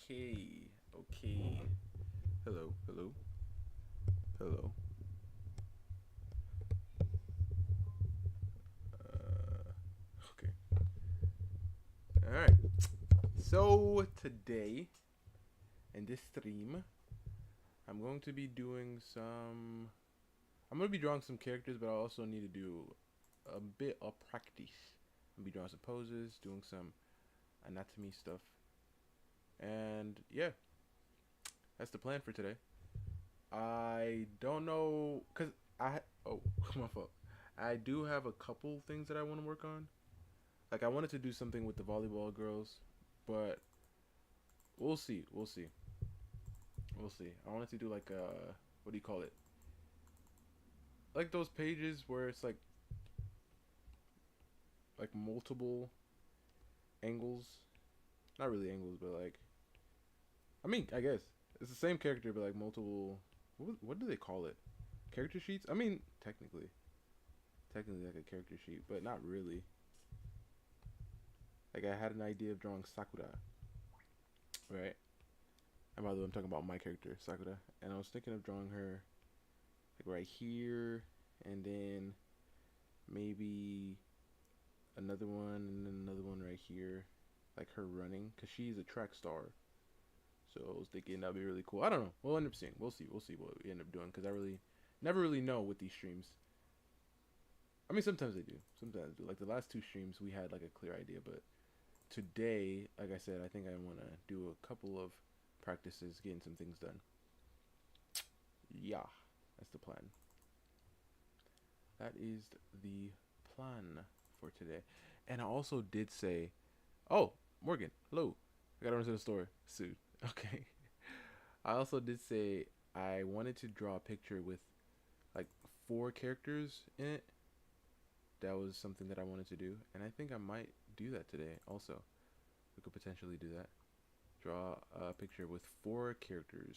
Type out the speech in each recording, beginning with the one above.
Okay, okay. Hello, hello, hello. Okay. All right. So today in this stream, I'm going to be doing some. I'm going to be drawing some characters, but I also need to do a bit of practice. I'm gonna be drawing some poses, doing some anatomy stuff, and yeah, that's the plan for today. I don't know, cause I oh my fault. I do have a couple things that I want to work on. Like I wanted to do something with the volleyball girls, but we'll see. We'll see. We'll see. I wanted to do like what do you call it? Like those pages where it's like multiple angles. Not really angles, but like I mean, I guess it's the same character, but like multiple. What do they call it? Character sheets? I mean, technically like a character sheet, but not really. Like I had an idea of drawing Sakura, right? And by the way, I'm talking about my character Sakura, and I was thinking of drawing her like right here, and then maybe another one, and then another one right here, like her running, cause she's a track star. So I was thinking that'd be really cool. I don't know. We'll end up seeing. We'll see. We'll see what we end up doing, cause I really never really know with these streams. I mean, sometimes they do. Sometimes they do. Like the last two streams, we had like a clear idea, but today, like I said, I think I want to do a couple of practices, getting some things done. Yeah, that's the plan. That is the plan for today. And I also did say, oh, Morgan, hello. I gotta run to the store soon. Okay. I also did say I wanted to draw a picture with like four characters in it. That was something that I wanted to do, and I think I might do that today. Also, we could potentially do that. Draw a picture with four characters,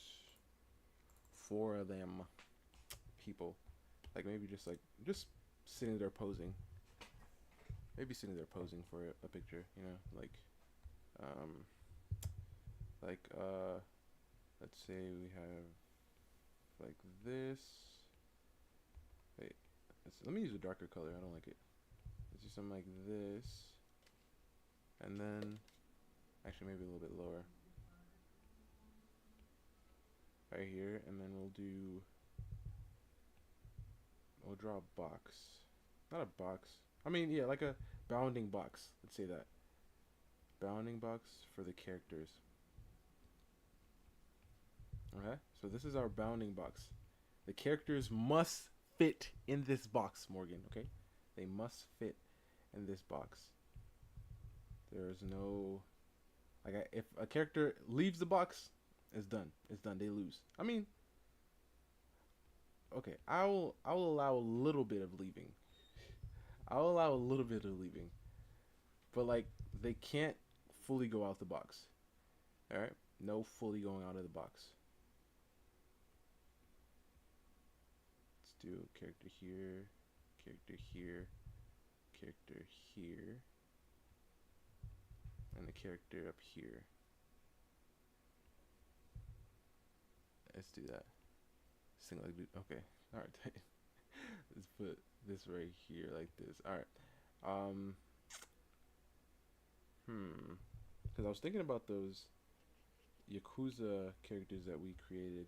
four of them people. Like maybe just sitting there posing. Maybe sitting there posing for a picture. You know, um, like let's say we have like this. Wait, let me use a darker color. I don't like it. Let's do something like this, and then actually maybe a little bit lower, right here, and then we'll draw a box, not a box. I mean, yeah, like a bounding box. Let's say that bounding box for the characters. Okay, so this is our bounding box. The characters must fit in this box, Morgan. Okay, they must fit in this box. There is no if a character leaves the box, it's done. It's done. They lose. I mean, okay, I will allow a little bit of leaving. I'll allow a little bit of leaving, but like they can't fully go out the box. All right, no fully going out of the box. Let's do character here, character here, character here, and the character up here. Let's do that. Sing like okay. All right. Let's put this right here like this. All right. Um. Because I was thinking about those Yakuza characters that we created,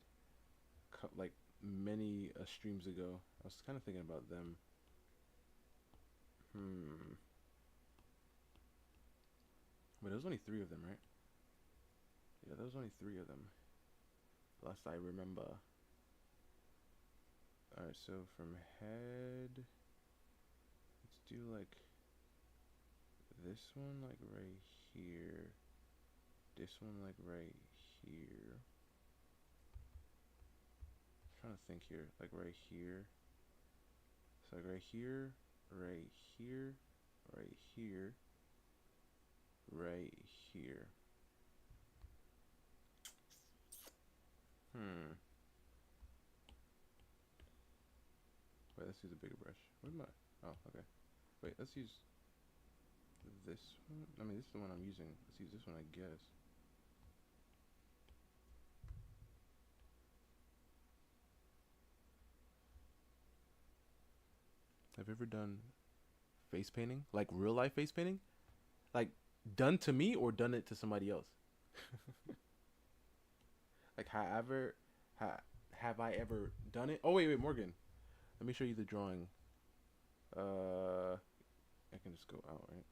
like many streams ago. I was kind of thinking about them. Hmm. But there was only three of them, right? Yeah, there was only three of them. Last I remember. Alright, so from head, let's do like this one, like right here. This one, like right here. I'm trying to think here, like right here. So like right here, right here, right here, right here. Hmm. Wait, let's use a bigger brush. What am I? Oh, okay. Wait, let's use this one. I mean, this is the one I'm using. Let's use this one, I guess. Have you ever done face painting? Like real life face painting? Like done to me or done it to somebody else? Like ha, have I ever done it? Oh wait, Morgan. Let me show you the drawing. I can just go out, right?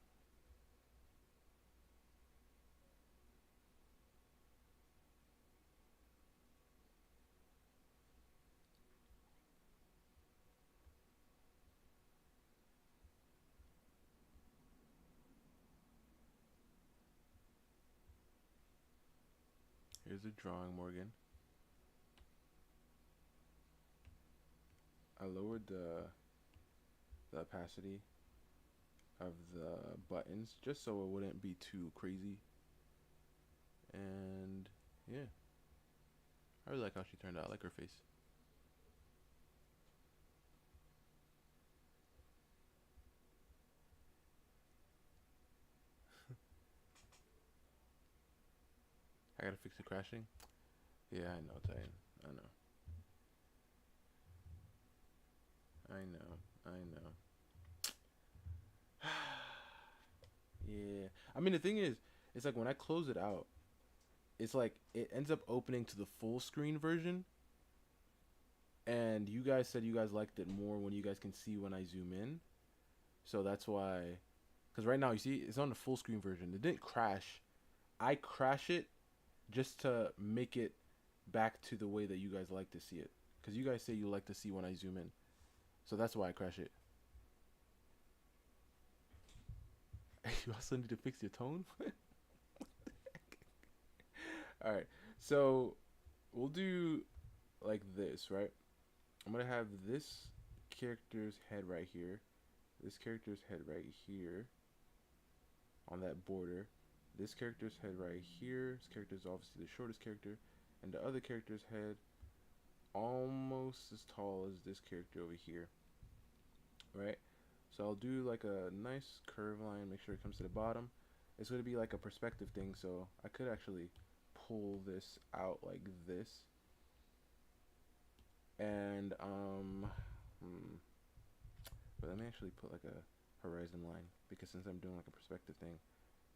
Here's the drawing, Morgan. I lowered the opacity of the buttons just so it wouldn't be too crazy. And yeah, I really like how she turned out. I like her face. I gotta fix the crashing. Yeah, I know, Titan. I know. I know. I know. Yeah. I mean, the thing is, it's like when I close it out, it's like it ends up opening to the full screen version. And you guys said you guys liked it more when you guys can see when I zoom in. So that's why. Because right now, you see, it's on the full screen version. It didn't crash. I crash it just to make it back to the way that you guys like to see it. Because you guys say you like to see when I zoom in. So that's why I crash it. You also need to fix your tone? Alright. So we'll do like this, right? I'm going to have this character's head right here. This character's head right here on that border. This character's head right here. This character is obviously the shortest character. And the other character's head almost as tall as this character over here. Right? So I'll do like a nice curve line, make sure it comes to the bottom. It's going to be like a perspective thing, so I could actually pull this out like this. And, but let me actually put like a horizon line, because since I'm doing like a perspective thing,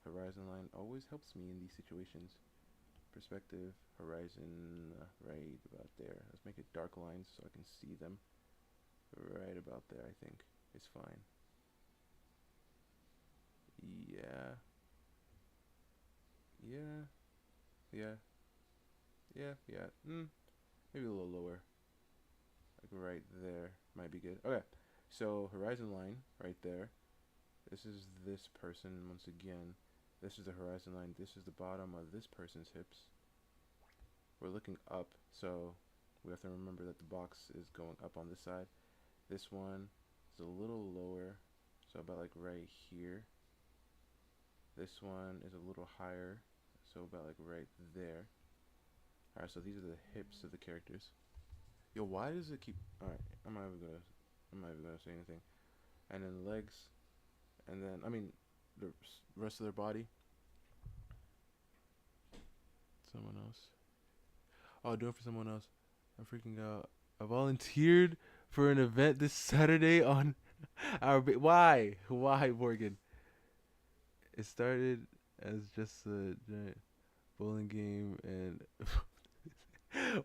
horizon line always helps me in these situations. Perspective, horizon, right about there. Let's make it dark lines so I can see them. Right about there, I think is fine. Yeah. Yeah. Yeah. Yeah. Maybe a little lower. Like right there might be good. Okay. So horizon line right there. This is this person once again. This is the horizon line. This is the bottom of this person's hips. We're looking up, so we have to remember that the box is going up on this side. This one is a little lower, so about like right here. This one is a little higher, so about like right there. Alright, so these are the hips of the characters. Yo, why does it keep... Alright, I'm not even gonna say anything. And then legs, and then, I mean, the rest of their body. Someone else. Oh, do it for someone else. I'm freaking out. I volunteered for an event this Saturday on our... Why? Why, Morgan? It started as just a giant bowling game and...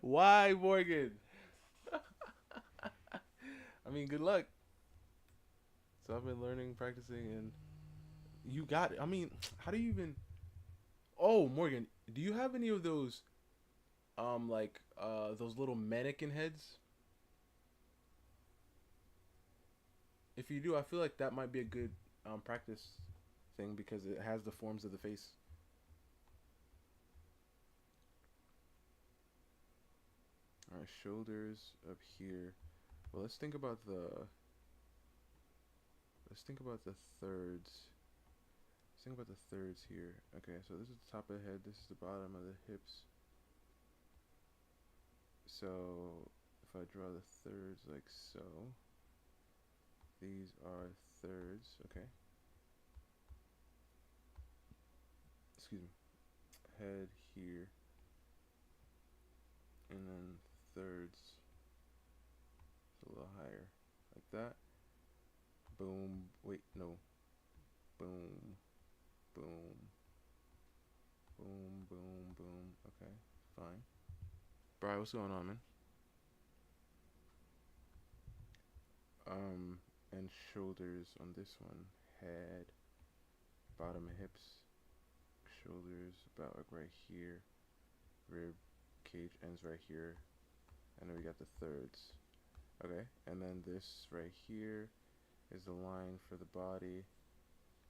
Why, Morgan? I mean, good luck. So I've been learning, practicing, and you got it. I mean, how do you even... Oh, Morgan, do you have any of those, those little mannequin heads? If you do, I feel like that might be a good practice thing because it has the forms of the face. All right, shoulders up here. Well, let's think about the thirds. Let's think about the thirds here. Okay, so this is the top of the head. This is the bottom of the hips. So if I draw the thirds like so, these are thirds. Okay. Excuse me. Head here, and then thirds. It's a little higher, like that. Boom. Wait, no. Boom. Boom. Boom. Boom. Boom. Okay, fine. Bro, what's going on, man? And shoulders on this one. Head, bottom hips, shoulders about like right here. Rib cage ends right here. And then we got the thirds. Okay, and then this right here is the line for the body.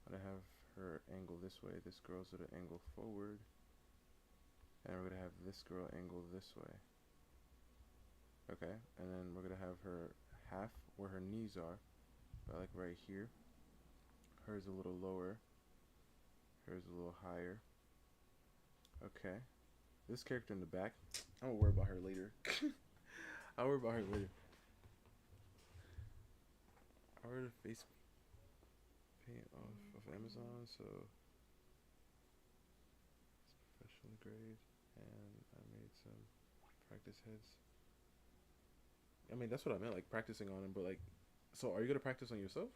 I'm gonna have her angle this way. This girl's gonna angle forward. And we're gonna have this girl angle this way. Okay, and then we're gonna have her half where her knees are, but like right here. Hers a little lower. Hers a little higher. Okay. This character in the back, I'm gonna worry about her later. I'll worry about her later. I ordered a face paint off of Amazon, so it's professional grade, and I made some practice heads. I mean, that's what I meant, like practicing on him. But like, so are you gonna practice on yourself?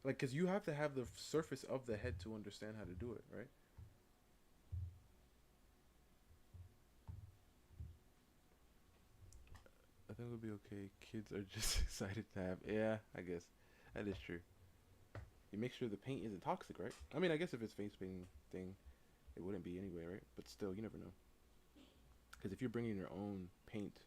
Like, cause you have to have the surface of the head to understand how to do it, right? I think it'll be okay. Kids are just excited to have. Yeah, I guess that is true. You make sure the paint isn't toxic, right? I mean, I guess if it's face painting thing, it wouldn't be anyway, right? But still, you never know. Because if you're bringing your own paint,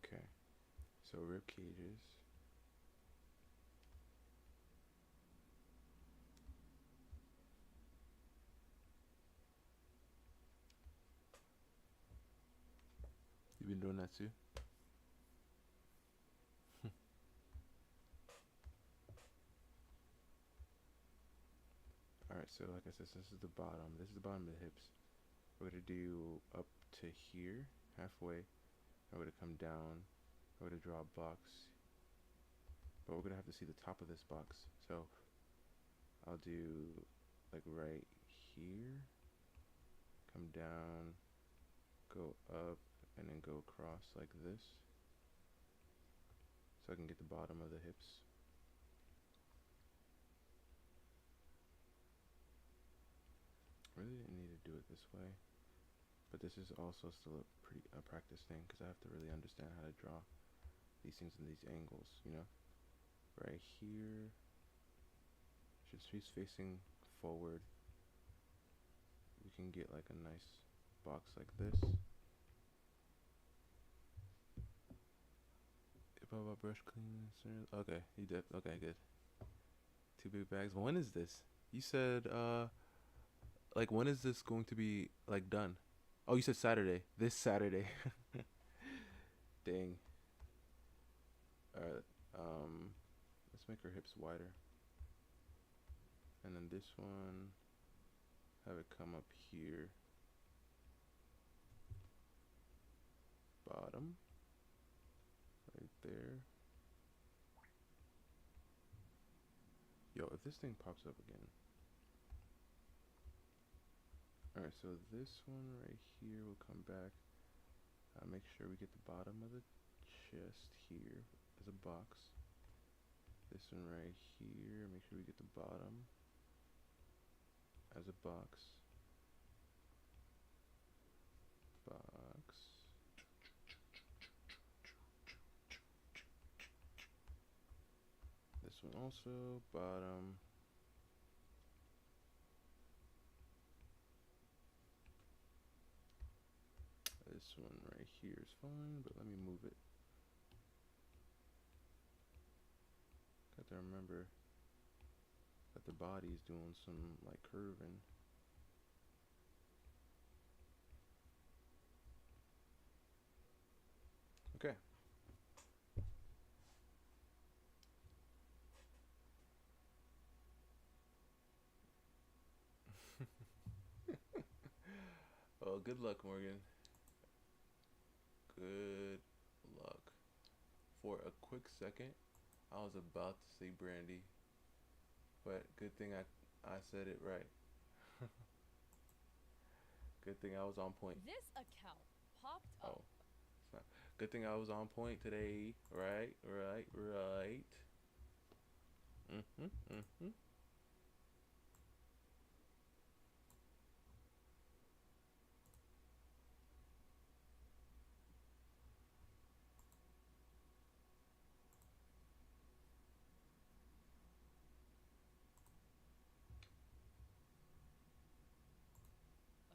okay. So rib cages. You've been doing that too. All right. So like I said, this is the bottom. This is the bottom of the hips. We're gonna do up to here, halfway. I'm gonna come down. I'm gonna draw a box, but we're gonna have to see the top of this box. So I'll do like right here, come down, go up, and then go across like this, so I can get the bottom of the hips. Really didn't need to do it this way, but this is also still a practice thing because I have to really understand how to draw these things in these angles, you know? Right here, she's facing forward. We can get like a nice box like this. About brush cleaning. Okay, you did. Okay, good. Two big bags. When is this? You said like when is this going to be like done? Oh, you said Saturday. This Saturday. Dang. Alright. Let's make her hips wider. And then this one, have it come up here. Bottom. Right there. Yo, if this thing pops up again. Alright, so this one right here will come back. Make sure we get the bottom of the chest here as a box. This one right here, make sure we get the bottom as a box. Box. This one also, bottom. This one right here is fine, but let me move it. Got to remember that the body is doing some like curving. Okay. Well, good luck, Morgan. Good luck. For a quick second, I was about to say Brandy, but good thing I said it right. Good thing I was on point. This account popped Oh, up. it's not. Good thing I was on point today. Right, right, right. Mhm, mhm.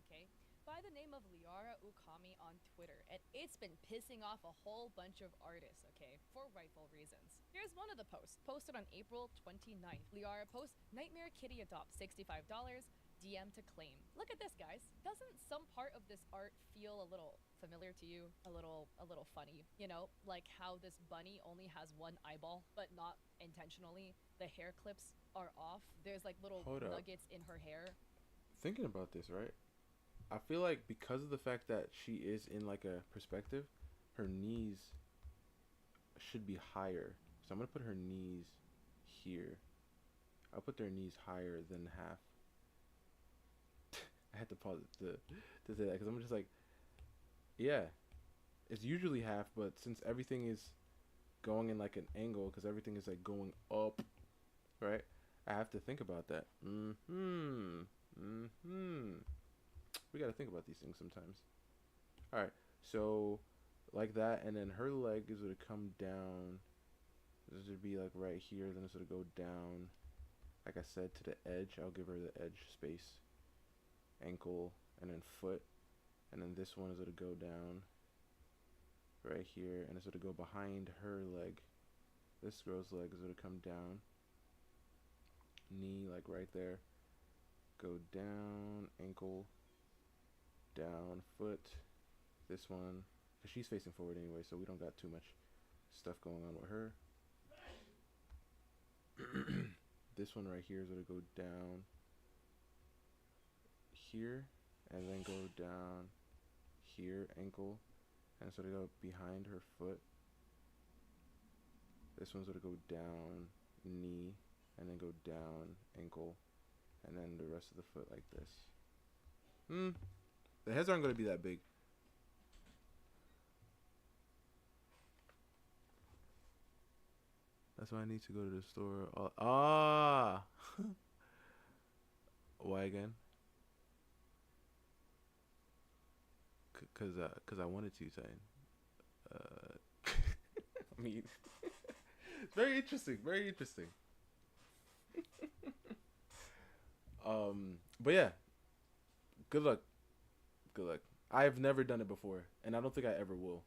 Okay, by the name of Liara Ukami on Twitter, and it's been pissing off a whole bunch of artists, okay, for rightful reasons. Here's one of the posts, posted on April 29th. Liara posts, Nightmare Kitty Adopt $65, DM to claim. Look at this, guys. Doesn't some part of this art feel a little familiar to you? A little funny, you know, like how this bunny only has one eyeball, but not intentionally. The hair clips are off. There's like little Hold up. nuggets in her hair. Thinking about this, right? I feel like because of the fact that she is in like a perspective, her knees should be higher. So I'm gonna put her knees here. I'll put their knees higher than half. I had to pause it to say that because I'm just like, yeah, it's usually half, but since everything is going in like an angle, because everything is like going up, right? I have to think about that. Mm-hmm. Mm-hmm. We gotta think about these things sometimes. All right, so like that, and then her leg is gonna come down. This would be like right here. Then it's gonna go down. Like I said, to the edge. I'll give her the edge space. Ankle, and then foot, and then this one is gonna go down right here, and it's gonna go behind her leg. This girl's leg is gonna come down. Knee, like right there. Go down, ankle, down, foot. This one, because she's facing forward anyway, so we don't got too much stuff going on with her. This one right here is gonna go down here, and then go down here, ankle, and so to go behind her foot. This one's gonna go down knee, and then go down ankle, and then the rest of the foot like this. The heads aren't gonna be that big. That's why I need to go to the store. Ah, why again? Cause I wanted to, Titan. I mean, it's very interesting. Very interesting. But yeah, good luck. Good luck. I've never done it before, and I don't think I ever will.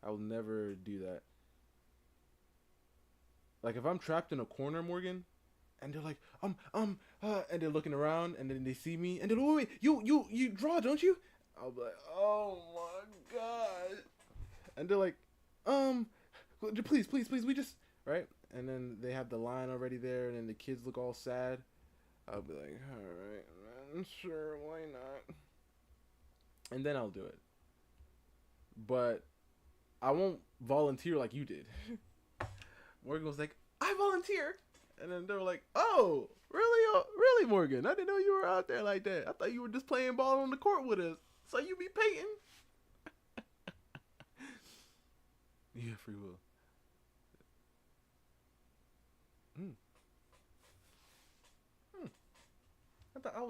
I will never do that. Like if I'm trapped in a corner, Morgan, and they're like, and they're looking around, and then they see me, and they're like, wait, you draw, don't you? I'll be like, oh my god, and they're like, um, please, we just right, and then they have the line already there, and then the kids look all sad. I'll be like, all right, man, sure, why not? And then I'll do it, but I won't volunteer like you did. Morgan was like, I volunteer. And then they were like, oh, really? Oh, really, Morgan? I didn't know you were out there like that. I thought you were just playing ball on the court with us. So you be painting? Yeah, free will. Hmm. Hmm.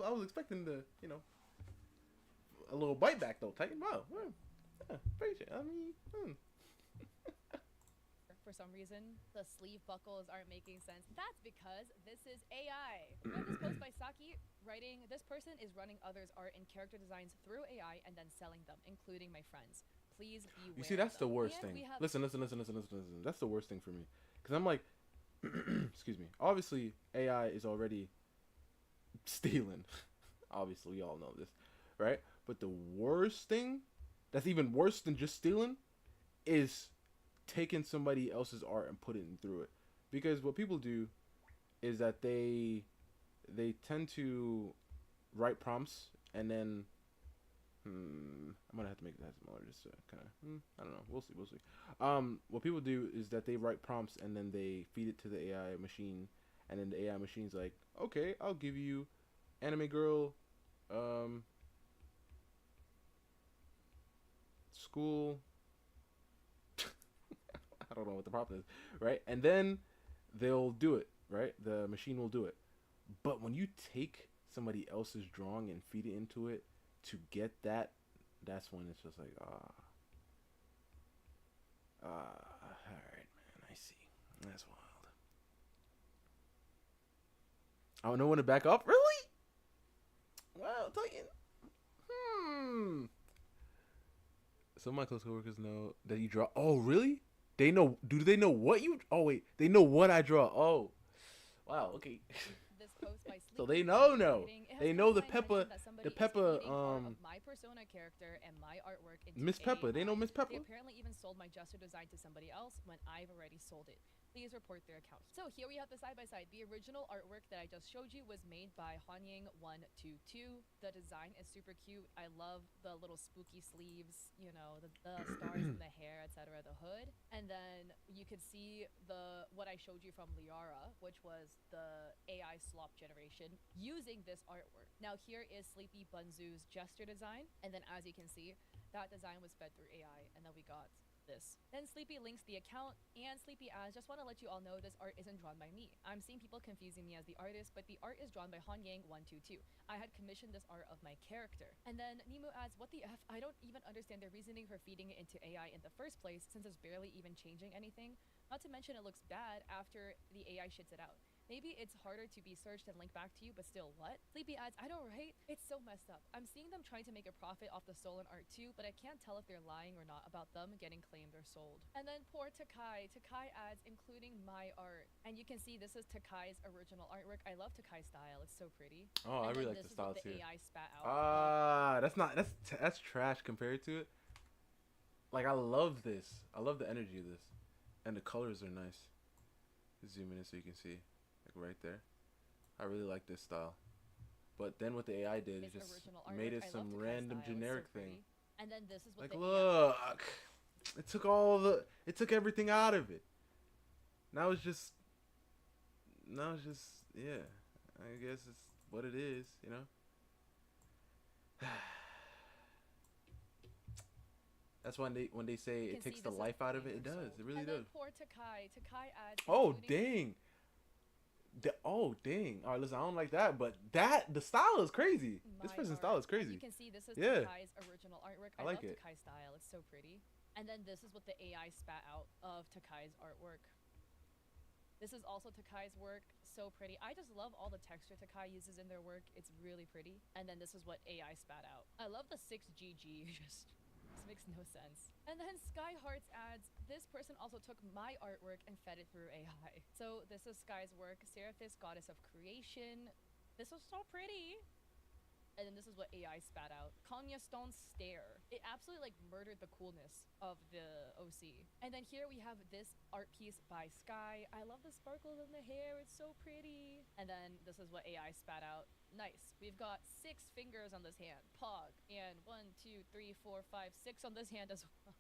I was expecting the, a little bite back though, Titan. Wow. Yeah, appreciate it. I mean, For some reason, the sleeve buckles aren't making sense. That's because this is AI. Read this post by Saki, writing, this person is running others' art and character designs through AI and then selling them, including my friends. Please you see, beware of that's the them. worst And thing. we have Listen. That's the worst thing for me. Because I'm like, excuse me. Obviously, AI is already stealing. Obviously, we all know this, right? But the worst thing, that's even worse than just stealing, is taking somebody else's art and putting it through it. Because what people do is that they tend to write prompts and then I'm gonna have to make that smaller just to kind of I don't know. We'll see. We'll see. What people do is that they write prompts and then they feed it to the AI machine, and then the AI machine's like, okay, I'll give you anime girl, um, school. I don't know what the prompt is, right? And then they'll do it, right? The machine will do it. But when you take somebody else's drawing and feed it into it to get that, that's when it's just like, all right, man, I see. That's wild. I don't know when to back up. Really? Well, talking. Some of my close coworkers know that you draw. Oh, really? They know. Do they know what you? Oh, wait. They know what I draw. Oh, wow. Okay. This post by So Sleepy they is know. No, fascinating. It has they caught know the my attention Peppa. that somebody The is Peppa. feeding part of my persona character and my artwork into Miss Peppa. They know AI. Miss Peppa. They apparently even sold my gesture design to somebody else when I've already sold it. Please report their account. So here we have the side by side. The original artwork that I just showed you was made by Honying122. The design is super cute. I love the little spooky sleeves, you know, the stars in the hair, etc., the hood. And then you could see the what I showed you from Liara, which was the AI slop generation using this artwork. Now here is Sleepy Bunzu's gesture design, and then as you can see, that design was fed through AI, and then we got this. Then Sleepy links the account, and Sleepy adds, just want to let you all know this art isn't drawn by me. I'm seeing people confusing me as the artist, but the art is drawn by Honyang122. I had commissioned this art of my character. And then Nemo adds, what the F? I don't even understand their reasoning for feeding it into AI in the first place, since it's barely even changing anything. Not to mention it looks bad after the AI shits it out. Maybe it's harder to be searched and linked back to you, but still, what? Sleepy adds, I know, right? It's so messed up. I'm seeing them trying to make a profit off the stolen art too, but I can't tell if they're lying or not about them getting claimed or sold. And then poor Takai. Takai adds, including my art. And you can see this is Takai's original artwork. I love Takai's style. It's so pretty. Oh, I And really then like the this is style what the too. AI spat out. That's not. That's trash compared to it. Like I love this. I love the energy of this, and the colors are nice. Zoom in so you can see, like right there. I really like this style. But then what the AI did is His just original made artwork. it I love some Takai's random style. It's generic so thing. pretty. And then this is what Like the AI. look, it took everything out of it. Now it's just yeah. I guess it's what it is, you know. That's when they say You it can takes see the this is life out of it. claimed It or does. sold. It really And does. then poor Takai. Takai adds, Oh including dang. Oh dang! All right, listen, I don't like that, but the style is crazy. This my person's art. style is And crazy. you can see this is Yeah, Takai's original artwork. I I like love it. Takai's style. It's so pretty. And then this is what the AI spat out of Takai's artwork. This is also Takai's work. So pretty. I just love all the texture Takai uses in their work. It's really pretty. And then this is what AI spat out. I love the 6GG. Just this makes no sense. And then Sky Hearts adds, this person also took my artwork and fed it through AI. So this is Sky's work, Seraphis, Goddess of Creation. This was so pretty. And then this is what AI spat out. Konya Stone Stare. It absolutely like murdered the coolness of the OC. And then here we have this art piece by Sky. I love the sparkles in the hair. It's so pretty. And then this is what AI spat out. Nice. We've got 6 fingers on this hand. Pog. And 1, 2, 3, 4, 5, 6 on this hand as well.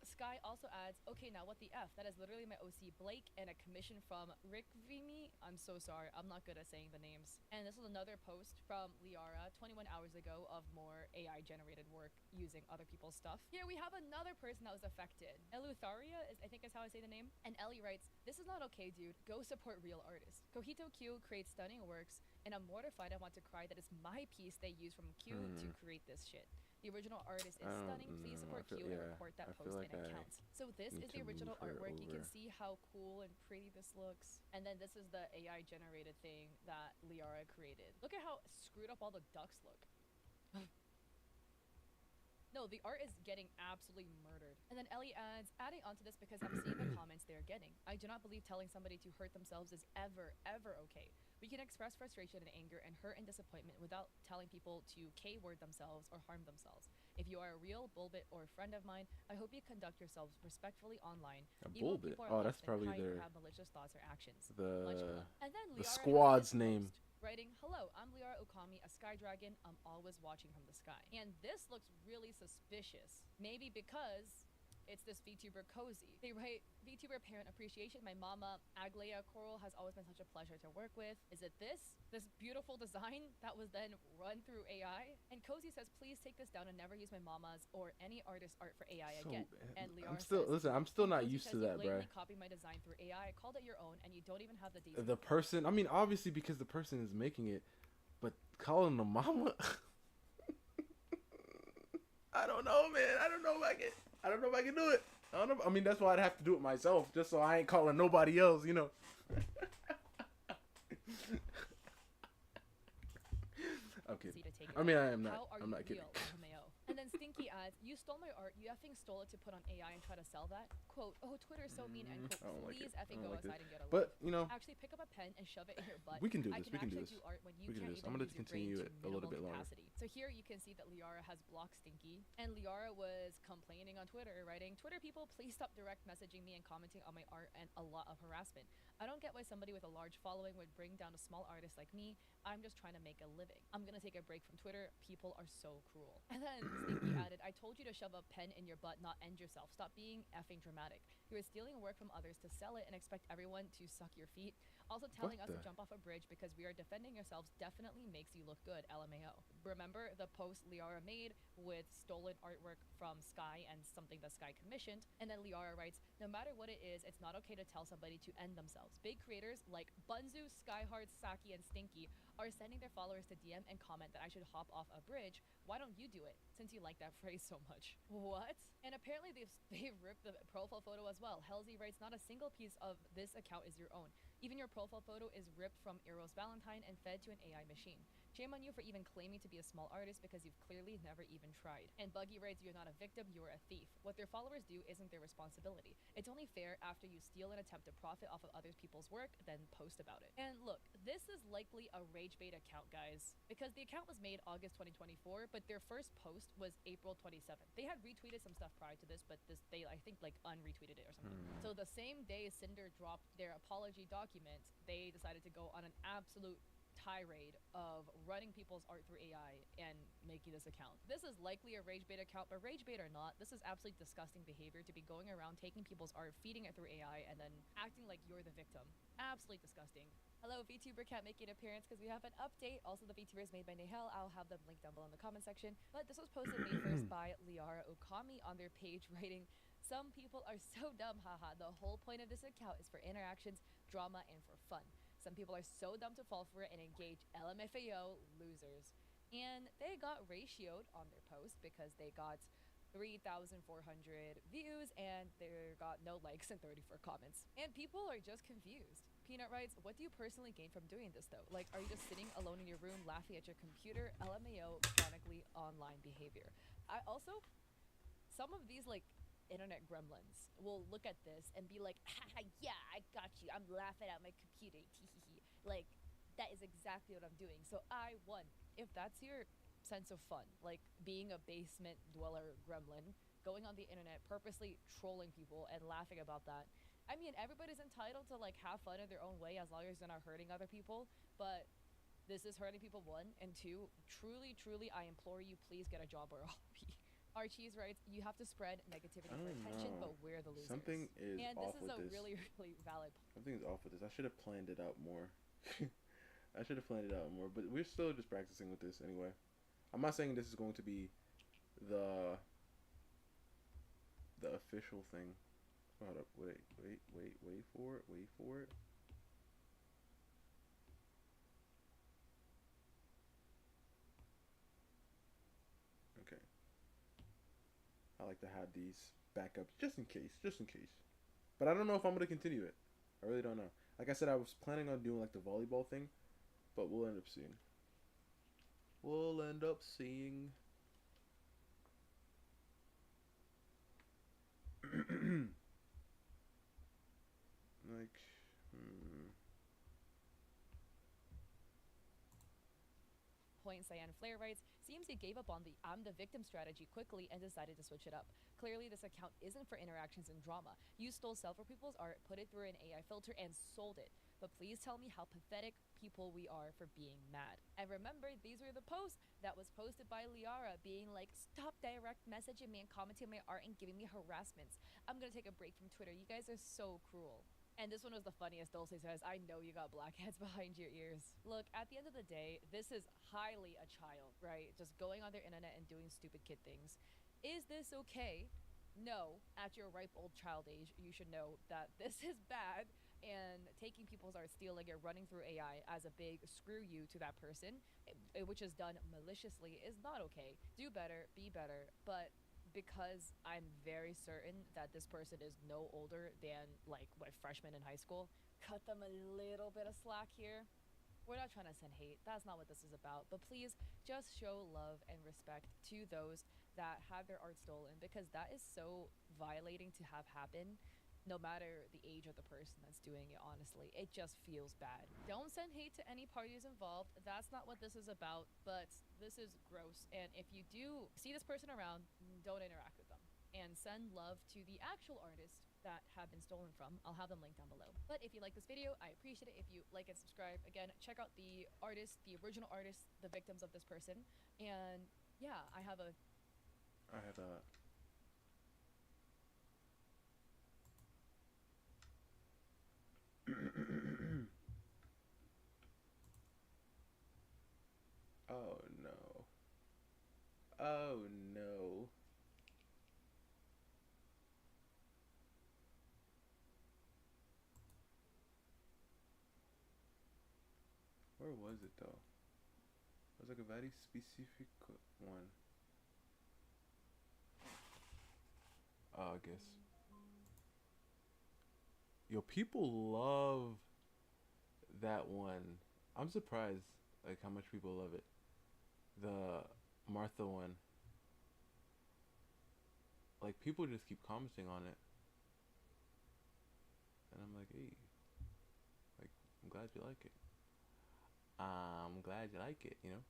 Sky also adds, okay, now what the F? That is literally my OC Blake and a commission from Rick Vimy. I'm so sorry. I'm not good at saying the names. And this is another post from Liara 21 hours ago of more AI generated work using other people's stuff. Here we have another person that was affected. Elutharia is, I think is how I say the name. And Ellie writes, this is not okay, dude. Go support real artists. Kohito Q creates stunning works, and I'm mortified I want to cry that it's my piece they use from Q to create this shit. The original artist is stunning. Please support Q and report that post and it counts. So this is the original artwork. You can see how cool and pretty this looks. And then this is the AI generated thing that Liara created. Look at how screwed up all the ducks look. No, the art is getting absolutely murdered. And then Ellie adds, adding onto this because I'm seeing the comments they're getting. I do not believe telling somebody to hurt themselves is ever okay. We can express frustration and anger and hurt and disappointment without telling people to K-word themselves or harm themselves. If you are a real bullbit or a friend of mine, I hope you conduct yourselves respectfully online, A even when bullbit. people are Oh, less that's than probably kind or their have malicious thoughts or actions. Much the love. And then the Liara has squad's this name. post writing, "Hello, I'm Liara Okami, a sky dragon. I'm always watching from the sky." And this looks really suspicious. Maybe because it's this VTuber Cozy. They write, "VTuber parent appreciation. My mama, Aglaya Coral, has always been such a pleasure to work with. Is it this? This beautiful design that was then run through AI?" And Cozy says, "Please take this down and never use my mama's or any artist's art for AI So again." And I'm Liara still says, listen. I'm still and not Cozy used says, to "You that, bruh. blatantly copied my design through AI, called it your own, and you don't even have the The decency." person. I mean, obviously because the person is making it, but calling the mama. I don't know, man. I don't know if I can. I don't know if I can do it. I don't know. I mean, that's why I'd have to do it myself, just so I ain't calling nobody else. You know. Okay. To take it I mean, down. I am not. How are I'm you not kidding. real, LMAO? And then Stinky adds, "You stole my art. You effing stole it to put on AI and try to sell that." Quote, "Oh, Twitter is so mean," end quote. I don't like "Please it. I effing don't go like this. outside and get a life. But you know, Actually pick up a pen and shove it in your butt. we can do I this. can We can do actually this. do art when you We can can't do this. even I'm gonna use your continue brain it to a little minimal bit longer. capacity." So here you can see that Liara has blocked Stinky, and Liara was complaining on Twitter, writing, "Twitter people, please stop direct messaging me and commenting on my art and a lot of harassment. I don't get why somebody with a large following would bring down a small artist like me. I'm just trying to make a living. I'm gonna take a break from Twitter. People are so cruel." And then Stinky added, "I told you to shove a pen in your butt, not end yourself. Stop being effing dramatic. You are stealing work from others to sell it and expect everyone to suck your feet. Also telling What us the? to jump off a bridge because we are defending ourselves definitely makes you look good, LMAO." Remember the post Liara made with stolen artwork from Sky and something that Sky commissioned? And then Liara writes, "No matter what it is, it's not okay to tell somebody to end themselves. Big creators like Bunzu, Skyheart, Saki, and Stinky are sending their followers to DM and comment that I should hop off a bridge. Why don't you do it, since you like that phrase so much?" What? And apparently they've ripped the profile photo as well. Halsey writes, "Not a single piece of this account is your own. Even your profile photo is ripped from Eros Valentine and fed to an AI machine. Shame on you for even claiming to be a small artist because you've clearly never even tried." And Buggy writes, "You're not a victim, you're a thief. What their followers do isn't their responsibility. It's only fair after you steal and attempt to profit off of other people's work, then post about it." And look, this is likely a rage bait account, guys, because the account was made August 2024, but their first post was April 27th. They had retweeted some stuff prior to this, but they I think like unretweeted it or something. So the same day Cinder dropped their apology document, they decided to go on an absolute tirade of running people's art through AI and making this account. This is likely a rage bait account, but rage bait or not, this is absolutely disgusting behavior to be going around taking people's art, feeding it through AI, and then acting like you're the victim. Absolutely disgusting. Hello, VTuber can't make an appearance because we have an update. Also, the VTuber is made by Nahel. I'll have them linked down below in the comment section. But this was posted May 1st by Liara Okami on their page, writing, "Some people are so dumb, haha. The whole point of this account is for interactions, drama, and for fun. Some people are so dumb to fall for it and engage. LMFAO, losers." And they got ratioed on their post because they got 3,400 views and they got no likes and 34 comments. And people are just confused. Peanut writes, "What do you personally gain from doing this though? Like, are you just sitting alone in your room laughing at your computer? LMAO, chronically online behavior." I also, some of these like internet gremlins will look at this and be like, "Haha, yeah, I got you. I'm laughing at my computer. Teehee." Like, that is exactly what I'm doing. So I won. If that's your sense of fun, like being a basement dweller gremlin, going on the internet, purposely trolling people and laughing about that. I mean, everybody's entitled to like have fun in their own way as long as they're not hurting other people. But this is hurting people, one, and two, truly, I implore you, please get a job or a hobby. Archie's writes, "You have to spread negativity I for don't attention, know. but we're the losers." Something is And off this is with a this. really, really valid. Something is off with this. I should have planned it out more. I should have planned it out more, but we're still just practicing with this anyway. I'm not saying this is going to be the official thing. Hold up, wait for it, wait for it. Okay. I like to have these backups just in case, just in case. But I don't know if I'm gonna continue it. I really don't know. Like I said, I was planning on doing like the volleyball thing, but we'll end up seeing. We'll end up seeing. Like, hmm. point, Cyan Flare writes, seems he gave up on the I'm the victim strategy quickly and decided to switch it up. Clearly, this account isn't for interactions and drama. You stole several people's art, put it through an AI filter, and sold it. But please tell me how pathetic people we are for being mad. And remember, these were the posts that was posted by Liara being like, stop direct messaging me and commenting on my art and giving me harassments. I'm gonna take a break from Twitter. You guys are so cruel. And this one was the funniest. Dulce says, I know you got blackheads behind your ears. Look, at the end of the day, this is highly a child, right? Just going on their internet and doing stupid kid things. Is this okay? No. At your ripe old child age, you should know that this is bad, and taking people's art, stealing it, running through AI as a big screw you to that person, which is done maliciously, is not okay. Do better, be better, but because I'm very certain that this person is no older than like what freshman in high school, cut them a little bit of slack here. We're not trying to send hate. That's not what this is about. But please just show love and respect to those that have their art stolen, because that is so violating to have happen, no matter the age of the person that's doing it. Honestly, it just feels bad. Don't send hate to any parties involved. That's not what this is about, but this is gross. And if you do see this person around, don't interact with them, and send love to the actual artists that have been stolen from. I'll have them linked down below. But if you like this video, I appreciate it if you like and subscribe. Again, check out the artists, the original artists, the victims of this person. And yeah, I have a I had a. Oh no. Oh no. Where was it though? It was like a very specific one. I guess. Yo, people love that one. I'm surprised, like how much people love it. The Martha one. Like people just keep commenting on it, and I'm like, hey, like I'm glad you like it. I'm glad you like it. You know.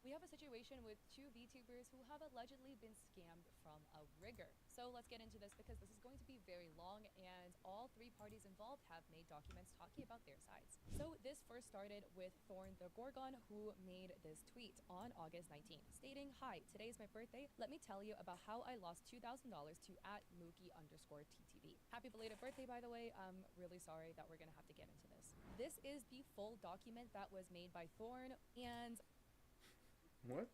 we have a situation with two VTubers who have allegedly been scammed from a rigger. So let's get into this, because this is going to be very long and all three parties involved have made documents talking about their sides. So this first started with Thorn the Gorgon, who made this tweet on August 19th stating, hi, today is my birthday. Let me tell you about how I lost $2,000 to @Mookie_TTV. Happy belated birthday, by the way. I'm really sorry that we're gonna have to get into this. This is the full document that was made by Thorn, and What?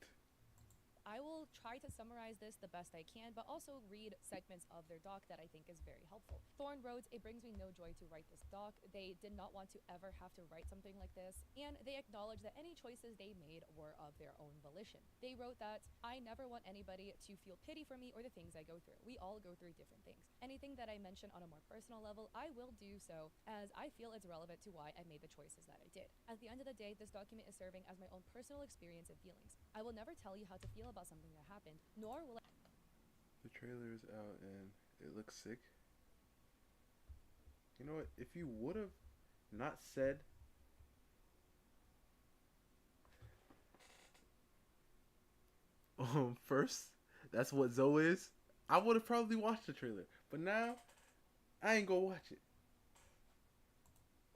I will try to summarize this the best I can, but also read segments of their doc that I think is very helpful. Thorn wrote, it brings me no joy to write this doc. They did not want to ever have to write something like this, and they acknowledge that any choices they made were of their own volition. They wrote that, I never want anybody to feel pity for me or the things I go through. We all go through different things. Anything that I mention on a more personal level, I will do so, as I feel it's relevant to why I made the choices that I did. At the end of the day, this document is serving as my own personal experience and feelings. I will never tell you how to feel about something that happened, nor will I. The trailer is out and it looks sick. You know what? If you would have not said first that's what Zoe is, I would have probably watched the trailer. But now I ain't gonna watch it.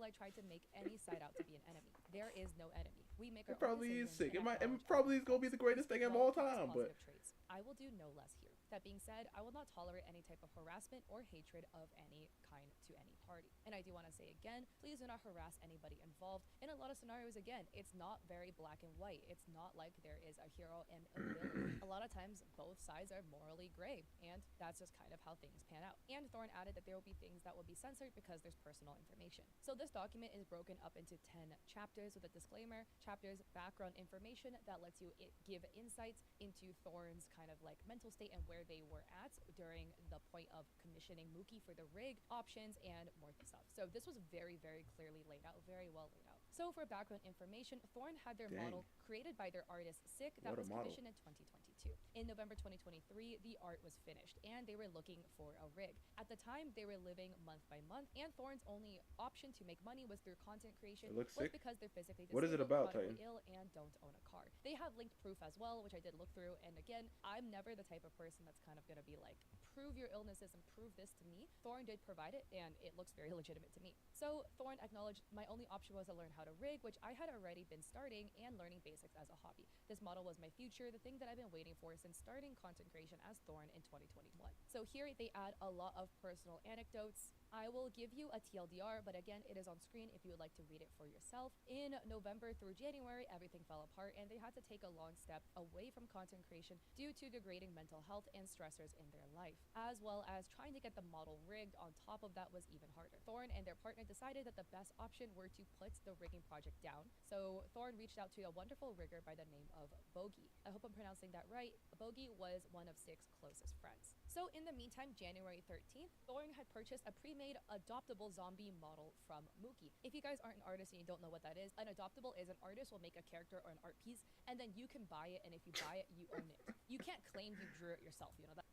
I tried to make any side out to be an enemy. There is no enemy. We make our It own probably is decisions sick. and It acknowledge our probably own is gonna be the faults. greatest thing of Dwell all upon its time. But positive traits. I will do no less here. That being said, I will not tolerate any type of harassment or hatred of any kind to any party. And I do want to say again, please do not harass anybody involved. In a lot of scenarios, again, it's not very black and white. It's not like there is a hero and a villain. A lot of times, both sides are morally gray, and that's just kind of how things pan out. And Thorne added that there will be things that will be censored because there's personal information. So this document is broken up into 10 chapters with a disclaimer, chapters background information that lets you give insights into Thorne's kind of like mental state and where they were at during the point of commissioning Mookie for the rig, options, and more stuff. So this was very, very clearly laid out, very well laid out. So for background information, Thorne had their model created by their artist Sick that was commissioned in 2022. In November 2023, the art was finished, and they were looking for a rig. At the time, they were living month by month, and Thorne's only option to make money was through content creation, because they're physically disabled, what is it about, chronically ill, and don't own a car. They have linked proof as well, which I did look through, and again, I'm never the type of person that's kind of going to be like, prove your illnesses and prove this to me. Thorne did provide it, and it looks very legitimate to me. So Thorne acknowledged my only option was to learn how to rig, which I had already been starting and learning basics as a hobby. This model was my future, the thing that I've been waiting for since starting content creation as Thorne in 2021. So here they add a lot of personal anecdotes. I will give you a TLDR, but again, it is on screen if you would like to read it for yourself. In November through January, everything fell apart, and they had to take a long step away from content creation due to degrading mental health and stressors in their life, as well as trying to get the model rigged. On top of that was even harder. Thorne and their partner decided that the best option were to put the rigging project down. So Thorne reached out to a wonderful rigger by the name of Bogey. I hope I'm pronouncing that right. Bogey was one of Sick's closest friends. So in the meantime, January 13th, Thorne had purchased a pre-made adoptable zombie model from Mookie. If you guys aren't an artist and you don't know what that is, an adoptable is an artist will make a character or an art piece, and then you can buy it, and if you buy it, you own it. You can't claim you drew it yourself, you know that.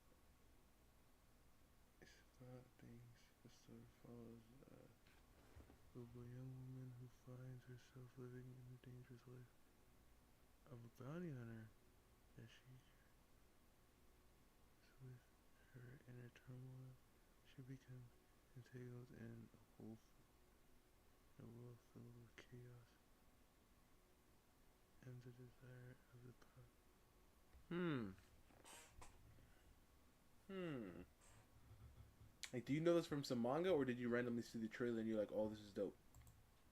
Things. The story follows a young woman who finds herself living in the dangerous life of a bounty hunter as she with her inner turmoil. She becomes entangled in a world filled with chaos and the desire of the power. Like, do you know this from some manga, or did you randomly see the trailer and you're like, oh, this is dope?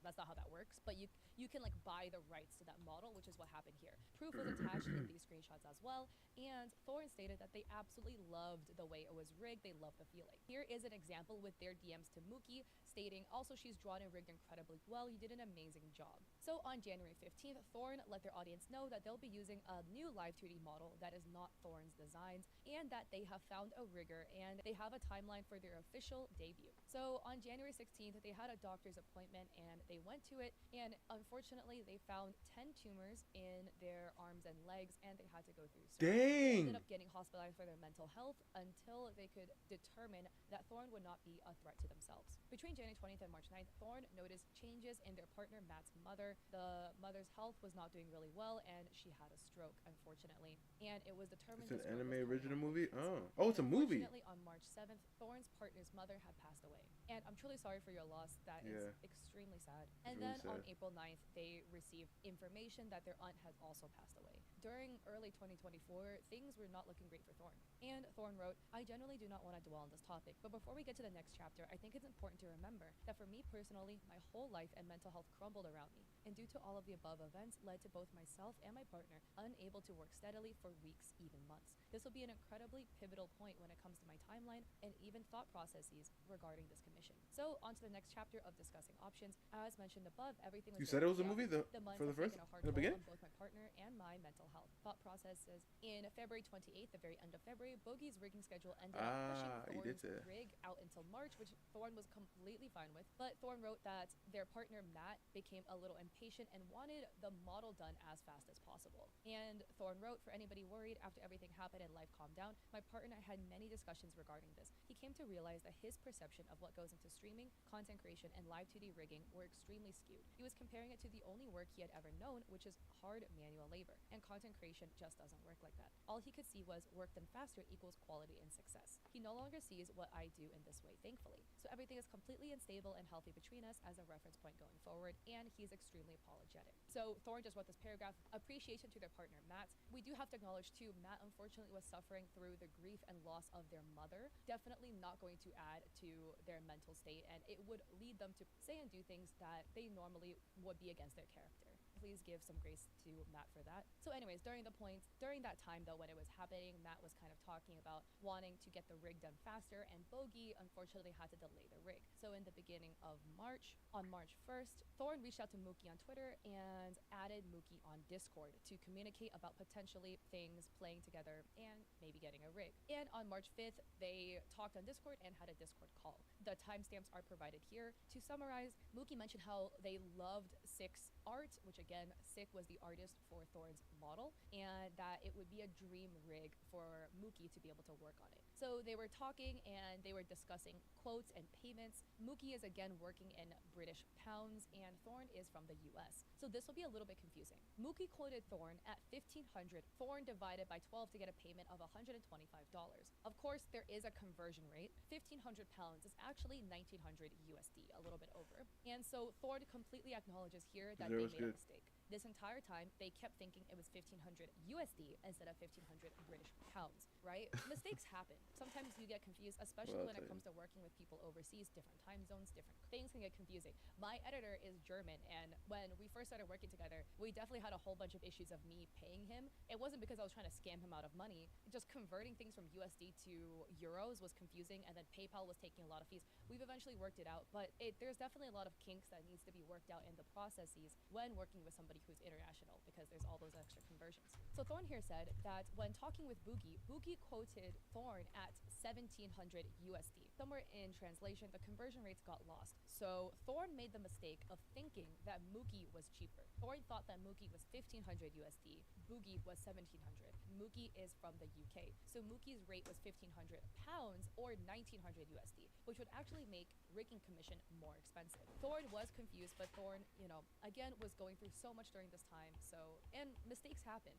That's not how that works, but you can like buy the rights to that model, which is what happened here. Proof was attached in these screenshots as well, and Thorne stated that they absolutely loved the way it was rigged. They loved the feeling. Here is an example with their DMs to Mookie, stating, also, she's drawn and rigged incredibly well. You did an amazing job. So on January 15th, Thorne let their audience know that they'll be using a new live 2D model that is not Thorne's designs, and that they have found a rigger, and they have a timeline for their official debut. So on January 16th, they had a doctor's appointment, and they went to it, and unfortunately, they found 10 tumors in their arms and legs, and they had to go through surgery. They ended up getting hospitalized for their mental health until they could determine that Thorne would not be a threat to themselves. Between January 20th and March 9th, Thorne noticed changes in their partner Matt's mother. The mother's health was not doing really well, and she had a stroke, unfortunately. And it was determined it's an anime original movie? Oh, it's a movie. Unfortunately, on March 7th, Thorne's partner's mother had passed away. And I'm truly sorry for your loss. That is extremely sad. And then on April 9th, they received information that their aunt has also passed away. During early 2024, things were not looking great for Thorne. And Thorne wrote, I generally do not want to dwell on this topic, but before we get to the next chapter, I think it's important to remember that for me personally, my whole life and mental health crumbled around me. And due to all of the above events, led to both myself and my partner unable to work steadily for weeks, even months. This will be an incredibly pivotal point when it comes to my timeline and even thought processes regarding this commission. So on to the next chapter of discussing options. As mentioned above, everything was. You said it was a movie the for the first a hard in the toll beginning? on both my partner and my mental health. Thought processes. In February 28th, the very end of February, Bogey's rigging schedule ended up pushing Thorne's rig out until March, which Thorne was completely fine with. But Thorne wrote that their partner Matt became a little impatient and wanted the model done as fast as possible. And Thorne wrote, for anybody worried, after everything happened and life calmed down, my partner and I had many discussions regarding this. He came to realize that his perception of what goes into streaming, content creation, and live 2D rigging were extremely skewed. He was comparing it to the only work he had ever known, which is hard manual labor. And content creation just doesn't work like that. All he could see was work done faster equals quality and success. He no longer sees what I do in this way, thankfully. So everything is completely unstable and healthy between us as a reference point going forward, and he's extremely apologetic. So Thorne just wrote this paragraph, appreciation to their partner, Matt. We do have to acknowledge too, Matt unfortunately was suffering through the grief and loss of their mother. Definitely not going to add to their mental state, and it would lead them to say and do things that they normally would be against their character. Please give some grace to Matt for that. So anyways, during that time though, when it was happening, Matt was kind of talking about wanting to get the rig done faster, and Bogey unfortunately had to delay the rig. So in the beginning of March, on March 1st, Thorne reached out to Mookie on Twitter and added Mookie on Discord to communicate about potentially things playing together and maybe getting a rig. And on March 5th, they talked on Discord and had a Discord call. The timestamps are provided here. To summarize, Mookie mentioned how they loved Sick's art, which again, Sick was the artist for Thorne's model, and that it would be a dream rig for Mookie to be able to work on it. So they were talking and they were discussing quotes and payments. Mookie is again working in British pounds and Thorne is from the US. So this will be a little bit confusing. Mookie quoted Thorne at $1,500, Thorne divided by 12 to get a payment of $125. Of course, there is a conversion rate. 1,500 pounds is actually 1,900 USD, a little bit over. And so Thorne completely acknowledges here that they made a mistake. This entire time, they kept thinking it was 1,500 USD instead of 1,500 British pounds, right? Mistakes happen. Sometimes you get confused, especially when it comes to working with people overseas, different time zones, different things can get confusing. My editor is German, and when we first started working together, we definitely had a whole bunch of issues of me paying him. It wasn't because I was trying to scam him out of money. Just converting things from USD to euros was confusing, and then PayPal was taking a lot of fees. We've eventually worked it out, but there's definitely a lot of kinks that needs to be worked out in the processes when working with somebody who's international, because there's all those extra conversions. So Thorne here said that when talking with Boogie quoted Thorne at 1,700 USD. Somewhere in translation, the conversion rates got lost. So Thorne made the mistake of thinking that Mookie was cheaper. Thorne thought that Mookie was 1,500 USD. Boogie was 1,700. Mookie is from the UK. So Mookie's rate was 1,500 pounds or 1,900 USD, which would actually make rigging commission more expensive. Thorne was confused, but Thorne, again, was going through so much during this time. And mistakes happen,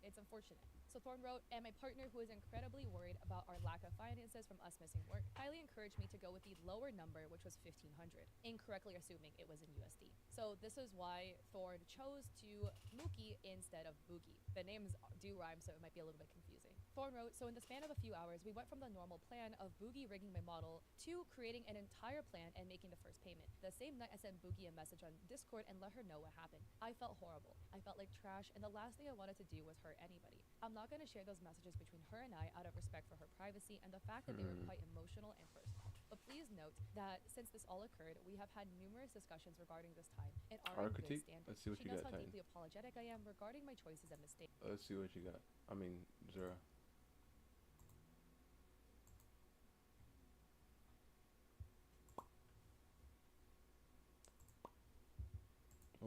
it's unfortunate. So Thorne wrote, and my partner, who is incredibly worried about our lack of finances from us missing work, highly encouraged me to go with the lower number, which was 1,500, incorrectly assuming it was in USD. So this is why Thorne chose to Mookie instead of Boogie. The names do rhyme, so it might be a little bit confusing. Thorne wrote, so in the span of a few hours, we went from the normal plan of Boogie rigging my model to creating an entire plan and making the first payment. The same night, I sent Boogie a message on Discord and let her know what happened. I felt horrible. I felt like trash, and the last thing I wanted to do was hurt anybody. I'm not going to share those messages between her and I out of respect for her privacy and the fact that they were quite emotional and personal. But please note that since this all occurred, we have had numerous discussions regarding this time and are in good standing. Let's see what she you knows got, how Titan. deeply apologetic I am regarding my choices and mistakes. Let's see what you got. I mean, Zura.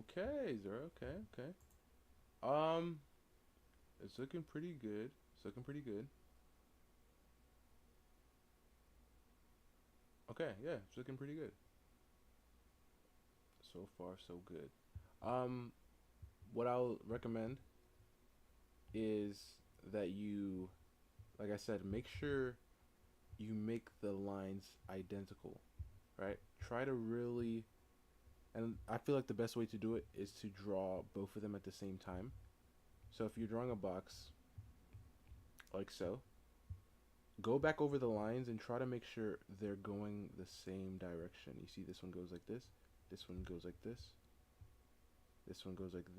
Okay, Zura. Okay. It's looking pretty good. Okay, yeah, it's looking pretty good. So far, so good. What I'll recommend is that you, like I said, make sure you make the lines identical, right? Try to really, and I feel like the best way to do it is to draw both of them at the same time. So if you're drawing a box, like so, go back over the lines and try to make sure they're going the same direction. You see this one goes like this one goes like this one goes like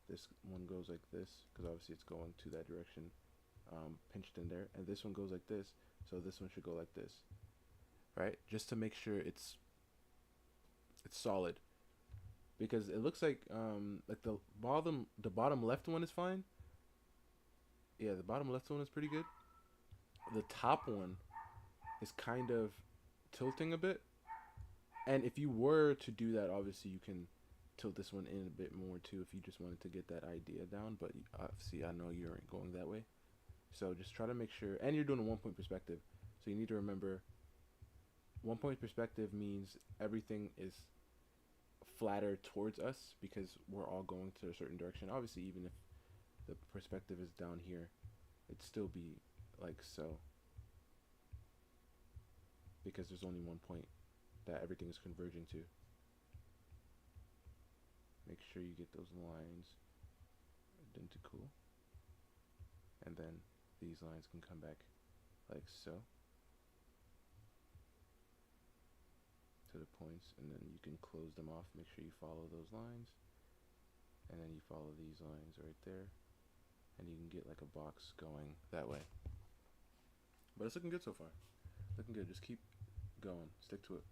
this one goes like this, because obviously it's going to that direction, pinched in there, and this one goes like this, so this one should go like this, right? Just to make sure it's solid, because it looks like the bottom left one is fine. Yeah, the bottom left one is pretty good. The top one is kind of tilting a bit, and if you were to do that, obviously you can tilt this one in a bit more too if you just wanted to get that idea down, but obviously I know you aren't going that way. So just try to make sure, and you're doing a 1-point perspective, so you need to remember 1-point perspective means everything is flatter towards us because we're all going to a certain direction. Obviously, even if the perspective is down here, it'd still be like so, because there's only one point that everything is converging to. Make sure you get those lines identical, and then these lines can come back like so to the points, and then you can close them off. Make sure you follow those lines, and then you follow these lines right there, and you can get like a box going that way. But it's looking good so far. Looking good. Just keep going. Stick to it.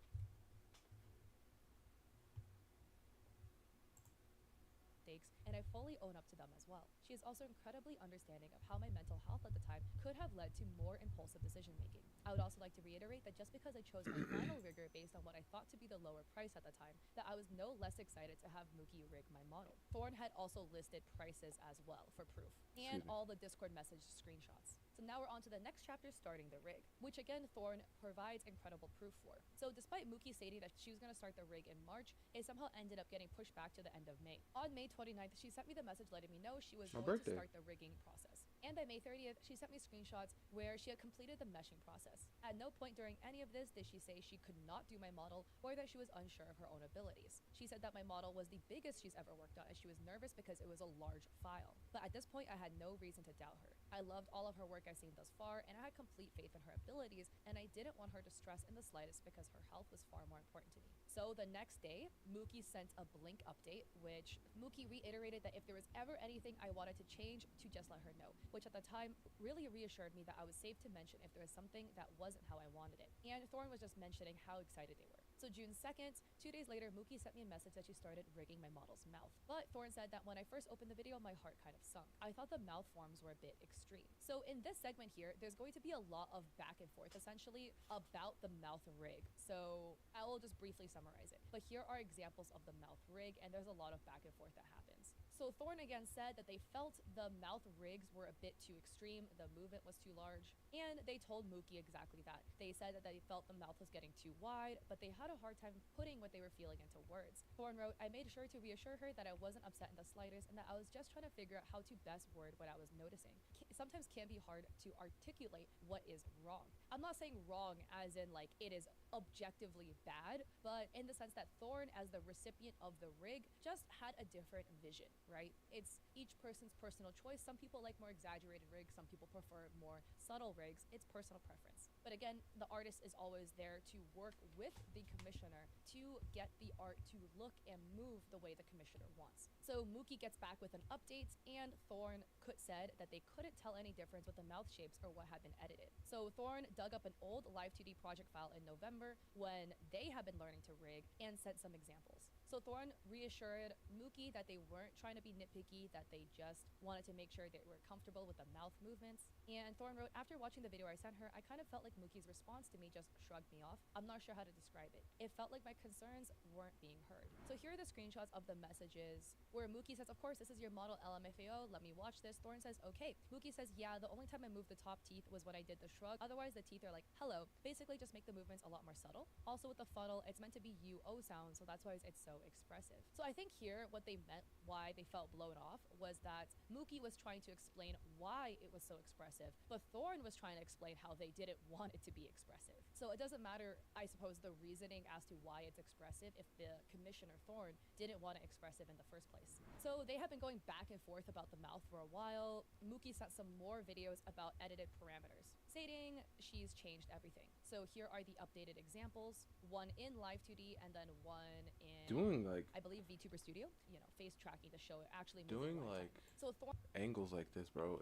And I fully own up to them as well. She is also incredibly understanding of how my mental health at the time could have led to more impulsive decision making. I would also like to reiterate that just because I chose my final rigger based on what I thought to be the lower price at the time, that I was no less excited to have Mookie rig my model. Thorn had also listed prices as well for proof, and all the Discord message screenshots. So now we're on to the next chapter, starting the rig, which again Thorn provides incredible proof for. So despite Mookie stating that she was going to start the rig in March, it somehow ended up getting pushed back to the end of May. On May 29th, she sent me the message letting me know she was going to start the rigging process. And by May 30th, she sent me screenshots where she had completed the meshing process. At no point during any of this did she say she could not do my model or that she was unsure of her own abilities. She said that my model was the biggest she's ever worked on and she was nervous because it was a large file. But at this point, I had no reason to doubt her. I loved all of her work I've seen thus far, and I had complete faith in her abilities, and I didn't want her to stress in the slightest because her health was far more important to me. So the next day, Mookie sent a Blink update, which Mookie reiterated that if there was ever anything I wanted to change, to just let her know, which at the time really reassured me that I was safe to mention if there was something that wasn't how I wanted it. And Thorn was just mentioning how excited they were. So June 2nd, 2 days later, Mookie sent me a message that she started rigging my model's mouth. But Thorn said that when I first opened the video, my heart kind of sunk. I thought the mouth forms were a bit extreme. So in this segment here, there's going to be a lot of back and forth essentially about the mouth rig. So I will just briefly summarize it. But here are examples of the mouth rig, and there's a lot of back and forth that happens. So Thorn again said that they felt the mouth rigs were a bit too extreme, the movement was too large, and they told Mookie exactly that. They said that they felt the mouth was getting too wide, but they had a hard time putting what they were feeling into words. Thorn wrote, I made sure to reassure her that I wasn't upset in the slightest and that I was just trying to figure out how to best word what I was noticing. Sometimes can be hard to articulate what is wrong. I'm not saying wrong as in like it is objectively bad, but in the sense that Thorn, as the recipient of the rig, just had a different vision, right? It's each person's personal choice. Some people like more exaggerated rigs, some people prefer more subtle rigs. It's personal preference. But again, the artist is always there to work with the commissioner to get the art to look and move the way the commissioner wants. So Mookie gets back with an update, and Thorn said that they couldn't tell any difference with the mouth shapes or what had been edited. So Thorn dug up an old Live 2D project file in November when they had been learning to rig and sent some examples. So Thorn reassured Mookie that they weren't trying to be nitpicky, that they just wanted to make sure they were comfortable with the mouth movements. And Thorn wrote, after watching the video I sent her, I kind of felt like Mookie's response to me just shrugged me off. I'm not sure how to describe it. It felt like my concerns weren't being heard. So here are the screenshots of the messages where Mookie says, of course, this is your model LMFAO. Let me watch this. Thorn says, okay. Mookie says, yeah, the only time I moved the top teeth was when I did the shrug. Otherwise, the teeth are like, hello. Basically, just make the movements a lot more subtle. Also with the funnel, it's meant to be UO sound, so that's why it's so expressive. So I think here what they meant, why they felt blown off, was that Mookie was trying to explain why it was so expressive, but Thorn was trying to explain how they didn't want it to be expressive. So it doesn't matter, I suppose, the reasoning as to why it's expressive if the commissioner Thorn didn't want it expressive in the first place. So they have been going back and forth about the mouth for a while. Mookie sent some more videos about edited parameters, stating she's changed everything. So here are the updated examples, one in Live 2D and then one in doing like I believe VTuber Studio, you know, face tracking to show it actually doing like so Thorn angles like this, bro,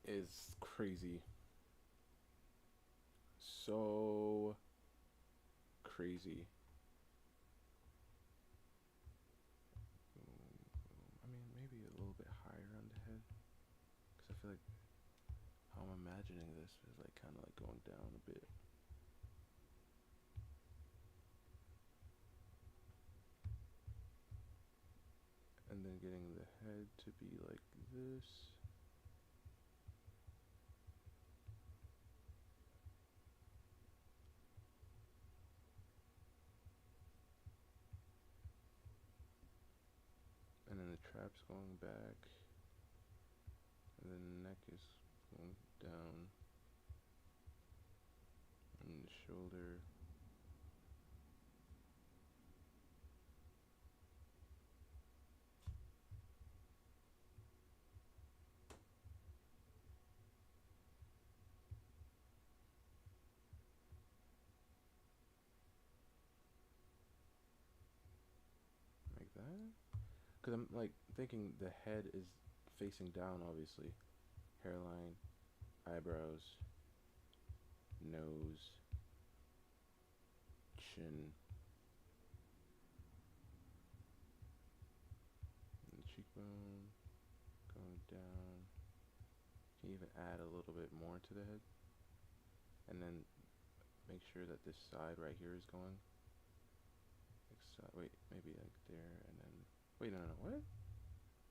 is crazy. So crazy. I mean, maybe a little bit higher on the head, because I feel like how I'm imagining this is like kind of like going down a bit. And then getting the head to be like this. And then the trap arms going back, and then the neck is going down, and the shoulder. Like that. Because I'm like thinking the head is facing down, obviously. Hairline, eyebrows, nose, chin, and cheekbone going down. Can you even add a little bit more to the head? And then make sure that this side right here is going. Like wait, maybe like there, and then wait, no, what?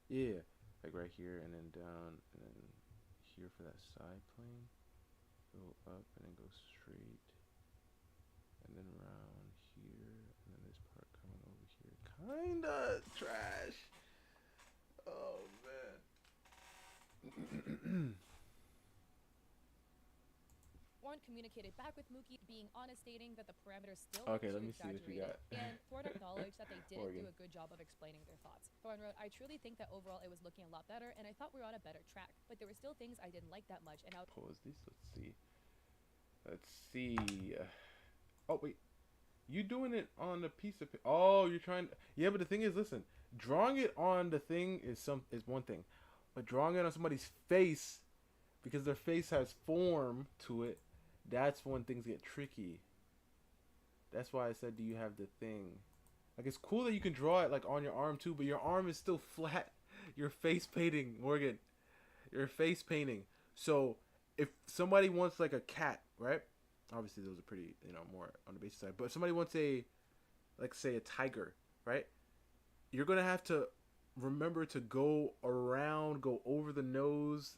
Yeah, like right here, and then down, and then here for that side plane. Go up and then go straight, and then round here, and then this part coming over here. Kinda trash. Oh man. Thorne communicated back with Mookie, being honest, stating that the parameters still Okay, were let too me see what you exaggerated, got. and Thorne acknowledged that they didn't Morgan. do a good job of explaining their thoughts. Thorne wrote, "I truly think that overall it was looking a lot better, and I thought we were on a better track, but there were still things I didn't like that much, and I would Pause this. Let's see. Let's see. Oh wait, you doing it on a piece of? Oh, you're trying. Yeah, but the thing is, listen. Drawing it on the thing is one thing, but drawing it on somebody's face because their face has form to it, that's when things get tricky. That's why I said, do you have the thing? Like, it's cool that you can draw it like on your arm too, but your arm is still flat. You're face painting, Morgan. You're face painting. So if somebody wants like a cat, right? Obviously those are pretty, more on the basic side. But if somebody wants like say a tiger, right? You're gonna have to remember to go around, go over the nose,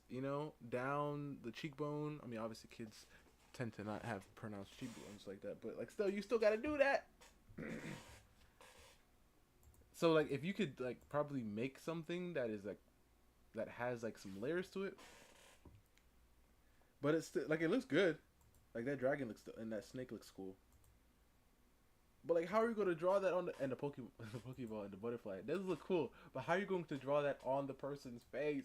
down the cheekbone. I mean, obviously kids tend to not have pronounced cheekbones like that, but like still, you still gotta do that. So like, if you could like probably make something that is like that has like some layers to it, but it's still like it looks good. Like that dragon looks and that snake looks cool. But like, how are you going to draw that on the the Pokeball and the butterfly? It does look cool, but how are you going to draw that on the person's face?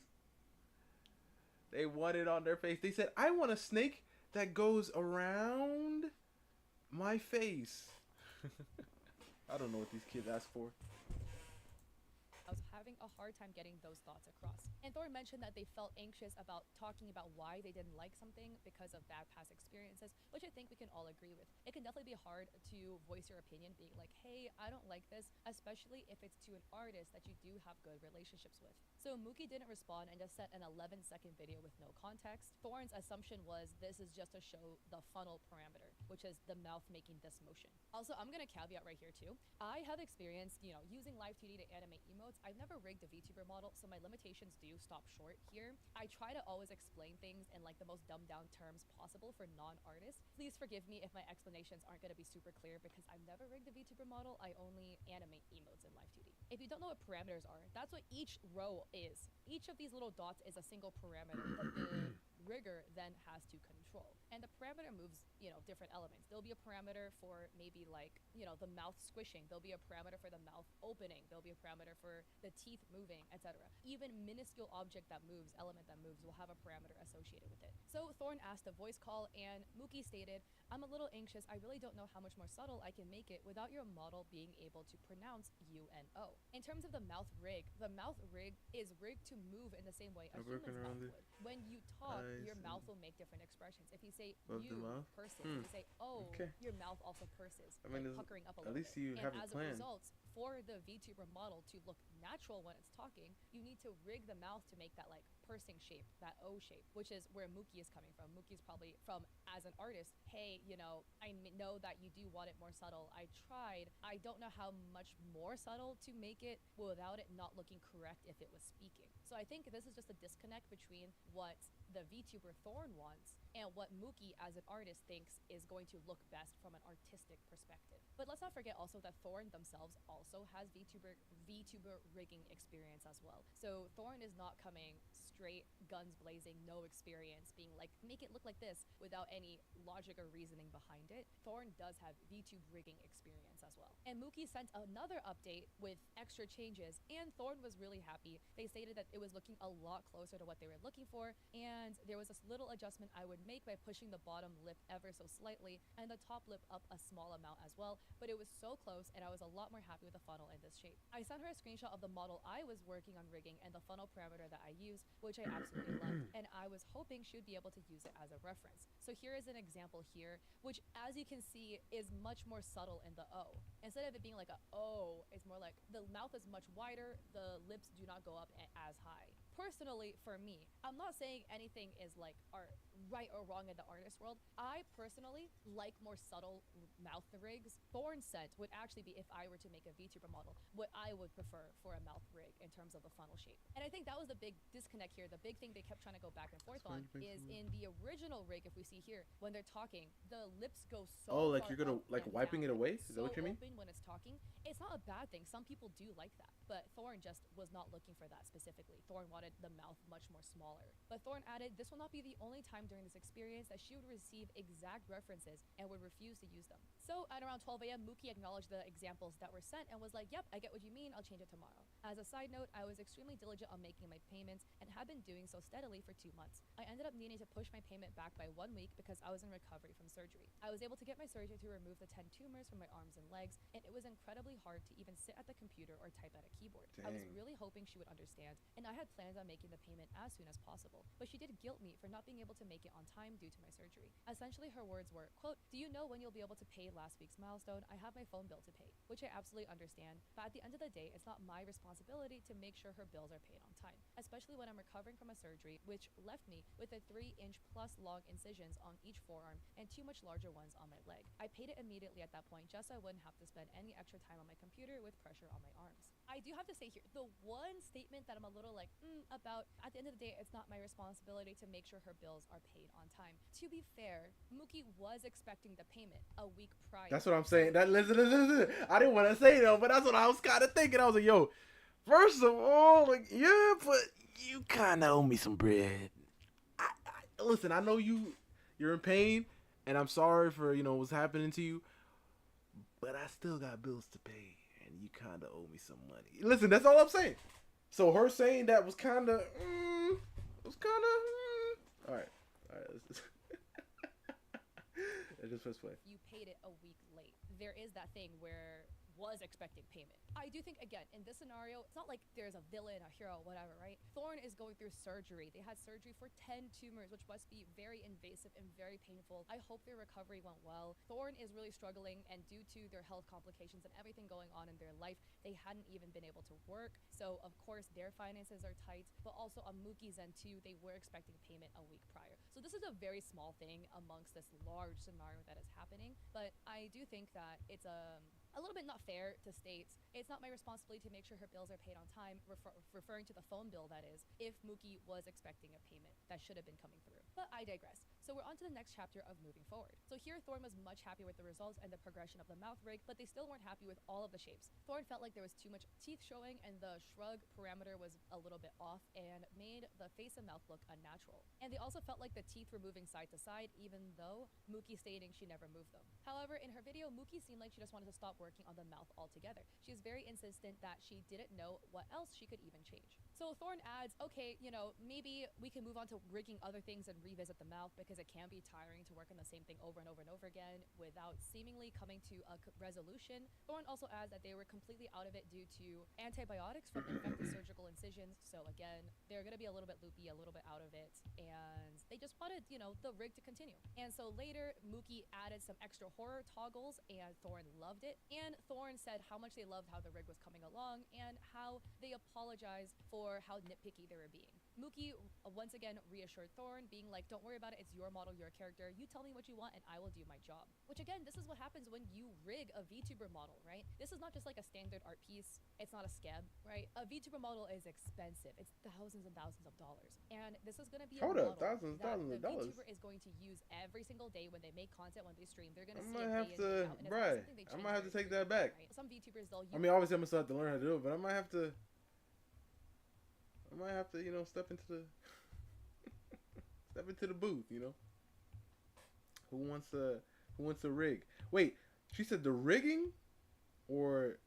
They want it on their face. They said, "I want a snake that goes around my face." I don't know what these kids ask for. I was having a hard time getting those thoughts across." And Thorne mentioned that they felt anxious about talking about why they didn't like something because of bad past experiences, which I think we can all agree with. It can definitely be hard to voice your opinion, being like, "Hey, I don't like this," especially if it's to an artist that you do have good relationships with. So Mookie didn't respond and just sent an 11-second video with no context. Thorne's assumption was this is just to show the funnel parameter, which is the mouth making this motion. Also, I'm going to caveat right here too. I have experience, using Live 2D to animate emotes. I've never rigged a VTuber model, so my limitations do stop short here. I try to always explain things in like the most dumbed down terms possible for non-artists. Please forgive me if my explanations aren't going to be super clear because I've never rigged a VTuber model. I only animate emotes in Live 2D. If you don't know what parameters are, that's what each row is. Each of these little dots is a single parameter that the rigger then has to control. And the parameter moves, different elements. There'll be a parameter for maybe like, the mouth squishing. There'll be a parameter for the mouth opening. There'll be a parameter for the teeth moving, etc. Even minuscule object that moves, element that moves, will have a parameter associated with it. So Thorne asked a voice call, and Mookie stated, "I'm a little anxious. I really don't know how much more subtle I can make it without your model being able to pronounce U and O." In terms of the mouth rig is rigged to move in the same way a human's mouth would. When you talk, your mouth will make different expressions. If you say you, purses. If you say oh, Okay. your mouth also purses, I mean, like puckering up a at little least bit. you And have a as a plan. result, for the VTuber model to look natural when it's talking, you need to rig the mouth to make that like pursing shape, that O shape, which is where Mookie is coming from. Mookie's probably from, as an artist, hey, I know that you do want it more subtle. I tried. I don't know how much more subtle to make it without it not looking correct if it was speaking. So I think this is just a disconnect between what the VTuber Thorne wants and what Mookie as an artist thinks is going to look best from an artistic perspective. But let's not forget also that Thorn themselves also has VTuber rigging experience as well. So Thorn is not coming straight guns blazing, no experience, being like, make it look like this without any logic or reasoning behind it. Thorn does have VTube rigging experience as well. And Mookie sent another update with extra changes, and Thorn was really happy. They stated that it was looking a lot closer to what they were looking for, and there was this little adjustment I would make by pushing the bottom lip ever so slightly and the top lip up a small amount as well, but it was so close and I was a lot more happy with the funnel in this shape. I sent her a screenshot of the model I was working on rigging and the funnel parameter that I used, which I absolutely loved, and I was hoping she would be able to use it as a reference. So here is an example here, which as you can see is much more subtle in the O. Instead of it being like a O, it's more like the mouth is much wider, the lips do not go up as high. Personally, for me, I'm not saying anything is like right or wrong in the artist world. I personally like more subtle mouth rigs. Thorn scent would actually be, if I were to make a VTuber model, what I would prefer for a mouth rig in terms of the funnel shape. And I think that was the big disconnect here. The big thing they kept trying to go back and forth on is in the original rig, if we see here, when they're talking, the lips go so Oh, like far you're gonna up like and wiping it down. away? It's Is that what so you mean? open when it's talking. It's not a bad thing. Some people do like that, but Thorn just was not looking for that specifically. Thorn wanted the mouth much more smaller. But Thorn added, this will not be the only time during this experience that she would receive exact references and would refuse to use them. So at around 12 a.m., Mookie acknowledged the examples that were sent and was like, yep, I get what you mean, I'll change it tomorrow. As a side note, I was extremely diligent on making my payments and have been doing so steadily for 2 months. I ended up needing to push my payment back by 1 week because I was in recovery from surgery. I was able to get my surgery to remove the 10 tumors from my arms and legs, and it was incredibly hard to even sit at the computer or type at a keyboard. I was Dang. really hoping she would understand, and I had plans on making the payment as soon as possible, but she did guilt me for not being able to make it on time due to my surgery. Essentially, her words were, quote, do you know when you'll be able to pay last week's milestone? I have my phone bill to pay, which I absolutely understand, but at the end of the day, it's not my responsibility to make sure her bills are paid on time, especially when I'm recovering from a surgery, which left me with a 3-inch plus long incisions on each forearm and 2 much larger ones on my leg. I paid it immediately at that point just so I wouldn't have to spend any extra time on my computer with pressure on my arms. I do have to say here, the one statement that I'm a little like, about, at the end of the day, it's not my responsibility to make sure her bills are paid on time. To be fair, Mookie was expecting the payment a week prior. That's what I'm saying. That listen. I didn't want to say though, but that's what I was kind of thinking. I was like, yo, first of all, like, yeah, but you kind of owe me some bread. Listen, I know you're in pain, and I'm sorry for what's happening to you, but I still got bills to pay, and you kind of owe me some money. Listen, that's all I'm saying. So her saying that was kind of, all right, all right. Let's just press play. You paid it a week late. There is that thing where was expecting payment. I do think, again, in this scenario, it's not like there's a villain, a hero, whatever, right? Thorn is going through surgery. They had surgery for 10 tumors, which must be very invasive and very painful. I hope their recovery went well. Thorn is really struggling, and due to their health complications and everything going on in their life, they hadn't even been able to work. So, of course, their finances are tight, but also on Mookie's end, too, they were expecting payment a week prior. So this is a very small thing amongst this large scenario that is happening, but I do think that it's a little bit not fair to state it's not my responsibility to make sure her bills are paid on time, referring to the phone bill, that is, if Mookie was expecting a payment that should have been coming through. But I digress. So we're on to the next chapter of moving forward. So here Thorn was much happier with the results and the progression of the mouth rig, but they still weren't happy with all of the shapes. Thorn felt like there was too much teeth showing and the shrug parameter was a little bit off and made the face and mouth look unnatural. And they also felt like the teeth were moving side to side, even though Mookie stating she never moved them. However, in her video, Mookie seemed like she just wanted to stop working on the mouth altogether. She was very insistent that she didn't know what else she could even change. So Thorn adds, okay, maybe we can move on to rigging other things and revisit the mouth because it can be tiring to work on the same thing over and over and over again without seemingly coming to a resolution. Thorn also adds that they were completely out of it due to antibiotics from infected surgical incisions. So again, they're going to be a little bit loopy, a little bit out of it, and they just wanted, the rig to continue. And so later, Mookie added some extra horror toggles and Thorn loved it. And Thorn said how much they loved how the rig was coming along and how they apologized for how nitpicky they were being. Mookie once again reassured Thorn, being like, don't worry about it, it's your model, your character, you tell me what you want and I will do my job. Which again, this is what happens when you rig a VTuber model, right? This is not just like a standard art piece, it's not a scab, right? A VTuber model is expensive, it's thousands and thousands of dollars. And And this is going to be a Hold up, model that thousands the of dollars. VTuber is going to use every single day when they make content, when they stream. They're going I to see might it have day in, day to, out, and it's not bruh. something they I change might have to very take that frequently, back. right? Some VTubers, they'll I use. mean, obviously, I'm gonna still have to learn how to do it, but I might have to. Step into the step into the booth. Who wants a rig? Wait, she said the rigging or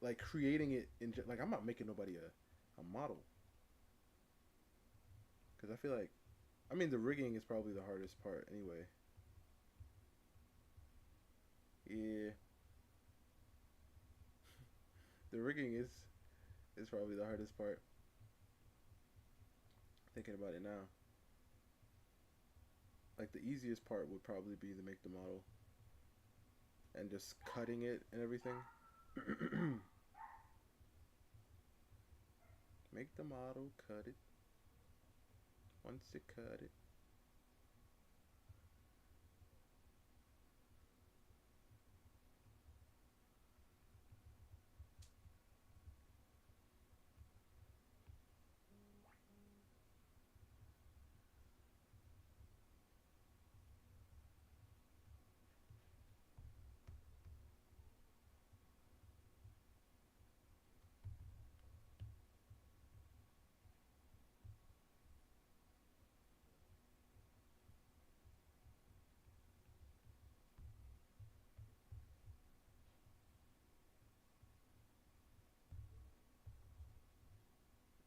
like creating it like I'm not making nobody a model because I feel like the rigging is probably the hardest part anyway. Yeah, the rigging is probably the hardest part. Thinking about it now, like the easiest part would probably be to make the model and just cutting it and everything. Make the model, cut it. Once you cut it,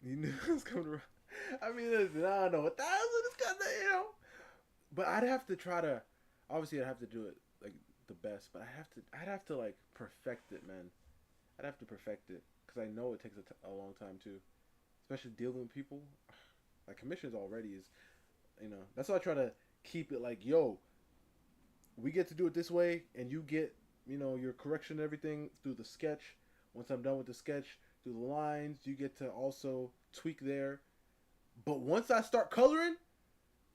you knew it was coming around. Listen, I don't know, 1,000 is kind of. But I'd have to try to. Obviously, I'd have to do it like the best, but I'd have to like perfect it, man. I'd have to perfect it because I know it takes a long time too, especially dealing with people. Like commissions already is. That's why I try to keep it like, yo, we get to do it this way, and you get, your correction and everything through the sketch. Once I'm done with the sketch, through the lines, you get to also tweak there. But once I start coloring,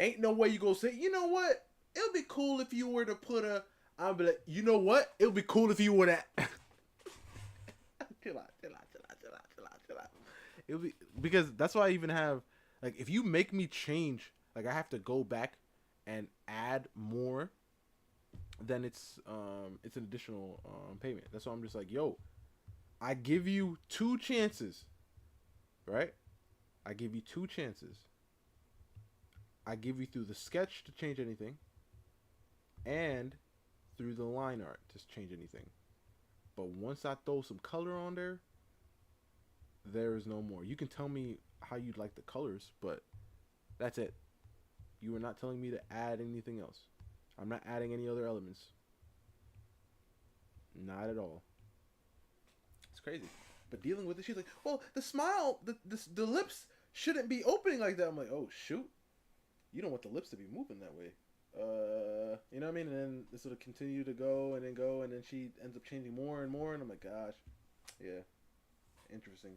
ain't no way you go say, you know what? It'll be cool if you were to put a. I'll be like, you know what? It'll be cool if you were to. Chill out, chill out, chill out, chill out, chill out, chill out. It'll be because that's why I even have like if you make me change, like I have to go back and add more, then it's an additional payment. That's why I'm just like, yo, I give you two chances, right? I give you two chances. I give you through the sketch to change anything, and through the line art to change anything. But once I throw some color on there, there is no more. You can tell me how you'd like the colors, but that's it. You are not telling me to add anything else. I'm not adding any other elements. Not at all. It's crazy. But dealing with it, she's like, well, the smile, the lips shouldn't be opening like that. I'm like, oh, shoot. You don't want the lips to be moving that way. You know what I mean? And then this will continue to go, and then she ends up changing more and more, and I'm like, gosh, yeah, interesting.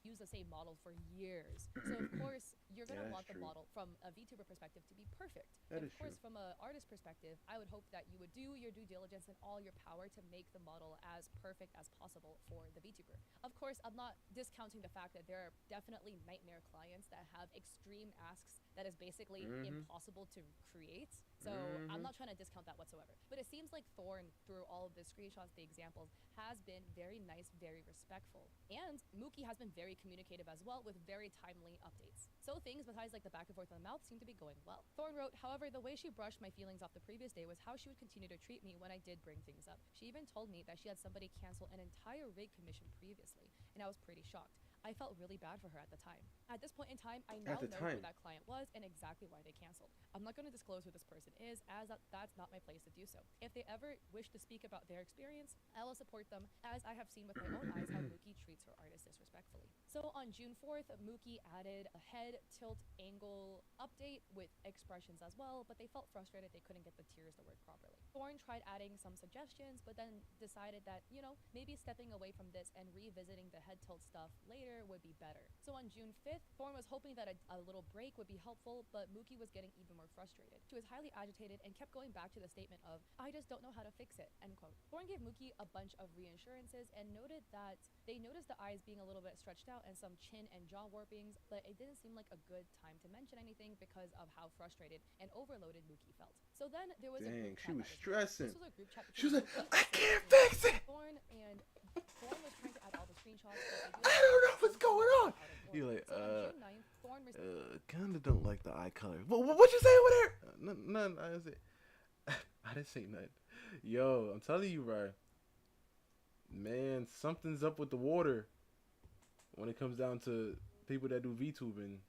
Use the same model for years. So of course you're gonna Yeah, want that's the true. model from a VTuber perspective to be perfect. That And is of true. course from an artist perspective, I would hope that you would do your due diligence and all your power to make the model as perfect as possible for the VTuber. Of course, I'm not discounting the fact that there are definitely nightmare clients that have extreme asks that is basically Mm-hmm. impossible to create. So I'm Mm-hmm. not trying to discount that whatsoever. But it seems like Thorn, through all of the screenshots, the examples, has been very nice, very respectful. And Mookie has been very communicative as well with very timely updates. So things besides like the back and forth on the mouth seem to be going well. Thorn wrote, however, the way she brushed my feelings off the previous day was how she would continue to treat me when I did bring things up. She even told me that she had somebody cancel an entire rig commission previously, and I was pretty shocked. I felt really bad for her at the time. At this point in time, I At now the know who time. that client was and exactly why they canceled. I'm not going to disclose who this person is, as that's not my place to do so. If they ever wish to speak about their experience, I will support them, as I have seen with my own eyes how Mookie treats her artist disrespectfully. So on June 4th, Mookie added a head tilt angle update with expressions as well, but they felt frustrated they couldn't get the tears to work properly. Thorn tried adding some suggestions, but then decided that, maybe stepping away from this and revisiting the head tilt stuff later together would be better. So on June 5th, Thorne was hoping that a little break would be helpful, but Mookie was getting even more frustrated. She was highly agitated and kept going back to the statement of, "I just don't know how to fix it," end quote. Thorne gave Mookie a bunch of reassurances and noted that they noticed the eyes being a little bit stretched out and some chin and jaw warpings, but it didn't seem like a good time to mention anything because of how frustrated and overloaded Mookie felt. So then there was a Dang, group she chat was that was made. stressing. This was a group chat She was between like, Mookie, I Sick, can't and fix it. Thorne, and Thorne was trying to add all the screenshots, but I don't know what's going on. out of You're order. like, So on June 9th, Thorne kinda don't like the eye color. What you say over there? None. I didn't say. I didn't say nothing. Yo, I'm telling you, right, man, something's up with the water when it comes down to people that do VTubing,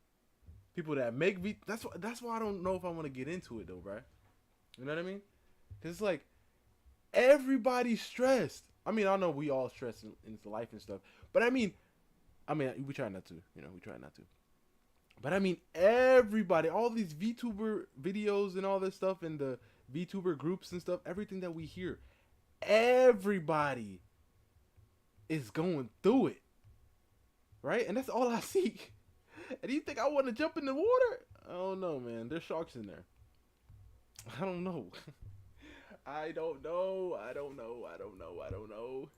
people that make V. That's why I don't know if I want to get into it though, right? You know what I mean? Cause it's like everybody's stressed. I mean, I know we all stress in life and stuff, but I mean, we try not to. You know, we try not to. But I mean, everybody, all these VTuber videos and all this stuff, and the VTuber groups and stuff, everything that we hear, everybody is going through it, right? And that's all I see. And you think I want to jump in the water? I don't know, man. There's sharks in there. I don't know. I don't know. I don't know. I don't know. I don't know.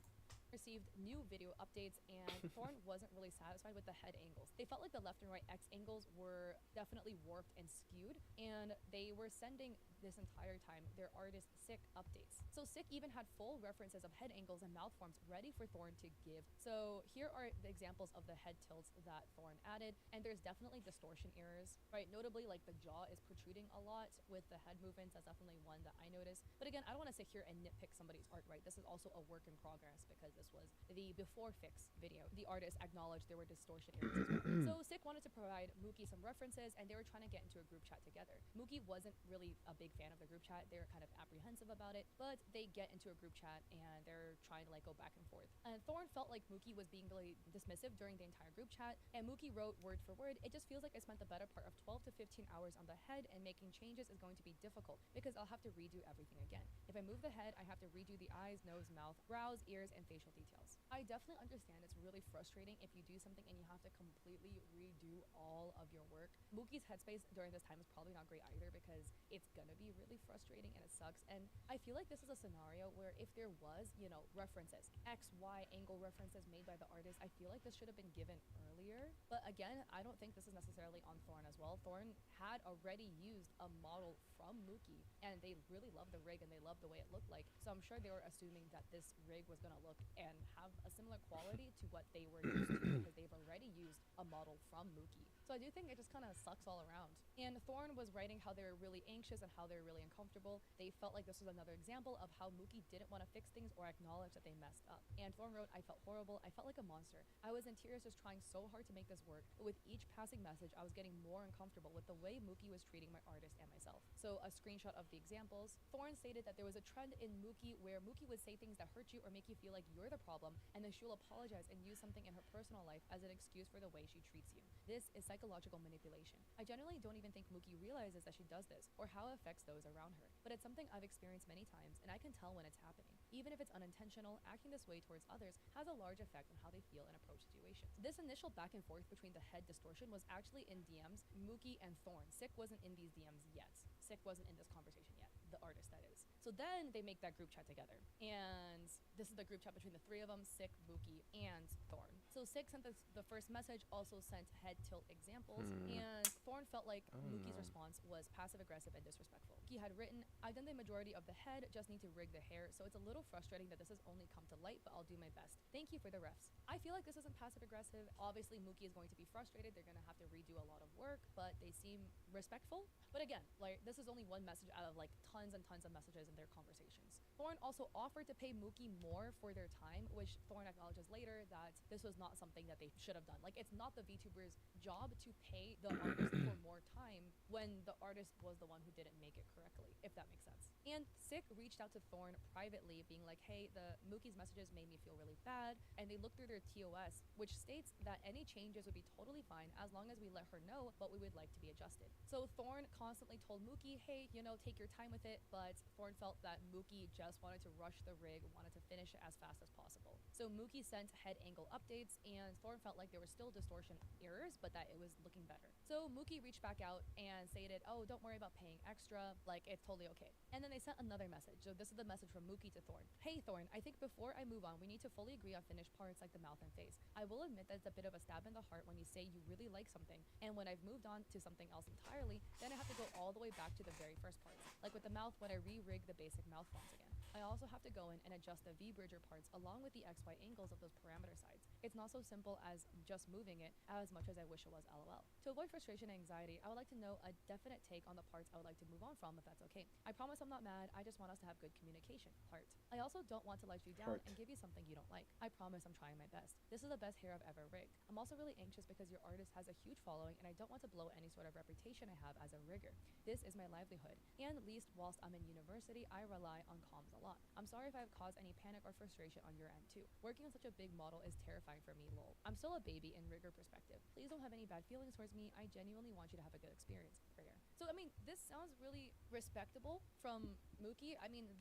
received new video updates, and Thorne wasn't really satisfied with the head angles. They felt like the left and right X angles were definitely warped and skewed, and they were sending this entire time their artist Sick updates. So Sick even had full references of head angles and mouth forms ready for Thorne to give. So here are the examples of the head tilts that Thorne added, and there's definitely distortion errors, right? Notably, like the jaw is protruding a lot with the head movements. That's definitely one that I noticed. But again, I don't want to sit here and nitpick somebody's art, right? This is also a work in progress because this was the before fix video. The artist acknowledged there were distortion errors as well. So Sick wanted to provide Mookie some references, and they were trying to get into a group chat together. Mookie wasn't really a big fan of the group chat. They were kind of apprehensive about it, but they get into a group chat and they're trying to like go back and forth. And Thorne felt like Mookie was being really dismissive during the entire group chat, and Mookie wrote word for word, "It just feels like I spent the better part of 12 to 15 hours on the head, and making changes is going to be difficult because I'll have to redo everything again. If I move the head, I have to redo the eyes, nose, mouth, brows, ears, and facial details." I definitely understand it's really frustrating if you do something and you have to completely redo all of your work. Mookie's headspace during this time is probably not great either because it's gonna be really frustrating and it sucks. And I feel like this is a scenario where if there was, references, X, Y angle references made by the artist, I feel like this should have been given earlier. But again, I don't think this is necessarily on Thorne as well. Thorne had already used a model from Mookie, and they really loved the rig and they loved the way it looked like. So I'm sure they were assuming that this rig was gonna look and have a similar quality to what they were used to because they've already used a model from Mookie. So I do think it just kind of sucks all around. And Thorne was writing how they were really anxious and how they were really uncomfortable. They felt like this was another example of how Mookie didn't want to fix things or acknowledge that they messed up. And Thorne wrote, "I felt horrible. I felt like a monster. I was in tears just trying so hard to make this work. But with each passing message, I was getting more uncomfortable with the way Mookie was treating my artist and myself." So a screenshot of the examples. Thorne stated that there was a trend in Mookie where Mookie would say things that hurt you or make you feel like you're the problem, and then she'll apologize and use something in her personal life as an excuse for the way she treats you. This is psychological manipulation. I generally don't even think Mookie realizes that she does this or how it affects those around her, but it's something I've experienced many times, and I can tell when it's happening. Even if it's unintentional, acting this way towards others has a large effect on how they feel and approach situations. This initial back and forth between the head distortion was actually in DMs, Mookie and Thorne. Sick wasn't in these DMs yet. Sick wasn't in this conversation yet, the artist that is. So then they make that group chat together, and this is the group chat between the three of them, Sick, Mookie, and Thorne. So Sick sent the first message, also sent head tilt examples, and Thorne felt like Mookie's response was passive aggressive and disrespectful. He had written, "I've done the majority of the head, just need to rig the hair, so it's a little frustrating that this has only come to light, but I'll do my best. Thank you for the refs." I feel like this isn't passive aggressive. Obviously Mookie is going to be frustrated, they're going to have to redo a lot of work, but they seem respectful. But again, like, this is only one message out of like tons and tons of messages in their conversations. Thorne also offered to pay Mookie more for their time, which Thorne acknowledges later that this was not something that they should have done. Like, it's not the VTuber's job to pay the artist for more time when when the artist was the one who didn't make it correctly, if that makes sense. And Sick reached out to Thorn privately, being like, hey, the Mookie's messages made me feel really bad, and they looked through their TOS, which states that any changes would be totally fine as long as we let her know what we would like to be adjusted. So Thorn constantly told Mookie, hey, take your time with it, but Thorn felt that Mookie just wanted to rush the rig, wanted to finish it as fast as possible. So Mookie sent head angle updates, and Thorn felt like there were still distortion errors, but that it was looking better. So Mookie reached back out and stated, oh, don't worry about paying extra, like it's totally okay. And then they sent another message. So this is the message from Mookie to Thorn. Hey Thorn, I think before I move on, we need to fully agree on finished parts like the mouth and face. I will admit that it's a bit of a stab in the heart when you say you really like something, and when I've moved on to something else entirely, then I have to go all the way back to the very first parts. Like with the mouth when I re-rig the basic mouth fonts again. I also have to go in and adjust the V-bridger parts along with the XY angles of those parameter sides. It's not so simple as just moving it as much as I wish it was, lol. To avoid frustration and anxiety, I would like to know a definite take on the parts I would like to move on from, if that's okay. I promise I'm not mad, I just want us to have good communication. Heart. I also don't want to let you down and give you something you don't like. I promise I'm trying my best. This is the best hair I've ever rigged. I'm also really anxious because your artist has a huge following and I don't want to blow any sort of reputation I have as a rigger. This is my livelihood, and at least whilst I'm in university, I rely on comms a lot. I'm sorry if I've caused any panic or frustration on your end too. Working on such a big model is terrifying for me, lol. I'm still a baby in rigger perspective. Please don't have any bad feelings towards me. I genuinely want you to have a good experience. Prayer. So I mean, this sounds really respectable from Mookie. I mean,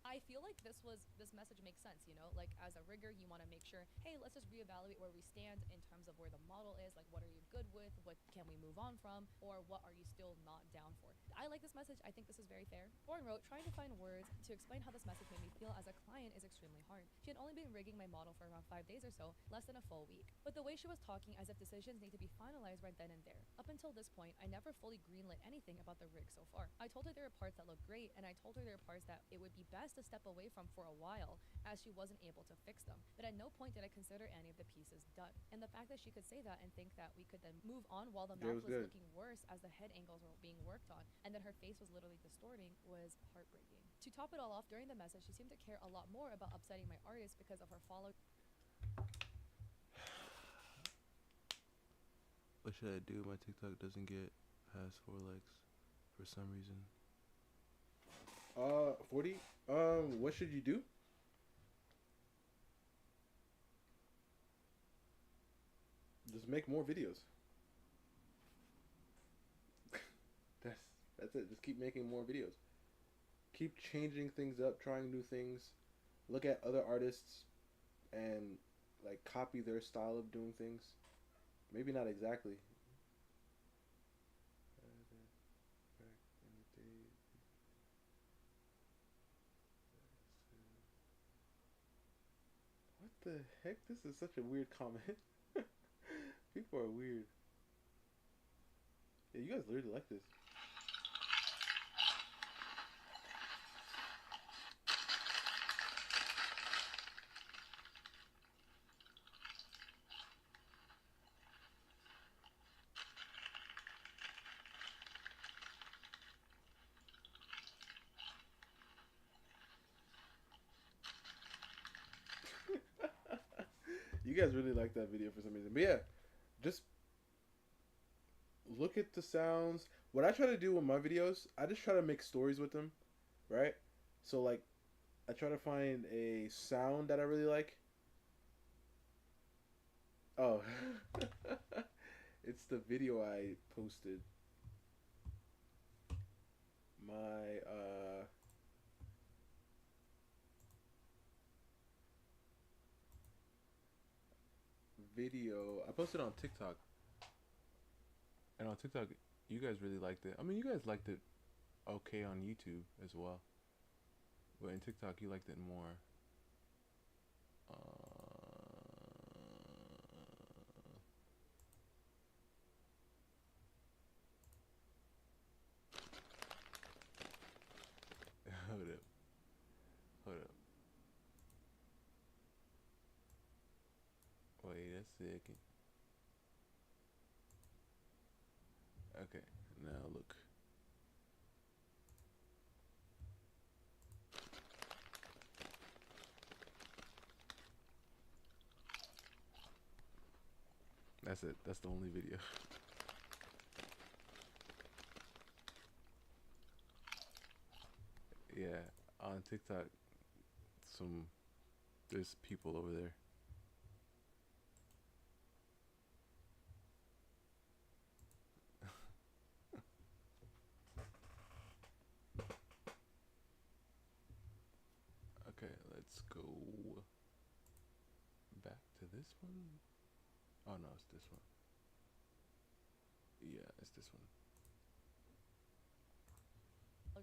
I feel like this message makes sense, like as a rigger, you want to make sure, hey, let's just reevaluate where we stand in terms of where the model is, like what are you good with, what can we move on from, or what are you still not down for. I like this message. I think this is very fair. Thorn wrote, trying to find words to explain how this message made me feel as a client is extremely hard. She had only been rigging my model for around 5 days or so, less than a full week. But the way she was talking as if decisions need to be finalized right then and there. Up until this point, I never fully greenlit anything about the rig so far. I told her there were parts that looked great, and I told her there were parts that it would be best to step away from for a while, as she wasn't able to fix them. But at no point did I consider any of the pieces done. And the fact that she could say that and think that we could then move on while the mouth was looking worse as the head angles were being worked on, and that her face was literally distorting, was heartbreaking. To top it all off, during the message, she seemed to care a lot more about upsetting my artist because of her follow. What should I do? My TikTok doesn't get past 4 likes for some reason. 40. What should you do? Just make more videos. That's it. Just keep making more videos. Keep changing things up, trying new things. Look at other artists and like copy their style of doing things. Maybe not exactly. What the heck? This is such a weird comment. People are weird. Yeah, you guys literally like this. You guys really like that video for some reason. But yeah, just look at the sounds. What I try to do with my videos, I just try to make stories with them, right? So like, I try to find a sound that I really like. Oh, it's the video I posted. My video I posted on TikTok, and on TikTok, you guys really liked it. I mean, you guys liked it okay on YouTube as well, but in TikTok, you liked it more. Hold up, hold up. Wait a second. Okay, now look. That's it. That's the only video. on TikTok, some there's people over there. Okay, let's go back to this one. Oh no, it's this one. Yeah, it's this one.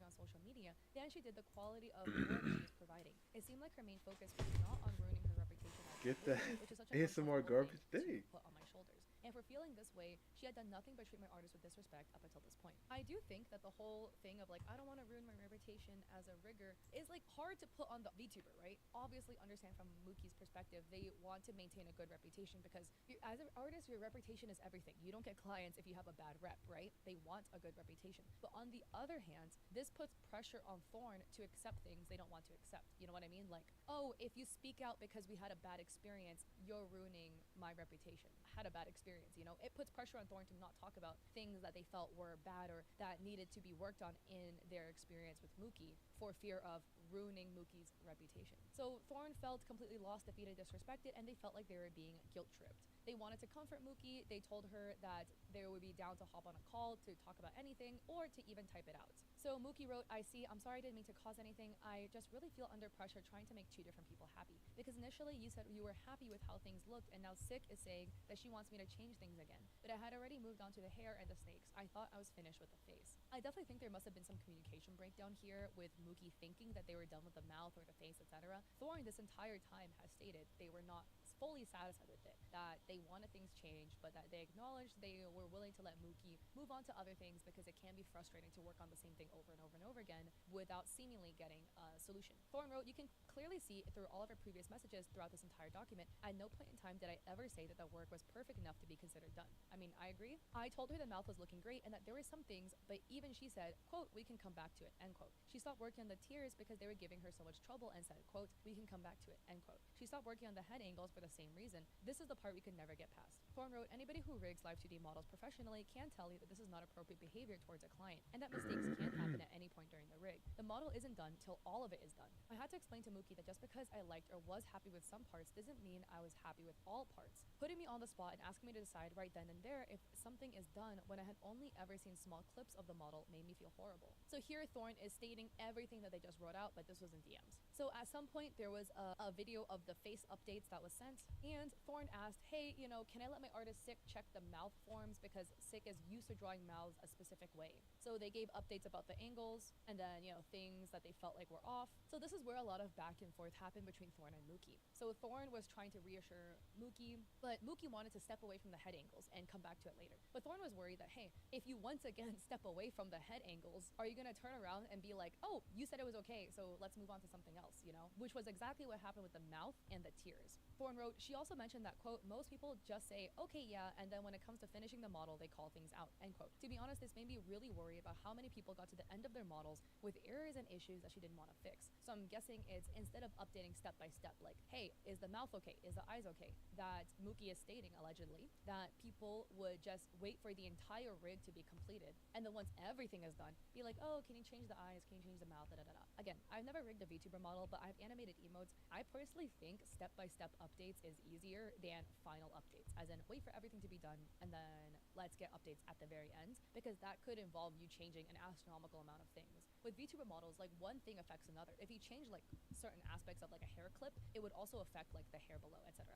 on social media than she did the quality of the work she was providing. It seemed like her main focus was not on ruining her reputation as a Get that rigger, which is such an ASMR uncomfortable garbage thing thing. to put on my shoulders. And for feeling this way, she had done nothing but treat my artist with disrespect up until this point. I do think that the whole thing of like, I don't want to ruin my reputation as a rigger is like hard to put on the VTuber, right? Obviously, understand from Mookie's perspective, they want to maintain a good reputation because as an artist, your reputation is everything. You don't get clients if you have a bad rep, right? They want a good reputation. But on the other hand, this puts pressure on Thorn to accept things they don't want to accept. You know what I mean? Like, oh, if you speak out because we had a bad experience, you're ruining my reputation. I had a bad experience, you know? It puts pressure on Thorn to not talk about things that they felt were bad or that needed to be worked on in their experience with Mookie for fear of ruining Mookie's reputation. So Thorn felt completely lost, defeated, disrespected, and they felt like they were being guilt tripped. They wanted to comfort Mookie. They told her that they would be down to hop on a call to talk about anything or to even type it out. So Mookie wrote, I see, I'm sorry I didn't mean to cause anything. I just really feel under pressure trying to make two different people happy. Because initially you said you were happy with how things looked, and now Sick is saying that she wants me to change things again. But I had already moved on to the hair and the snakes. I thought I was finished with the face. I definitely think there must have been some communication breakdown here with Mookie thinking that they were done with the mouth or the face, etc. Thorn this entire time has stated they were not fully satisfied with it, that they wanted things changed, but that they acknowledged they were willing to let Mookie move on to other things because it can be frustrating to work on the same thing over and over and over again without seemingly getting a solution. Thorn wrote, you can clearly see through all of our previous messages throughout this entire document, at no point in time did I ever say that the work was perfect enough to be considered done. I mean, I agree. I told her the mouth was looking great and that there were some things, but even she said, quote, we can come back to it, end quote. She stopped working on the tears because they were giving her so much trouble and said, quote, we can come back to it, end quote. She stopped working on the head angles for the same reason. This is the part we could never get past. Thorn wrote, anybody who rigs live 2D models professionally can tell you that this is not appropriate behavior towards a client and that mistakes can happen at any point during the rig. The model isn't done till all of it is done. I had to explain to Mookie that just because I liked or was happy with some parts doesn't mean I was happy with all parts. Putting me on the spot and asking me to decide right then and there if something is done when I had only ever seen small clips of the model made me feel horrible. So here Thorn is stating everything that they just wrote out, but this was in DMs. So at some point there was a video of the face updates that was sent, and Thorn asked, hey, you know, can I let my artist Sick check the mouth forms because Sick is used to drawing mouths a specific way. So they gave updates about the angles and then, you know, things that they felt like were off. So this is where a lot of back and forth happened between Thorn and Mookie. So Thorn was trying to reassure Mookie, but Mookie wanted to step away from the head angles and come back to it later. But Thorn was worried that, hey, if you once again step away from the head angles, are you going to turn around and be like, oh, you said it was okay, so let's move on to something else, you know? Which was exactly what happened with the mouth and the tears. Thorn wrote, she also mentioned that, quote, most people just say, okay, yeah, and then when it comes to finishing the model, they call things out, end quote. To be honest, this made me really worried about how many people got to the end of their models with errors and issues that she didn't want to fix. So I'm guessing it's instead of updating step by step, like, hey, is the mouth okay? Is the eyes okay? That Mookie is stating, allegedly, that people would just wait for the entire rig to be completed, and then once everything is done, be like, oh, can you change the eyes? Can you change the mouth? Da, da, da, da. Again, I've never rigged a VTuber model, but I've animated emotes. I personally think step-by-step updates is easier than final updates, as in wait for everything to be done and then let's get updates at the very end, because that could involve you changing an astronomical amount of things. With VTuber models, like one thing affects another. If you change like certain aspects of like a hair clip, it would also affect like the hair below, etc.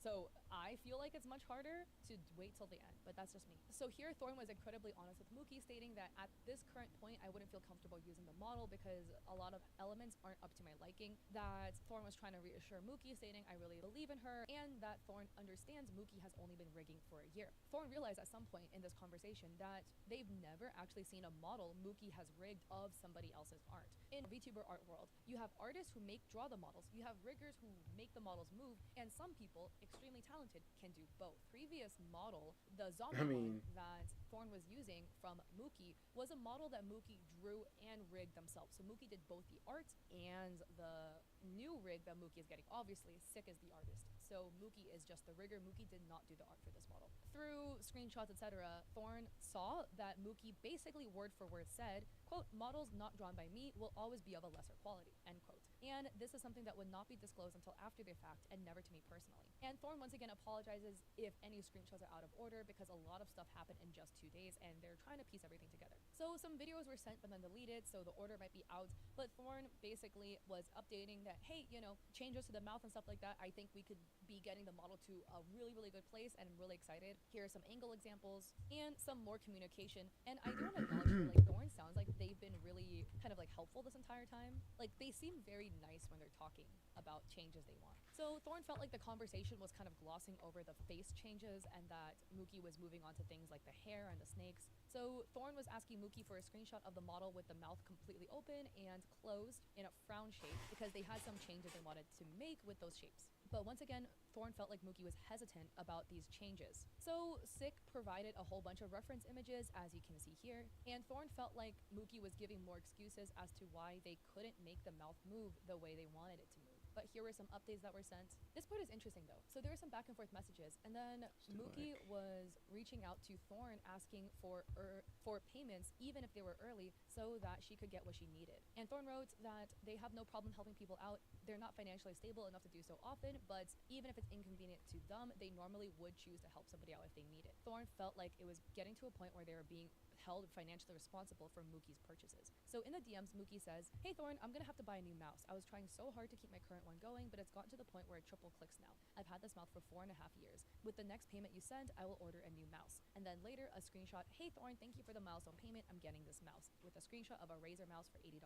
So I feel like it's much harder to wait till the end, but that's just me. So here Thorn was incredibly honest with Mookie, stating that at this current point I wouldn't feel comfortable using the model because a lot of elements aren't up to my liking. That Thorn was trying to reassure Mookie, stating I really believe in her, and that Thorn understands Mookie has only been rigging for a year. Thorn realized at some point in this conversation that they've never actually seen a model Mookie has rigged of somebody else's art. In VTuber art world, you have artists who draw the models, you have riggers who make the models move, and some people extremely talented, can do both. Previous model, the I zombie one mean, that Thorn was using from Mookie, was a model that Mookie drew and rigged themselves. So Mookie did both the art and the new rig that Mookie is getting. Obviously, Sick is the artist, so Mookie is just the rigger. Mookie did not do the art for this model. Through screenshots, etc., Thorn saw that Mookie basically word for word said, quote, models not drawn by me will always be of a lesser quality, end quote. And this is something that would not be disclosed until after the fact and never to me personally. And Thorn once again apologizes if any screenshots are out of order because a lot of stuff happened in just 2 days and they're trying to piece everything together. So some videos were sent but then deleted, so the order might be out. But Thorn basically was updating that, hey, changes to the mouth and stuff like that. I think we could be getting the model to a really, really good place, and I'm really excited. Here are some angle examples and some more communication. And I do want to acknowledge that, like, Thorn sounds like they've been really kind of like helpful this entire time. Like, they seem very nice when they're talking about changes they want. So Thorn felt like the conversation was kind of glossing over the face changes and that Mookie was moving on to things like the hair and the snakes. So Thorn was asking Mookie for a screenshot of the model with the mouth completely open and closed in a frown shape because they had some changes they wanted to make with those shapes. But once again, Thorn felt like Mookie was hesitant about these changes. So Sick provided a whole bunch of reference images, as you can see here, and Thorn felt like Mookie was giving more excuses as to why they couldn't make the mouth move the way they wanted it to move. But here were some updates that were sent. This part is interesting though. So there were some back and forth messages, and then Mookie was reaching out to Thorn asking for payments, even if they were early, so that she could get what she needed. And Thorn wrote that they have no problem helping people out. They're not financially stable enough to do so often, but even if it's inconvenient to them, they normally would choose to help somebody out if they need it. Thorn felt like it was getting to a point where they were being held financially responsible for Mookie's purchases. So in the DMs, Mookie says, hey Thorn, I'm gonna have to buy a new mouse. I was trying so hard to keep my current one going, but it's gotten to the point where it triple clicks now. I've had this mouse for 4.5 years. With the next payment you send, I will order a new mouse. And then later, a screenshot, hey Thorn, thank you for the milestone payment. I'm getting this mouse, with a screenshot of a Razer mouse for $80.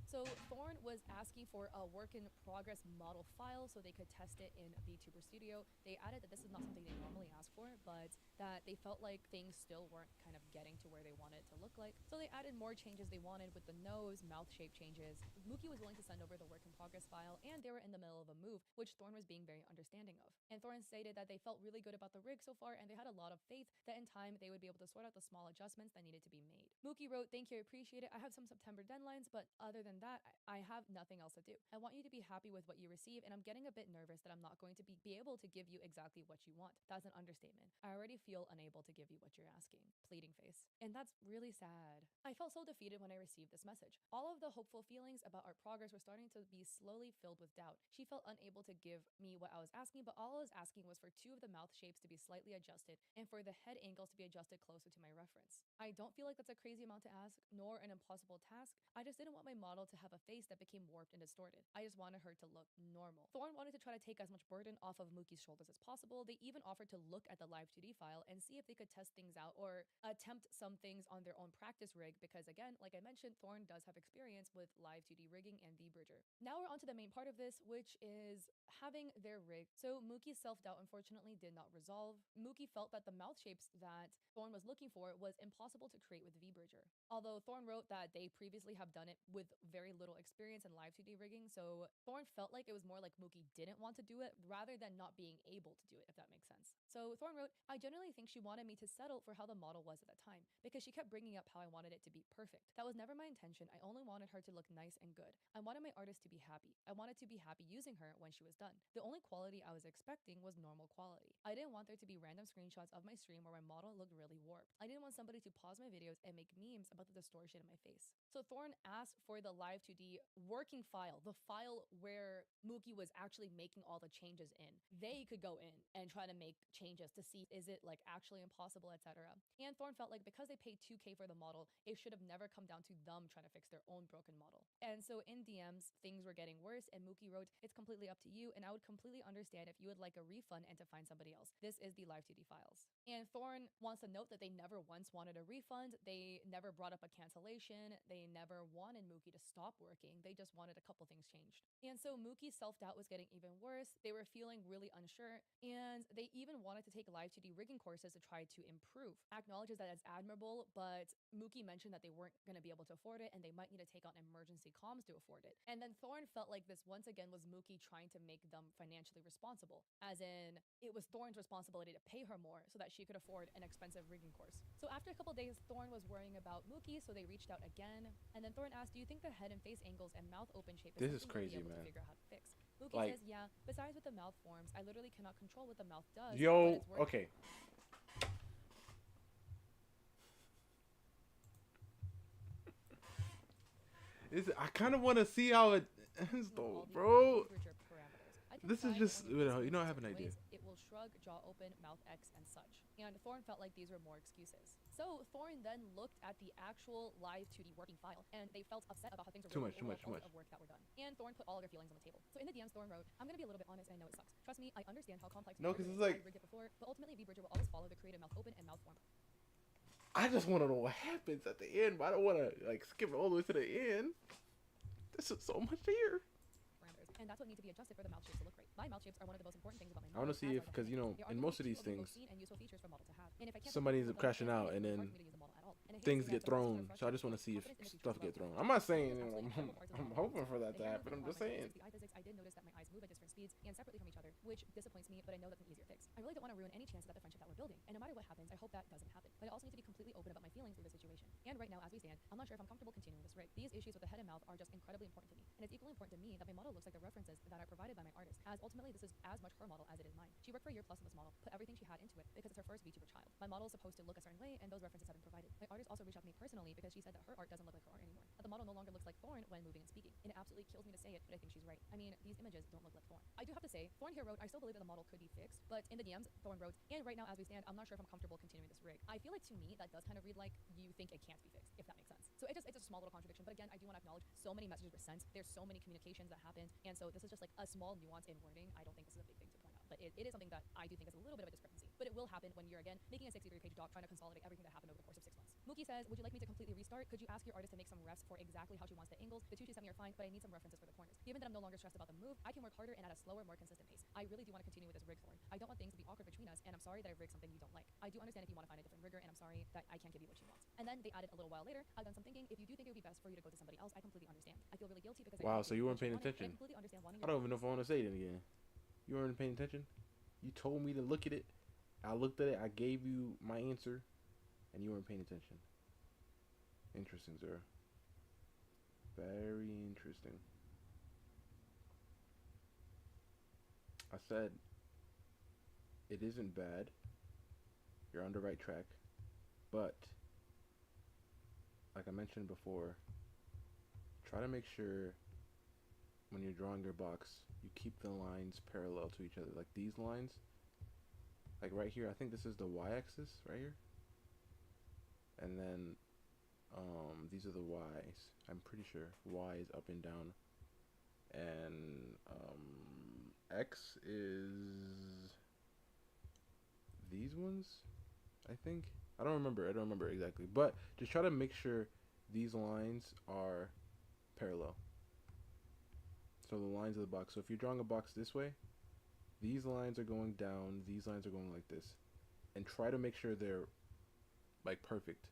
So Thorn was asking for a work in progress model file so they could test it in VTuber Studio. They added that this is not something they normally ask for, but that they felt like things still weren't kind of getting to where they wanted it to look like. So they added more changes they wanted with the nose, mouth shape changes. Mookie was willing to send over the work in progress file, and they were in the middle of a move, which Thorn was being very understanding of. And Thorn stated that they felt really good about the rig so far, and they had a lot of faith that in time they would be able to sort out the small adjustments that needed to be made. Mookie wrote, thank you, I appreciate it. I have some September deadlines, but other than that, I have nothing else to do. I want you to be happy with what you receive, and I'm getting a bit nervous that I'm not going to be able to give you exactly what you want. That's an understatement. I already feel unable to give you what you're asking. Pleading face. And that's really sad. I felt so defeated when I received this message. All of the hopeful feelings about our progress were starting to be slowly filled with doubt. She felt unable to give me what I was asking, but all I was asking was for 2 of the mouth shapes to be slightly adjusted and for the head angles to be adjusted closer to my reference. I don't feel like that's a crazy amount to ask, nor an impossible task. I just didn't want my model to have a face that became warped and distorted. I just wanted her to look normal. Thorn wanted to try to take as much burden off of Mookie's shoulders as possible. They even offered to look at the live 2D file and see if they could test things out or attempt some things on their own practice rig because, again, like I mentioned, Thorn does have experience with live 2D rigging and V-Bridger. Now we're on to the main part of this, which is having their rig. So Mookie's self-doubt unfortunately did not resolve. Mookie felt that the mouth shapes that Thorn was looking for was impossible to create with V-Bridger. Although Thorn wrote that they previously have done it with very little experience in live 2D rigging, so Thorn felt like it was more like Mookie didn't want to do it rather than not being able to do it, if that makes sense. So Thorn wrote, I generally think she wanted me to settle for how the model was at the time because she kept bringing up how I wanted it to be perfect. That was never my intention. I only wanted her to look nice and good. I wanted my artist to be happy. I wanted to be happy using her when she was done. The only quality I was expecting was normal quality. I didn't want there to be random screenshots of my stream where my model looked really warped. I didn't want somebody to pause my videos and make memes about the distortion in my face. So Thorn asked for the live 2D working file, the file where Mookie was actually making all the changes in. They could go in and try to make changes to see is it like actually impossible, etc. And Thorn felt like because they paid 2K for the model, it should have never come down to them trying to fix their own broken model. And so in DMs, things were getting worse, and Mookie wrote, it's completely up to you, and I would completely understand if you would like a refund and to find somebody else. This is the live 2D files. And Thorne wants to note that they never once wanted a refund. They never brought up a cancellation. They never wanted Mookie to stop working. They just wanted a couple things changed. And so Mookie's self-doubt was getting even worse. They were feeling really unsure. And they even wanted to take live 2D rigging courses to try to improve. Acknowledges that as admirable, but Mookie mentioned that they weren't going to be able to afford it and they might need to take on emergency comms to afford it. And then Thorne felt like this once again was Mookie trying to make them financially responsible, as in it was Thorne's responsibility to pay her more so that she could afford an expensive rigging course. So after a couple days, Thorne was worrying about Mookie, so they reached out again. And then Thorne asked, do you think the head and face angles and mouth open shape is This is something you'll be crazy, able to man. figure out how to fix? Mookie Like, says, yeah, besides with the mouth forms, I literally cannot control what the mouth does, but yo, it's working. okay. I kind of want to see how it ends, though, bro. This is just, you know, I have an idea. It will shrug, jaw open, mouth X, and such. And Thorne felt like these were more excuses. So Thorne then looked at the actual live 2D working file, and they felt upset about how things were Too really much of work that were done. And Thorne put all of their feelings on the table. So in the DMs, Thorne wrote, I'm gonna be a little bit honest, and I know it sucks. Trust me, I understand how complex. No, because it's like, I rigged it before, but ultimately V-Bridger will always follow the creative mouth open and mouth form. I just want to know what happens at the end, but I don't want to like skip it all the way to the end. This is so much here. And that's what needs to be adjusted for the mouth shapes to look right. My mouth shapes are one of the most important things about my model. I want to see if, because you know, in most of these things, somebody ends up crashing out and then things get thrown. So I just want to see if stuff get thrown. I'm not saying, you know, I'm hoping for that to happen. I'm just saying. I did notice that my eyes move at different speeds and separately from each other, which disappoints me, but I know that's an easier fix. I really don't want to ruin any chance of the friendship that we're building, and no matter what happens, I hope that doesn't happen. But I also need to be completely open about my feelings through the situation. And right now, as we stand, I'm not sure if I'm comfortable continuing this rig. These issues with the head and mouth are just incredibly important to me, and it's equally important to me that my model looks like the references that are provided by my artist, as ultimately this is as much her model as it is mine. She worked for a year plus on this model, put everything she had into it because it's her first VTuber child. My model is supposed to look a certain way, and those references have been provided. My artist also reached out to me personally because she said that her art doesn't look like her art anymore, that the model no longer looks like Thorne when moving and speaking. And it absolutely kills me to say it, but I think she's right. I mean, these images don't look like Thorne. I do have to say, Thorne here wrote, I still believe that the model could be fixed, but in the DMs, Thorne wrote, and right now as we stand, I'm not sure if I'm comfortable continuing this rig. I feel like to me, that does kind of read like you think it can't be fixed, if that makes sense. So it's a small little contradiction, but again, I do want to acknowledge so many messages were sent, there's so many communications that happened, and so this is just like a small nuance in wording. I don't think this is a big thing to point out, but it is something that I do think is a little bit of a discrepancy. But it will happen when you're again making a 63-page doc trying to consolidate everything that happened over the course of 6 months. Mookie says, would you like me to completely restart? Could you ask your artist to make some refs for exactly how she wants the angles? The two she sent me are fine, but I need some references for the corners. Given that I'm no longer stressed about the move, I can work harder and at a slower, more consistent pace. I really do want to continue with this rig, Thorne. I don't want things to be awkward between us, and I'm sorry that I've rigged something you don't like. I do understand if you want to find a different rigger, and I'm sorry that I can't give you what you want. And then they added a little while later, I've done some thinking. If you do think it would be best for you to go to somebody else, I completely understand. I feel really guilty because Wow, so you weren't paying attention. I completely understand wanting I don't even know if I want to say it again. You weren't paying attention. You told me to look at it. I looked at it. I gave you my answer, and you weren't paying attention. Interesting, Zara. Very interesting. I said it isn't bad. You're on the right track, but like I mentioned before, try to make sure when you're drawing your box, you keep the lines parallel to each other. Like these lines, like right here, I think this is the y-axis right here, and then these are the y's. I'm pretty sure y is up and down, and x is these ones, I think. I don't remember exactly, but just try to make sure these lines are parallel. So the lines of the box. So if you're drawing a box this way, these lines are going down, these lines are going like this. And try to make sure they're like perfect.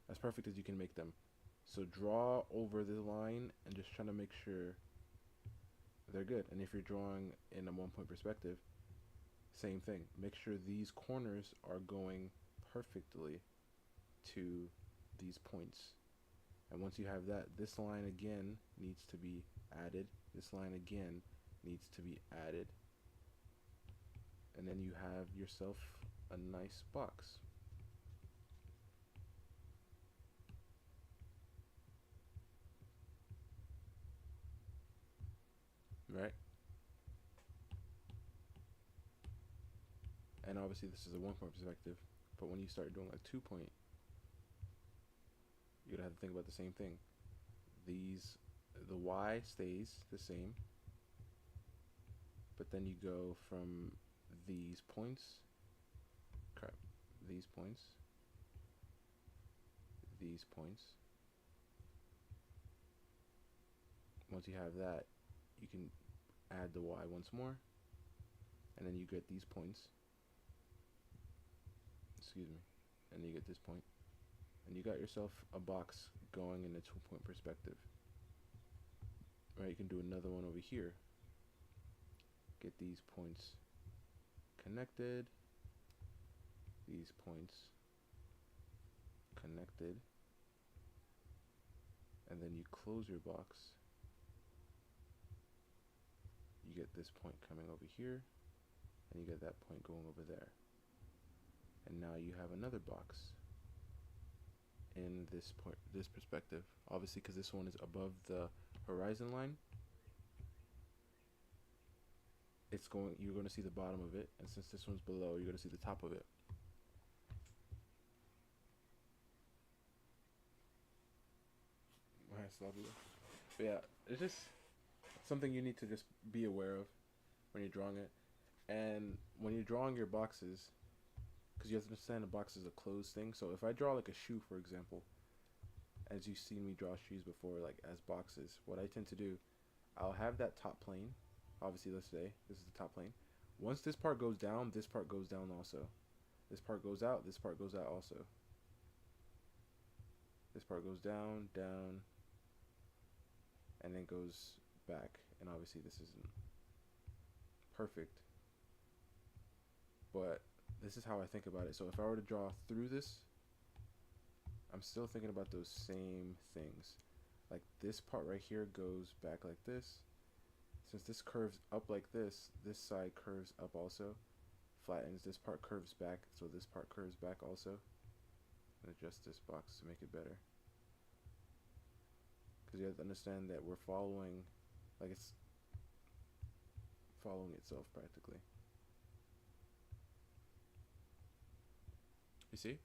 As perfect as you can make them. So draw over the line and just try to make sure they're good. And if you're drawing in a 1 point perspective, same thing. Make sure these corners are going perfectly to these points. And once you have that, this line again needs to be added. This line again needs to be added. And then you have yourself a nice box. Right? And obviously this is a 1 point perspective, but when you start doing like 2 point, you're gonna have to think about the same thing. The y stays the same, but then you go from these points, crap, these points, these points. Once you have that, you can add the y once more, and then you get these points. Excuse me. And you get this point. And you got yourself a box going in a 2-point perspective. Right, you can do another one over here. Get these points connected. These points connected. And then you close your box. You get this point coming over here. And you get that point going over there. And now you have another box in this point, this perspective. Obviously, because this one is above the horizon line, you're going to see the bottom of it, and since this one's below, you're going to see the top of it. But yeah, it's just something you need to just be aware of when you're drawing it, and when you're drawing your boxes, because you have to understand a box is a closed thing. So if I draw like a shoe, for example, as you've seen me draw shoes before, like as boxes, what I tend to do, I'll have that top plane. Obviously, let's say this is the top plane. Once this part goes down, this part goes down also. This part goes out, this part goes out also. This part goes down, down, and then goes back. And obviously this isn't perfect, but this is how I think about it. So if I were to draw through this, I'm still thinking about those same things. Like this part right here goes back like this. Since this curves up like this side curves up also. Flattens, this part curves back, so this part curves back also. And adjust this box to make it better. Because you have to understand that we're following, like it's following itself practically. You see?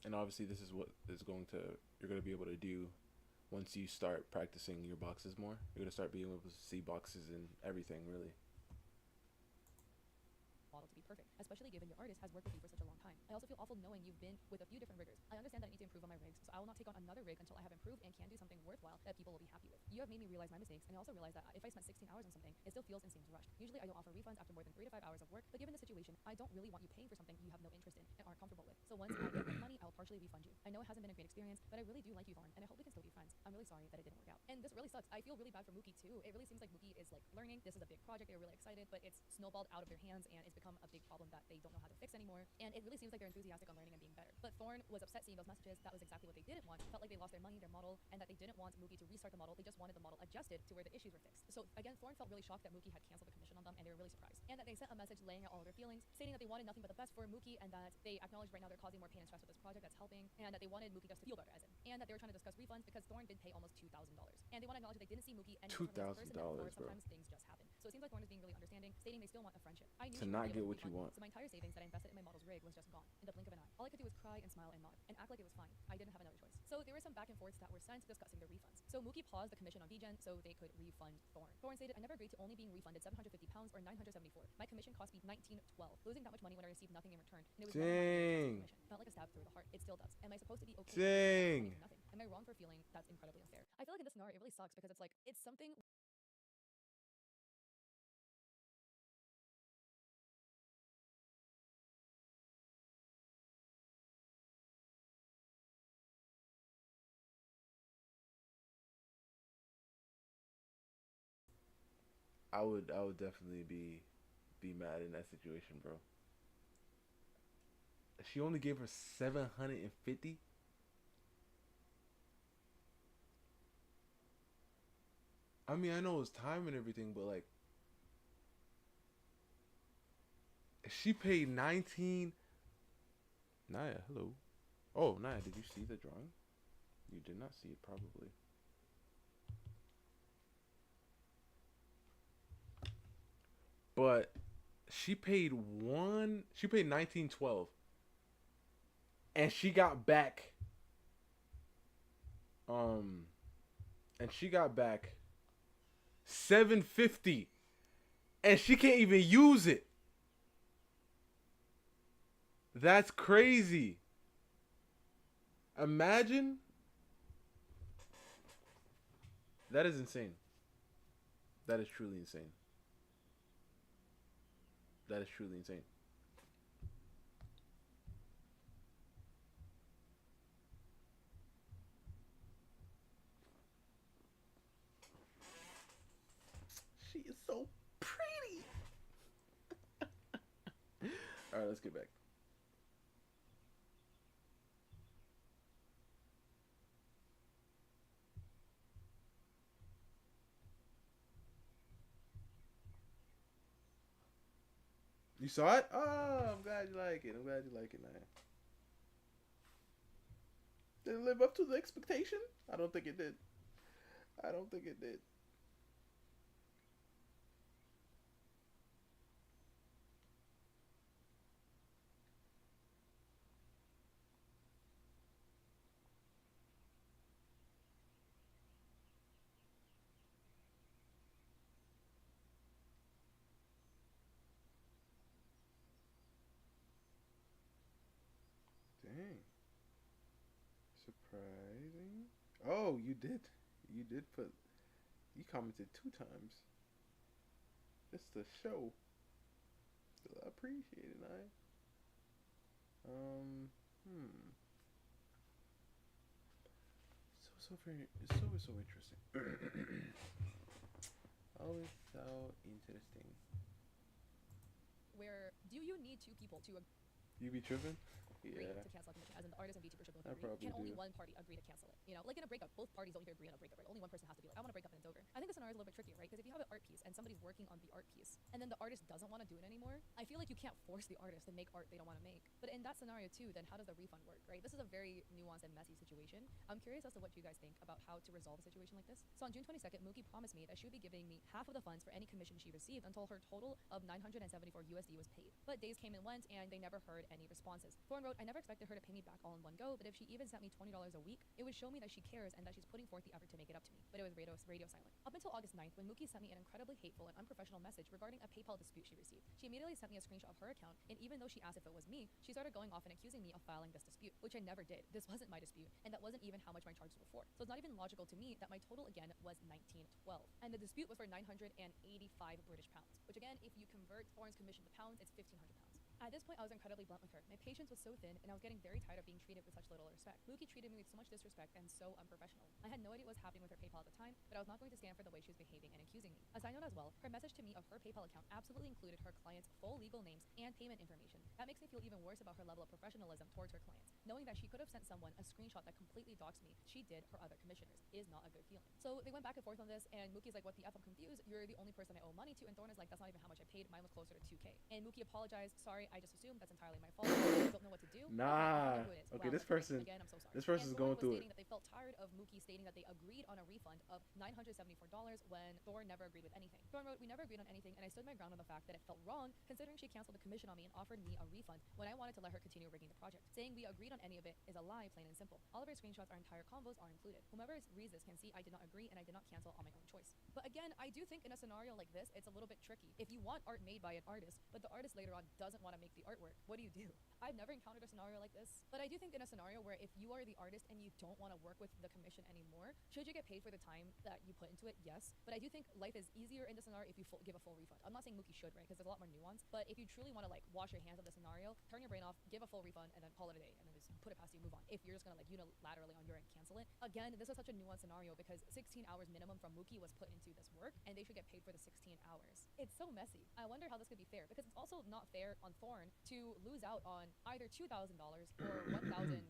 And obviously this is what you're going to be able to do once you start practicing your boxes more. You're going to start being able to see boxes in everything, really. Model to be perfect, especially given your artist has worked with you for such a long time. I also feel awful knowing you've been with a few different riggers. I understand that I need to improve on my rigs, so I will not take on another rig until I have improved and can do something worthwhile that people will be happy with. You have made me realize my mistakes, and I also realize that if I spent 16 hours on something, it still feels and seems rushed. Usually I don't offer refunds after more than 3 to 5 hours of work, but given the situation, I don't really want you paying for something you have no interest in and aren't comfortable with. So once I get my money, I will partially refund you. I know it hasn't been a great experience, but I really do like you, Vaughn, and I hope we can still be friends. I'm really sorry that it didn't work out. And this really sucks. I feel really bad for Mookie too. It really seems like Mookie is like learning. This is a big project. They're really excited, but it's snowballed out of their hands and it's become a big problem that they don't know how to fix anymore. And it really seems like they're enthusiastic on learning and being better. But Thorn was upset seeing those messages. That was exactly what they didn't want. Felt like they lost their money, their model, and that they didn't want Mookie to restart the model. They just wanted the model adjusted to where the issues were fixed. So again, Thorn felt really shocked that Mookie had canceled the commission on them, and they were really surprised. And that they sent a message laying out all of their feelings, stating that they wanted nothing but the best for Mookie, and that they acknowledged right now they're causing more pain and stress with this project that's helping, and that they wanted Mookie just to feel better as in. And that they were trying to discuss refunds because Thorn did pay almost $2,000. And they want to acknowledge that they didn't see Mookie any different as a person, and sometimes things just happen. So it seems like Thorn is being really understanding, stating they still want a friendship. I knew to not get what you want. so my entire savings that I invested in my model's rig was just gone in the blink of an eye. All I could do was cry and smile and nod and act like it was fine. I didn't have another choice. So there were some back and forths that were sent discussing the refunds. So Mookie paused the commission on VGen so they could refund Thorn. Thorn stated, I never agreed to only being refunded £750 or $974. My commission cost me $19.12. Losing that much money when I received nothing in return. And it was commission. Felt like a stab through the heart. It still does. Am I supposed to be okay? Nothing. Am I wrong for feeling that's incredibly unfair? I feel like in this scenario it really sucks because it's like it's something I would definitely be mad in that situation, bro. She only gave her 750. I mean, I know it's time and everything, but like, she paid 19. Naya, hello. Oh, Naya, did you see the drawing? You did not see it, probably. But she paid 1912, and she got back um and she got back 750, and she can't even use it. That's crazy. Imagine. That is insane. That is truly insane. That is truly insane. She is so pretty. All right, let's get back. You saw it? Oh, I'm glad you like it. I'm glad you like it, man. Did it live up to the expectation? I don't think it did. I don't think it did. Dang. Surprising. Oh, you did. You did put. You commented 2 times. Just the show. Still appreciate it, I. Hmm. So very. It's so interesting. Always so interesting. Where do you need two people to You be tripping? agree Yeah, to cancel a commission, as in the artist and VTuber should both I agree? probably Can only do. one party agree to cancel it? You know, like in a breakup, both parties don't even agree on a breakup, right? Only one person has to be like, I want to break up and it's over. I think the scenario is a little bit trickier, right? Because if you have an art piece and somebody's working on the art piece, and then the artist doesn't want to do it anymore, I feel like you can't force the artist to make art they don't want to make. But in that scenario too, then how does the refund work, right? This is a very nuanced and messy situation. I'm curious as to what you guys think about how to resolve a situation like this. So on June 22nd, Mookie promised me that she would be giving me half of the funds for any commission she received until her total of 974 USD was paid. But days came and went, and they never heard any responses. Thorn wrote, I never expected her to pay me back all in one go, but if she even sent me $20 a week, it would show me that she cares and that she's putting forth the effort to make it up to me. But it was radio silent. Up until August 9th, when Mookie sent me an incredibly hateful and unprofessional message regarding a PayPal dispute she received. She immediately sent me a screenshot of her account, and even though she asked if it was me, she started going off and accusing me of filing this dispute, which I never did. This wasn't my dispute, and that wasn't even how much my charges were for. So it's not even logical to me that my total again was 1912, and the dispute was for 985 British pounds, which again, if you convert Thorn's commission to pounds, it's 1,500 pounds. At this point, I was incredibly blunt with her. My patience was so thin, and I was getting very tired of being treated with such little respect. Mookie treated me with so much disrespect and so unprofessional. I had no idea what was happening with her PayPal at the time, but I was not going to stand for the way she was behaving and accusing me. A side note as well, her message to me of her PayPal account absolutely included her client's full legal names and payment information. That makes me feel even worse about her level of professionalism towards her clients. Knowing that she could have sent someone a screenshot that completely doxed me, she did her other commissioners, is not a good feeling. So they went back and forth on this, and Mookie's like, what the F, I'm confused. You're the only person I owe money to, and Thorn is like, that's not even how much I paid. Mine was closer to 2K. And Mookie apologized, sorry, I just assumed that's entirely my fault. I don't know what to do. Okay, I Nah. don't know who it is. Okay, Wow, this okay, person. again, I'm so sorry. This And person's Thorn going was through stating it. that they felt tired of Mookie stating that they agreed on a refund of $974 when Thorn never agreed with anything. Thorn wrote, we never agreed on anything, and I stood my ground on the fact that it felt wrong considering she canceled the commission on me and offered me a refund when I wanted to let her continue rigging the project. Saying we agreed on any of it is a lie, plain and simple. All of her screenshots, our entire combos are included. Whomever reads this can see I did not agree and I did not cancel on my own choice. But again, I do think in a scenario like this, it's a little bit tricky. If you want art made by an artist, but the artist later on doesn't want to make the artwork, what do you do? I've never encountered a scenario like this, but I do think in a scenario where if you are the artist and you don't want to work with the commission anymore, should you get paid for the time that you put into it? Yes. But I do think life is easier in the scenario if you give a full refund. I'm not saying Mookie should, right? Because there's a lot more nuance. But if you truly want to like wash your hands of the scenario, turn your brain off, give a full refund, and then call it a day, and then just put it past you, move on. If you're just gonna like unilaterally on your end cancel it. Again, this is such a nuanced scenario because 16 hours minimum from Mookie was put into this work, and they should get paid for the 16 hours. It's so messy. I wonder how this could be fair because it's also not fair on Thorn to lose out on either $2,000 or $1,030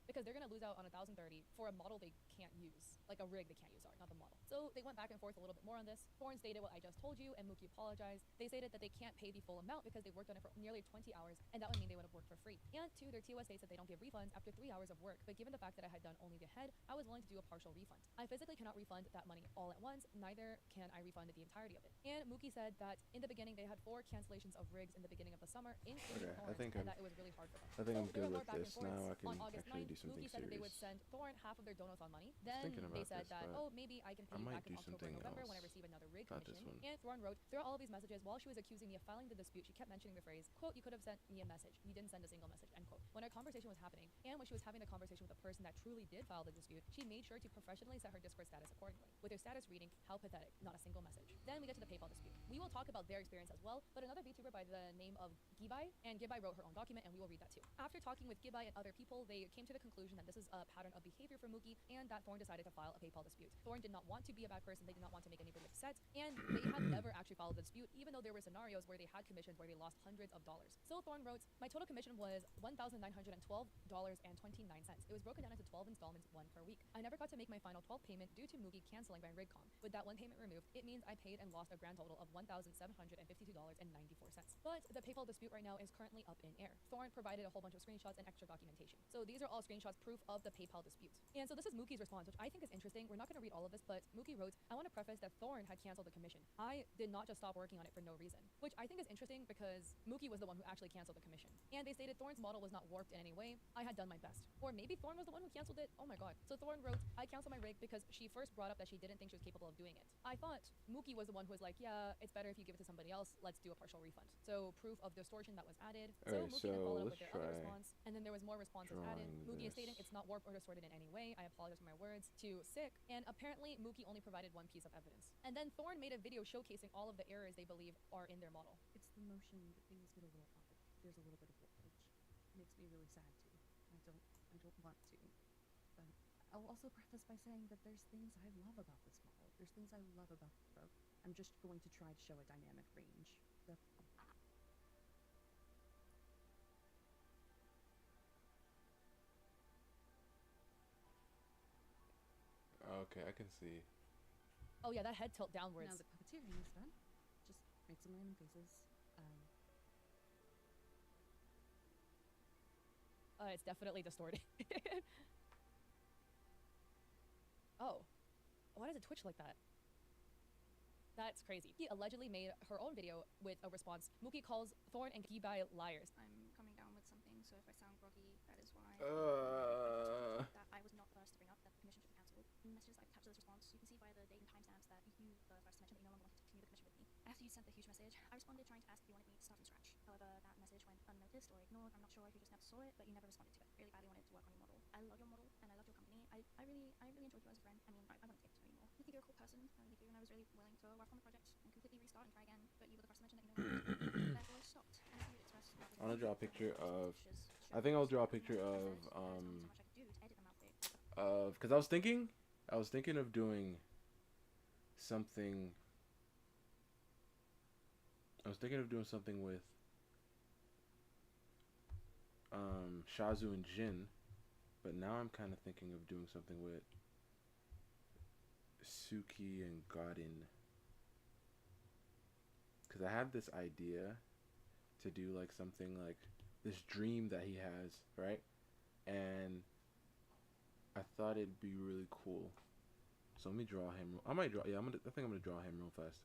because they're gonna lose out on $1,030 for a model they can't use, like a rig they can't use, sorry, not the model. So they went back and forth a little bit more on this. Thorn stated what I just told you, and Mookie apologized. They stated that they can't pay the full amount because they worked on it for nearly 20 hours, and that would mean they would have worked for free. And two, their TOS states that they don't give refunds after 3 hours of work, but given the fact that I had done only the head, I was willing to do a partial refund. I physically cannot refund that money all at once, neither can I refund the entirety of it. And Mookie said that in the beginning they had 4 cancellations of rigs in the beginning of the summer, including Okay, Thorns, and that it was really hard for them. I think So I'm there good were more with back and this. forths Now I on can On August actually 9th, do something Mookie said that they would serious. send Thorn half of their donuts on money. I was Then thinking they about said this, that, but oh, maybe I can I pay you might back in do October something or November when I else. receive another rig Not this commission. one. And Thorn wrote, throughout all of these messages, while she was accusing me of filing the dispute, she kept mentioning the phrase, quote, you could have sent me a message. You didn't send a single message, end quote. When our conversation was happening, and when she was having the conversation with the person that truly did file the dispute, she made sure to professionally set her Discord status accordingly, with her status reading, how pathetic, not a single message. Then we get to the PayPal dispute. We will talk about their experience as well, but another VTuber by the name of Gibai, and Gibai wrote her own document, and we will read that too. After talking with Gibai and other people, they came to the conclusion that this is a pattern of behavior for Mookie, and that Thorn decided to file a PayPal dispute. Thorn did not want to be a bad person, they did not want to make anybody upset, and they have never actually filed the dispute, even though there were scenarios where they had commissions where they lost hundreds of dollars. So Thorn wrote, my total commission was $1,912.29. It was broken down into 12 installments, one per week. I never got to make my final 12th payment due to Mookie canceling my RigCom. With that one payment removed, it means I paid and lost a grand total of $1,752.94. But the PayPal dispute right now is currently up in air. Thorn provided a whole bunch of screenshots and extra documentation. So these are all screenshots proof of the PayPal dispute. And so this is Mookie's response, which I think is interesting. We're not going to read all of this, but Mookie wrote, I want to preface that Thorn had canceled the commission. I did not just stop working on it for no reason, which I think is interesting because Mookie was the one who actually canceled the commission. And they stated Thorn's model was not warped in any way. I had done my best. Or maybe Thorn was the one who canceled it. Oh my god. So Thorn wrote, I canceled my rig because she first brought up that she didn't think she was capable of doing it. I thought Mookie was the one who was like, yeah, it's better if you give it to somebody else. Let's do a partial refund. So proof of distortion that was added. So Alright, Mookie then followed up let's with their other try response. And then there was more responses added. drawing Mookie is stating this. it's not warped or distorted in any way. I apologize for my words. To sick. And apparently Mookie only provided one piece of evidence. And then Thorn made a video showcasing all of the errors they believe are in their model. It's the motion that things get a little odd. There's a little bit of warpage. Makes me really sad too. I don't want to. But I'll also preface by saying that there's things I love about this model. There's things I love about the pro. I'm just going to try to show a dynamic range. Okay, I can see. Oh yeah, that head tilt downwards. Now that puppeteering is done, just make some random faces. It's definitely distorted. Oh. Why does it twitch like that? That's crazy. He allegedly made her own video with a response. Mookie calls Thorn and Gibai liars. I'm coming down with something, so if I sound groggy, that is why. That I was not the first to bring up that the commission should be cancelled. In the messages I've attached to this response, you can see via the date and timestamps that you were the first to mention that you no longer wanted to continue the commission with me. After you sent the huge message, I responded trying to ask if you wanted me to start from scratch. However, that message went unnoticed or ignored. I'm not sure if you just never saw it, but you never responded to it. Really badly wanted to work on your model. I love your model and I love your company. I really enjoyed you as a friend. I mean, I wouldn't take it to you anymore. I think you're a cool person. I really do, and I was really willing to work on the project and completely restart and try again. But you were the first to mention that you know therefore I stopped. And if you expressed love I want to draw a picture of. I think I'll draw a picture of because I was thinking of doing something. I was thinking of doing something with Shazu and Jin, but now I'm kind of thinking of doing something with Suki and Godin, because I have this idea to do like something like this dream that he has, right? And I thought it'd be really cool. So let me draw him. I might draw. Yeah, I think I'm gonna draw him real fast.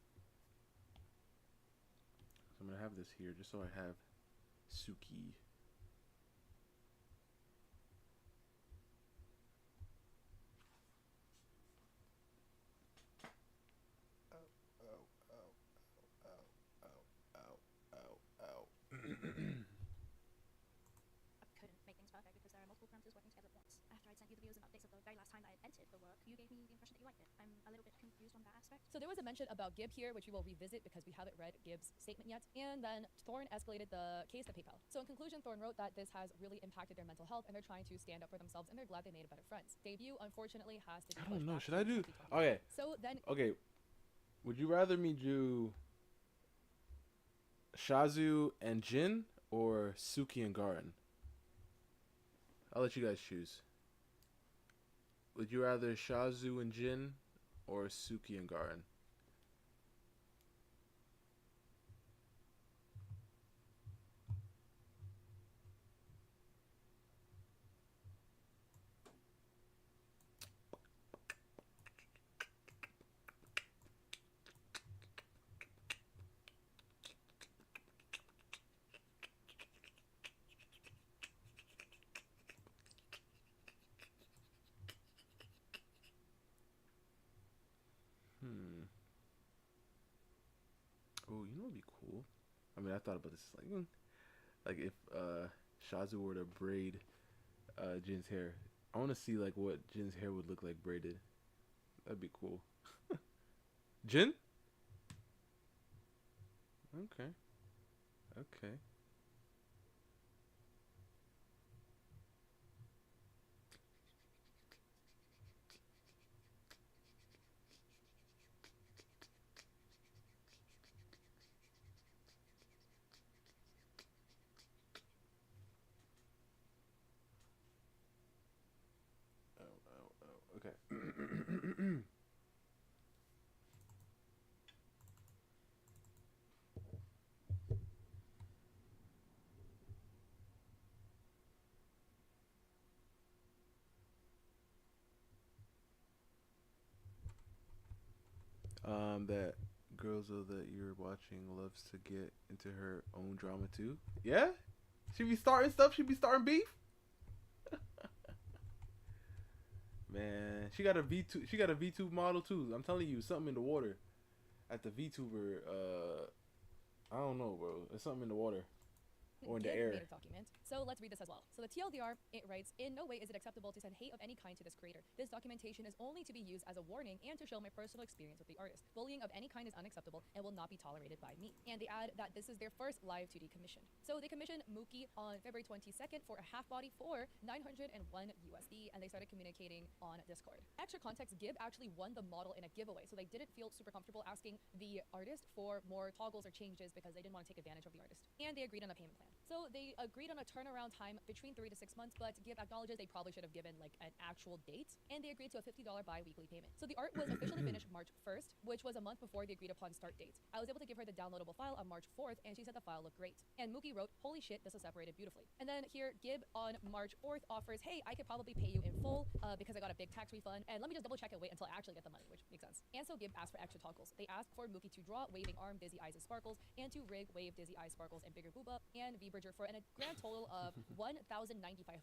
So I'm gonna have this here just so I have Suki. I couldn't make things perfect because there are multiple parameters working together at once. After I'd sent you the videos and updates of the very last time that I'd edited the work, you gave me the impression that you liked it. I'm a little bit confused on that aspect. So there was a mention about Gib here, which we will revisit because we haven't read Gib's statement yet. And then Thorn escalated the case to PayPal. So in conclusion, Thorn wrote that this has really impacted their mental health and they're trying to stand up for themselves and they're glad they made better friends. Debut, unfortunately, has to be I don't pushed know. back Should to I do? 2024. Okay. So then Okay. Would you rather me do Shazu and Jin or Suki and Garin? I'll let you guys choose. Would you rather Shazu and Jin or Suki and Garin? cool. I mean, I thought about this like if Shazu were to braid Jin's hair. I want to see like what Jin's hair would look like braided. That'd be cool. Jin? Okay. Okay. Oh. Okay. That Girlzo that you're watching loves to get into her own drama too. Yeah, she be starting stuff. She be starting beef. Man, she got a V2. She got a V2 model too. I'm telling you, something in the water at the VTuber. I don't know, bro. There's something in the water or in the air. Native document. So let's read this as well. So the TLDR, it writes, in no way is it acceptable to send hate of any kind to this creator. This documentation is only to be used as a warning and to show my personal experience with the artist. Bullying of any kind is unacceptable and will not be tolerated by me. And they add that this is their first live 2D commission. So they commissioned Mookie on February 22nd for a half body for 901 USD, and they started communicating on Discord. Extra context, Gib actually won the model in a giveaway, so they didn't feel super comfortable asking the artist for more toggles or changes because they didn't want to take advantage of the artist. And they agreed on a payment plan. So they agreed on a turnaround time between 3 to 6 months, but Gib acknowledges they probably should have given like an actual date, and they agreed to a $50 bi-weekly payment. So the art was officially finished March 1st, which was a month before the agreed upon start date. I was able to give her the downloadable file on March 4th, and she said the file looked great. And Mookie wrote, holy shit, this is separated beautifully. And then here, Gib on March 4th offers, hey, I could probably pay you in full because I got a big tax refund, and let me just double check and wait until I actually get the money, which makes sense. And so Gib asked for extra toggles. They asked for Mookie to draw waving arm, dizzy eyes, and sparkles, and to rig wave, dizzy eyes, sparkles, and bigger booba, and V-Bridger for a grand total of 1,095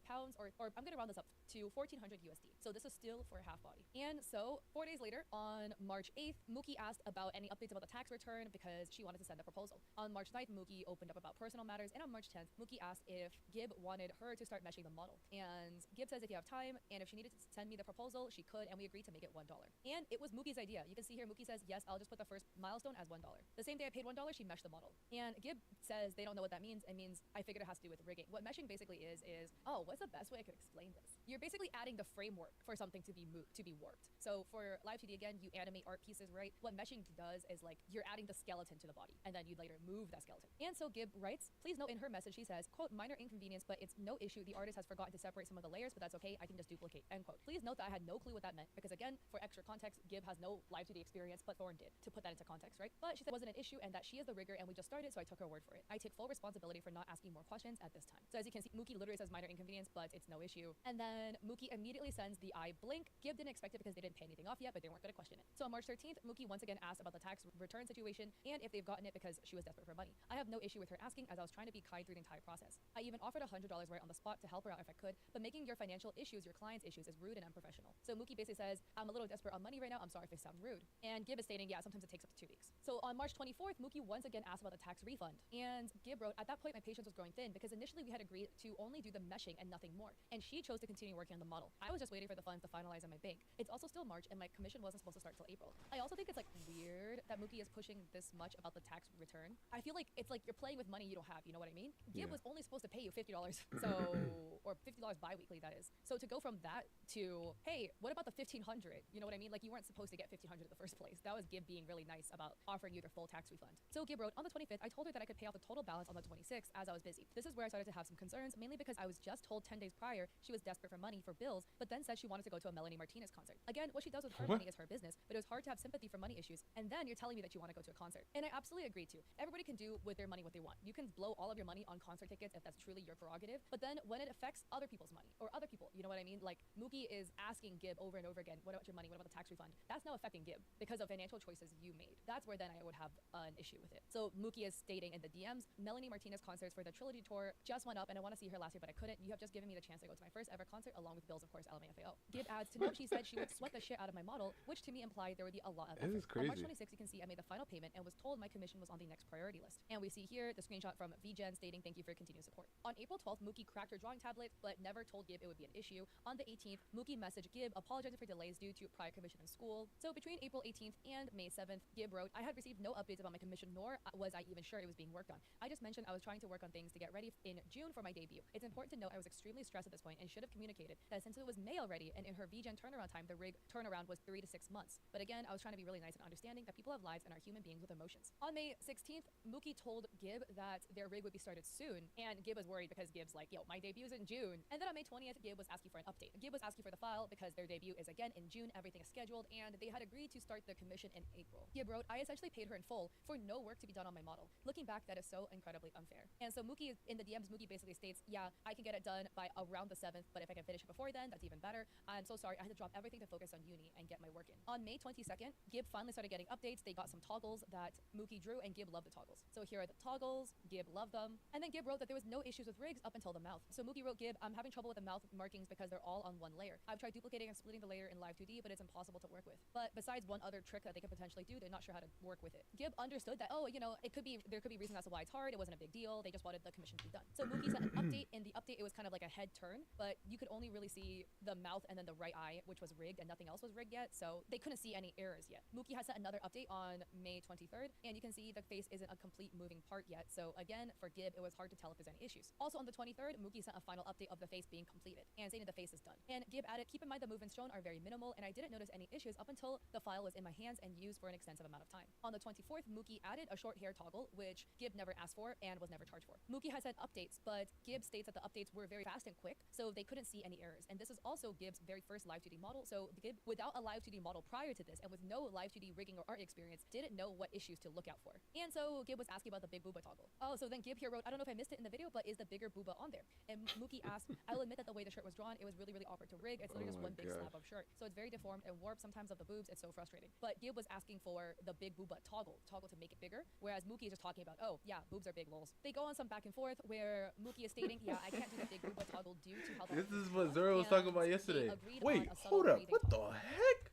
pounds, or I'm gonna round this up to 1,400 USD. So this is still for a half body. And so 4 days later, on March 8th, Mookie asked about any updates about the tax return because she wanted to send a proposal. On March 9th, Mookie opened up about personal matters, and on March 10th, Mookie asked if Gib wanted her to start meshing the model. And Gib says if you have time, and if she needed to send me the proposal, she could, and we agreed to make it $1. And it was Mookie's idea. You can see here, Mookie says, yes, I'll just put the first milestone as $1. The same day I paid $1, she meshed the model. And Gib says they don't know what that means. It means, I figured it has to do with rigging. What meshing basically is, oh, what's the best way I could explain this? You're basically adding the framework for something to be warped. So for Live 2D, again, you animate art pieces, right? What meshing does is like, you're adding the skeleton to the body, and then you later move that skeleton. And so Gib writes, please note in her message, she says, quote, minor inconvenience, but it's no issue. The artist has forgotten to separate some of the layers, but that's okay. I can just duplicate, end quote. Please note that I had no clue what that meant, because again, for extra context, Gib has no Live 2D experience, but Thorn did, to put that into context, right? But she said it wasn't an issue, and that she is the rigger, and we just started, so I took her word for it. I take full responsibility for not asking more questions at this time. So as you can see, Mookie literally says minor inconvenience, but it's no issue. And then Mookie immediately sends the eye blink. Gib didn't expect it because they didn't pay anything off yet, but they weren't going to question it. So on March 13th, Mookie once again asked about the tax return situation and if they've gotten it because she was desperate for money. I have no issue with her asking, as I was trying to be kind through the entire process. I even offered $100 right on the spot to help her out if I could, but making your financial issues your client's issues is rude and unprofessional. So Mookie basically says, I'm a little desperate on money right now. I'm sorry if I sound rude. And Gib is stating, yeah, sometimes it takes up to 2 weeks. So on March 24th, Mookie once again asked about the tax refund. And Gib wrote, at that point, my patience was growing thin because initially we had agreed to only do the meshing and nothing more. And she chose to continue working on the model. I was just waiting for the funds to finalize in my bank. It's also still March, and my commission wasn't supposed to start till April. I also think it's like weird that Mookie is pushing this much about the tax return. I feel like it's like you're playing with money you don't have, you know what I mean? Gib was only supposed to pay you $50, so or $50 bi-weekly, that is. So to go from that to, hey, what about the 1,500? You know what I mean? Like you weren't supposed to get 1,500 in the first place. That was Gib being really nice about offering you their full tax refund. So Gib wrote, on the 25th, I told her that I could pay off the total balance on the 26th as I was busy. This is where I started to have some concerns, mainly because I was just told 10 days prior she was desperate for money for bills, but then said she wanted to go to a Melanie Martinez concert. Again, what she does with her money is her business, but it was hard to have sympathy for money issues. And then you're telling me that you want to go to a concert. And I absolutely agree to. Everybody can do with their money what they want. You can blow all of your money on concert tickets if that's truly your prerogative, but then when it affects other people's money or other people, you know what I mean? Like Mookie is asking Gib over and over again, what about your money? What about the tax refund? That's now affecting Gib because of financial choices you made. That's where then I would have an issue with it. So Mookie is stating in the DMs, Melanie Martinez concerts for for the trilogy tour just went up, and I want to see her last year, but I couldn't. You have just given me the chance to go to my first ever concert, along with Bill's, of course, LMFAO. Gib adds, to note, she said she would sweat the shit out of my model, which to me implied there would be a lot of effort. This is On March crazy. 26th, you can see I made the final payment and was told my commission was on the next priority list. And we see here the screenshot from VGen stating thank you for your continued support. On April 12th, Mookie cracked her drawing tablet, but never told Gib it would be an issue. On the 18th, Mookie messaged Gib apologizing for delays due to prior commission in school. So between April 18th and May 7th, Gib wrote, I had received no updates about my commission, nor was I even sure it was being worked on. I just mentioned I was trying to work on things to get ready in June for my debut. It's important to note I was extremely stressed at this point and should have communicated that since it was May already, and in her VGen turnaround time, the rig turnaround was 3 to 6 months. But again, I was trying to be really nice and understanding that people have lives and are human beings with emotions. On May 16th, Mookie told Gib that their rig would be started soon, and Gib was worried because Gib's like, yo, my debu's in June. And then on May 20th, Gib was asking for an update. Gib was asking for the file because their debut is again in June, everything is scheduled, and they had agreed to start the commission in April. Gib wrote, I essentially paid her in full for no work to be done on my model. Looking back, that is so incredibly unfair. And so Mookie, in the DMs, Mookie basically states, yeah, I can get it done by around the 7th, but if I can finish it before then, that's even better. I'm so sorry, I had to drop everything to focus on uni and get my work in. On May 22nd, Gib finally started getting updates. They got some toggles that Mookie drew, and Gib loved the toggles. So here are the toggles, Gib loved them. And then Gib wrote that there was no issues with rigs up until the mouth. So Mookie wrote, Gib, I'm having trouble with the mouth markings because they're all on one layer. I've tried duplicating and splitting the layer in Live 2D, but it's impossible to work with. But besides one other trick that they could potentially do, they're not sure how to work with it. Gib understood that, oh, you know, there could be reasons as to why it's hard. It wasn't a big deal. They just wanted the commission to be done. So Mookie sent an update. In the update, it was kind of like a head turn, but you could only really see the mouth and then the right eye, which was rigged, and nothing else was rigged yet. So they couldn't see any errors yet. Mookie has sent another update on May 23rd, and you can see the face isn't a complete moving part yet. So again, for Gib, it was hard to tell if there's any issues. Also on the 23rd, Mookie sent a final update of the face being completed and saying the face is done. And Gib added, keep in mind the movements shown are very minimal, and I didn't notice any issues up until the file was in my hands and used for an extensive amount of time. On the 24th, Mookie added a short hair toggle, which Gib never asked for and was never charged for. Mookie has sent updates, but Gib states that the updates were very fast and quick, so they couldn't see any errors. And this is also Gib's very first Live 2D model, so Gib, without a Live 2D model prior to this, and with no Live 2D rigging or art experience, didn't know what issues to look out for. And so Gib was asking about the big booba toggle. Oh, so then Gib here wrote, I don't know if I missed it in the video, but is the bigger booba on there? And Mookie asked, I will admit that the way the shirt was drawn, it was really, really awkward to rig. It's literally just one big slab of shirt. So it's very deformed and warped sometimes of the boobs. It's so frustrating. But Gib was asking for the big booba toggle to make it bigger, whereas Mookie is just talking about, oh, yeah, boobs are big, lols. They go on some back and forth where Mookie is stating, yeah, I can't do the big booba toggle due to how the This is what Zero was talking about yesterday. Wait, hold up. What the heck?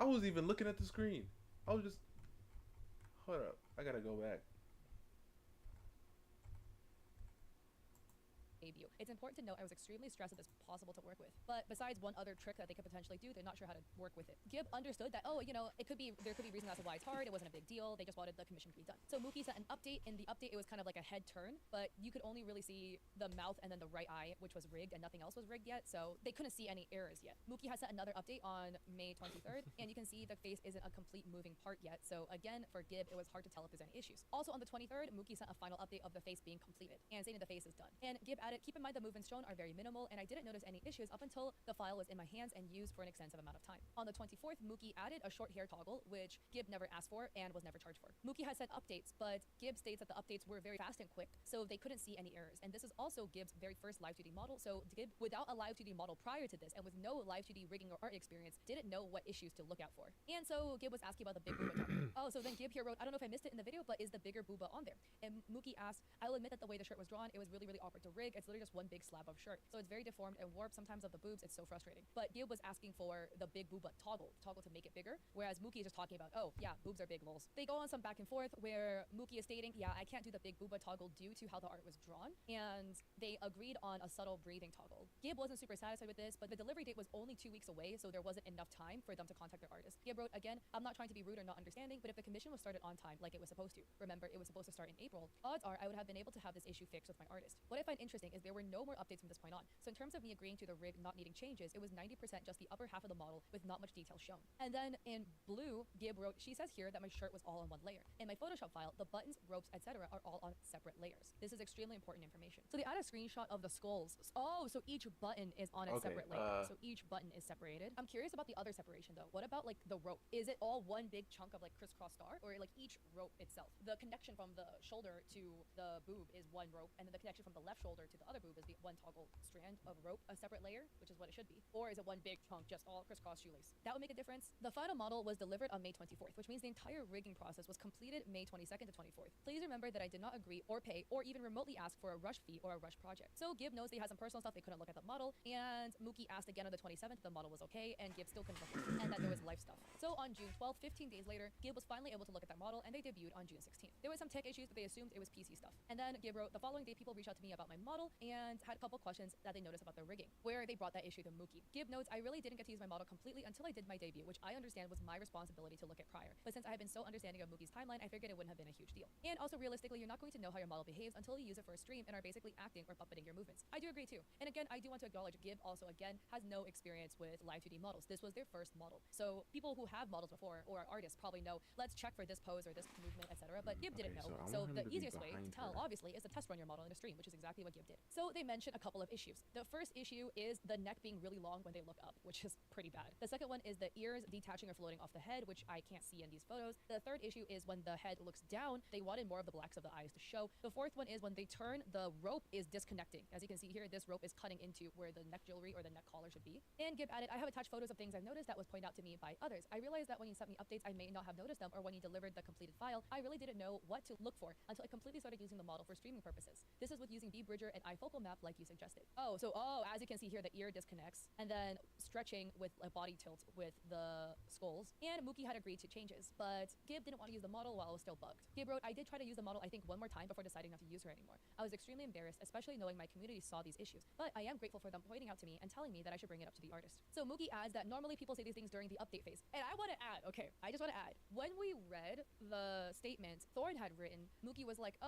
I was even looking at the screen. I was just... Hold up. I gotta go back. Debut. It's important to note I was extremely stressed that this was possible to work with. But besides one other trick that they could potentially do, they're not sure how to work with it. Gib understood that, oh, you know, there could be reasons as to why it's hard. It wasn't a big deal. They just wanted the commission to be done. So Mookie sent an update. In the update, it was kind of like a head turn, but you could only really see the mouth and then the right eye, which was rigged, and nothing else was rigged yet. So they couldn't see any errors yet. Mookie has sent another update on May 23rd, and you can see the face isn't a complete moving part yet. So again, for Gib, it was hard to tell if there's any issues. Also on the 23rd, Mookie sent a final update of the face being completed and saying the face is done. And Gib added, keep in mind the movements shown are very minimal, and I didn't notice any issues up until the file was in my hands and used for an extensive amount of time. On the 24th, Mookie added a short hair toggle, which Gib never asked for and was never charged for. Mookie has sent updates, but Gib states that the updates were very fast and quick, so they couldn't see any errors. And this is also Gib's very first Live 2D model, so Gib, without a Live 2D model prior to this, and with no Live 2D rigging or art experience, didn't know what issues to look out for. And so Gib was asking about the big booba toggle. Oh, so then Gib here wrote, I don't know if I missed it in the video, but is the bigger booba on there? And Mookie asked, I will admit that the way the shirt was drawn, it was really, really awkward to rig. It's literally just one big slab of shirt. So it's very deformed and warped sometimes of the boobs. It's so frustrating. But Gib was asking for the big booba toggle to make it bigger, whereas Mookie is just talking about, oh, yeah, boobs are big, lols. They go on some back and forth where Mookie is stating, yeah, I can't do the big booba toggle due to how the art was drawn, and they agreed on a subtle breathing toggle. Gib wasn't super satisfied with this, but the delivery date was only 2 weeks away, so there wasn't enough time for them to contact their artist. Gib wrote, again, I'm not trying to be rude or not understanding, but if the commission was started on time like it was supposed to, remember, it was supposed to start in April, odds are I would have been able to have this issue fixed with my artist. What I find interesting is there were no more updates from this point on. So in terms of me agreeing to the rig not needing changes, it was 90% just the upper half of the model with not much detail shown. And then in blue, Gib wrote, she says here that my shirt was all on one layer. In my Photoshop file, the buttons, ropes, etc. are all on separate layers. This is extremely important information. So they add a screenshot of the skulls. Oh, so each button is on a separate layer. So each button is separated. I'm curious about the other separation though. What about like the rope? Is it all one big chunk of like crisscross star, or like each rope itself? The connection from the shoulder to the boob is one rope, and then the connection from the left shoulder to the other boob is the one toggle strand of rope, a separate layer, which is what it should be, or is it one big chunk just all crisscross shoelace? That would make a difference. The final model was delivered on May 24th, which means the entire rigging process was completed May 22nd to 24th. Please remember that I did not agree or pay or even remotely ask for a rush fee or a rush project. So Gib knows they had some personal stuff, they couldn't look at the model, and Mookie asked again on the 27th if the model was okay, and Gib still couldn't look at it, and that there was life stuff. So on June 12th, 15 days later, Gib was finally able to look at that model, and they debuted on June 16th. There was some tech issues, but they assumed it was PC stuff. And then Gib wrote, the following day, people reached out to me about my model and had a couple questions that they noticed about the rigging, where they brought that issue to Mookie. Gib notes, I really didn't get to use my model completely until I did my debut, which I understand was my responsibility to look at prior. But since I had been so understanding of Mookie's timeline, I figured it wouldn't have been a huge deal. And also, realistically, you're not going to know how your model behaves until you use it for a stream and are basically acting or puppeting your movements. I do agree too. And again, I do want to acknowledge Gib also, again, has no experience with live 2D models. This was their first model. So people who have models before or are artists probably know, let's check for this pose or this movement, etc. But Gib didn't know. So the easiest way to tell, obviously, is to test run your model in a stream, which is exactly what Gib did. So they mentioned a couple of issues. The first issue is the neck being really long when they look up, which is pretty bad. The second one is the ears detaching or floating off the head, which I can't see in these photos. The third issue is when the head looks down, they wanted more of the blacks of the eyes to show. The fourth one is when they turn, the rope is disconnecting. As you can see here, this rope is cutting into where the neck jewelry or the neck collar should be. And Gib added, I have attached photos of things I've noticed that was pointed out to me by others. I realized that when you sent me updates, I may not have noticed them, or when you delivered the completed file, I really didn't know what to look for until I completely started using the model for streaming purposes. This is with using V-Bridger and iFocal map like you suggested. As you can see here, the ear disconnects, and then stretching with a body tilt with the skulls. And Mookie had agreed to changes, but Gib didn't want to use the model while it was still bugged. Gib wrote, I did try to use the model I think one more time before deciding not to use her anymore. I was extremely embarrassed, especially knowing my community saw these issues, but I am grateful for them pointing out to me and telling me that I should bring it up to the artist. So Mookie adds that normally people say these things during the update phase. And I want to add, I just want to add, when we read the statement Thorn had written, Mookie was like,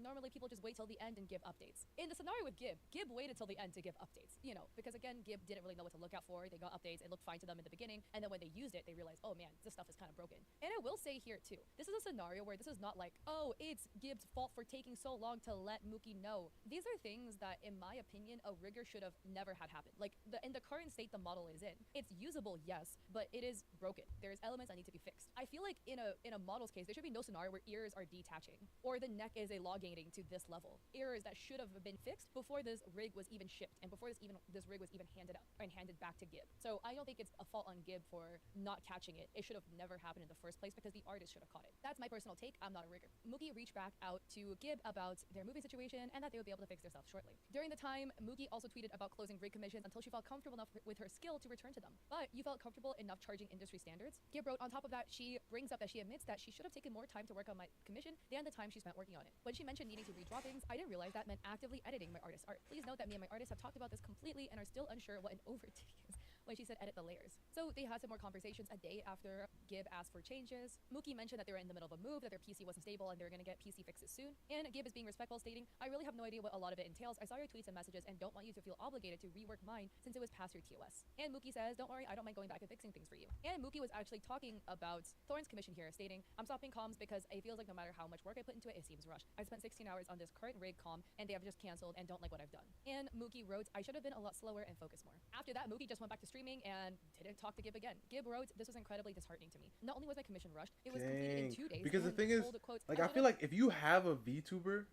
normally people just wait till the end and give updates. In the scenario with Gib waited till the end to give updates, because again, Gib didn't really know what to look out for. They got updates, it looked fine to them in the beginning, and then when they used it, they realized, oh man, this stuff is kind of broken. And I will say here too, this is a scenario where this is not like, oh, it's Gib's fault for taking so long to let Mookie know. These are things that, in my opinion, a rigger should have never had happen. Like, in the current state the model is in, it's usable, yes, but it is broken. There's elements that need to be fixed. I feel like in a model's case, there should be no scenario where ears are detaching, or the neck is elongating to this level. Errors that should have been fixed before this rig was even shipped, and before this rig was even handed out and handed back to Gib. So I don't think it's a fault on Gib for not catching it. It should have never happened in the first place because the artist should have caught it. That's my personal take. I'm not a rigger. Mookie reached back out to Gib about their moving situation and that they would be able to fix their stuff shortly. During the time, Mookie also tweeted about closing rig commissions until she felt comfortable enough with her skill to return to them. But you felt comfortable enough charging industry standards? Gib wrote, on top of that, she brings up that she admits that she should have taken more time to work on my commission than the time she spent working on it. When she mentioned needing to redraw things, I didn't realize that meant actively editing my artist's art. Please note that me and my artist have talked about this completely and are still unsure what an overtake is when she said edit the layers. So they had some more conversations a day after Gib asked for changes. Mookie mentioned that they were in the middle of a move, that their PC wasn't stable, and they were going to get PC fixes soon. And Gib is being respectful, stating, I really have no idea what a lot of it entails. I saw your tweets and messages and don't want you to feel obligated to rework mine since it was past your TOS. And Mookie says, don't worry, I don't mind going back and fixing things for you. And Mookie was actually talking about Thorn's commission here, stating, I'm stopping comms because it feels like no matter how much work I put into it, it seems rushed. I spent 16 hours on this current rig comm and they have just canceled and don't like what I've done. And Mookie wrote, I should have been a lot slower and focused more. After that, Mookie just went back to streaming and didn't talk to Gib again. Gib wrote, this was incredibly disheartening to me. Not only was my commission rushed, it was completed in 2 days. Because the and thing is, told, quote, like, I feel like if you have a VTuber,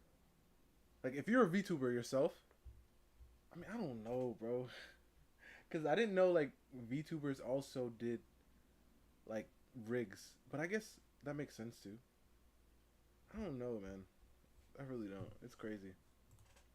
like, if you're a VTuber yourself, I mean, I don't know, bro. Because I didn't know, like, VTubers also did, like, rigs. But I guess that makes sense, too. I don't know, man. I really don't. It's crazy.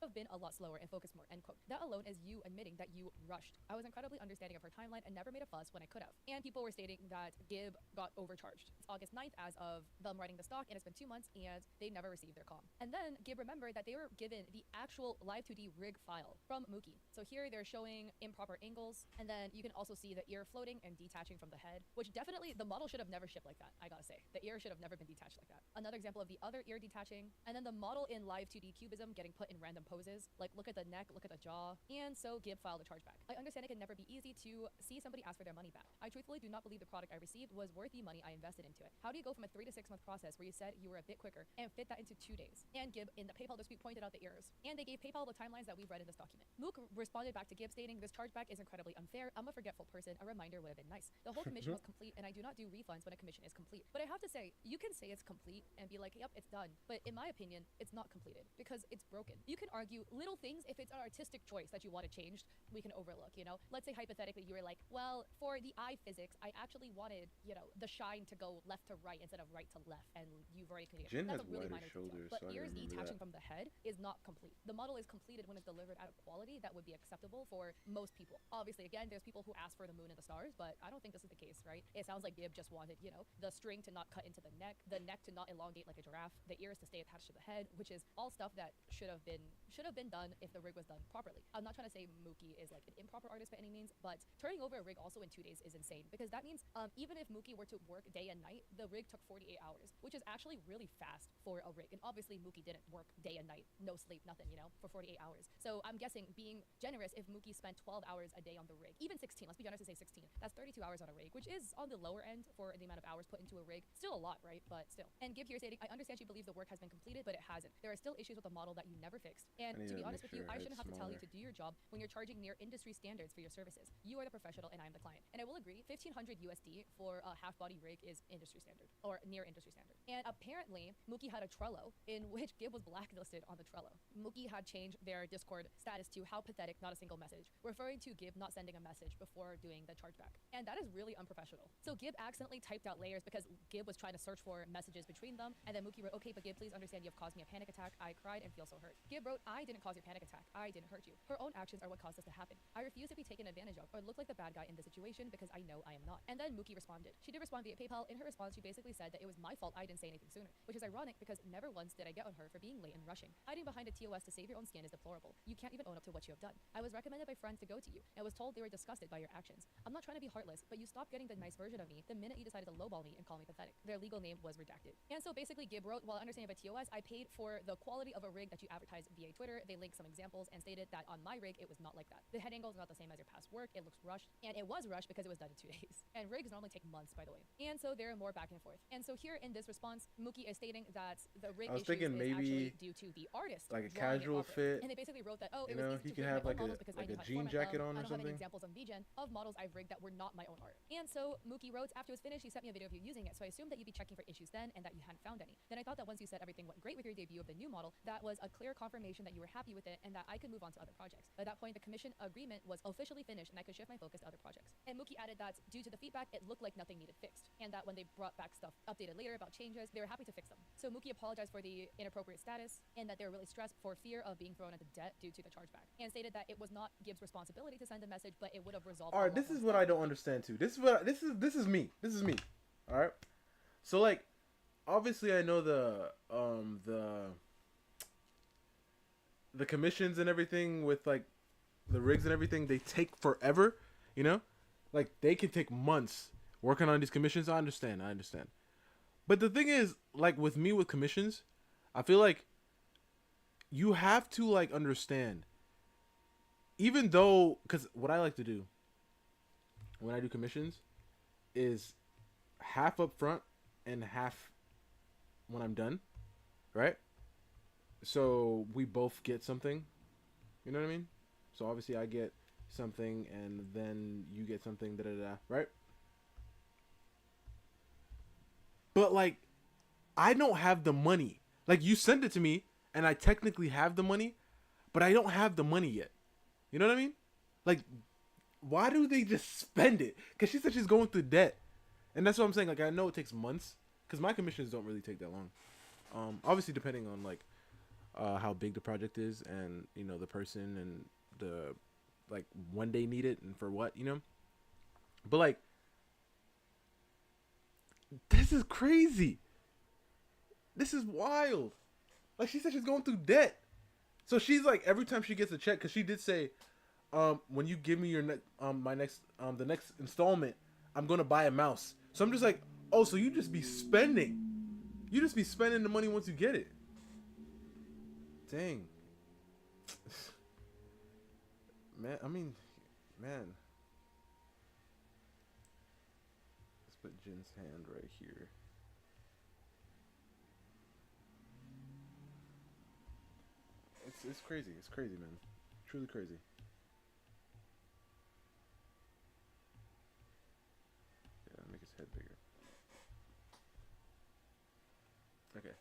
Have been a lot slower and focused more, end quote. That alone is you admitting that you rushed. I was incredibly understanding of her timeline and never made a fuss when I could have. And people were stating that Gib got overcharged. It's August 9th as of them writing the stock, and it's been 2 months and they never received their comm. And then Gib remembered that they were given the actual live 2D rig file from Mookie. So here they're showing improper angles, and then you can also see the ear floating and detaching from the head, which definitely the model should have never shipped like that. I gotta say, the ear should have never been detached like that. Another example of the other ear detaching, and then the model in live 2D cubism getting put in random poses, like look at the neck, look at the jaw, and so Gib filed a chargeback. I understand it can never be easy to see somebody ask for their money back. I truthfully do not believe the product I received was worth the money I invested into it. How do you go from a 3 to 6 month process where you said you were a bit quicker and fit that into 2 days? And Gib in the PayPal dispute pointed out the errors, and they gave PayPal the timelines that we've read in this document. Mook responded back to Gib stating, this chargeback is incredibly unfair. I'm a forgetful person. A reminder would have been nice. The whole commission was complete, and I do not do refunds when a commission is complete. But I have to say, you can say it's complete and be like, yep, it's done. But in my opinion, it's not completed because it's broken. You can argue little things. If it's an artistic choice that you want to change, we can overlook, you know? Let's say hypothetically you were like, well, for the eye physics, I actually wanted, you know, the shine to go left to right instead of right to left, and you've already communicated. Jin That's has a really wider minor detail. shoulders, But so I ears remember detaching that. from the head is not complete. The model is completed when it's delivered at a quality that would be acceptable for most people. Obviously, again, there's people who ask for the moon and the stars, but I don't think this is the case, right? It sounds like Gib just wanted, you know, the string to not cut into the neck to not elongate like a giraffe, the ears to stay attached to the head, which is all stuff that should have been done if the rig was done properly. I'm not trying to say Mookie is like an improper artist by any means, but turning over a rig also in 2 days is insane, because that means even if Mookie were to work day and night, the rig took 48 hours, which is actually really fast for a rig. And obviously Mookie didn't work day and night, no sleep, nothing, you know, for 48 hours. So I'm guessing, being generous, if Mookie spent 12 hours a day on the rig, even 16, let's be generous and say 16, that's 32 hours on a rig, which is on the lower end for the amount of hours put into a rig. Still a lot, right? But still. And Gib here stating, I understand she believes the work has been completed, but it hasn't. There are still issues with the model that you never fixed. And to be honest with you, I shouldn't have to tell you to do your job when you're charging near industry standards for your services. You are the professional and I'm the client. And I will agree, 1500 USD for a half body rig is industry standard, or near industry standard. And apparently Mookie had a Trello in which Gib was blacklisted on the Trello. Mookie had changed their Discord status to how pathetic, not a single message, referring to Gib not sending a message before doing the chargeback. And that is really unprofessional. So Gib accidentally typed out layers because Gib was trying to search for messages between them, and then Mookie wrote, okay, but Gib, please understand you have caused me a panic attack. I cried and feel so hurt. Gib wrote, I didn't cause your panic attack. I didn't hurt you. Her own actions are what caused this to happen. I refuse to be taken advantage of or look like the bad guy in this situation because I know I am not. And then Mookie responded. She did respond via PayPal. In her response, she basically said that it was my fault I didn't say anything sooner, which is ironic because never once did I get on her for being late and rushing. Hiding behind a TOS to save your own skin is deplorable. You can't even own up to what you have done. I was recommended by friends to go to you and was told they were disgusted by your actions. I'm not trying to be heartless, but you stopped getting the nice version of me the minute you decided to lowball me and call me pathetic. Their legal name was redacted. And so basically Gib wrote, while understanding by TOS, I paid for the quality of a rig that you advertised via Twitter. They linked some examples and stated that on my rig, it was not like that. The head angle is not the same as your past work. It looks rushed, and it was rushed because it was done in 2 days. And rigs normally take months, by the way. And so there are more back and forth. And so here in this response, Mookie is stating that the rig issues is actually due to the artist, like a drawing it casual properly. fit. And they basically wrote that, oh, You it was know, easy he to could create have my like own models because I a knew how to jean format jacket them. on I or don't have any something. examples on VGen of models I've rigged that were not my own art. And so Mookie wrote, after it was finished, he sent me a video of you using it, so I assumed that you'd be checking for issues then and that you hadn't found any. Then I thought that once you said everything went great with your debut of the new model, that was a clear confirmation that you were happy with it and that I could move on to other projects. At that point, the commission agreement was officially finished and I could shift my focus to other projects. And Mookie added that due to the feedback, it looked like nothing needed fixed, and that when they brought back stuff updated later about changes, they were happy to fix them. So Mookie apologized for the inappropriate status and that they were really stressed for fear of being thrown into debt due to the chargeback, and stated that it was not Gib's responsibility to send a message, but it would have resolved. All right, this is what I don't understand too. This is me. This is me. All right. So like, obviously I know the commissions and everything with like the rigs and everything, they take forever, you know? Like they can take months working on these commissions. I understand. But the thing is, like with me with commissions, I feel like you have to like understand, even though, because what I like to do when I do commissions is half up front and half when I'm done, right? So we both get something, you know what I mean? So obviously I get something and then you get something, right? But like, I don't have the money. Like you send it to me and I technically have the money, but I don't have the money yet. You know what I mean? Like, why do they just spend it? Because she said she's going through debt. And that's what I'm saying. Like, I know it takes months because my commissions don't really take that long. Obviously depending on like how big the project is and, you know, the person and the, like when they need it and for what, you know? But like, this is crazy. This is wild. Like she said she's going through debt. So she's like, every time she gets a check, because she did say, when you give me your the next installment, I'm gonna buy a mouse. So I'm just like, oh, so you just be spending. You just be spending the money once you get it. Dang. Man, I mean, man. Let's put Jin's hand right here. It's crazy. It's crazy, man. Truly crazy. Yeah, make his head bigger. Okay.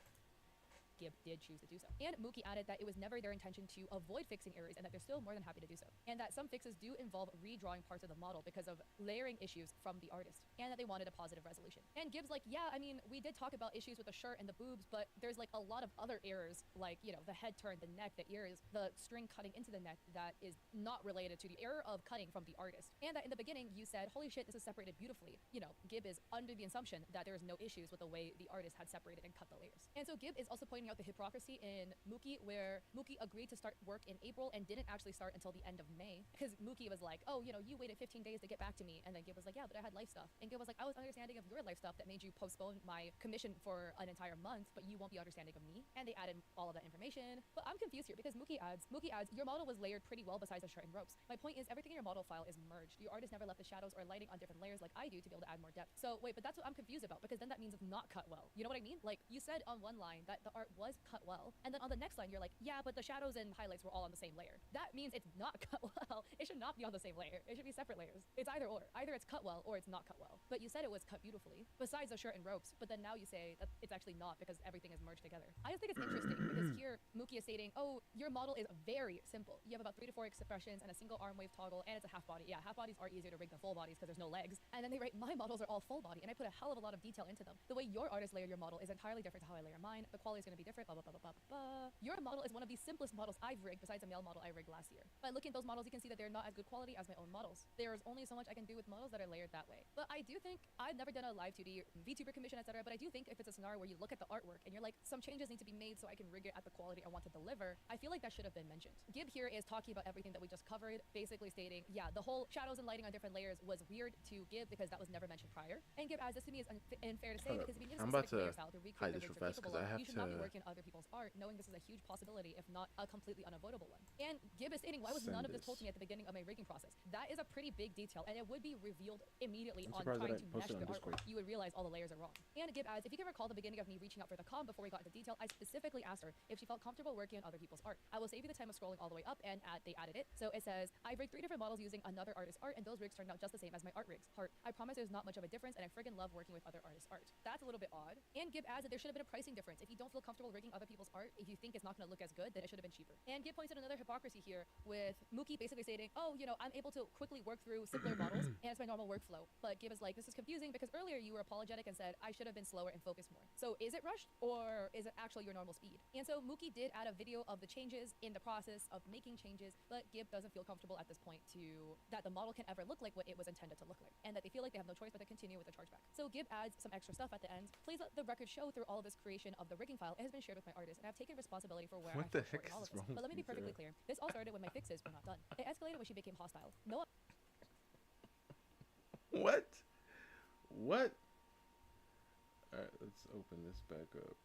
Gib did choose to do so. And Mookie added that it was never their intention to avoid fixing errors and that they're still more than happy to do so. And that some fixes do involve redrawing parts of the model because of layering issues from the artist, and that they wanted a positive resolution. And Gibbs like, yeah, I mean, we did talk about issues with the shirt and the boobs, but there's like a lot of other errors, like, you know, the head turn, the neck, the ears, the string cutting into the neck that is not related to the error of cutting from the artist. And that in the beginning you said, holy shit, this is separated beautifully. You know, Gib is under the assumption that there is no issues with the way the artist had separated and cut the layers. And so Gib is also pointing out the hypocrisy in Mookie, where Mookie agreed to start work in April and didn't actually start until the end of May, because Mookie was like, oh, you know, you waited 15 days to get back to me. And then Gib was like, yeah, but I had life stuff. And Gib was like, I was understanding of your life stuff that made you postpone my commission for an entire month, but you won't be understanding of me. And they added all of that information. But I'm confused here because Mookie adds, your model was layered pretty well besides the shirt and ropes. My point is everything in your model file is merged. Your artist never left the shadows or lighting on different layers like I do to be able to add more depth. So wait, but that's what I'm confused about, because then that means it's not cut well. You know what I mean? Like, you said on one line that the art was cut well, and then on the next line you're like, yeah, but the shadows and highlights were all on the same layer. That means it's not cut well. It should not be on the same layer. It should be separate layers. It's either or. Either it's cut well or it's not cut well. But you said it was cut beautifully besides the shirt and ropes, but then now you say that it's actually not because everything is merged together. I just think it's interesting because here Mookie is stating, oh, your model is very simple. You have about 3 to 4 expressions and a single arm wave toggle, and it's a half body. Yeah, half bodies are easier to rig than full bodies because there's no legs. And then they write, my models are all full body, and I put a hell of a lot of detail into them. The way your artist layered your model is entirely different to how I layer mine. The quality is going to be different, blah, blah, blah, blah, blah, blah. Your model is one of the simplest models I've rigged besides a male model I rigged last year. By looking at those models, you can see that they're not as good quality as my own models. There's only so much I can do with models that are layered that way. But I do think, I've never done a live 2D VTuber commission, etc., but I do think if it's a scenario where you look at the artwork and you're like, some changes need to be made so I can rig it at the quality I want to deliver, I feel like that should have been mentioned. Gib here is talking about everything that we just covered, basically stating, yeah, the whole shadows and lighting on different layers was weird to Gib because that was never mentioned prior. And Gib adds, this to me is unfair to say because if you need a specific layer style to recreate the rigs you're capable of, you should not be working on other people's art, knowing this is a huge possibility, if not a completely unavoidable one. And Gib is stating, why was none of this told to me at the beginning of my rigging process? That is a pretty big detail, and it would be revealed immediately on trying to mesh the artwork. You would realize all the layers are wrong. And Gib adds, if you can recall the beginning of me reaching out for the com before we got into detail, I specifically asked her if she felt comfortable working on other people's art. I will save you the time of scrolling all the way up, and they added it. So it says, I rigged 3 different models using another artist's art, and those rigs turned out just the same as my art rigs. Heart, I promise there's not much of a difference, and I friggin' love working with other artists' art. That's a little bit odd. And Gib adds that there should have been a pricing difference. If you don't feel comfortable rigging other people's art, if you think it's not going to look as good, then it should have been cheaper. And Gib points out another hypocrisy here with Mookie basically stating, oh, you know, I'm able to quickly work through simpler models, and it's my normal workflow. But Gib is like, this is confusing because earlier you were apologetic and said I should have been slower and focused more. So is it rushed or is it actually your normal speed? And so Mookie did add a video of the changes in the process of making changes, but Gib doesn't feel comfortable at this point that the model can ever look like what it was intended to look like, and that they feel like they have no choice but to continue with the chargeback. So Gib adds some extra stuff at the end. Please let the record show through all of this creation of the rigging file, it has been shared with my artist, and I've taken responsibility for where What I the heck in all is of this. wrong But let me be with perfectly Sarah? clear. This all started when my fixes were not done. It escalated when she became hostile. No. What? What? Alright, let's open this back up.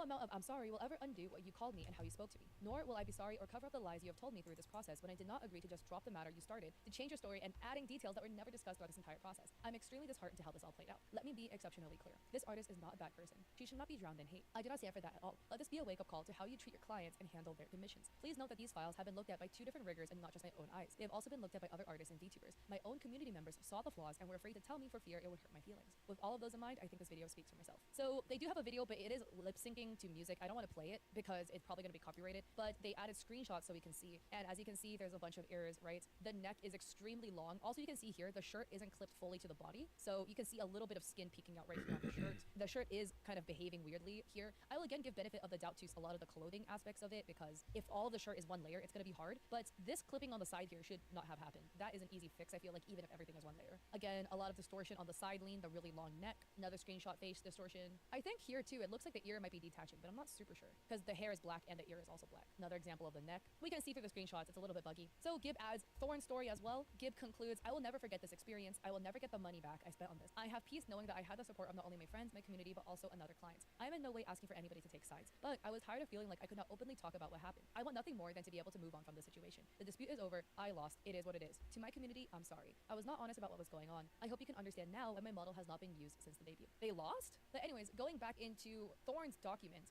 Amount of I'm sorry will ever undo what you called me and how you spoke to me. Nor will I be sorry or cover up the lies you have told me through this process when I did not agree to just drop the matter you started, to change your story and adding details that were never discussed throughout this entire process. I'm extremely disheartened to how this all played out. Let me be exceptionally clear. This artist is not a bad person. She should not be drowned in hate. I do not stand for that at all. Let this be a wake-up call to how you treat your clients and handle their commissions. Please note that these files have been looked at by 2 different riggers and not just my own eyes. They have also been looked at by other artists and VTubers. My own community members saw the flaws and were afraid to tell me for fear it would hurt my feelings. With all of those in mind, I think this video speaks for myself. So they do have a video, but it is lip syncing to music. I don't want to play it because it's probably going to be copyrighted, but they added screenshots so we can see, and as you can see there's a bunch of errors, right? The neck is extremely long. Also, you can see here the shirt isn't clipped fully to the body, so you can see a little bit of skin peeking out right here on the shirt. The shirt is kind of behaving weirdly here. I will again give benefit of the doubt to a lot of the clothing aspects of it, because if all of the shirt is one layer, it's going to be hard, but this clipping on the side here should not have happened. That is an easy fix, I feel like, even if everything is one layer. Again, a lot of distortion on the side lean, the really long neck, another screenshot face distortion. I think here too it looks like the ear might be detaching, but I'm not super sure because the hair is black and the ear is also black. Another example of the neck. We can see through the screenshots, it's a little bit buggy. So Gib adds Thorn's story as well. Gib concludes, I will never forget this experience. I will never get the money back I spent on this. I have peace knowing that I had the support of not only my friends, my community, but also another clients. I am in no way asking for anybody to take sides, but I was tired of feeling like I could not openly talk about what happened. I want nothing more than to be able to move on from the situation. The dispute is over. I lost. It is what it is. To my community, I'm sorry. I was not honest about what was going on. I hope you can understand now why my model has not been used since the debut. They lost? But anyways, going back into Thorn's document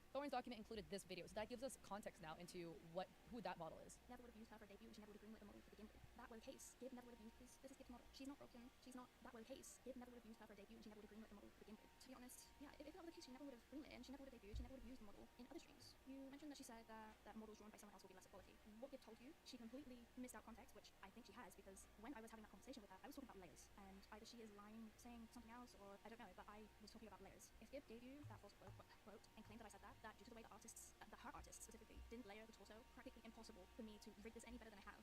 included this video, so that gives us context now into who that model is. Never would have used her for a debut, and she never would have greenlit the model to begin with. that were the case, Gib never would have used this is Gib's model. She's not broken. She's not that were the case. Gib never would have used her for a debut, and she never would have greenlit the model to begin with. To be honest, yeah, if that were the case, she never would have greenlit, and she never would have debuted. She never would have used the model in other streams. You mentioned that she said that models drawn by someone else will be lesser quality. What Gib told you, she completely missed out context, which I think she has, because when I was having that conversation with her, I was talking about layers, and either she is lying, saying something else, or I don't know, but I was talking about layers. If Gib gave you that false quote and claimed that I said that due to the way the artists, that her artists specifically, didn't layer the torso, practically impossible for me to rig this any better than I have.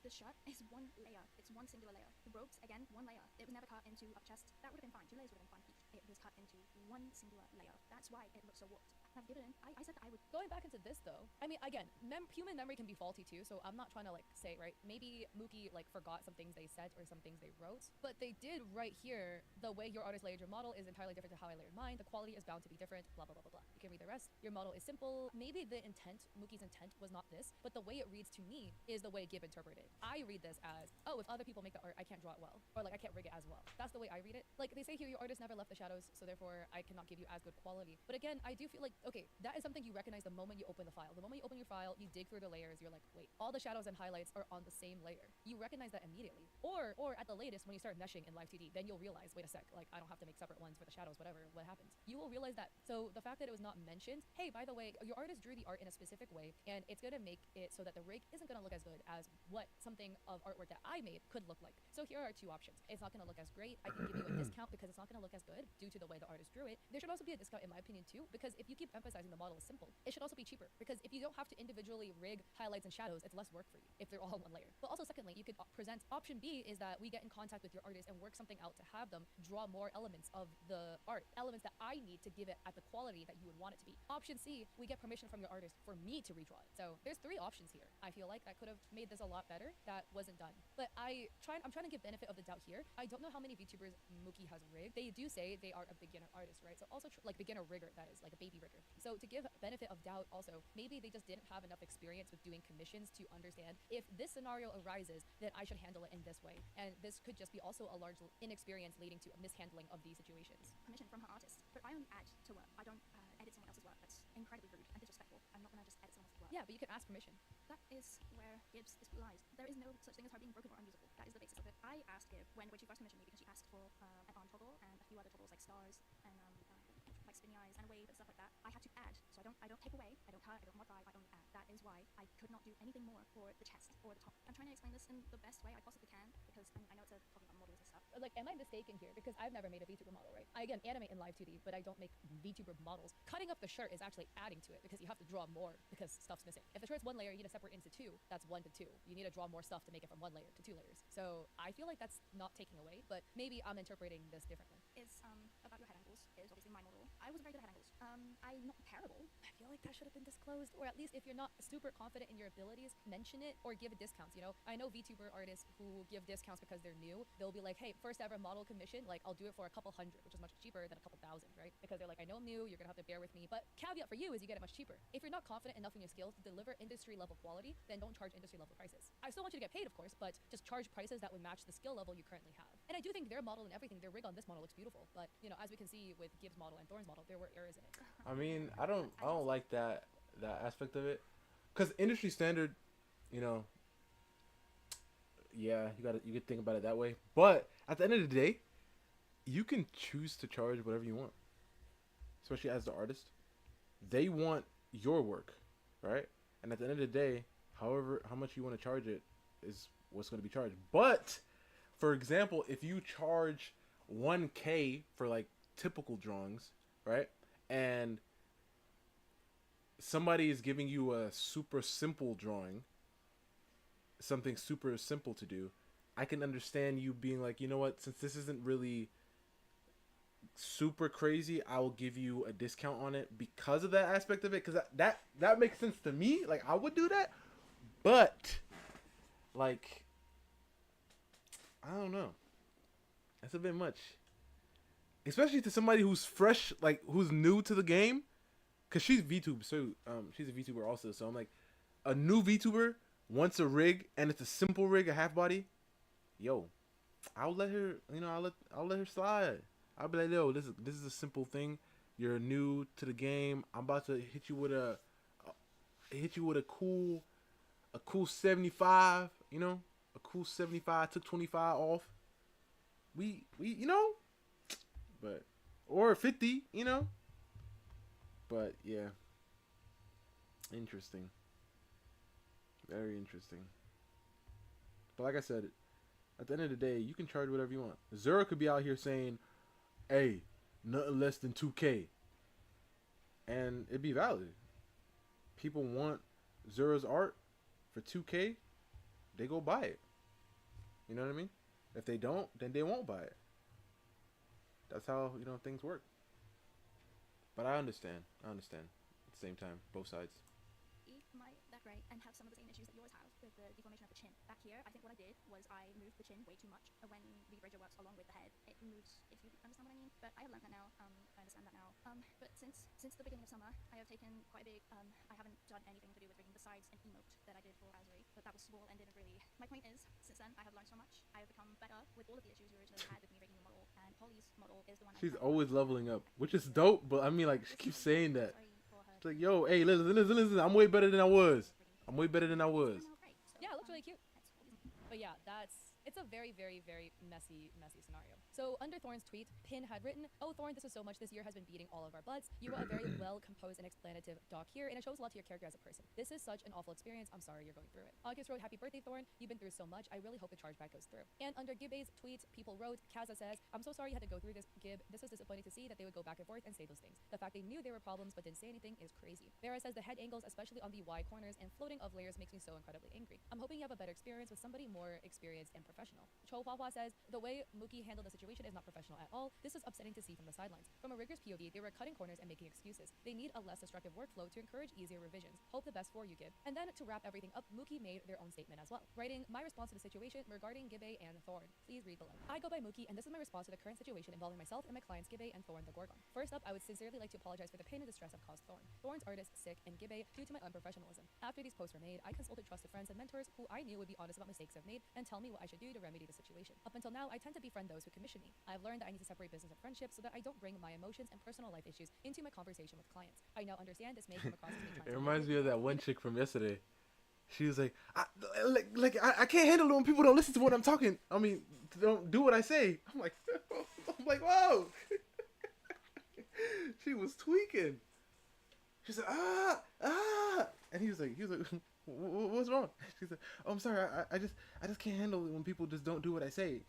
The shirt is one layer. It's one singular layer. The robes, again, one layer. It was never cut into upper chest. That would have been fine. 2 layers would have been fine each. It was cut into one singular layer. That's why it looks so warped. I've given, I said that I would. Going back into this though, I mean, again, human memory can be faulty too, so I'm not trying to like say, right, maybe Mookie like forgot some things they said or some things they wrote, but they did right here, the way your artist layered your model is entirely different to how I layered mine. The quality is bound to be different, blah, blah, blah, blah, blah. You can read the rest. Your model is simple. Maybe the intent, Mookie's intent was not this, but the way it reads to me is the way Gib interpreted. I read this as, oh, if other people make the art, I can't draw it well, or like I can't rig it as well. That's the way I read it. Like they say here, your artist never left the shadows, so therefore I cannot give you as good quality. But again, I do feel like, okay, that is something you recognize the moment you open the file. The moment you open your file, you dig through the layers, you're like, wait, all the shadows and highlights are on the same layer. You recognize that immediately. Or at the latest, when you start meshing in Live 2D, then you'll realize, wait a sec, like I don't have to make separate ones for the shadows, whatever, what happens. You will realize that. So the fact that it was not mentioned, hey, by the way, your artist drew the art in a specific way, and it's gonna make it so that the rig isn't gonna look as good as what something of artwork that I made could look like. So here are 2 options. It's not gonna look as great. I can give you a discount because it's not gonna look as good due to the way the artist drew it. There should also be a discount in my opinion too, because if you keep emphasizing the model is simple, it should also be cheaper, because if you don't have to individually rig highlights and shadows, it's less work for you if they're all in one layer. But also secondly, you could present option B is that we get in contact with your artist and work something out to have them draw more elements of the art, elements that I need to give it at the quality that you would want it to be. Option C, we get permission from your artist for me to redraw it. So there's 3 options here. I feel like that could have made this a lot better. That wasn't done. But I'm trying to give benefit of the doubt here. I don't know how many VTubers Mookie has rigged. They do say they are a beginner artist, right? So also like beginner rigger, that is like a baby rigger. So to give benefit of doubt also, maybe they just didn't have enough experience with doing commissions to understand if this scenario arises, then I should handle it in this way. And this could just be also a large inexperience leading to a mishandling of these situations. Permission from her artist, but I only add to work. I don't edit someone else's work. That's incredibly rude and disrespectful. I'm not gonna just edit someone else's work. Yeah, but you can ask permission. That is where Gibbs lies. There is no such thing as her being broken or unusable. That is the basis of it. I asked Gib when she first commissioned me, because she asked for an arm toggle and a few other toggles like stars and like spinny eyes and wave and stuff like that. I had to add, so I don't take away, I don't cut, I don't modify, I only add. That is why I could not do anything more for the chest or the top. I'm trying to explain this in the best way I possibly can, because I know it's talking about models and stuff. Like, am I mistaken here? Because I've never made a VTuber model, right? I again animate in Live 2D, but I don't make VTuber models. Cutting up the shirt is actually adding to it because you have to draw more because stuff's missing. If the shirt's 1 layer, you need to separate into 2. That's 1 to 2. You need to draw more stuff to make it from 1 layer to 2 layers. So I feel like that's not taking away, but maybe I'm interpreting this differently. Is about your head angles. Is obviously my model. I was very good at head angles. I'm not terrible. I feel like that should have been disclosed, or at least if you're not super confident in your abilities, mention it or give discounts. You know, I know VTuber artists who give discounts because they're new. They'll be like, hey, first ever model commission, like I'll do it for a couple hundred, which is much cheaper than a couple thousand, right? Because they're like, I know I'm new, you're gonna have to bear with me. But caveat for you is you get it much cheaper. If you're not confident enough in your skills to deliver industry level quality, then don't charge industry level prices. I still want you to get paid, of course, but just charge prices that would match the skill level you currently have. And I do think their model and everything, their rig on this model looks beautiful. But you know, as we can see with Gibbs' model and Thorn's model, there were errors in it. I mean, I don't like that aspect of it, because industry standard, you know, yeah, you could think about it that way. But at the end of the day, you can choose to charge whatever you want, especially as the artist. They want your work, right? And at the end of the day, however, how much you want to charge it is what's going to be charged. But for example, if you charge 1K for like typical drawings, right? And somebody is giving you a super simple drawing, something super simple to do, I can understand you being like, you know what, since this isn't really super crazy, I will give you a discount on it because of that aspect of it, because that makes sense to me. Like, I would do that. But like, I don't know, that's a bit much, especially to somebody who's fresh, like who's new to the game, because she's VTuber, so she's a VTuber also. So I'm like, a new VTuber wants a rig and it's a simple rig, a half body. Yo, I'll let her, you know, I'll let her slide. I'll be like, yo, this is a simple thing. You're new to the game. I'm about to hit you with a cool 75. You know, a cool 75, took 25 off. We you know, but or 50, you know. But yeah, interesting. Very interesting. But like I said, at the end of the day, you can charge whatever you want. Zura could be out here saying, "Hey, nothing less than 2K," and it'd be valid. People want Zura's art for 2K, they go buy it. You know what I mean? If they don't, then they won't buy it. That's how, things work. But I understand. I understand. At the same time, both sides. Might that great and have some of the same issues that you always have with the deformation of the chin. Back here, I think what I did was I moved the chin way too much. When the bridger works along with the head, it moves, if you understand what I mean. But I have learned that now. I understand that now. But since the beginning of summer, I have taken quite a big, I haven't done anything to do with rigging besides an emote that I did for Raspberry. But that was small and didn't really, my point is, since then, I have learned so much. I have become better with all of the issues you originally had with me rigging the model. And Polly's model is the one She's always leveling up, which is dope, but I mean, like, she keeps saying that. It's like, yo, hey, listen, I'm way better than I was. I'm way better than I was. Yeah, it looks really cute. But yeah, it's a very, very, very messy scenario. So under Thorne's tweet, Pin had written, "Oh Thorne, this is so much. This year has been beating all of our butts. You wrote a very well composed and explanative doc here, and it shows a lot to your character as a person. This is such an awful experience. I'm sorry you're going through it." August wrote, "Happy birthday, Thorne. You've been through so much. I really hope the chargeback goes through." And under Gibbe's tweet, people wrote, Kaza says, "I'm so sorry you had to go through this, Gib. This was disappointing to see that they would go back and forth and say those things. The fact they knew there were problems but didn't say anything is crazy." Vera says, "The head angles, especially on the Y corners and floating of layers, makes me so incredibly angry. I'm hoping you have a better experience with somebody more experienced and professional." Cho Hua says, "The way Mookie handled the situation is not professional at all. This is upsetting to see from the sidelines. From a rigorous POV, they were cutting corners and making excuses. They need a less destructive workflow to encourage easier revisions. Hope the best for you, Gib." And then to wrap everything up, Mookie made their own statement as well, writing, "My response to the situation regarding Gibbe and Thorne. Please read below. I go by Mookie, and this is my response to the current situation involving myself and my clients Gibbe and Thorne the Gorgon. First up, I would sincerely like to apologize for the pain and distress I've caused Thorne. Thorne's artist sick and Gibbe due to my unprofessionalism. After these posts were made, I consulted trusted friends and mentors who I knew would be honest about mistakes I've made and tell me what I should do to remedy the situation. Up until now, I tend to befriend those who commission me. I've learned that I need to separate business and friendship so that I don't bring my emotions and personal life issues into my conversation with clients. I now understand this may come across as me trying It to reminds me manipulate of that people, one chick from yesterday. She was like, I can't handle it when people don't listen to what I'm talking. I mean, don't do what I say." I'm like, whoa. She was tweaking. She said, and he was like, "What's wrong?" She said, "Oh, I'm sorry. I just can't handle it when people just don't do what I say."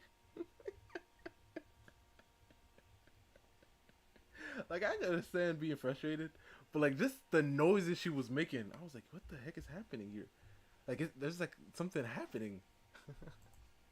Like, I can understand being frustrated, but like just the noises she was making, I was like, "What the heck is happening here?" Like, there's like something happening.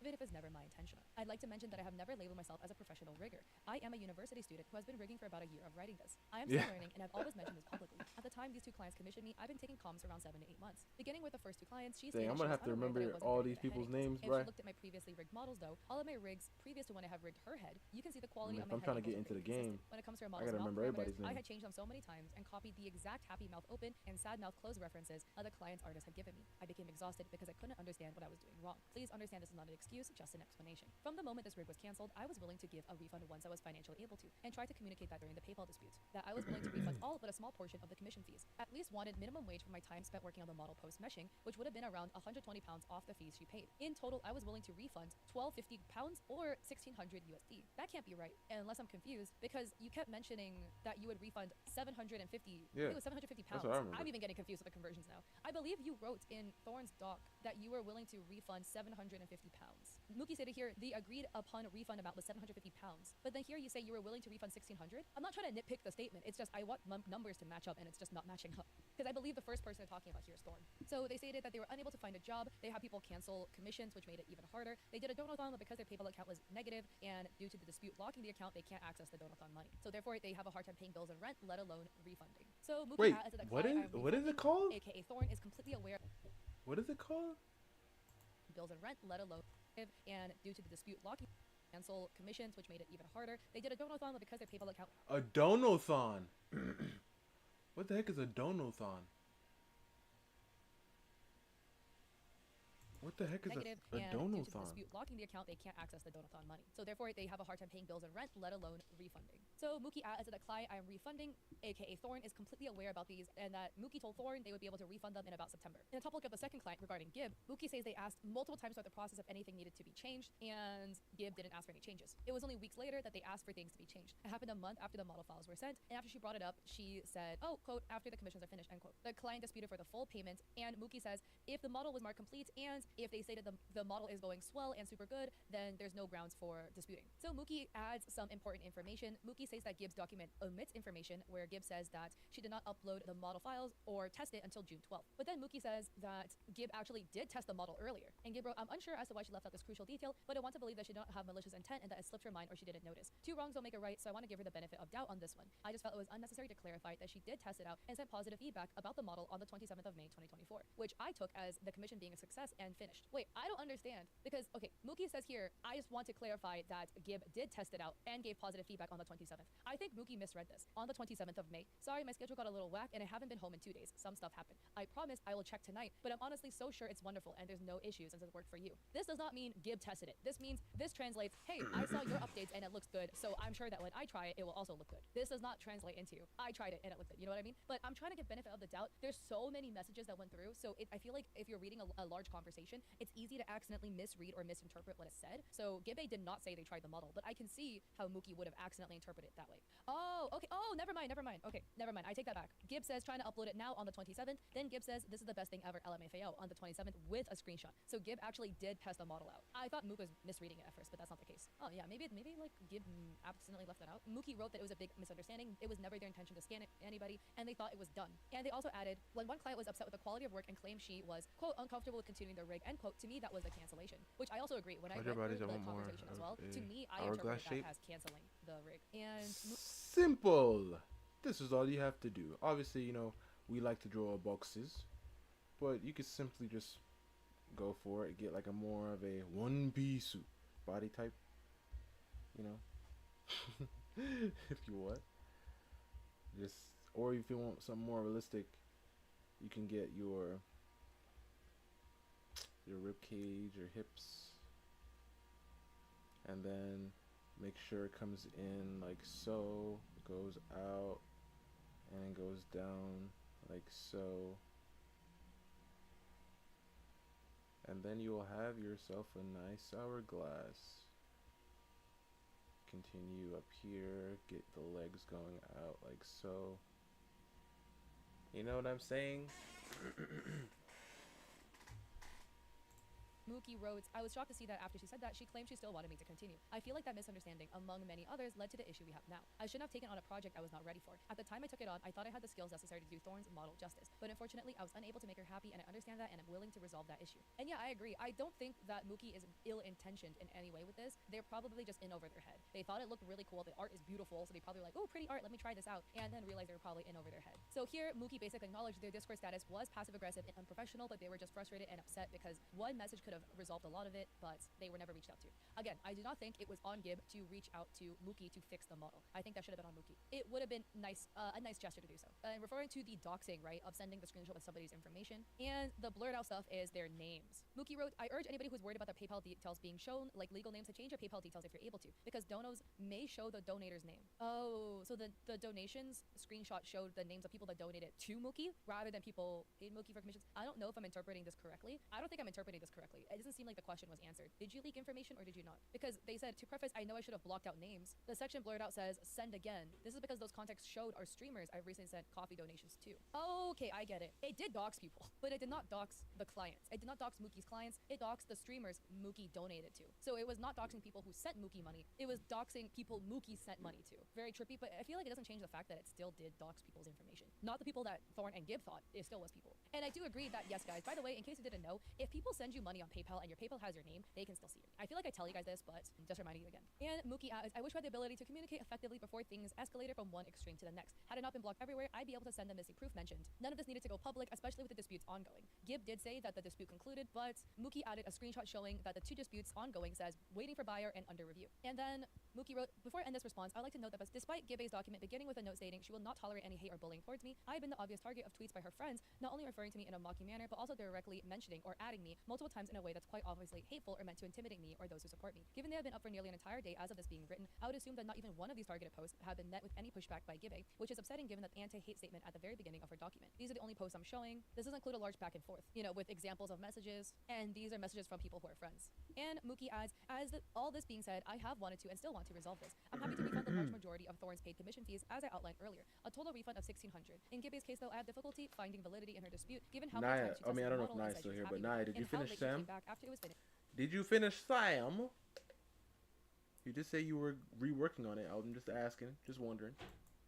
even if it's never my intention. I'd like to mention that I have never labeled myself as a professional rigger. I am a university student who has been rigging for about a year of writing this. I am still learning, and I've always mentioned this publicly. At the time these two clients commissioned me, I've been taking comms around 7 to 8 months. Beginning with the first two clients, she stated I'm she gonna was have to unaware that I remember wasn't all very these good at people's heading. names, If bro. you looked at my previously rigged models though, all of my rigs previous to when I have rigged her head, you can see the quality If of my I'm head trying to get angles into are the pretty game, consistent. When it comes to our I model's gotta mouth remember everybody's parameters, I name. had changed them so many times and copied the exact happy mouth open and sad mouth close references the client's artist had given me. I became exhausted because I couldn't understand what I was doing wrong. Please understand this is not an excuse, just an explanation. From the moment this rig was cancelled, I was willing to give a refund once I was financially able to, and tried to communicate that during the PayPal disputes, that I was willing to refund all but a small portion of the commission fees. At least wanted minimum wage for my time spent working on the model post meshing, which would have been around £120 off the fees she paid. In total, I was willing to refund £1,250 or 1,600 USD. That can't be right, unless I'm confused, because you kept mentioning that you would refund 750. Yeah, it was 750 that's pounds. what I remember. I'm even getting confused with the conversions now. I believe you wrote in Thorne's doc that you were willing to refund 750 pounds. Mookie stated here the agreed upon refund amount was 750 pounds, but then here you say you were willing to refund 1,600. I'm not trying to nitpick the statement. It's just I want numbers to match up, and it's just not matching up. Because I believe the first person they're talking about here is Thorne. So they stated that they were unable to find a job. They had people cancel commissions, which made it even harder. They did a donathon, but because their PayPal account was negative, and due to the dispute locking the account, they can't access the donathon money. So therefore, they have a hard time paying bills and rent, let alone refunding. So Mookie Wait, has that the what client is I'm what is it refunding, called? aka Thorne, is completely aware What is it called? bills and rent, let alone and due to the dispute locking cancel commissions, which made it even harder. They did a donathon, but because their PayPal account A donathon. What the heck is a donathon? What the heck is negative, a and due to the donathon? dispute blocking the account, they can't access the donathon money. So therefore, they have a hard time paying bills and rent, let alone refunding. So Mookie adds that the client I am refunding, aka Thorn, is completely aware about these, and that Mookie told Thorn they would be able to refund them in about September. In the topic of the second client regarding Gib, Mookie says they asked multiple times throughout the process if anything needed to be changed, and Gib didn't ask for any changes. It was only weeks later that they asked for things to be changed. It happened a month after the model files were sent, and after she brought it up, she said, oh, quote, after the commissions are finished, end quote. The client disputed for the full payment, and Mookie says if the model was marked complete and if they stated the model is going swell and super good, then there's no grounds for disputing. So Mookie adds some important information. Mookie says that Gibbs' document omits information where Gibbs says that she did not upload the model files or test it until June 12th. But then Mookie says that Gibb actually did test the model earlier. And Gibb wrote, I'm unsure as to why she left out this crucial detail, but I want to believe that she did not have malicious intent and that it slipped her mind or she didn't notice. Two wrongs don't make a right, so I want to give her the benefit of doubt on this one. I just felt it was unnecessary to clarify that she did test it out and sent positive feedback about the model on the 27th of May 2024, which I took as the commission being a success and finished. Wait, I don't understand because, okay, Mookie says here, I just want to clarify that Gibb did test it out and gave positive feedback on the 27th. I think Mookie misread this. On the 27th of May, sorry, my schedule got a little whack and I haven't been home in 2 days. Some stuff happened. I promise I will check tonight, but I'm honestly so sure it's wonderful and there's no issues and it worked for you. This does not mean Gibb tested it. This means, this translates, hey, I saw your updates and it looks good, so I'm sure that when I try it, it will also look good. This does not translate into, I tried it and it looked good. You know what I mean? But I'm trying to give benefit of the doubt. There's so many messages that went through, so I feel like if you're reading a large conversation, it's easy to accidentally misread or misinterpret what is said. So Gibbe did not say they tried the model, but I can see how Mookie would have accidentally interpreted it that way. Oh, okay. Oh, never mind. Okay, never mind. I take that back. Gibb says trying to upload it now on the 27th. Then Gibb says this is the best thing ever, LMFAO, on the 27th with a screenshot. So Gibb actually did test the model out. I thought Mookie was misreading it at first, but that's not the case. Oh yeah, maybe like Gibb accidentally left that out. Mookie wrote that it was a big misunderstanding. It was never their intention to scan anybody, and they thought it was done. And they also added, when one client was upset with the quality of work and claimed she was, quote, uncomfortable with continuing the rig, end quote, to me that was a cancellation, which I also agree. When I read through the conversation as well, to me, I interpreted that as canceling the rig. And simple. This is all you have to do. Obviously, you know, we like to draw boxes, but you could simply just go for it, get like a more of a 1-piece body type, you know, if you want. Just, or if you want something more realistic, you can get your rib cage, your hips, and then make sure it comes in like so, goes out and goes down like so, and then you will have yourself a nice hourglass. Continue up here, get the legs going out like so. You know what I'm saying? Mookie wrote, I was shocked to see that after she said that, she claimed she still wanted me to continue. I feel like that misunderstanding, among many others, led to the issue we have now. I shouldn't have taken on a project I was not ready for. At the time I took it on, I thought I had the skills necessary to do Thorne's model justice, but unfortunately I was unable to make her happy, and I understand that, and I'm willing to resolve that issue. And yeah, I agree. I don't think that Mookie is ill-intentioned in any way with this. They're probably just in over their head. They thought it looked really cool. The art is beautiful, so they probably were like, oh, pretty art, let me try this out, and then realized they were probably in over their head. So here, Mookie basically acknowledged their Discord status was passive-aggressive and unprofessional, but they were just frustrated and upset because one message could have resolved a lot of it, but they were never reached out to. Again, I do not think it was on Gibb to reach out to Mookie to fix the model. I think that should have been on Mookie. It would have been nice, a nice gesture to do so. And referring to the doxing, right, of sending the screenshot with somebody's information, and the blurred out stuff is their names. Mookie wrote, I urge anybody who's worried about their PayPal details being shown, like legal names, to change your PayPal details if you're able to, because donos may show the donator's name. Oh, so the donations screenshot showed the names of people that donated to Mookie rather than people paid Mookie for commissions. I don't know if I'm interpreting this correctly. I don't think I'm interpreting this correctly. It doesn't seem like the question was answered. Did you leak information or did you not? Because they said, to preface, I know I should have blocked out names. The section blurred out says, send again. This is because those contacts showed are streamers I've recently sent coffee donations to. Okay, I get it. It did dox people, but it did not dox the clients. It did not dox Mookie's clients. It doxed the streamers Mookie donated to. So it was not doxing people who sent Mookie money. It was doxing people Mookie sent money to. Very trippy, but I feel like it doesn't change the fact that it still did dox people's information. Not the people that Thorne and Gibb thought. It still was people. And I do agree that, yes, guys, by the way, in case you didn't know, if people send you money on PayPal and your PayPal has your name, they can still see it. I feel like I tell you guys this, but just reminding you again. And Mookie adds, I wish we had the ability to communicate effectively before things escalated from one extreme to the next. Had it not been blocked everywhere, I'd be able to send the missing proof mentioned. None of this needed to go public, especially with the disputes ongoing. Gibb did say that the dispute concluded, but Mookie added a screenshot showing that the two disputes ongoing says waiting for buyer and under review. And then Mookie wrote, before I end this response, I'd like to note that despite Gibbe's document beginning with a note stating she will not tolerate any hate or bullying towards me, I've been the obvious target of tweets by her friends, not only referring to me in a mocking manner, but also directly mentioning or adding me multiple times in a a way that's quite obviously hateful or meant to intimidate me or those who support me. Given they have been up for nearly an entire day as of this being written, I would assume that not even one of these targeted posts have been met with any pushback by Gibe, which is upsetting given that the anti-hate statement at the very beginning of her document. These are the only posts I'm showing. This does include a large back and forth, with examples of messages, and these are messages from people who are friends. And Mookie adds, all this being said, I have wanted to and still want to resolve this. I'm happy to refund the large majority of Thorne's paid commission fees, as I outlined earlier, a total refund of $1,600. In Gibe's case, though, I have difficulty finding validity in her dispute, given how much time Naya, she I mean, I tested don't the know if model and Naya's said still she here, was but happy with Naya, it, did you and how finish late she Sam? came back after it was finished. Did you finish Sam? You just say you were reworking on it. I'm just asking, just wondering.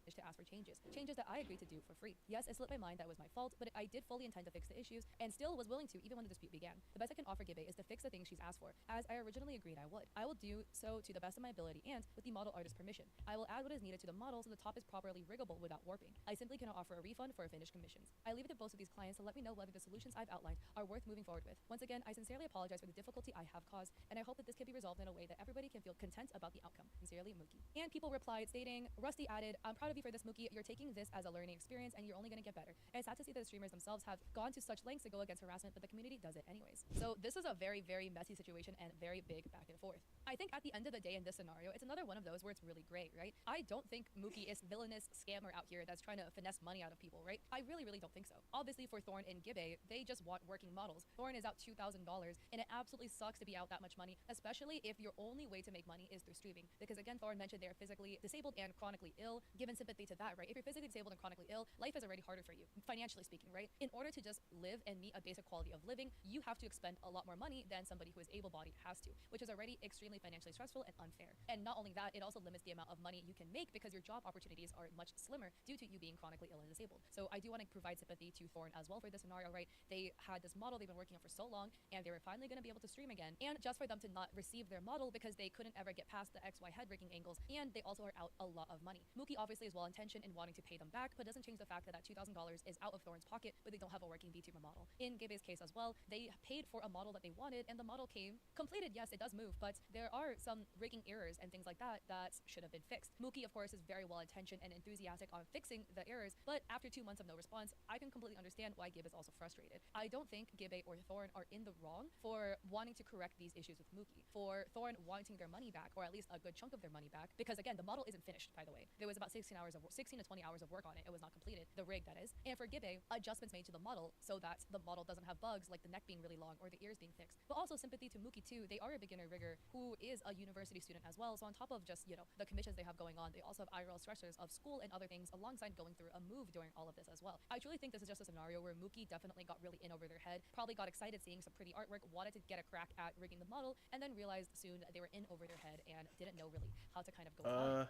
To ask for changes that I agreed to do for free. Yes, it slipped my mind that was my fault, but I did fully intend to fix the issues and still was willing to even when the dispute began. The best I can offer Gibe is to fix the things she's asked for, as I originally agreed I would. I will do so to the best of my ability and with the model artist's permission. I will add what is needed to the model so the top is properly riggable without warping. I simply cannot offer a refund for finished commissions. I leave it to both of these clients to let me know whether the solutions I've outlined are worth moving forward with. Once again, I sincerely apologize for the difficulty I have caused, and I hope that this can be resolved in a way that everybody can feel content about the outcome. Sincerely, Mookie. And people replied stating, Rusty added, I'm proud of you for this, Mookie. You're taking this as a learning experience and you're only going to get better. And it's sad to see that the streamers themselves have gone to such lengths to go against harassment, but the community does it anyways. So this is a very, very messy situation and very big back and forth. I think at the end of the day in this scenario, it's another one of those where it's really gray, right? I don't think Mookie is villainous scammer out here that's trying to finesse money out of people, right? I really, really don't think so. Obviously for Thorne and Gibe, they just want working models. Thorne is out $2,000 and it absolutely sucks to be out that much money, especially if your only way to make money is through streaming. Because again, Thorne mentioned they're physically disabled and chronically ill. Given sympathy to that, right? If you're physically disabled and chronically ill, life is already harder for you, financially speaking, right? In order to just live and meet a basic quality of living, you have to expend a lot more money than somebody who is able-bodied has to, which is already extremely financially stressful and unfair. And not only that, it also limits the amount of money you can make because your job opportunities are much slimmer due to you being chronically ill and disabled. So I do want to provide sympathy to Thorne as well for this scenario, right? They had this model they've been working on for so long, and they were finally going to be able to stream again. And just for them to not receive their model because they couldn't ever get past the XY head rigging angles, and they also are out a lot of money. Mookie obviously is well-intentioned in wanting to pay them back, but doesn't change the fact that $2,000 is out of Thorne's pocket, but they don't have a working VTuber model. In Gibe's case as well, they paid for a model that they wanted, and the model came completed. Yes, it does move, but there are some rigging errors and things like that that should have been fixed. Mookie, of course, is very well-intentioned and enthusiastic on fixing the errors, but after 2 months of no response, I can completely understand why Gibe is also frustrated. I don't think Gibe or Thorne are in the wrong for wanting to correct these issues with Mookie, for Thorne wanting their money back, or at least a good chunk of their money back, because again, the model isn't finished, by the way. There was about 16 to 20 hours of work on it. It was not completed, the rig that is. And for Gibe, adjustments made to the model so that the model doesn't have bugs like the neck being really long or the ears being fixed. But also sympathy to Mookie too. They are a beginner rigger who is a university student as well. So on top of just, the commissions they have going on, they also have IRL stressors of school and other things alongside going through a move during all of this as well. I truly think this is just a scenario where Mookie definitely got really in over their head, probably got excited seeing some pretty artwork, wanted to get a crack at rigging the model, and then realized soon that they were in over their head and didn't know really how to kind of go about it.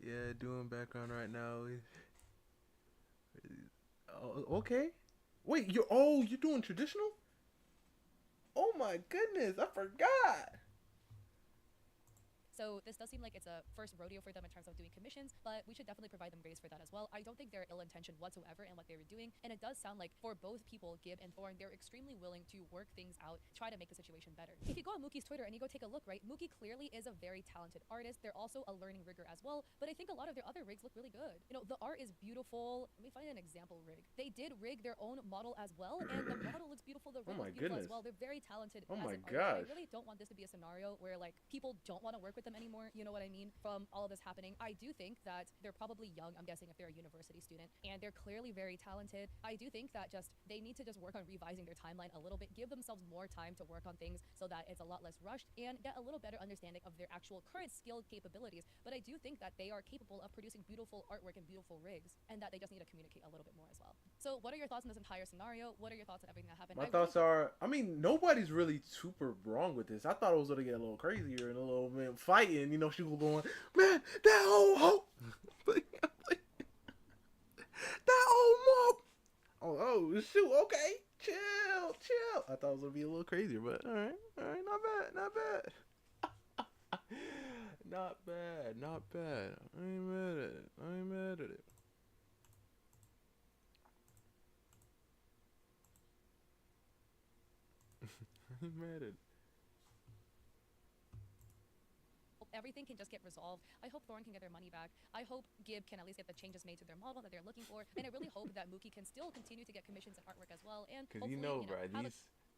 Yeah, doing background right now. Oh, okay. Wait, you're doing traditional? Oh my goodness, I forgot. So this does seem like it's a first rodeo for them in terms of doing commissions, but we should definitely provide them grace for that as well. I don't think they're ill-intentioned whatsoever in what they were doing, and it does sound like for both people, Gib and Thorne, they're extremely willing to work things out, try to make the situation better. If you go on Mookie's Twitter and you go take a look, right, Mookie clearly is a very talented artist. They're also a learning rigger as well, but I think a lot of their other rigs look really good. The art is beautiful. Let me find an example rig. They did rig their own model as well, and the model looks beautiful. The rig looks beautiful as well. They're very talented as an artist. I really don't want this to be a scenario where like people don't want to work with them anymore. You know what I mean? From all of this happening, I do think that they're probably young. I'm guessing if they're a university student, and they're clearly very talented. I do think that they need to just work on revising their timeline a little bit, give themselves more time to work on things so that it's a lot less rushed, and get a little better understanding of their actual current skill capabilities. But I do think that they are capable of producing beautiful artwork and beautiful rigs, and that they just need to communicate a little bit more as well. So what are your thoughts on this entire scenario? What are your thoughts on everything that happened? My thoughts are, I mean, nobody's really super wrong with this. I thought it was going to get a little crazier and a little bit fighting. She was going, man, that old hoe. That old mob. Oh, shoot, okay. Chill. I thought it was going to be a little crazier, but all right, not bad. Not bad. I ain't mad at it. I ain't mad at it. Everything can just get resolved. I hope Thorne can get their money back. I hope Gib can at least get the changes made to their model that they're looking for. And I really hope that Mookie can still continue to get commissions and artwork as well. And because hopefully, bro,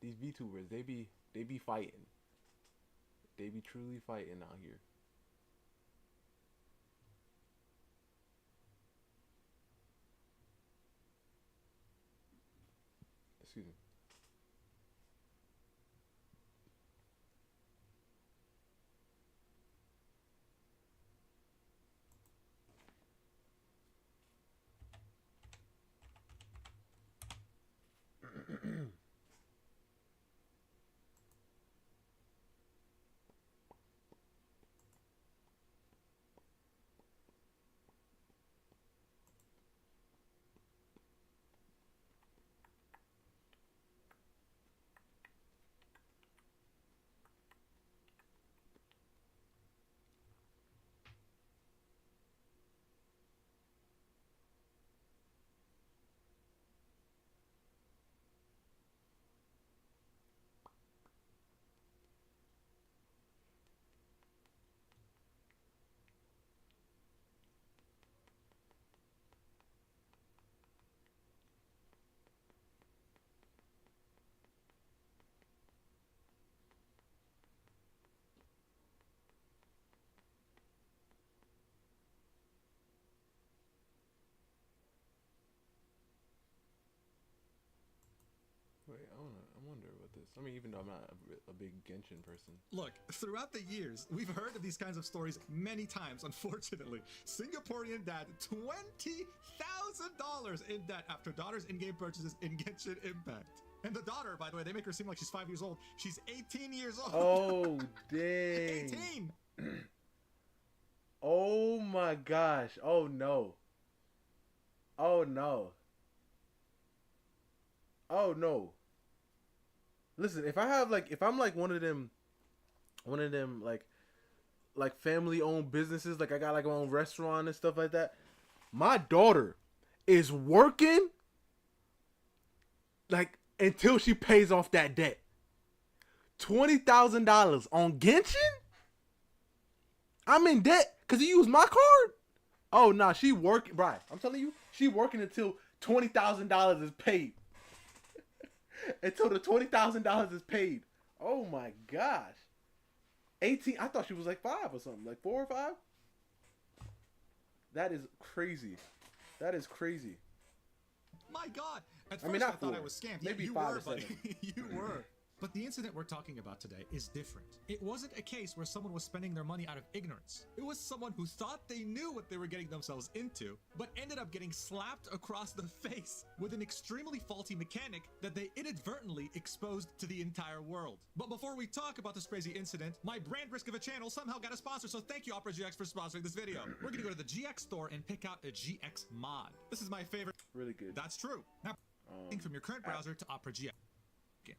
these VTubers, they be fighting. They be truly fighting out here. Excuse me. Wait, I wonder about this. I mean, even though I'm not a big Genshin person. Look, throughout the years, we've heard of these kinds of stories many times, unfortunately. Singaporean dad, $20,000 in debt after daughter's in-game purchases in Genshin Impact. And the daughter, by the way, they make her seem like she's 5 years old. She's 18 years old. Oh, dang. 18! Oh my gosh. Oh no. Oh no. Oh no. Listen, if I'm like one of them like family owned businesses, like I got like my own restaurant and stuff like that, my daughter is working like until she pays off that debt. $20,000 on Genshin? I'm in debt because he used my card? Oh nah, she working, Brian. I'm telling you, she working until $20,000 is paid. Until the $20,000 is paid. Oh my gosh. 18. I thought she was like 5 or something, like 4 or 5. That is crazy. That is crazy. My God! At I mean, first I not thought 4. I was scammed. Maybe you 5 were, or 7. buddy. You were. But the incident we're talking about today is different. It wasn't a case where someone was spending their money out of ignorance. It was someone who thought they knew what they were getting themselves into, but ended up getting slapped across the face with an extremely faulty mechanic that they inadvertently exposed to the entire world. But before we talk about this crazy incident, my brand risk of a channel somehow got a sponsor, so thank you Opera GX for sponsoring this video. We're gonna go to the GX store and pick out a GX mod. This is my favorite. Really good. That's true. Now, from your current browser to Opera GX.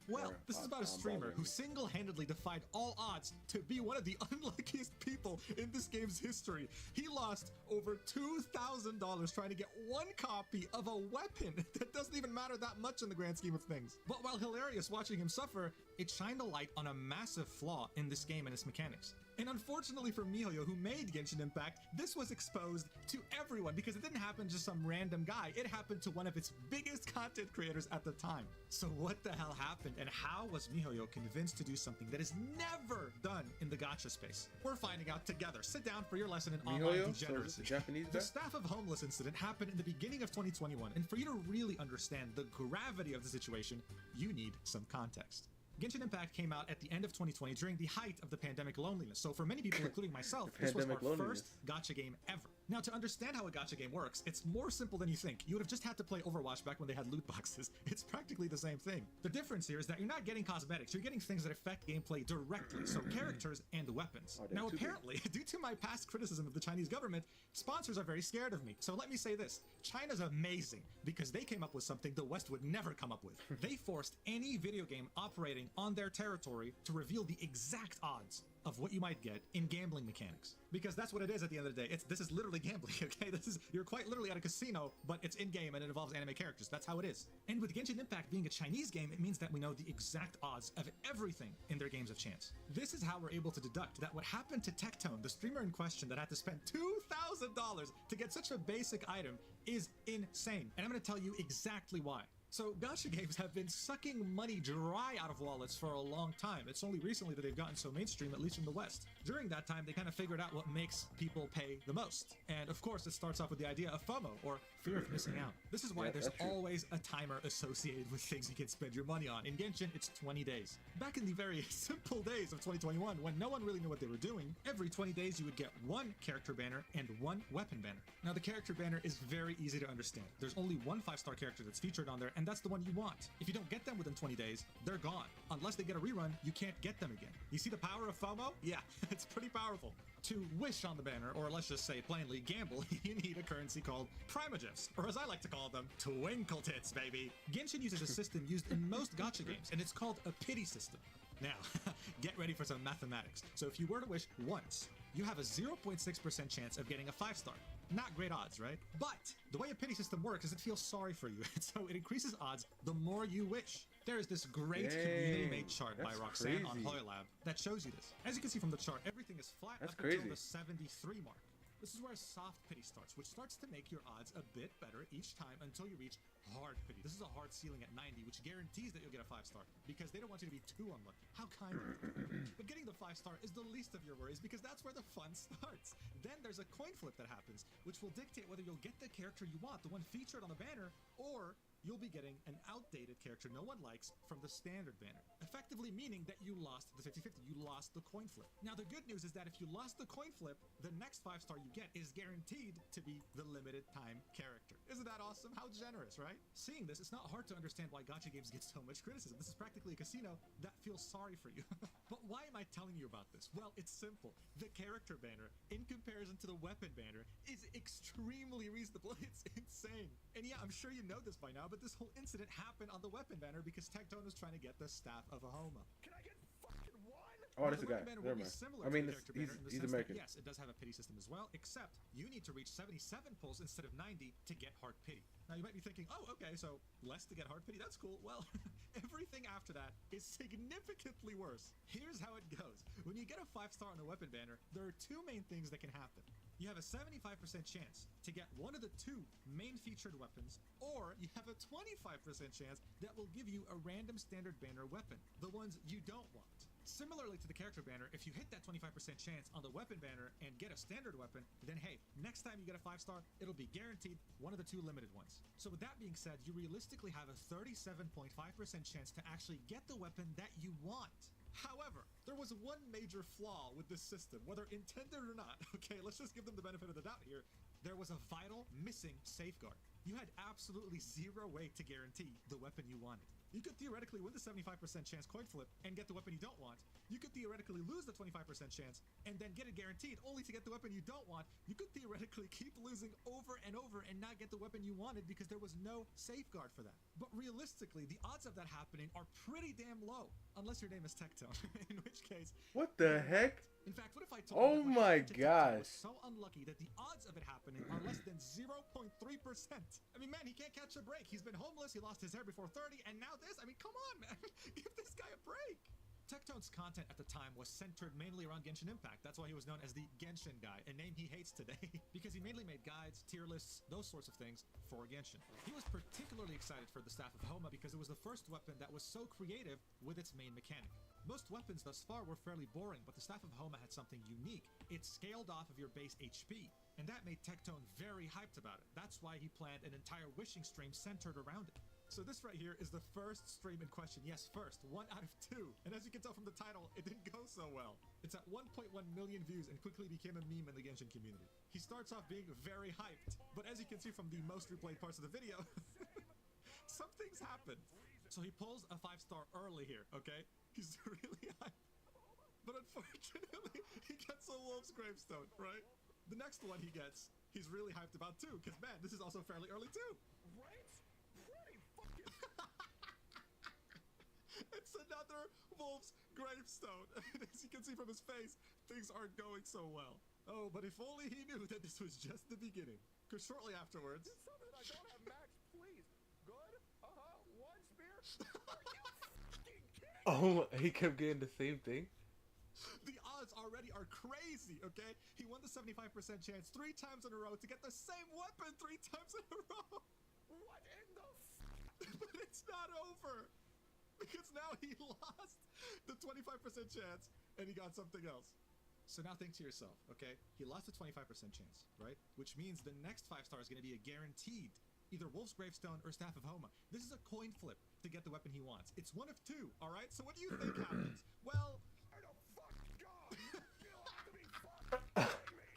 Well, this is about a streamer who single-handedly defied all odds to be one of the unluckiest people in this game's history. He lost over $2,000 trying to get one copy of a weapon that doesn't even matter that much in the grand scheme of things. But while hilarious watching him suffer, it shined a light on a massive flaw in this game and its mechanics. And unfortunately for MiHoYo, who made Genshin Impact, this was exposed to everyone because it didn't happen to just some random guy. It happened to one of its biggest content creators at the time. So what the hell happened, and how was MiHoYo convinced to do something that is never done in the gacha space? We're finding out together. Sit down for your lesson in online MiHoYo? degeneracy. So Japanese guy? The Staff of Homeless incident happened in the beginning of 2021, and for you to really understand the gravity of the situation, you need some context. Genshin Impact came out at the end of 2020 during the height of the pandemic loneliness. So for many people, including myself, this was our first gacha game ever. Now, to understand how a gacha game works, it's more simple than you think. You would have just had to play Overwatch back when they had loot boxes. It's practically the same thing. The difference here is that you're not getting cosmetics. You're getting things that affect gameplay directly, so characters and weapons. Now, apparently, due to my past criticism of the Chinese government, sponsors are very scared of me. So let me say this. China's amazing because they came up with something the West would never come up with. They forced any video game operating on their territory to reveal the exact odds of what you might get in gambling mechanics. Because that's what it is at the end of the day. This is literally gambling, okay? You're quite literally at a casino, but it's in-game and it involves anime characters. That's how it is. And with Genshin Impact being a Chinese game, it means that we know the exact odds of everything in their games of chance. This is how we're able to deduct that what happened to Tectone, the streamer in question that had to spend $2,000 to get such a basic item, is insane. And I'm gonna tell you exactly why. So gacha games have been sucking money dry out of wallets for a long time. It's only recently that they've gotten so mainstream, at least in the West. During that time, they kind of figured out what makes people pay the most. And of course, it starts off with the idea of FOMO, or fear of missing out. This is why Yeah, there's that's true. always a timer associated with things you can spend your money on. In Genshin, it's 20 days. Back in the very simple days of 2021, when no one really knew what they were doing, every 20 days you would get one character banner and one weapon banner. Now, the character banner is very easy to understand. There's only one 5-star character that's featured on there, and that's the one you want. If you don't get them within 20 days, they're gone. Unless they get a rerun, you can't get them again. You see the power of FOMO? Yeah, it's pretty powerful. To wish on the banner, or let's just say plainly gamble, you need a currency called Primogifs, or as I like to call them, Twinkle Tits, baby. Genshin uses a system used in most gacha games, and it's called a pity system. Now, get ready for some mathematics. So if you were to wish once, you have a 0.6% chance of getting a 5-star. Not great odds, right? But the way a pity system works is it feels sorry for you, so it increases odds the more you wish. There is this great community-made chart by that's Roxanne on crazy. Hoylab that shows you this. As you can see from the chart, everything is flat That's up until crazy. the 73 mark. This is where soft pity starts, which starts to make your odds a bit better each time until you reach hard pity. This is a hard ceiling at 90, which guarantees that you'll get a 5-star because they don't want you to be too unlucky. How kind of them. But getting the 5-star is the least of your worries because that's where the fun starts. Then there's a coin flip that happens, which will dictate whether you'll get the character you want, the one featured on the banner, or you'll be getting an outdated character no one likes from the standard banner, effectively meaning that you lost the 50-50, you lost the coin flip. Now the good news is that if you lost the coin flip, the next 5-star you get is guaranteed to be the limited time character. Isn't that awesome? How generous, right? Seeing this, it's not hard to understand why gacha games get so much criticism. This is practically a casino that feels sorry for you. But why am I telling you about this? Well, it's simple. The character banner, in comparison to the weapon banner, is extremely reasonable. It's insane. And yeah, I'm sure you know this by now, but this whole incident happened on the weapon banner because Tectone was trying to get the staff of Ahoma. Can I get fucking one? Oh, Now, that's the a guy. weapon banner Never will be mind. similar I to mean, the it's- character banner in the he's sense American. that, yes, it does have a pity system as well, except you need to reach 77 pulls instead of 90 to get hard pity. Now, you might be thinking, oh, okay, so less to get hard pity, that's cool. Well, everything after that is significantly worse. Here's how it goes. When you get a 5-star on the weapon banner, there are two main things that can happen. You have a 75% chance to get one of the two main featured weapons, or you have a 25% chance that will give you a random standard banner weapon, the ones you don't want. Similarly to the character banner, if you hit that 25% chance on the weapon banner and get a standard weapon, then hey, next time you get a 5-star, it'll be guaranteed one of the two limited ones. So with that being said, you realistically have a 37.5% chance to actually get the weapon that you want. However, there was one major flaw with this system, whether intended or not. Okay, let's just give them the benefit of the doubt here. There was a vital missing safeguard. You had absolutely zero way to guarantee the weapon you wanted. You could theoretically win the 75% chance coin flip and get the weapon you don't want. You could theoretically lose the 25% chance and then get it guaranteed only to get the weapon you don't want. You could theoretically keep losing over and over and not get the weapon you wanted because there was no safeguard for that. But realistically, the odds of that happening are pretty damn low, unless your name is Tectone, in which case... What the heck? In fact, what if I told Oh you that what my happened to Tectone was gosh. so unlucky that the odds of it happening are less than 0.3%? I mean, man, he can't catch a break. He's been homeless, he lost his hair before 30, and now this? I mean, come on, man. Give this guy a break. Tectone's content at the time was centered mainly around Genshin Impact. That's why he was known as the Genshin guy, a name he hates today, because he mainly made guides, tier lists, those sorts of things for Genshin. He was particularly excited for the Staff of Homa because it was the first weapon that was so creative with its main mechanic. Most weapons thus far were fairly boring, but the Staff of Homa had something unique. It scaled off of your base HP, and that made Tectone very hyped about it. That's why he planned an entire wishing stream centered around it. So this right here is the first stream in question. Yes, first, 1 out of 2. And as you can tell from the title, it didn't go so well. It's at 1.1 million views and quickly became a meme in the Genshin community. He starts off being very hyped, but as you can see from the most replayed parts of the video, some things happen. So he pulls a 5-star early here, okay? He's really hyped. But unfortunately, he gets a wolf's gravestone, right? The next one he gets, he's really hyped about too, because man, this is also fairly early too. Right? Pretty fucking. It's another wolf's gravestone. And as you can see from his face, things aren't going so well. Oh, but if only he knew that this was just the beginning. Because shortly afterwards... Did something I don't have max, please. Good? One spear? Are you fucking kidding? Oh, he kept getting the same thing? The odds already are crazy, okay? He won the 75% chance 3 times in a row to get the same weapon 3 times in a row. What in the But because now he lost the 25% chance and he got something else. So now think to yourself, okay? He lost a 25% chance, right? Which means the next 5-star is going to be a guaranteed either Wolf's Gravestone or Staff of Homa. This is a coin flip to get the weapon he wants. It's one of two, all right? So what do you think happens? Well, I don't fucking God. You have to be fucking kidding me.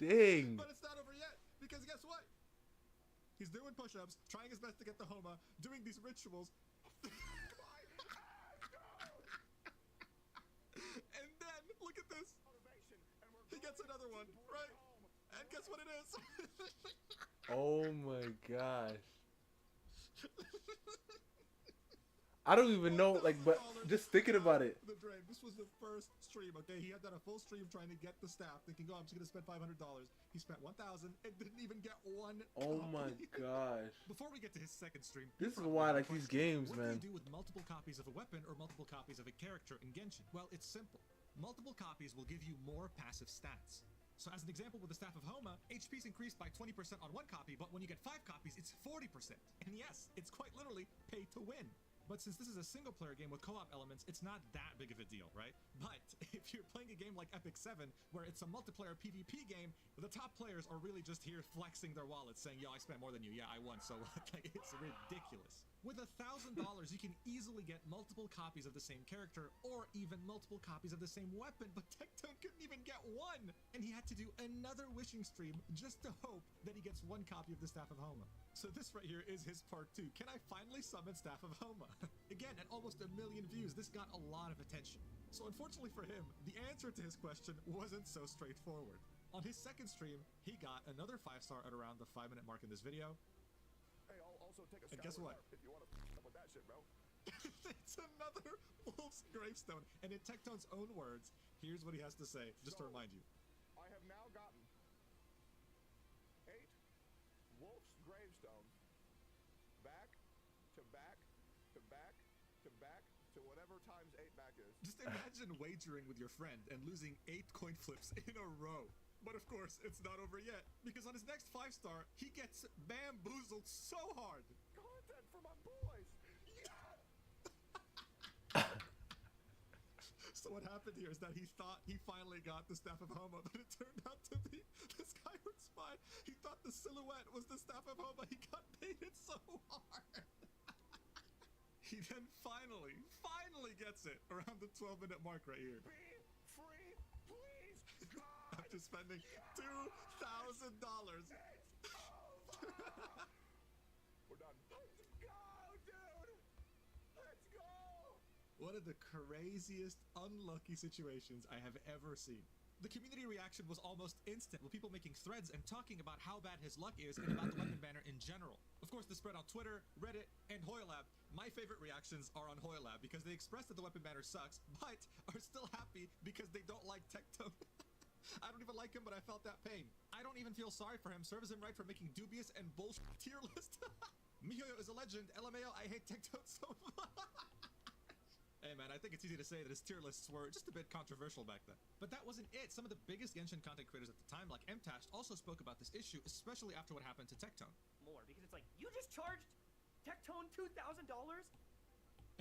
Dang. but it's not over yet, because guess what? He's doing push-ups, trying his best to get the Homa, doing these rituals. And then, look at this. Motivation, and we're He gets going another to one, bring right? home And guess what it is? Oh my gosh. I don't even know, like, but just thinking about it. The drain. This was the first stream, okay? He had done a full stream trying to get the staff, thinking, oh, I'm just gonna spend $500. He spent 1,000 and didn't even get one. Oh my copy. gosh. Before we get to his second stream, This is you probably why I have a like these question. games, What man. do you do with multiple copies of a weapon or multiple copies of a character in Genshin? Well, it's simple. Multiple copies will give you more passive stats. So as an example with the Staff of Homa, HP is increased by 20% on one copy, but when you get 5 copies, it's 40%. And yes, it's quite literally pay to win. But since this is a single player game with co-op elements, it's not that big of a deal, right? But if you're playing a game like Epic 7, where it's a multiplayer PvP game, the top players are really just here flexing their wallets, saying, yo, I spent more than you, yeah, I won, so what? Like, it's ridiculous. With $1,000, you can easily get multiple copies of the same character, or even multiple copies of the same weapon, but Tectone couldn't even get one! And he had to do another wishing stream just to hope that he gets one copy of the Staff of Homa. So this right here is his part 2. Can I finally summon Staff of Homa? Again, at almost 1 million views, this got a lot of attention. So unfortunately for him, the answer to his question wasn't so straightforward. On his second stream, he got another 5-star at around the 5-minute mark in this video. Hey, I'll also take a And guess what? if you want to up with that shit, bro. It's another Wolf's Gravestone. And in Tectone's own words, here's what he has to say, just to So- remind you. I have now gotten 8 Wolf's Gravestones back to back to back to back to whatever times 8 back is. Just imagine wagering with your friend and losing 8 coin flips in a row. But of course, it's not over yet, because on his next 5-star, he gets bamboozled so hard. Content for my boys. Yeah. So what happened here is that he thought he finally got the Staff of Homa, but it turned out to be the Skyward Spy. He thought the silhouette was the Staff of Homa. He got baited so hard. He then finally gets it around the 12-minute mark right here. Be free, please. God. After spending $2,000. We're done. Let's go, dude. Let's go. One of the craziest, unlucky situations I have ever seen. The community reaction was almost instant, with people making threads and talking about how bad his luck is and about the weapon banner in general. Of course, this spread on Twitter, Reddit, and Hoyolab. My favorite reactions are on Hoyolab because they express that the weapon banner sucks, but are still happy because they don't like Tectone. I don't even like him, but I felt that pain. I don't even feel sorry for him. Serves him right for making dubious and bullshit tier list. Mihoyo is a legend. LMAO, I hate Tectone so much. Hey man, I think it's easy to say that his tier lists were just a bit controversial back then. But that wasn't it. Some of the biggest Genshin content creators at the time, like MTash, also spoke about this issue, especially after what happened to Tectone. More because it's like, you just charged Tectone $2,000?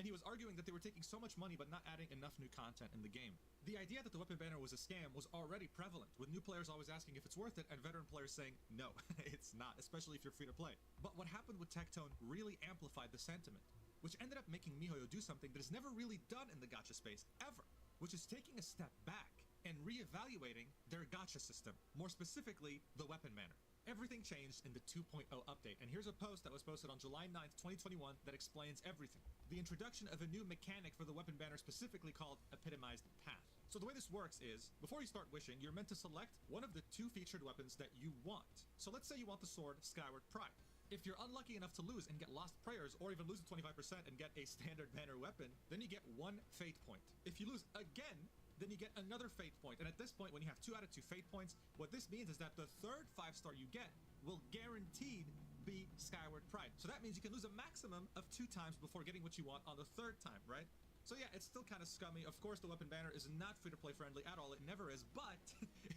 And he was arguing that they were taking so much money but not adding enough new content in the game. The idea that the weapon banner was a scam was already prevalent, with new players always asking if it's worth it and veteran players saying, no, it's not, especially if you're free to play. But what happened with Tectone really amplified the sentiment, which ended up making Mihoyo do something that is never really done in the gacha space, ever, which is taking a step back and re-evaluating their gacha system, more specifically, the weapon banner. Everything changed in the 2.0 update, and here's a post that was posted on July 9th, 2021 that explains everything. The introduction of a new mechanic for the weapon banner specifically called Epitomized Path. So the way this works is, before you start wishing, you're meant to select one of the 2 featured weapons that you want. So let's say you want the sword Skyward Pride. If you're unlucky enough to lose and get lost prayers, or even lose 25% and get a standard banner weapon, then you get 1 fate point. If you lose again, then you get another fate point. And at this point, when you have 2 out of 2 fate points, what this means is that the third 5-star you get will guaranteed be Skyward Pride. So that means you can lose a maximum of 2 times before getting what you want on the 3rd time, right? So yeah, it's still kind of scummy. Of course, the weapon banner is not free-to-play friendly at all. It never is, but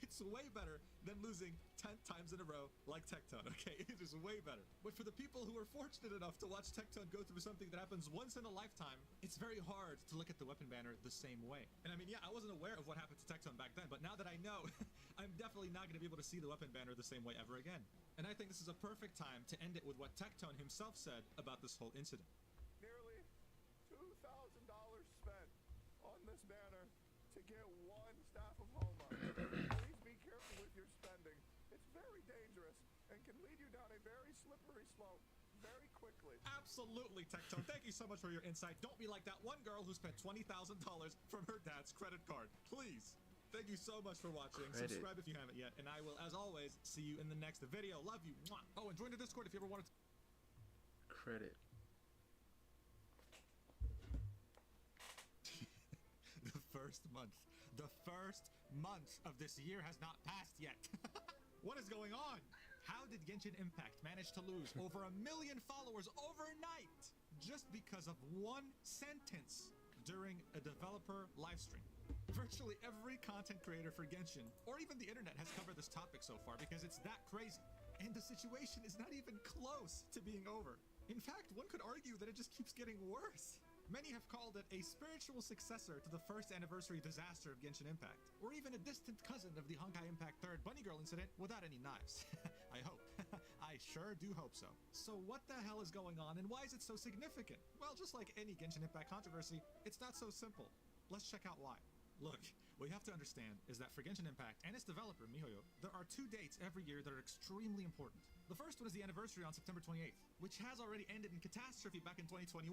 it's way better than losing 10 times in a row like Tectone, okay? It is way better. But for the people who are fortunate enough to watch Tectone go through something that happens once in a lifetime, it's very hard to look at the weapon banner the same way. And I mean, yeah, I wasn't aware of what happened to Tectone back then, but now that I know, I'm definitely not going to be able to see the weapon banner the same way ever again. And I think this is a perfect time to end it with what Tectone himself said about this whole incident. Nearly $2,000 spent on this banner to get one staff of Homa. Please be careful with your spending. It's very dangerous and can lead you down a very slippery slope very quickly. Absolutely, Tectone. Thank you so much for your insight. Don't be like that one girl who spent $20,000 from her dad's credit card. Please. Thank you so much for watching. Credit. Subscribe if you haven't yet. And I will, as always, see you in the next video. Love you. Mwah. Oh, and join the Discord if you ever wanted to. Credit. The first month of this year has not passed yet. What is going on? How did Genshin Impact manage to lose over 1 million followers overnight just because of one sentence during a developer livestream? Virtually every content creator for Genshin, or even the internet, has covered this topic so far because it's that crazy. And the situation is not even close to being over. In fact, one could argue that it just keeps getting worse. Many have called it a spiritual successor to the first anniversary disaster of Genshin Impact, or even a distant cousin of the Honkai Impact 3rd Bunny Girl incident without any knives. I hope. I sure do hope so. So what the hell is going on, and why is it so significant? Well, just like any Genshin Impact controversy, it's not so simple. Let's check out why. Look, what you have to understand is that for Genshin Impact and its developer, MiHoYo, there are 2 dates every year that are extremely important. The first one is the anniversary on September 28th, which has already ended in catastrophe back in 2021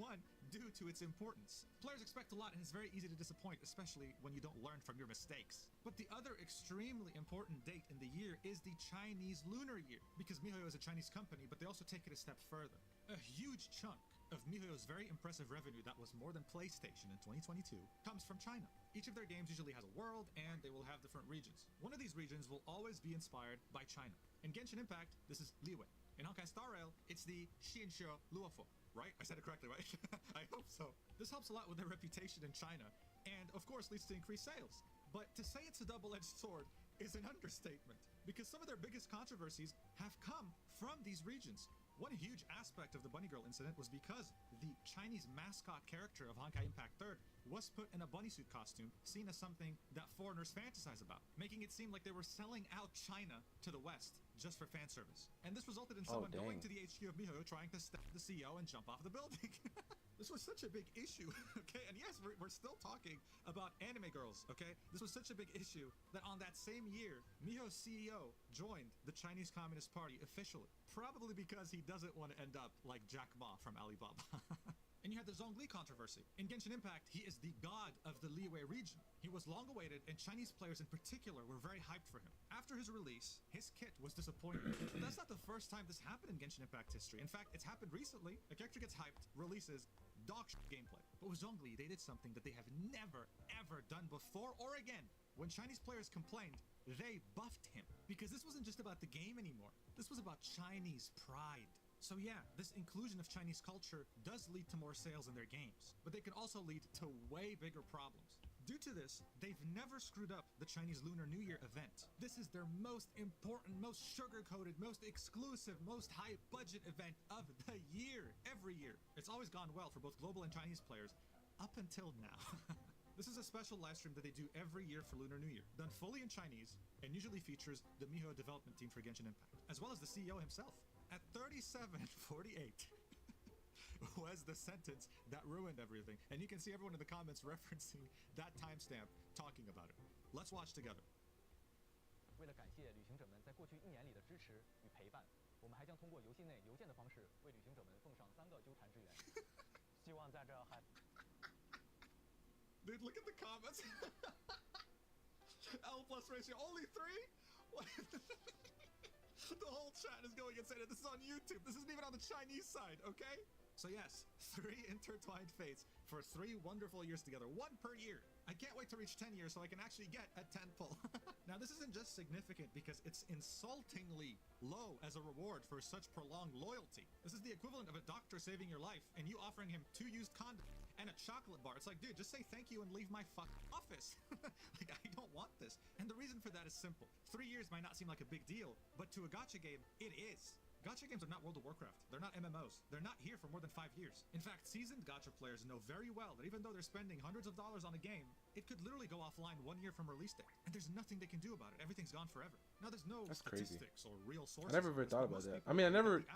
due to its importance. Players expect a lot, and it's very easy to disappoint, especially when you don't learn from your mistakes. But the other extremely important date in the year is the Chinese Lunar Year, because MiHoYo is a Chinese company, but they also take it a step further. A huge chunk of MiHoYo's very impressive revenue that was more than PlayStation in 2022 comes from China. Each of their games usually has a world, and they will have different regions. One of these regions will always be inspired by China. In Genshin Impact, this is Liyue. In Honkai Star Rail, it's the Xianxue Luofo, right? I said it correctly, right? I hope so. This helps a lot with their reputation in China, and of course leads to increased sales. But to say it's a double-edged sword is an understatement, because some of their biggest controversies have come from these regions. One huge aspect of the Bunny Girl incident was because the Chinese mascot character of Honkai Impact 3rd was put in a bunny suit costume, seen as something that foreigners fantasize about, making it seem like they were selling out China to the West just for fan service. And this resulted in someone going to the HQ of MiHoYo trying to stab the CEO and jump off the building. This was such a big issue, okay? And yes, we're still talking about anime girls, okay? This was such a big issue that on that same year, MiHo's CEO joined the Chinese Communist Party officially, probably because he doesn't want to end up like Jack Ma from Alibaba. And you had the Zhongli controversy. In Genshin Impact, he is the god of the Liyue region. He was long awaited, and Chinese players in particular were very hyped for him. After his release, his kit was disappointing. But that's not the first time this happened in Genshin Impact history. In fact, it's happened recently. A character gets hyped, releases, dog shit gameplay. But with Zhongli, they did something that they have never, ever done before or again. When Chinese players complained, they buffed him. Because this wasn't just about the game anymore. This was about Chinese pride. So yeah, this inclusion of Chinese culture does lead to more sales in their games, but they can also lead to way bigger problems. Due to this, they've never screwed up the Chinese Lunar New Year event. This is their most important, most sugar-coated, most exclusive, most high-budget event of the year, every year. It's always gone well for both global and Chinese players, up until now. This is a special livestream that they do every year for Lunar New Year, done fully in Chinese, and usually features the MiHoYo development team for Genshin Impact, as well as the CEO himself. At 37:48 was the sentence that ruined everything. And you can see everyone in the comments referencing that timestamp talking about it. Let's watch together. 为了感谢旅行者们在过去1年里的支持与陪伴，我们还将通过游戏内邮件的方式为旅行者们奉上3个纠缠之源。希望在这还 Dude, look at the comments. L+ ratio only 3? What? The whole chat is going insane. This is on YouTube. This isn't even on the Chinese side, okay? So yes, 3 intertwined fates for 3 wonderful years together. 1 per year. I can't wait to reach 10 years so I can actually get a 10 pull. Now, this isn't just significant because it's insultingly low as a reward for such prolonged loyalty. This is the equivalent of a doctor saving your life and you offering him 2 used condoms and a chocolate bar. It's like, dude, just say thank you and leave my fucking office. Like, I don't want this. And the reason for that is simple. 3 years might not seem like a big deal, but to a gacha game, it is. Gacha games are not World of Warcraft. They're not MMOs. They're not here for more than 5 years. In fact, seasoned gacha players know very well that even though they're spending hundreds of dollars on a game, it could literally go offline 1 year from release date. And there's nothing they can do about it. Everything's gone forever. Now, there's no statistics or real sources. I never ever thought about that. I mean, I never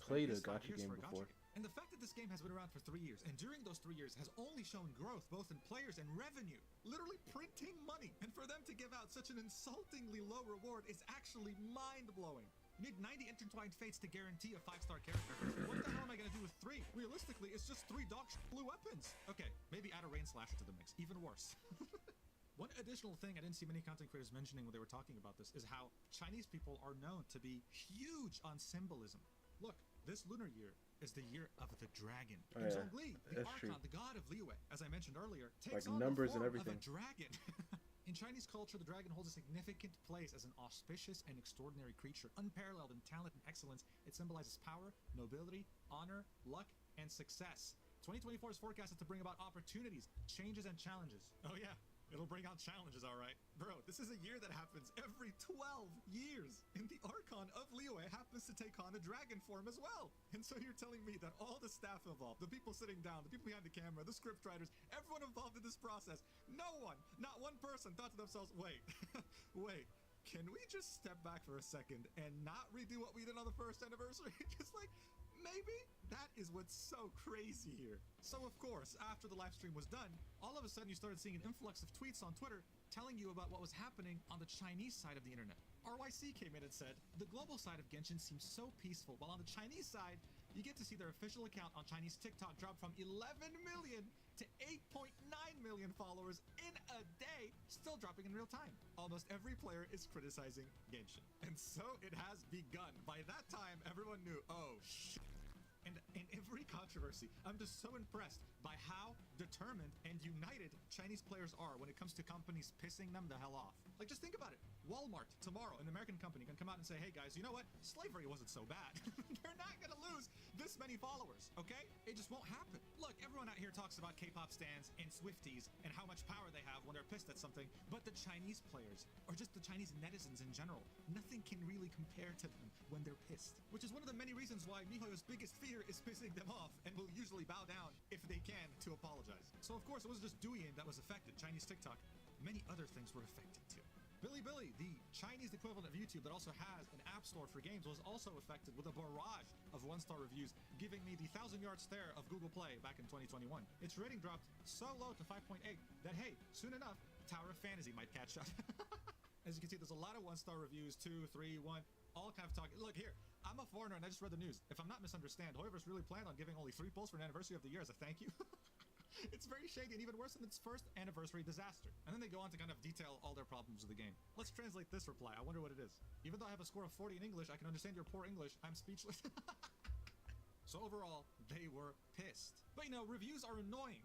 played a gacha game before. And the fact that this game has been around for 3 years, and during those 3 years has only shown growth both in players and revenue, literally printing money, and for them to give out such an insultingly low reward is actually mind-blowing. You need 90 intertwined fates to guarantee a 5-star character. What the hell am I gonna do with 3? Realistically, it's just 3 dog blue weapons. Okay, maybe add a rain slasher to the mix. Even worse. One additional thing I didn't see many content creators mentioning when they were talking about this is how Chinese people are known to be huge on symbolism. Look, this lunar year is the year of the dragon. Oh, And yeah. Zhongli, the That's archon, true. the god of Liyue, as I mentioned earlier, takes Like on numbers the and form everything. of a dragon. In Chinese culture, the dragon holds a significant place as an auspicious and extraordinary creature. Unparalleled in talent and excellence, it symbolizes power, nobility, honor, luck, and success. 2024 is forecasted to bring about opportunities, changes, and challenges. Oh yeah, it'll bring out challenges, all right. Bro, this is a year that happens every 12 years. And the Archon of Liyue happens to take on a dragon form as well. And so you're telling me that all the staff involved, the people sitting down, the people behind the camera, the script writers, everyone involved in this process, no one, not one person thought to themselves, wait, wait, can we just step back for a second and not redo what we did on the first anniversary? Just like, maybe? That is what's so crazy here. So of course, after the live stream was done, all of a sudden you started seeing an influx of tweets on Twitter telling you about what was happening on the Chinese side of the internet. RYC came in and said, the global side of Genshin seems so peaceful, while on the Chinese side, you get to see their official account on Chinese TikTok drop from 11 million to 8.9 million followers in a day, still dropping in real time. Almost every player is criticizing Genshin. And so it has begun. By that time, everyone knew, oh, shit. And in every controversy, I'm just so impressed by how determined and united Chinese players are when it comes to companies pissing them the hell off. Like, just think about it. Walmart tomorrow, an American company, can come out and say, hey guys, you know what? Slavery wasn't so bad. They're not gonna lose this many followers, okay? It just won't happen. Look, everyone out here talks about K-pop stans and Swifties and how much power they have when they're pissed at something, but the Chinese players, or just the Chinese netizens in general, nothing can really compare to them when they're pissed. Which is one of the many reasons why MiHoYo's biggest fear is pissing them off and will usually bow down if they can to apologize. So of course it wasn't just Douyin that was affected, Chinese TikTok. Many other things were affected too. Bilibili, the Chinese equivalent of YouTube that also has an app store for games, was also affected with a barrage of 1-star reviews, giving me the 1,000-yard stare of Google Play back in 2021. Its rating dropped so low to 5.8 that, hey, soon enough, Tower of Fantasy might catch up. As you can see, there's a lot of 1-star reviews, 2, 3, 1, all kind of talking. Look here, I'm a foreigner and I just read the news. If I'm not misunderstand, whoever's really planned on giving only 3 polls for an anniversary of the year as a thank you. It's very shady and even worse than its first anniversary disaster. And then they go on to kind of detail all their problems with the game. Let's translate this reply. I wonder what it is. Even though I have a score of 40 in English, I can understand your poor English. I'm speechless. So overall, they were pissed. But you know, reviews are annoying.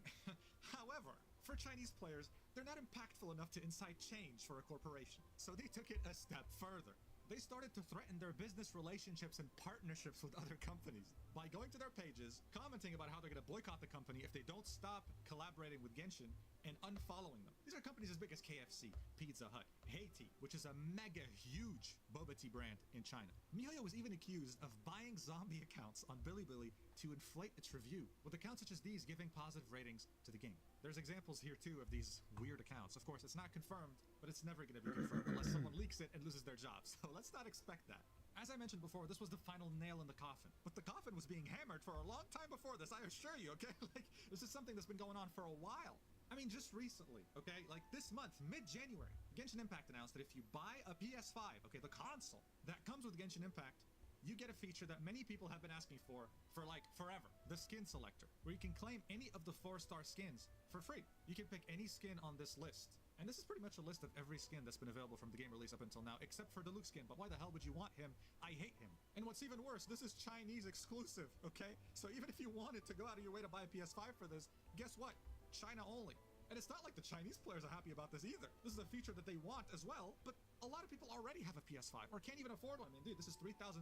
However, for Chinese players, they're not impactful enough to incite change for a corporation. So they took it a step further. They started to threaten their business relationships and partnerships with other companies by going to their pages, commenting about how they're going to boycott the company if they don't stop collaborating with Genshin, and unfollowing them. These are companies as big as KFC, Pizza Hut, Haiti, which is a mega huge boba tea brand in China. MiHoYo was even accused of buying zombie accounts on Bilibili to inflate its review, with accounts such as these giving positive ratings to the game. There's examples here too of these weird accounts. Of course, it's not confirmed, but it's never going to be confirmed unless someone leaks it and loses their job. So let's not expect that. As I mentioned before, this was the final nail in the coffin. But the coffin was being hammered for a long time before this, I assure you, okay? Like, this is something that's been going on for a while. I mean, just recently, okay? Like this month, mid-January, Genshin Impact announced that if you buy a PS5, okay, the console that comes with Genshin Impact, you get a feature that many people have been asking for like forever, the skin selector, where you can claim any of the 4-star skins for free. You can pick any skin on this list. And this is pretty much a list of every skin that's been available from the game release up until now, except for the Luke skin. But why the hell would you want him? I hate him. And what's even worse, this is Chinese exclusive, okay? So even if you wanted to go out of your way to buy a PS5 for this, guess what? China only. And it's not like the Chinese players are happy about this either. This is a feature that they want as well, but A lot of people already have a PS5 or can't even afford one. I mean, dude, this is 3,600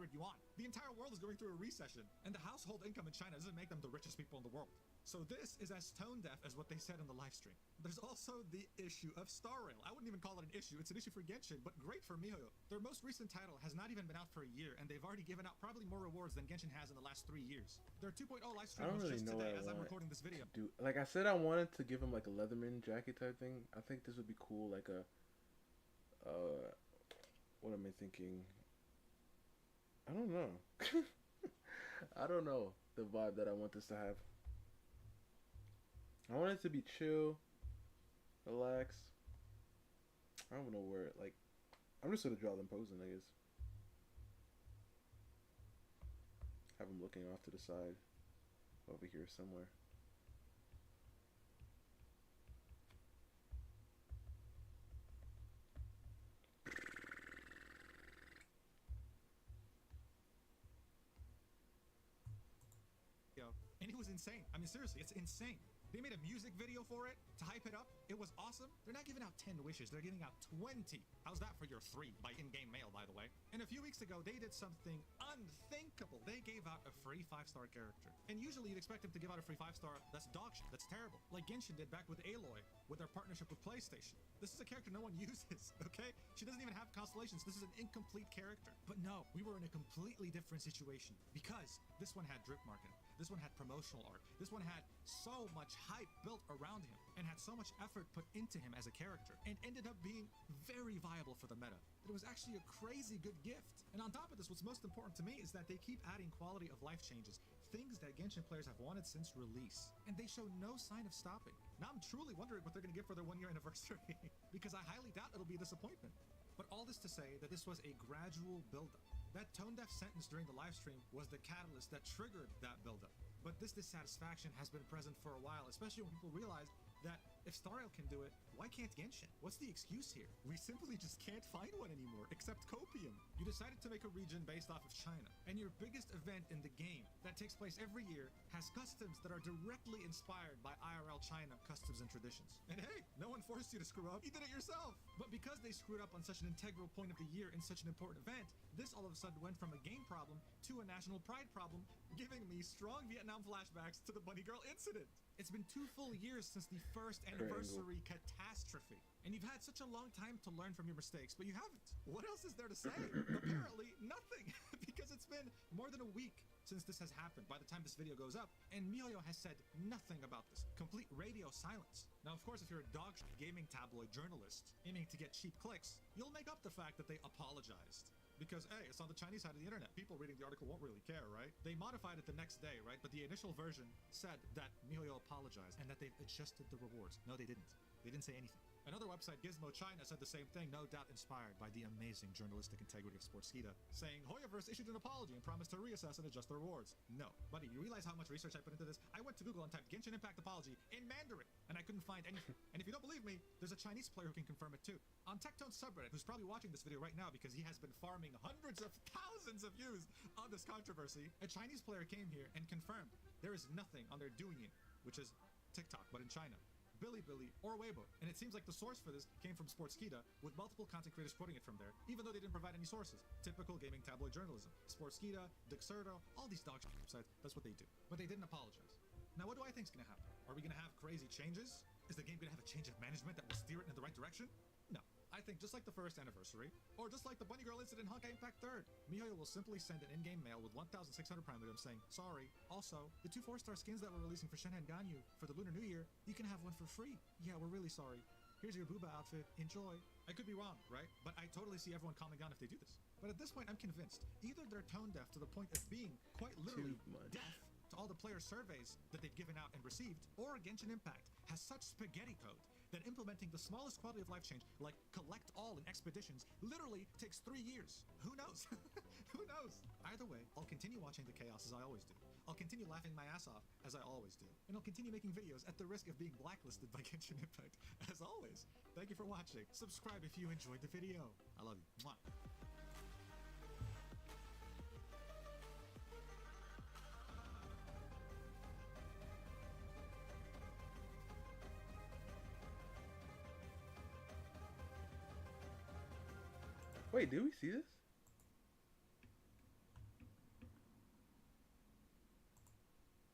yuan. The entire world is going through a recession, and the household income in China doesn't make them the richest people in the world. So this is as tone deaf as what they said in the live stream. There's also the issue of Star Rail. I wouldn't even call it an issue. It's an issue for Genshin, but great for MiHoYo. Their most recent title has not even been out for a year, and they've already given out probably more rewards than Genshin has in the last 3 years. Their 2.0 live I stream don't was really just know today what I as I'm want. recording this video. Dude, like I said, I wanted to give him like a Leatherman jacket type thing. I think this would be cool. Like a, what am I thinking? I don't know. I don't know the vibe that I want this to have. I want it to be chill, relax. I don't know where, like, I'm just gonna draw them posing, I guess. Have them looking off to the side, over here somewhere. And it was insane. I mean, seriously, it's insane. They made a music video for it to hype it up. It was awesome. They're not giving out 10 wishes. They're giving out 20. How's that for your 3 by in-game mail, by the way? And a few weeks ago, they did something unthinkable. They gave out a free 5-star character. And usually you'd expect them to give out a free 5-star that's dog shit, that's terrible. Like Genshin did back with Aloy, with their partnership with PlayStation. This is a character no one uses, okay? She doesn't even have constellations. This is an incomplete character. But no, we were in a completely different situation because this one had drip marketing. This one had promotional art. This one had so much hype built around him and had so much effort put into him as a character and ended up being very viable for the meta. It was actually a crazy good gift. And on top of this, what's most important to me is that they keep adding quality of life changes, things that Genshin players have wanted since release, and they show no sign of stopping. Now I'm truly wondering what they're going to give for their 1-year anniversary because I highly doubt it'll be a disappointment. But all this to say that this was a gradual buildup. That tone-deaf sentence during the live stream was the catalyst that triggered that buildup. But this dissatisfaction has been present for a while, especially when people realized that if Star Rail can do it, why can't Genshin? What's the excuse here? We simply just can't find one anymore, except Copium. You decided to make a region based off of China, and your biggest event in the game that takes place every year has customs that are directly inspired by IRL China customs and traditions. And hey, no one forced you to screw up, you did it yourself. But because they screwed up on such an integral point of the year in such an important event, this all of a sudden went from a game problem to a national pride problem, giving me strong Vietnam flashbacks to the Bunny Girl incident. It's been 2 full years since the first anniversary catastrophe. And you've had such a long time to learn from your mistakes, but you haven't. What else is there to say? Apparently, nothing. Because it's been more than a week since this has happened by the time this video goes up, and MiHoYo has said nothing about this. Complete radio silence. Now, of course, if you're a dog shit gaming tabloid journalist aiming to get cheap clicks, you'll make up the fact that they apologized. Because, hey, it's on the Chinese side of the internet. People reading the article won't really care, right? They modified it the next day, right? But the initial version said that MiHoYo apologized and that they've adjusted the rewards. No, they didn't. They didn't say anything. Another website, Gizmo China, said the same thing, no doubt inspired by the amazing journalistic integrity of Sportskeeda, saying Hoyoverse issued an apology and promised to reassess and adjust the rewards. No. Buddy, you realize how much research I put into this? I went to Google and typed Genshin Impact apology in Mandarin, and I couldn't find anything. And if you don't believe me, there's a Chinese player who can confirm it too. On Tectone's subreddit, who's probably watching this video right now because he has been farming hundreds of thousands of views on this controversy, a Chinese player came here and confirmed there is nothing on their Douyin, which is TikTok, but in China, Bilibili, or Weibo. And it seems like the source for this came from Sportskeeda, with multiple content creators quoting it from there, even though they didn't provide any sources. Typical gaming tabloid journalism. Sportskeeda, Dexerto, all these dog shit websites, that's what they do. But they didn't apologize. Now, what do I think is going to happen? Are we going to have crazy changes? Is the game going to have a change of management that will steer it in the right direction? No. I think just like the first anniversary, or just like the Bunny Girl incident in Honkai Impact 3rd, MiHoYo will simply send an in-game mail with 1,600 Prime items saying, sorry. Also, the 2 4-star skins that we're releasing for Shenhen Ganyu for the Lunar New Year, you can have one for free. Yeah, we're really sorry. Here's your Booba outfit. Enjoy. I could be wrong, right? But I totally see everyone calming down if they do this. But at this point, I'm convinced. Either they're tone deaf to the point of being quite literally deaf to all the player surveys that they've given out and received, or Genshin Impact has such spaghetti code that implementing the smallest quality of life change, like collect all in expeditions, literally takes 3 years. Who knows? Who knows? Either way, I'll continue watching the chaos as I always do. I'll continue laughing my ass off as I always do. And I'll continue making videos at the risk of being blacklisted by Genshin Impact. As always, thank you for watching. Subscribe if you enjoyed the video. I love you. Mwah. Wait, did we see this?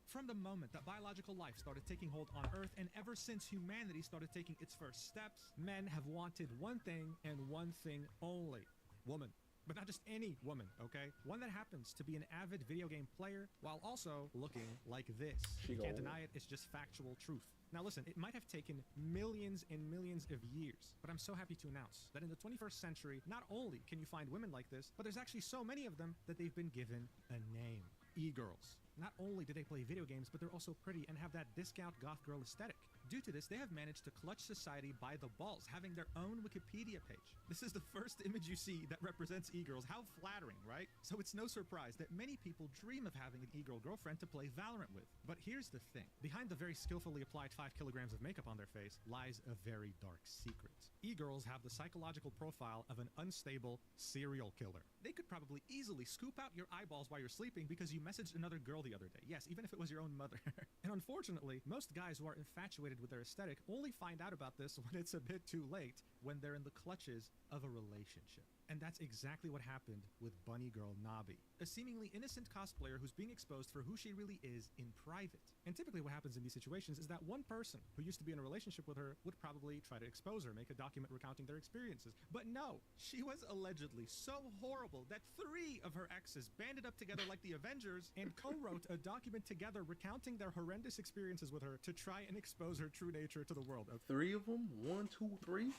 From the moment that biological life started taking hold on Earth, and ever since humanity started taking its first steps, men have wanted one thing and one thing only: woman. But not just any woman, okay? One that happens to be an avid video game player while also looking like this. You can't deny it, it's just factual truth. Now listen, it might have taken millions and millions of years, but I'm so happy to announce that in the 21st century, not only can you find women like this, but there's actually so many of them that they've been given a name: e-girls. Not only do they play video games, but they're also pretty and have that discount goth girl aesthetic. Due to this, they have managed to clutch society by the balls, having their own Wikipedia page. This is the first image you see that represents e-girls. How flattering, right? So it's no surprise that many people dream of having an e-girl girlfriend to play Valorant with. But here's the thing. Behind the very skillfully applied 5 kilograms of makeup on their face lies a very dark secret. E-girls have the psychological profile of an unstable serial killer. They could probably easily scoop out your eyeballs while you're sleeping because you messaged another girl the other day. Yes, even if it was your own mother. And unfortunately, most guys who are infatuated with their aesthetic only find out about this when it's a bit too late, when they're in the clutches of a relationship. And that's exactly what happened with Bunny Girl Nabi, a seemingly innocent cosplayer who's being exposed for who she really is in private. And typically what happens in these situations is that one person who used to be in a relationship with her would probably try to expose her, make a document recounting their experiences. But no, she was allegedly so horrible that 3 of her exes banded up together like the Avengers and co-wrote a document together recounting their horrendous experiences with her to try and expose her true nature to the world. 3 of them? 1, 2, 3?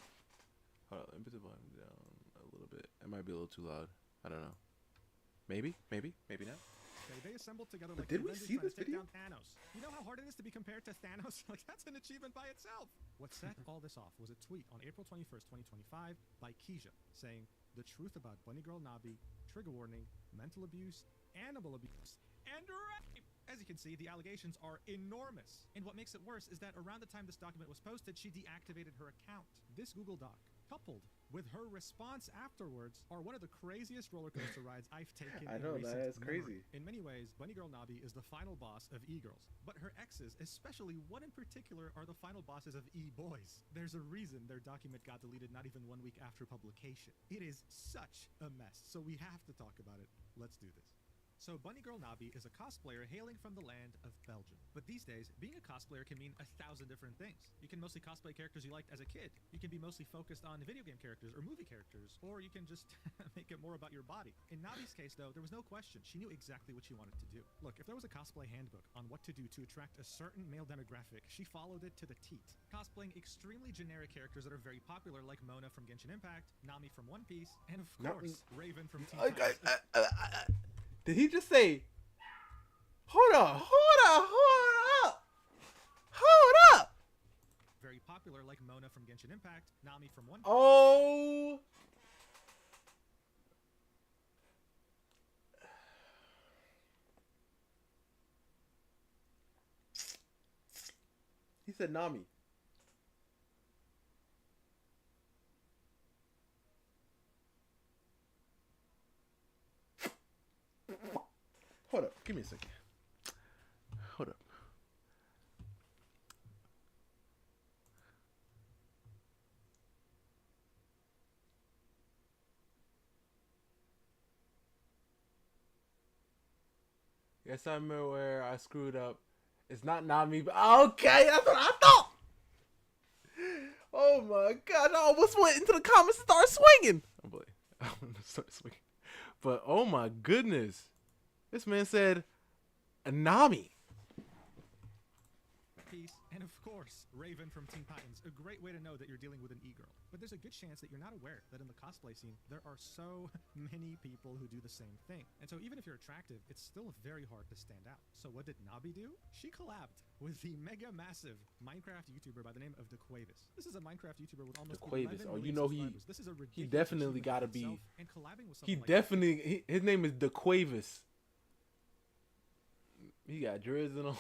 Hold on, let me put the volume down a little bit. It might be a little too loud. I don't know. Maybe not. They assembled together But like did we Avengers see trying this to take video? down Thanos. You know how hard it is to be compared to Thanos? Like, that's an achievement by itself. What set all this off was a tweet on April 21st, 2025 by Keisha saying, "The truth about Bunny Girl Nabi, trigger warning, mental abuse, animal abuse, and rape." As you can see, the allegations are enormous. And what makes it worse is that around the time this document was posted, she deactivated her account. This Google Doc, coupled with her response afterwards, are one of the craziest roller coaster rides I've taken I in know, recent that is memory. crazy. In many ways, Bunny Girl Nabi is the final boss of e-girls, but her exes, especially one in particular, are the final bosses of e-boys. There's a reason their document got deleted not even 1 week after publication. It is such a mess, so we have to talk about it. Let's do this. So Bunny Girl Nabi is a cosplayer hailing from the land of Belgium. But these days, being a cosplayer can mean 1,000 different things. You can mostly cosplay characters you liked as a kid. You can be mostly focused on video game characters or movie characters, or you can just make it more about your body. In Nabi's case, though, there was no question. She knew exactly what she wanted to do. Look, if there was a cosplay handbook on what to do to attract a certain male demographic, she followed it to the teat, cosplaying extremely generic characters that are very popular, like Mona from Genshin Impact, Nami from One Piece, and of course, Raven from Teen Titans. Did he just say, hold up, Very popular, like Mona from Genshin Impact, Nami from One Piece. Oh. He said Nami. Hold up. Give me a second. Hold up. Yes, I remember where I screwed up. It's not Nami, but okay, that's what I thought. Oh my god, I almost went into the comments and started swinging. I'm playing. I want to start swinging. But oh my goodness. This man said Nami. Piece, and of course, Raven from Teen Titans. A great way to know that you're dealing with an e-girl. But there's a good chance that you're not aware that in the cosplay scene, there are so many people who do the same thing. And so even if you're attractive, it's still very hard to stand out. So what did Nabi do? She collabed with the mega massive Minecraft YouTuber by the name of DeQuavis. This is a Minecraft YouTuber with almost DeQuavis. 11 Oh, you million know subscribers. This is a he ridiculous definitely achievement gotta in be. itself, and collabing with He someone like definitely. His name is DeQuavis. He got dreads and all.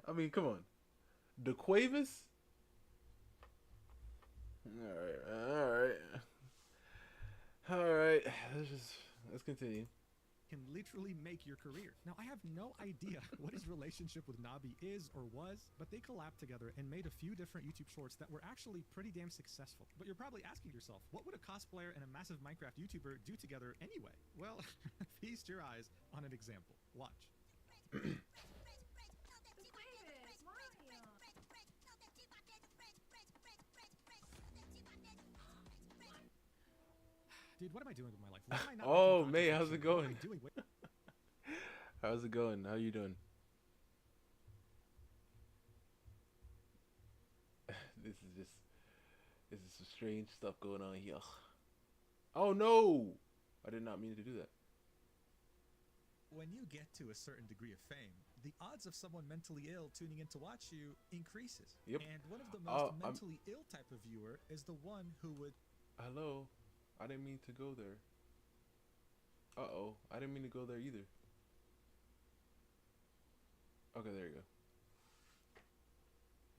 I mean, come on, DeQuavis. All right. Let's continue. can literally make your career. Now, I have no idea what his relationship with Nabi is or was, but they collabed together and made a few different YouTube shorts that were actually pretty damn successful. But you're probably asking yourself, what would a cosplayer and a massive Minecraft YouTuber do together anyway? Well, feast your eyes on an example. Watch. Dude, what am I doing with my life? Why am I not Oh, making May, content how's for it children? What am going? I doing? Wait. How's it going? How you doing? This is some strange stuff going on here. Oh no! I did not mean to do that. When you get to a certain degree of fame, the odds of someone mentally ill tuning in to watch you increases. Yep. And one of the most I'm- mentally ill type of viewer is the one who would... Hello? I didn't mean to go there. Uh-oh. I didn't mean to go there either. Okay, there you go.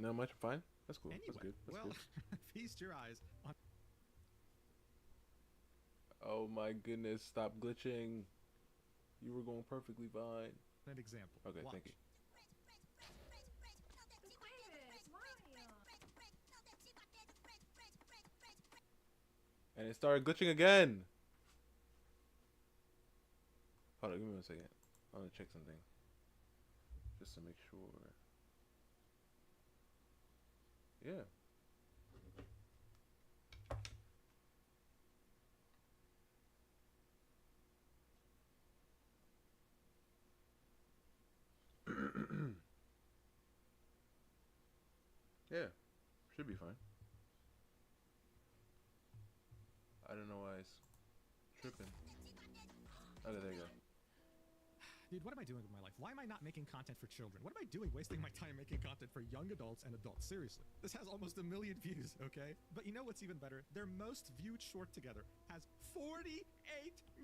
No, much fine. That's cool. Anyway, That's good. That's well, good. feast your eyes on... Oh my goodness, stop glitching. You were going perfectly fine. an example. Okay, Watch. thank you. And it started glitching again. Hold on, give me 1 second. I want to check something. Just to make sure. Yeah. Yeah. Should be fine. I don't know why it's tripping. Okay, there you go. Dude, what am I doing with my life? Why am I not making content for children? What am I doing wasting my time making content for young adults and adults? Seriously. This has almost 1 million views, okay? But you know what's even better? Their most viewed short together has 48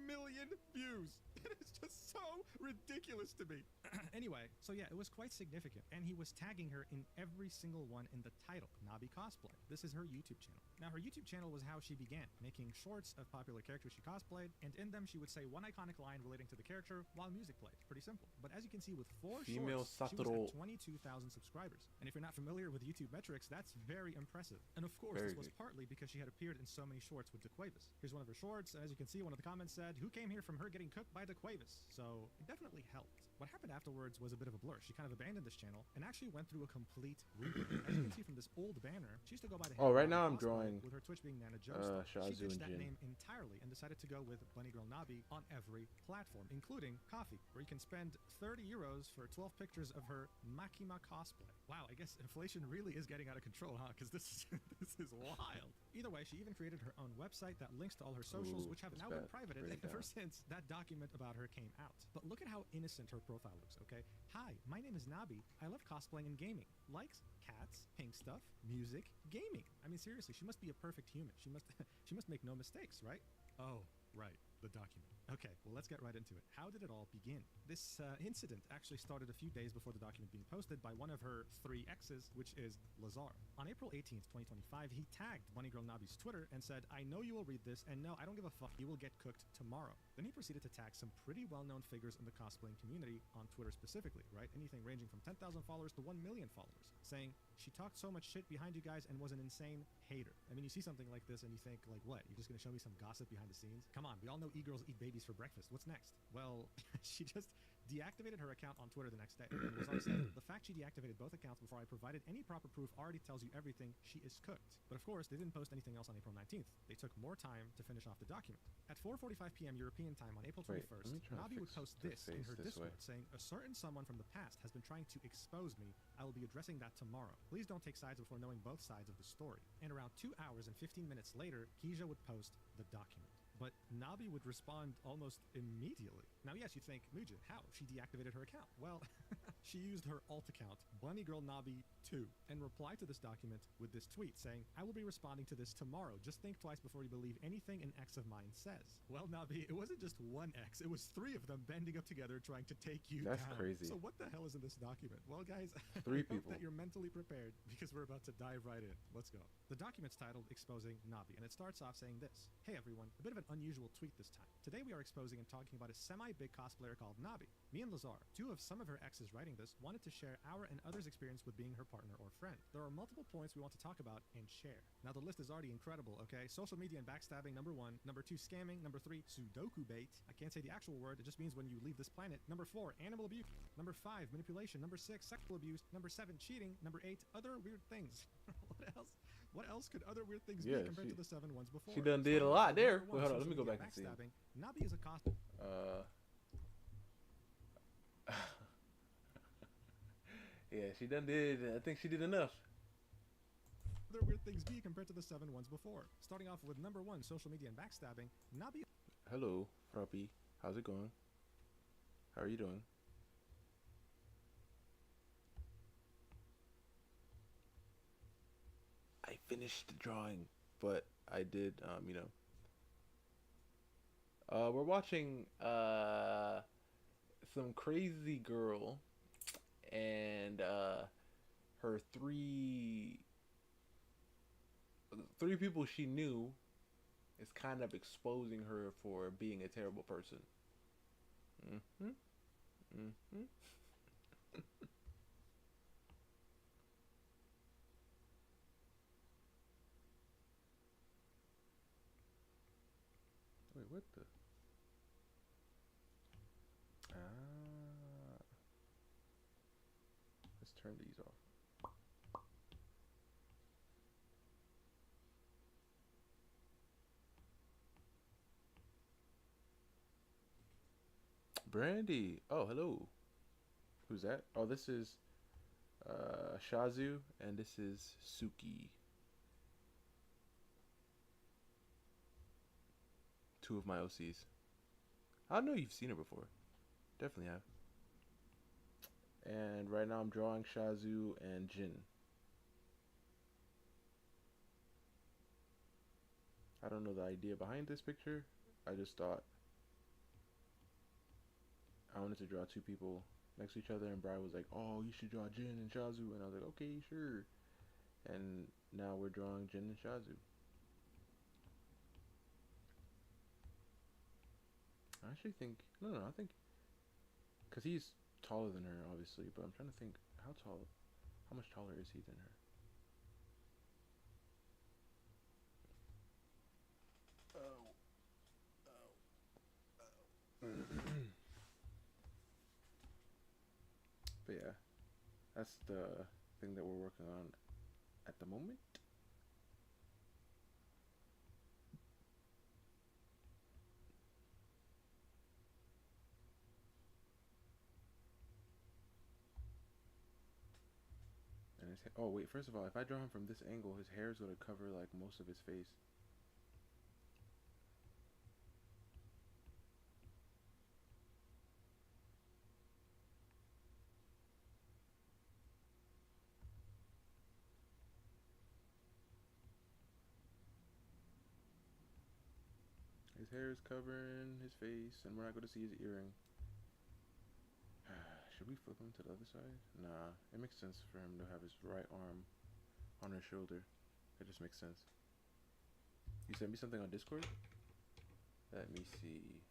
million views. It is just so ridiculous to me. Anyway, so yeah, it was quite significant. And he was tagging her in every single one in the title, Nabi Cosplay. This is her YouTube channel. Now, her YouTube channel was how she began, making shorts of popular characters she cosplayed, and in them she would say one iconic line relating to the character while music played. Pretty simple. But as you can see with 4 Female shorts, she was Satoru. at 22,000 subscribers. And if you're not familiar with YouTube metrics, that's very impressive. And of course, Very this was good. partly because she had appeared in so many shorts with DeQuavis. Here's one of her shorts, and as you can see, one of the comments said, "Who came here from her getting cooked by DeQuavis?" So it definitely helped. What happened afterwards was a bit of a blur. She kind of abandoned this channel and actually went through a complete rebrand. As you can see from this old banner, she used to go by the Oh, right handle now I'm Cosplay, drawing, with her Twitch being Nana Joestar. She Shazu ditched and that Jin. name entirely and decided to go with Bunny Girl Nabi on every platform, including Coffee, where you can spend 30 euros for 12 pictures of her Makima cosplay. Wow, I guess inflation really is getting out of control, huh? Because this this is wild. Either way, she even created her own website that links to all her socials, Ooh, which have that's now been bad. privated Bring it ever down. since that document about her came out. But look at how innocent her profile looks, okay? Hi, my name is Nabi. I love cosplaying and gaming. Likes cats, pink stuff, music, gaming. I mean, seriously, she must be a perfect human. She must she must make no mistakes, right? Oh, right, the document. Okay, well, let's get right into it. How did it all begin? This incident actually started a few days before the document being posted by one of her 3 exes, which is Lazar. On April 18th, 2025, he tagged Bunny Girl Nabi's Twitter and said, "I know you will read this, and no, I don't give a fuck, you will get cooked tomorrow." Then he proceeded to tag some pretty well-known figures in the cosplaying community on Twitter specifically, right? Anything ranging from 10,000 followers to 1 million followers, saying, "She talked so much shit behind you guys and was an insane hater." I mean, you see something like this and you think, like, what? You're just gonna show me some gossip behind the scenes? Come on, we all know e-girls eat babies for breakfast. What's next? Well, she just deactivated her account on Twitter the next day. And Lazar said, "The fact she deactivated both accounts before I provided any proper proof already tells you everything. She is cooked." But of course, they didn't post anything else on April 19th. They took more time to finish off the document. At 4:45 p.m. European time on April Wait, 21st, let me try to Nabi would fix post the this in face her this way. Discord saying, "A certain someone from the past has been trying to expose me. I will be addressing that tomorrow. Please don't take sides before knowing both sides of the story." And around 2 hours and 15 minutes later, Keisha would post the document. But Nabi would respond almost immediately. Now, yes, you think, Mujin, how? She deactivated her account. Well, she used her alt account, Bunny Girl Nabi 2, and replied to this document with this tweet saying, "I will be responding to this tomorrow. Just think twice before you believe anything an ex of mine says." Well, Nabi, it wasn't just one ex. It was 3 of them banding up together trying to take you That's down. crazy. So what the hell is in this document? Well, guys, 3 I hope people. that you're mentally prepared because we're about to dive right in. Let's go. The document's titled Exposing Nabi, and it starts off saying this. "Hey everyone, a bit of an unusual tweet this time. Today we are exposing and talking about a semi-big cosplayer called Nabi. Me and Lazar, two of some of her exes writing this, wanted to share our and others' experience with being her partner or friend. There are multiple points we want to talk about and share. Now the list is already incredible, okay? Social media and backstabbing, number 1. Number 2, scamming. Number 3, Sudoku bait. I can't say the actual word, it just means when you leave this planet. Number 4, animal abuse. Number 5, manipulation. Number 6, sexual abuse. Number 7, cheating. Number 8, other weird things. What else? What else could other weird things be compared to the 7 ones before? She done did a lot there. Wait, hold on, let me go back and see. Nabi is a cost. Yeah, she done did. I think she did enough. Other weird things be compared to the 7 ones before. Starting off with number 1, social media and backstabbing. Nabi. Hello, Fruppy. How's it going? How are you doing? I finished the drawing, but I did, we're watching some crazy girl and her three people she knew is kind of exposing her for being a terrible person. Wait, what the? Let's turn these off. Brandy. Oh, hello. Who's that? Oh, this is Shazu, and this is Suki. Two of my OCs. I know you've seen her before. Definitely have. And right now I'm drawing Shazu and Jin. I don't know the idea behind this picture. I just thought I wanted to draw two people next to each other, and Brian was like, "Oh, you should draw Jin and Shazu," and I was like, "Okay, sure." And now we're drawing Jin and Shazu. I actually think I think because he's taller than her, obviously, but I'm trying to think how much taller is he than her? But yeah, that's the thing that we're working on at the moment. And oh wait, first of all, if I draw him from this angle, his hair is going to cover like most of his face. His hair is covering his face, and we're not going to see his earring. Should we flip him to the other side? Nah, it makes sense for him to have his right arm on her shoulder. It just makes sense. You sent me something on Discord? Let me see.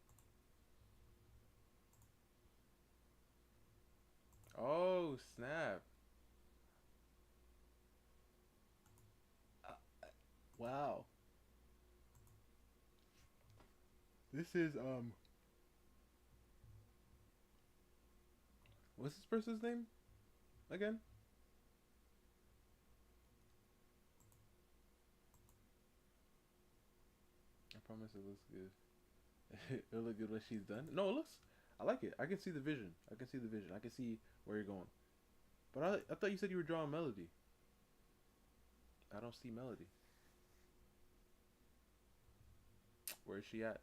Oh, snap. Wow. This is, what's this person's name again? I promise it looks good. It'll look good when she's done. No, it looks, I like it. I can see the vision. I can see the vision. I can see where you're going. But I thought you said you were drawing Melody. I don't see Melody. Where is she at?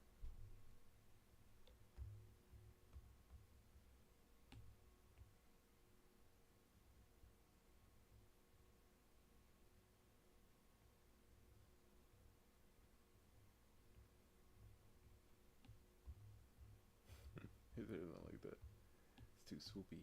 It doesn't like that. It's too swoopy.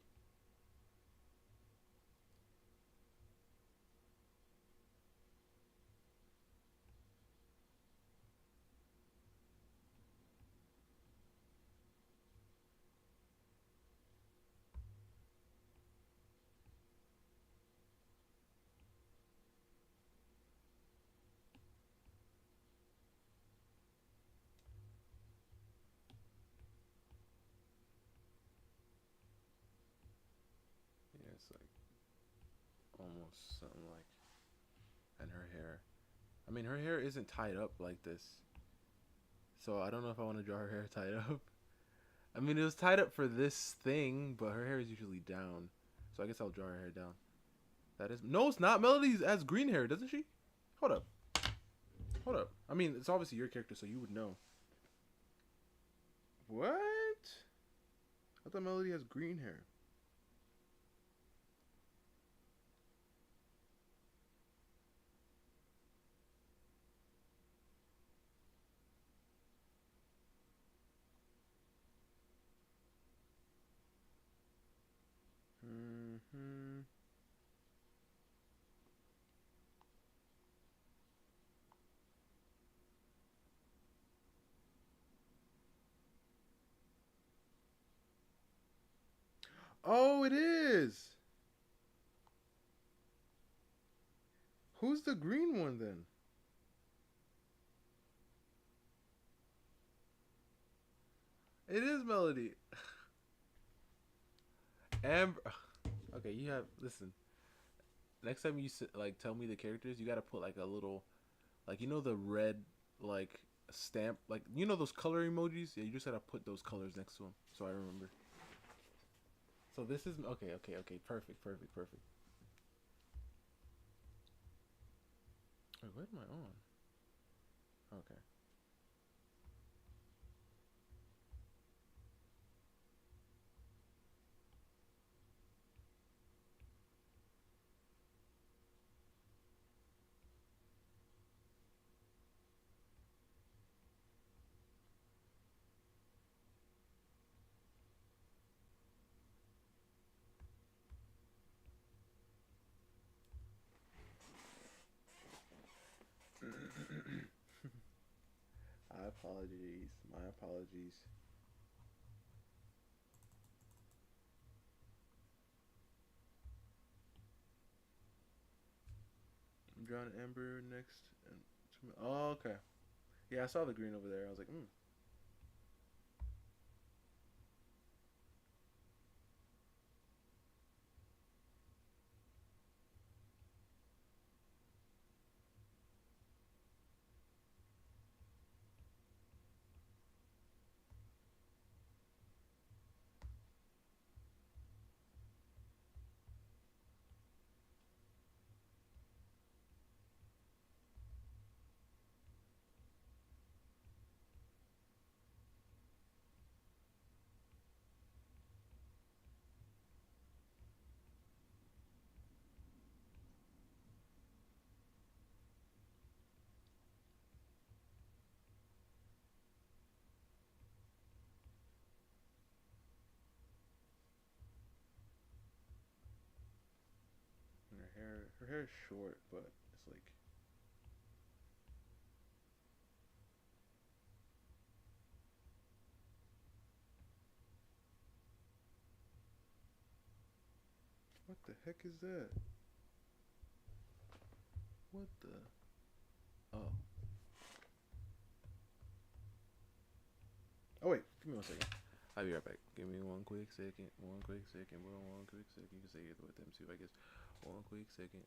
something like, and her hair. I mean, her hair isn't tied up like this, so I don't know if I want to draw her hair tied up. I mean, it was tied up for this thing, but her hair is usually down, so I guess I'll draw her hair down. That is no, it's not. Melody has green hair, doesn't she? Hold up, hold up. I mean, it's obviously your character, so you would know. What? I thought Melody has green hair. Hmm. Oh, it is. Who's the green one then? It is Melody. Amber. Okay, you have listen. Next time you like tell me the characters, you gotta put like a little, like the red like stamp, like those color emojis. Yeah, you just gotta put those colors next to them, so I remember. So this is okay, okay, okay. Perfect, perfect, perfect. Wait, what am I on? Okay. I apologies. My apologies. I'm drawing Amber next. And oh, okay. Yeah, I saw the green over there. I was like, hmm. Her hair is short, but it's like what the heck is that? What the? Oh. Oh wait, give me 1 second. I'll be right back. Give me 1 quick second. 1 quick second, bro. 1 quick second. You can say it with them too, I guess. 1 quick second.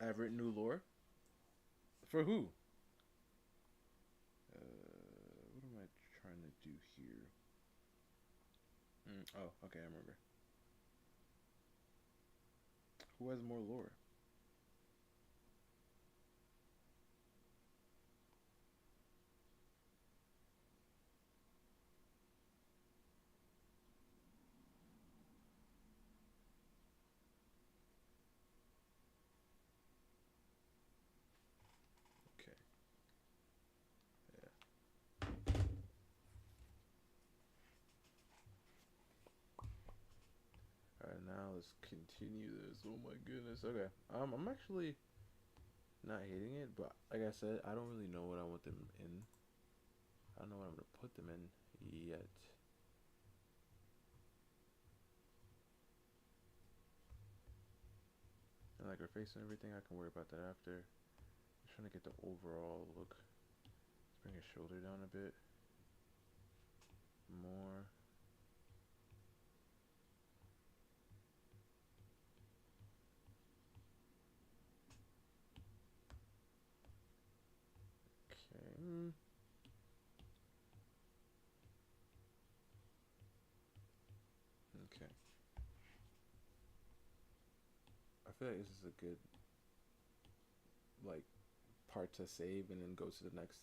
I've written new lore. For who? What am I trying to do here? Oh, okay, I remember. Who has more lore? Okay. Yeah. Alright, now let's continue this. Oh my goodness. Okay. I'm actually not hating it, but like I said, I don't really know what I want them in. I don't know what I'm gonna put them in yet. And like her face and everything, I can worry about that after. Just trying to get the overall look. Let's bring his shoulder down a bit more. Okay. Okay. I feel like this is a good like part to save and then go to the next.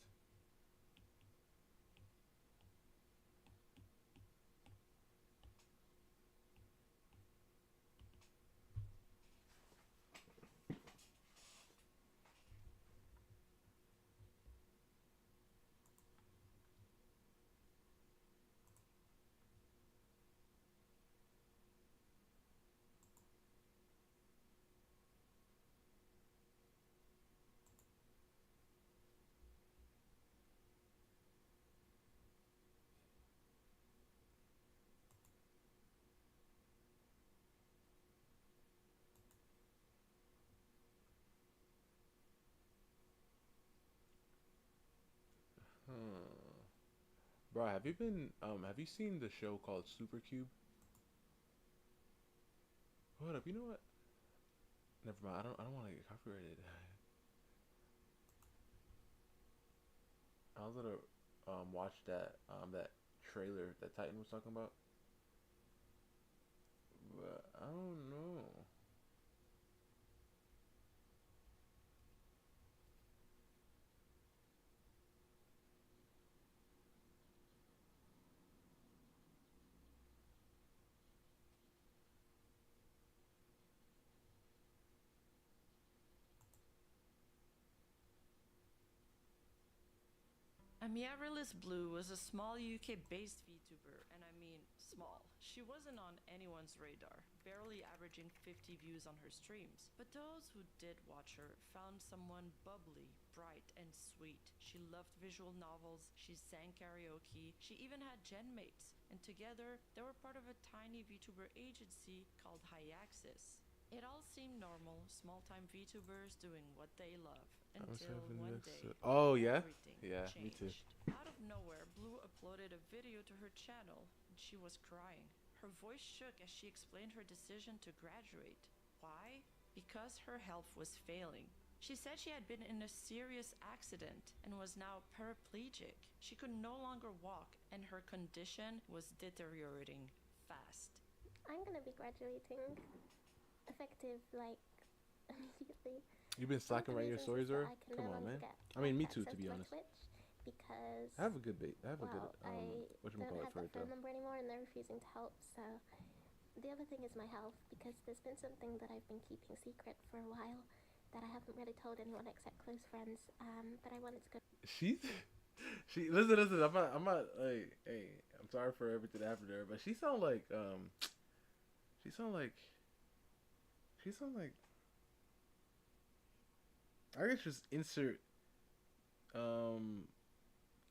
Huh. Bro, have you seen the show called Supercube? Hold up, you know what? Never mind. I don't want to get copyrighted. I was gonna watch that trailer that Titan was talking about, but I don't know. Amaryllis Blue was a small UK-based VTuber, and I mean small. She wasn't on anyone's radar, barely averaging 50 views on her streams. But those who did watch her found someone bubbly, bright, and sweet. She loved visual novels, she sang karaoke, she even had genmates, and together they were part of a tiny VTuber agency called Hyaxis. It all seemed normal, small-time VTubers doing what they love. Until one day, Oh yeah, everything yeah, me too. changed. Out of nowhere, Blue uploaded a video to her channel, and she was crying. Her voice shook as she explained her decision to graduate. Why? Because her health was failing. She said she had been in a serious accident and was now paraplegic. She could no longer walk, and her condition was deteriorating fast. I'm gonna be graduating effective like immediately. You've been slacking writing your stories, or come on, man. I mean, me too, to be honest. Because I have a good bait. I have a good I what you don't call have it for that it though. phone number anymore, and they're refusing to help. So the other thing is my health, because there's been something that I've been keeping secret for a while that I haven't really told anyone except close friends. But I wanted to go. She's she listen. I'm not like hey. I'm sorry for everything that happened to her, but she sound like she sound like she sound like I guess just insert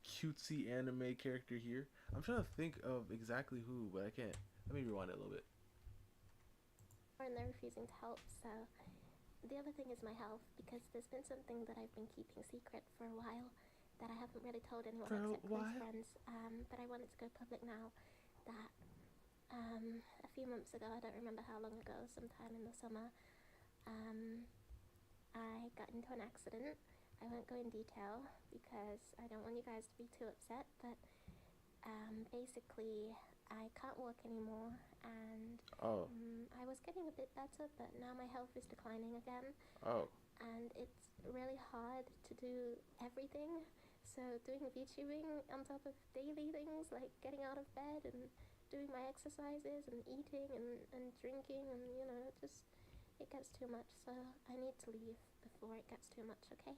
cutesy anime character here. I'm trying to think of exactly who, but I can't. Let me rewind it a little bit. And they're refusing to help. So the other thing is my health, because there's been something that I've been keeping secret for a while that I haven't really told anyone except close friends. But I wanted to go public now. That a few months ago, I don't remember how long ago, sometime in the summer, I got into an accident. I won't go in detail because I don't want you guys to be too upset, but basically, I can't walk anymore, and Oh. I was getting a bit better, but now my health is declining again, Oh. and it's really hard to do everything. So doing VTubing on top of daily things like getting out of bed and doing my exercises and eating and drinking and, just it gets too much. So I need to leave before it gets too much, okay?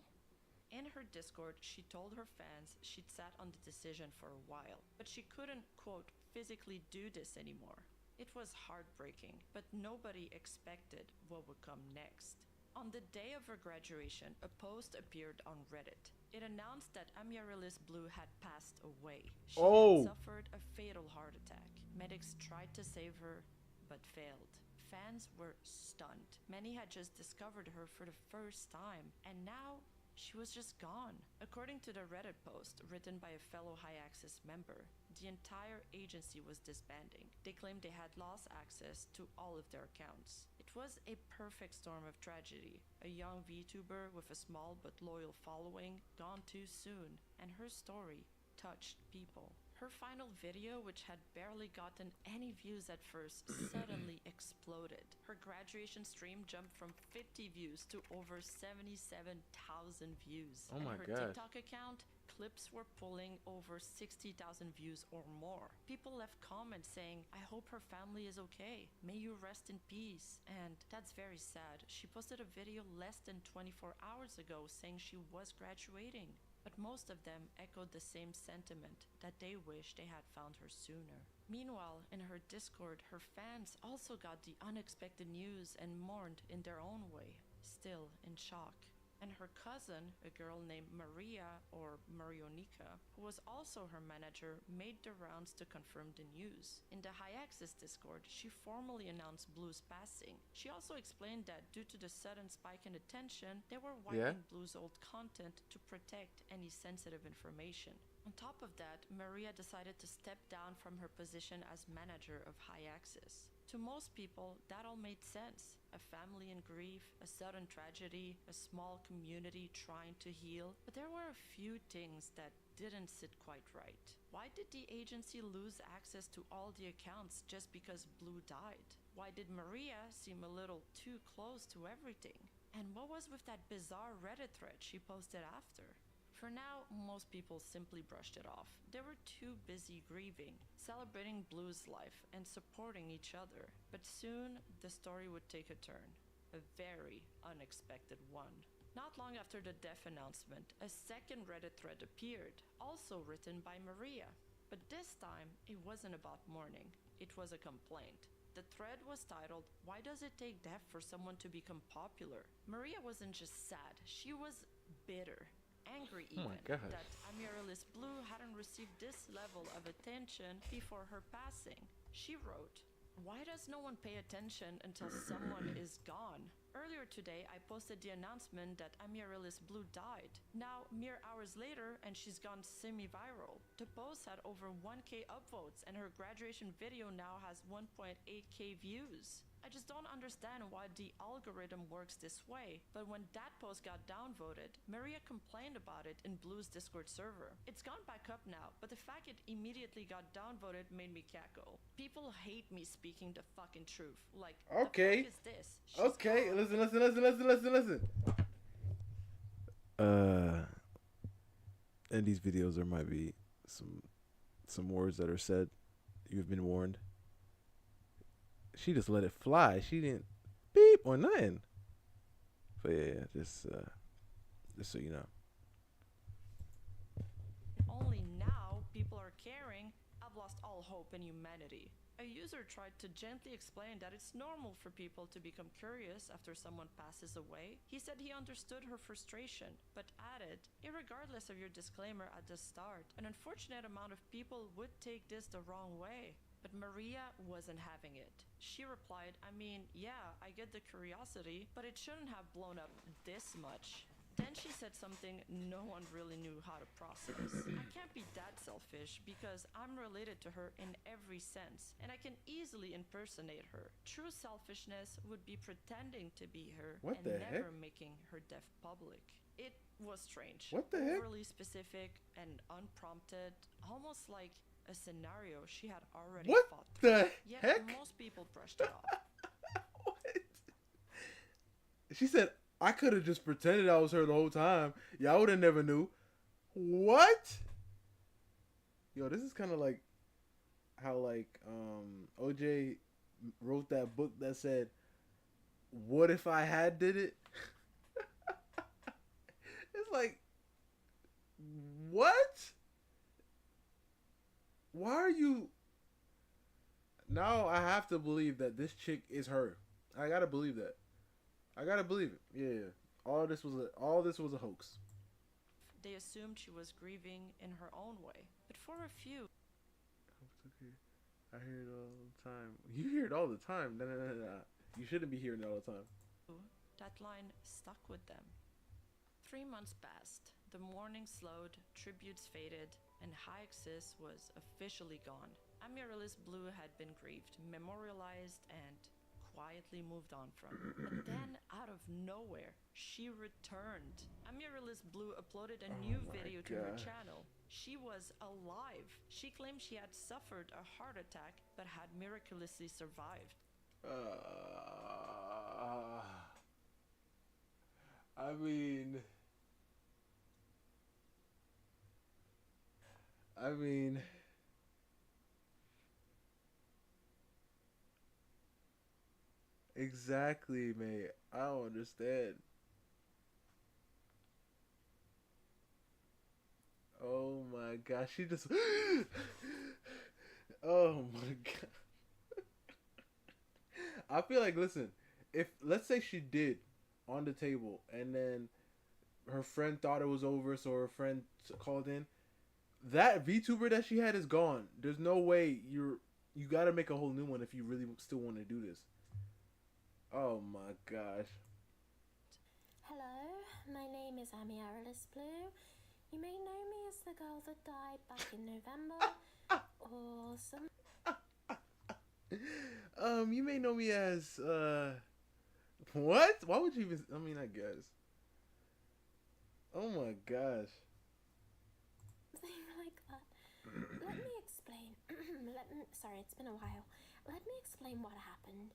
In her Discord, she told her fans she'd sat on the decision for a while, but she couldn't, quote, physically do this anymore. It was heartbreaking, but nobody expected what would come next. On the day of her graduation, a post appeared on Reddit. It announced that Amaryllis Blue had passed away. She had suffered a fatal heart attack. Medics tried to save her, but failed. Fans were stunned. Many had just discovered her for the first time, and now she was just gone. According to the Reddit post written by a fellow High Access member, the entire agency was disbanding. They claimed they had lost access to all of their accounts. It was a perfect storm of tragedy. A young VTuber with a small but loyal following, gone too soon, and her story touched people. Her final video, which had barely gotten any views at first, suddenly exploded. Her graduation stream jumped from 50 views to over 77,000 views. Oh my and her gosh. TikTok account, clips were pulling over 60,000 views or more. People left comments saying, "I hope her family is okay. May you rest in peace." And that's very sad. She posted a video less than 24 hours ago saying she was graduating. But most of them echoed the same sentiment, that they wish they had found her sooner. Meanwhile, in her Discord, her fans also got the unexpected news and mourned in their own way, still in shock. And her cousin, a girl named Maria, or Marionica, who was also her manager, made the rounds to confirm the news. In the High Access Discord, she formally announced Blue's passing. She also explained that due to the sudden spike in attention, they were wiping Blue's old content to protect any sensitive information. On top of that, Maria decided to step down from her position as manager of High Access. To most people, that all made sense. A family in grief, a sudden tragedy, a small community trying to heal. But there were a few things that didn't sit quite right. Why did the agency lose access to all the accounts just because Blue died? Why did Maria seem a little too close to everything? And what was with that bizarre Reddit thread she posted after? For now, most people simply brushed it off. They were too busy grieving, celebrating Blue's life, and supporting each other. But soon, the story would take a turn. A very unexpected one. Not long after the death announcement, a second Reddit thread appeared, also written by Maria. But this time, it wasn't about mourning. It was a complaint. The thread was titled, "Why does it take death for someone to become popular?" Maria wasn't just sad, she was bitter. Angry even, that Amaryllis Blue hadn't received this level of attention before her passing. She wrote, "Why does no one pay attention until someone is gone? Earlier today, I posted the announcement that Amaryllis Blue died. Now, mere hours later, and she's gone semi-viral. The post had over 1K upvotes, and her graduation video now has 1.8K views. I just don't understand why the algorithm works this way." But when that post got downvoted, Maria complained about it in Blue's Discord server. It's gone back up now, but the fact it immediately got downvoted made me cackle. People hate me speaking the fucking truth. Like, okay. The fuck is this? Okay, listen. In these videos there might be some words that are said. You've been warned. She just let it fly. She didn't beep or nothing. But yeah, just so you know. Only now people are caring. I've lost all hope in humanity. A user tried to gently explain that it's normal for people to become curious after someone passes away. He said he understood her frustration, but added, "Irregardless of your disclaimer at the start, an unfortunate amount of people would take this the wrong way." But Maria wasn't having it. She replied, "I mean, yeah, I get the curiosity, but it shouldn't have blown up this much." Then she said something no one really knew how to process. I can't be that selfish because I'm related to her in every sense, and I can easily impersonate her. True selfishness would be pretending to be her What and the never heck? making her death public. It was strange. What the heck? Overly specific and unprompted, almost like a scenario she had already What fought through. the Yet heck? most people brushed it off. What? She said, I could have just pretended I was her the whole time. Y'all would have never knew. What? Yo, this is kind of like how like OJ wrote that book that said, "What if I had did it?" It's like, what? Why are you? Now I have to believe that this chick is her. I gotta believe that. I gotta believe it. Yeah. All this was a hoax. They assumed she was grieving in her own way. But for a few, It's okay. I hear it all the time. You hear it all the time. Nah. You shouldn't be hearing it all the time. that line stuck with them. 3 months passed. The mourning slowed, tributes faded, and Hyaxis was officially gone. Amaryllis Blue had been grieved, memorialized, and quietly moved on from. But then, out of nowhere, she returned. Amaryllis Blue uploaded a new video to her channel. She was alive. She claimed she had suffered a heart attack but had miraculously survived. I mean, exactly, mate. I don't understand. Oh my gosh, she just. Oh my god. I feel like, listen, if let's say she did on the table and then her friend thought it was over, so her friend called in, that VTuber that she had is gone. There's no way you got to make a whole new one if you really still want to do this. Oh my gosh. Hello, my name is Amaryllis Blue. You may know me as the girl that died back in November, or some. You may know me as what? Why would you even? I mean, I guess. Oh my gosh. Something like that. Let me explain. Sorry, it's been a while. Let me explain what happened.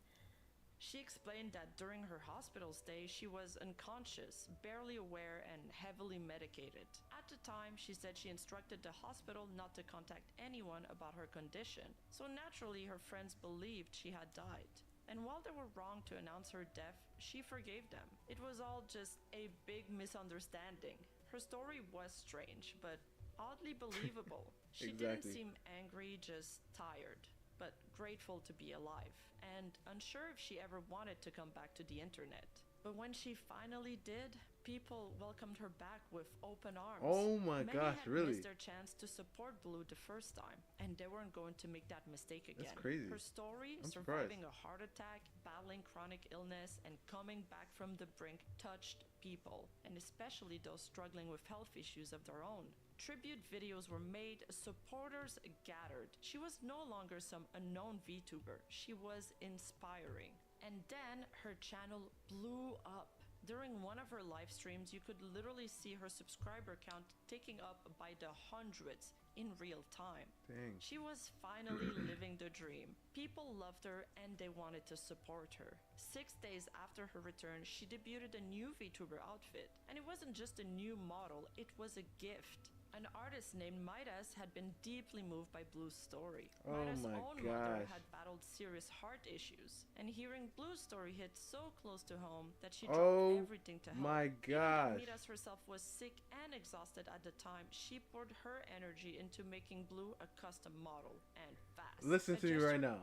She explained that during her hospital stay, she was unconscious, barely aware, and heavily medicated. At the time, she said she instructed the hospital not to contact anyone about her condition, so naturally her friends believed she had died. And while they were wrong to announce her death, she forgave them. It was all just a big misunderstanding. Her story was strange, but oddly believable. She didn't seem angry, just tired, but grateful to be alive, and unsure if she ever wanted to come back to the internet. But when she finally did, people welcomed her back with open arms. Oh my gosh, Many had really? missed their chance to support Blue the first time, and they weren't going to make that mistake again. That's crazy. Her story, I'm surviving surprised. a heart attack, battling chronic illness, and coming back from the brink touched people, and especially those struggling with health issues of their own. Tribute videos were made, supporters gathered. She was no longer some unknown VTuber. She was inspiring. And then her channel blew up. During one of her live streams, you could literally see her subscriber count ticking up by the hundreds in real time. Dang. She was finally living the dream. People loved her and they wanted to support her. 6 days after her return, she debuted a new VTuber outfit. And it wasn't just a new model, it was a gift. An artist named Midas had been deeply moved by Blue's story. Oh Midas' my own mother gosh. had battled serious heart issues, and hearing Blue's story hit so close to home that she Oh dropped everything to help. my Even though gosh. Midas herself was sick and exhausted at the time, she poured her energy into making Blue a custom model, and fast. Listen A to me right gesture- now.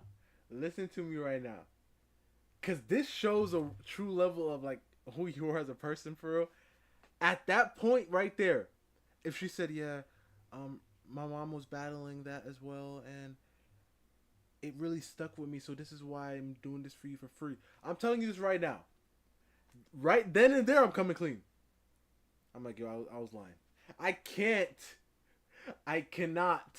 Listen to me right now. Cause this shows a true level of like who you are as a person for real. At that point right there, if she said, yeah, my mom was battling that as well, and it really stuck with me, so this is why I'm doing this for you for free. I'm telling you this right now. Right then and there, I'm coming clean. I'm like, yo, I was lying. I can't. I cannot.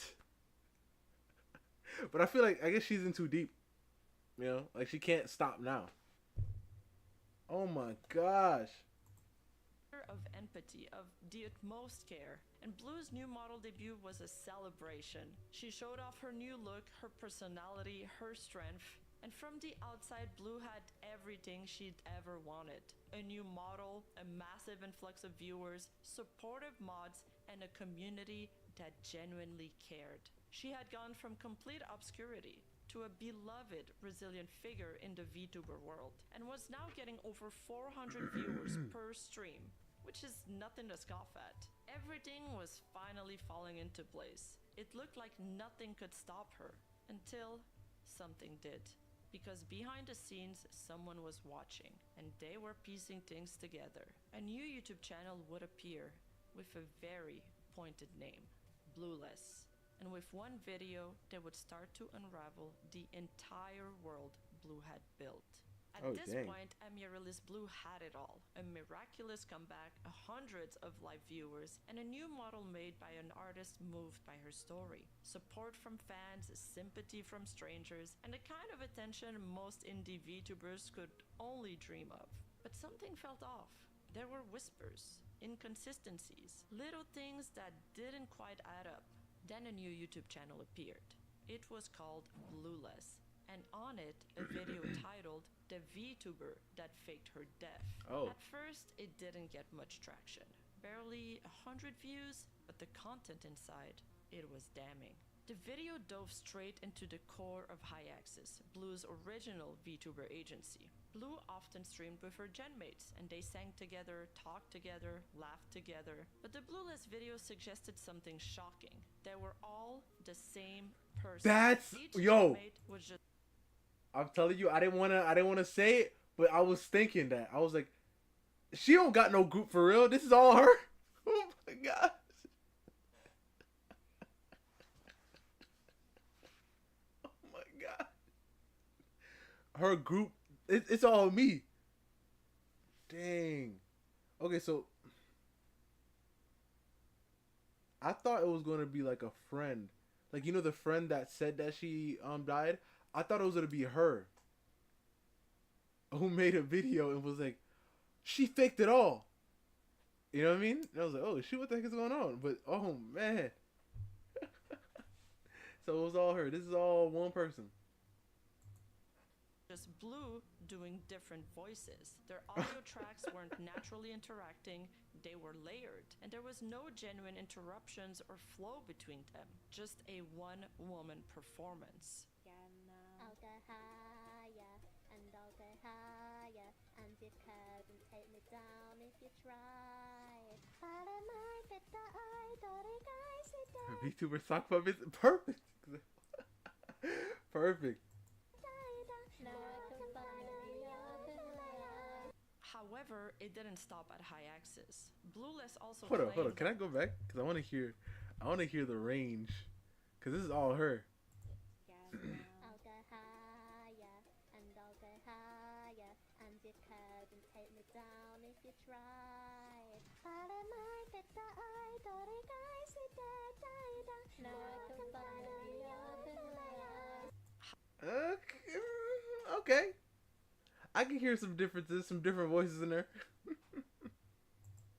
But I feel like I guess she's in too deep. You know, like she can't stop now. Oh my gosh. Of empathy, of the utmost care. And Blue's new model debut was a celebration. She showed off her new look, her personality, her strength. And from the outside, Blue had everything she'd ever wanted. A new model, a massive influx of viewers, supportive mods, and a community that genuinely cared. She had gone from complete obscurity to a beloved, resilient figure in the VTuber world, and was now getting over 400 viewers per stream, which is nothing to scoff at. Everything was finally falling into place. It looked like nothing could stop her, until something did. Because behind the scenes, someone was watching, and they were piecing things together. A new YouTube channel would appear with a very pointed name, Blueless. And with one video, they would start to unravel the entire world Blue had built. At this point, Amaryllis Blue had it all. A miraculous comeback, hundreds of live viewers, and a new model made by an artist moved by her story. Support from fans, sympathy from strangers, and the kind of attention most indie VTubers could only dream of. But something felt off. There were whispers, inconsistencies, little things that didn't quite add up. Then a new YouTube channel appeared. It was called Blueless, and on it, a video titled The VTuber That Faked Her Death. At first, it didn't get much traction. Barely 100 views, but the content inside, it was damning. The video dove straight into the core of High-Axis, Blue's original VTuber agency. Blue often streamed with her genmates, and they sang together, talked together, laughed together. But the Blueless video suggested something shocking. They were all the same person. Each genmate was just... I'm telling you, I didn't wanna say it, but I was thinking that. I was like, she don't got no group for real. This is all her. Oh my god. Oh my god. Her group, it's all me. Dang. Okay, so I thought it was gonna be like a friend, like you know the friend that said that she died. I thought it was gonna be her who made a video and was like, she faked it all. You know what I mean? And I was like, oh shit, what the heck is going on? But oh man. So it was all her. This is all one person. Just Blue doing different voices. Their audio tracks weren't naturally interacting, they were layered, and there was no genuine interruptions or flow between them. Just a one-woman performance. I'll go higher, and I'll go higher, and you couldn't take me down if you tried. But I might get the idol, guys, VTuber sock puppets, perfect. Perfect. However, it didn't stop at High-Axis. Blueless also Hold on. Can I go back? Because I want to hear the range. Because this is all her. I'll go higher, and I'll go higher, and you couldn't take me down if you tried. But I might get the idol, guys, no, I can find Okay. I can hear some differences, some different voices in there.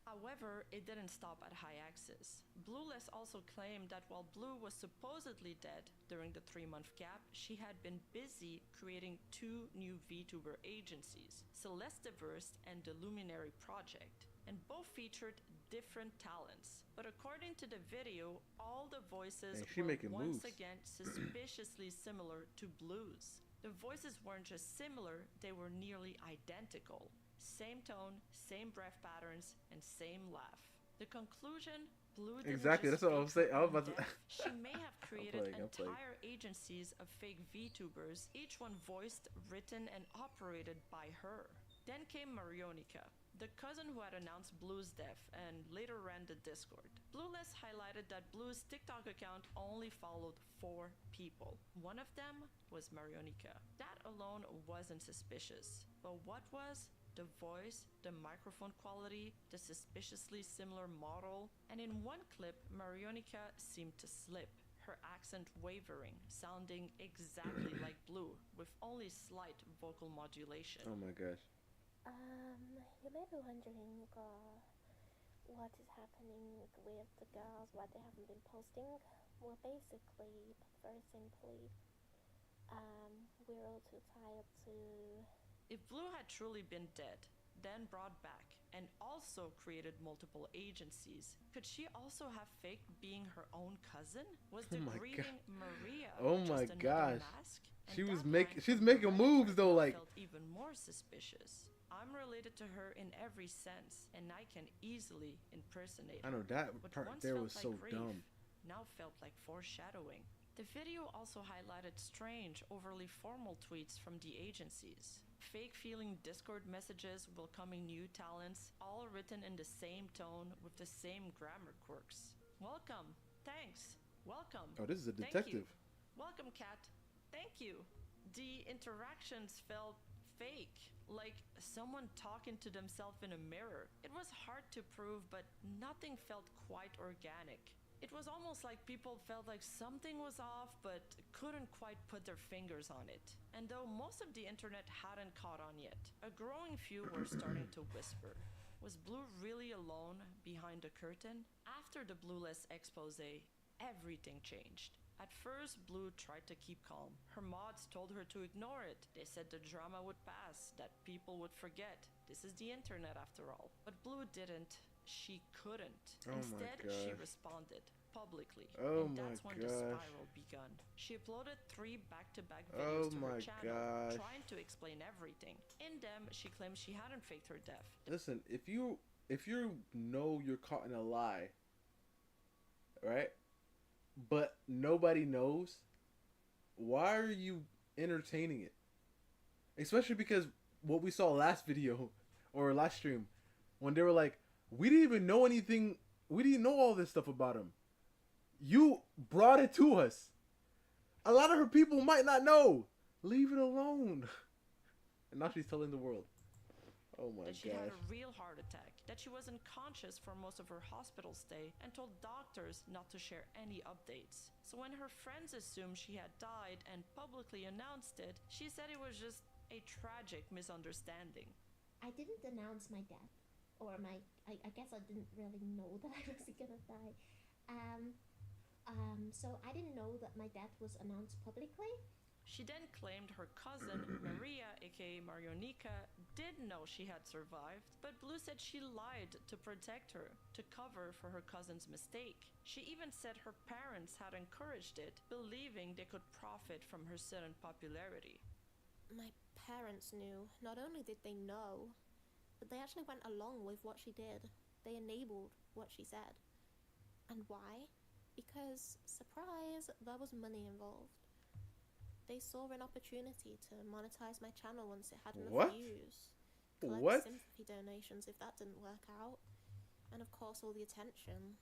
However, it didn't stop at High-Axis. Blueless also claimed that while Blue was supposedly dead during the 3-month gap, she had been busy creating 2 new VTuber agencies, Celestiverse and the Luminary Project, and both featured different talents. But according to the video, all the voices were once again suspiciously similar to Blue's. The voices weren't just similar, they were nearly identical. Same tone, same breath patterns, and same laugh. The conclusion, Blue didn't exactly, that's what I was saying. I was about to... She may have created entire agencies of fake VTubers, each one voiced, written, and operated by her. Then came Marionica, the cousin who had announced Blue's death and later ran the Discord. Blueless highlighted that Blue's TikTok account only followed 4 people. One of them was Marionica. That alone wasn't suspicious, but what was the voice, the microphone quality, the suspiciously similar model, and in one clip, Marionica seemed to slip, her accent wavering, sounding exactly like Blue, with only slight vocal modulation. Oh my gosh. You may be wondering, what is happening with the girls, why they haven't been posting. Well, basically, very simply, we're all too tired to... If Blue had truly been dead, then brought back, and also created multiple agencies, could she also have faked being her own cousin? Was the grieving Maria just another mask? She's making moves though, like felt even more suspicious. I'm related to her in every sense, and I can easily impersonate her. I know that part there was so dumb. Now felt like foreshadowing. The video also highlighted strange, overly formal tweets from the agencies. Fake-feeling Discord messages welcoming new talents, all written in the same tone with the same grammar quirks. Welcome. Thanks. Welcome. Oh, this is a detective. Welcome, Cat. Thank you. The interactions felt fake, like someone talking to themselves in a mirror. It was hard to prove, but nothing felt quite organic. It was almost like people felt like something was off, but couldn't quite put their fingers on it. And though most of the internet hadn't caught on yet, a growing few were starting to whisper. Was Blue really alone behind the curtain? After the Blueless expose, everything changed. At first, Blue tried to keep calm. Her mods told her to ignore it. They said the drama would pass, that people would forget. This is the internet after all. But Blue didn't. She couldn't. Instead, she responded publicly. And that's when the spiral begun. She uploaded 3 back-to-back videos to her channel, trying to explain everything. In them, she claimed she hadn't faked her death. Listen, if you know you're caught in a lie, right? But nobody knows, why are you entertaining it? Especially because what we saw last video or last stream, when they were like, we didn't even know anything, we didn't know all this stuff about him. You brought it to us. A lot of her people might not know. Leave it alone. And now she's telling the world. Oh my gosh. That she had a real heart attack, that she was unconscious for most of her hospital stay, and told doctors not to share any updates. So when her friends assumed she had died and publicly announced it, she said it was just a tragic misunderstanding. I didn't announce my death. Or I guess I didn't really know that I was gonna die. So I didn't know that my death was announced publicly. She then claimed her cousin, Maria, aka Marionica, did know she had survived, but Blue said she lied to protect her, to cover for her cousin's mistake. She even said her parents had encouraged it, believing they could profit from her sudden popularity. My parents knew. Not only did they know, but they actually went along with what she did. They enabled what she said. And why? Because, surprise, there was money involved. They saw an opportunity to monetize my channel once it had enough views. Collect sympathy donations if that didn't work out. And of course all the attention.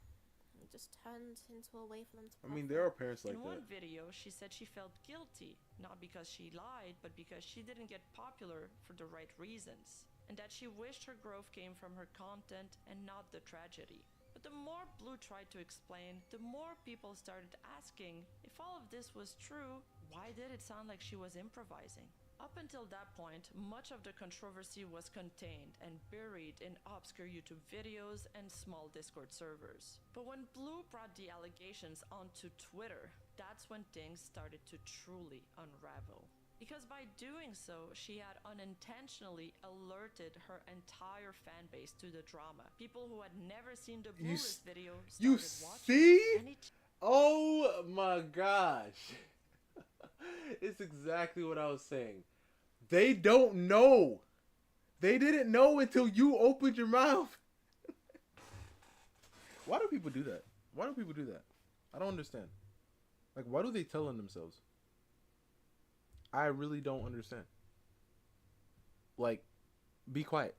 It just turned into a way for them to profit. I mean, there are parents like that. In one video, she said she felt guilty, not because she lied, but because she didn't get popular for the right reasons. And that she wished her growth came from her content and not the tragedy. But the more Blue tried to explain, the more people started asking if all of this was true, why did it sound like she was improvising? Up until that point, much of the controversy was contained and buried in obscure YouTube videos and small Discord servers. But when Blue brought the allegations onto Twitter, that's when things started to truly unravel. Because by doing so, she had unintentionally alerted her entire fan base to the drama. People who had never seen the Blueless video started watching. See? Oh my gosh. It's exactly what I was saying. They don't know. They didn't know until you opened your mouth. Why do people do that? Why do people do that? I don't understand. Like, why do they tell on themselves? I really don't understand. Like, be quiet.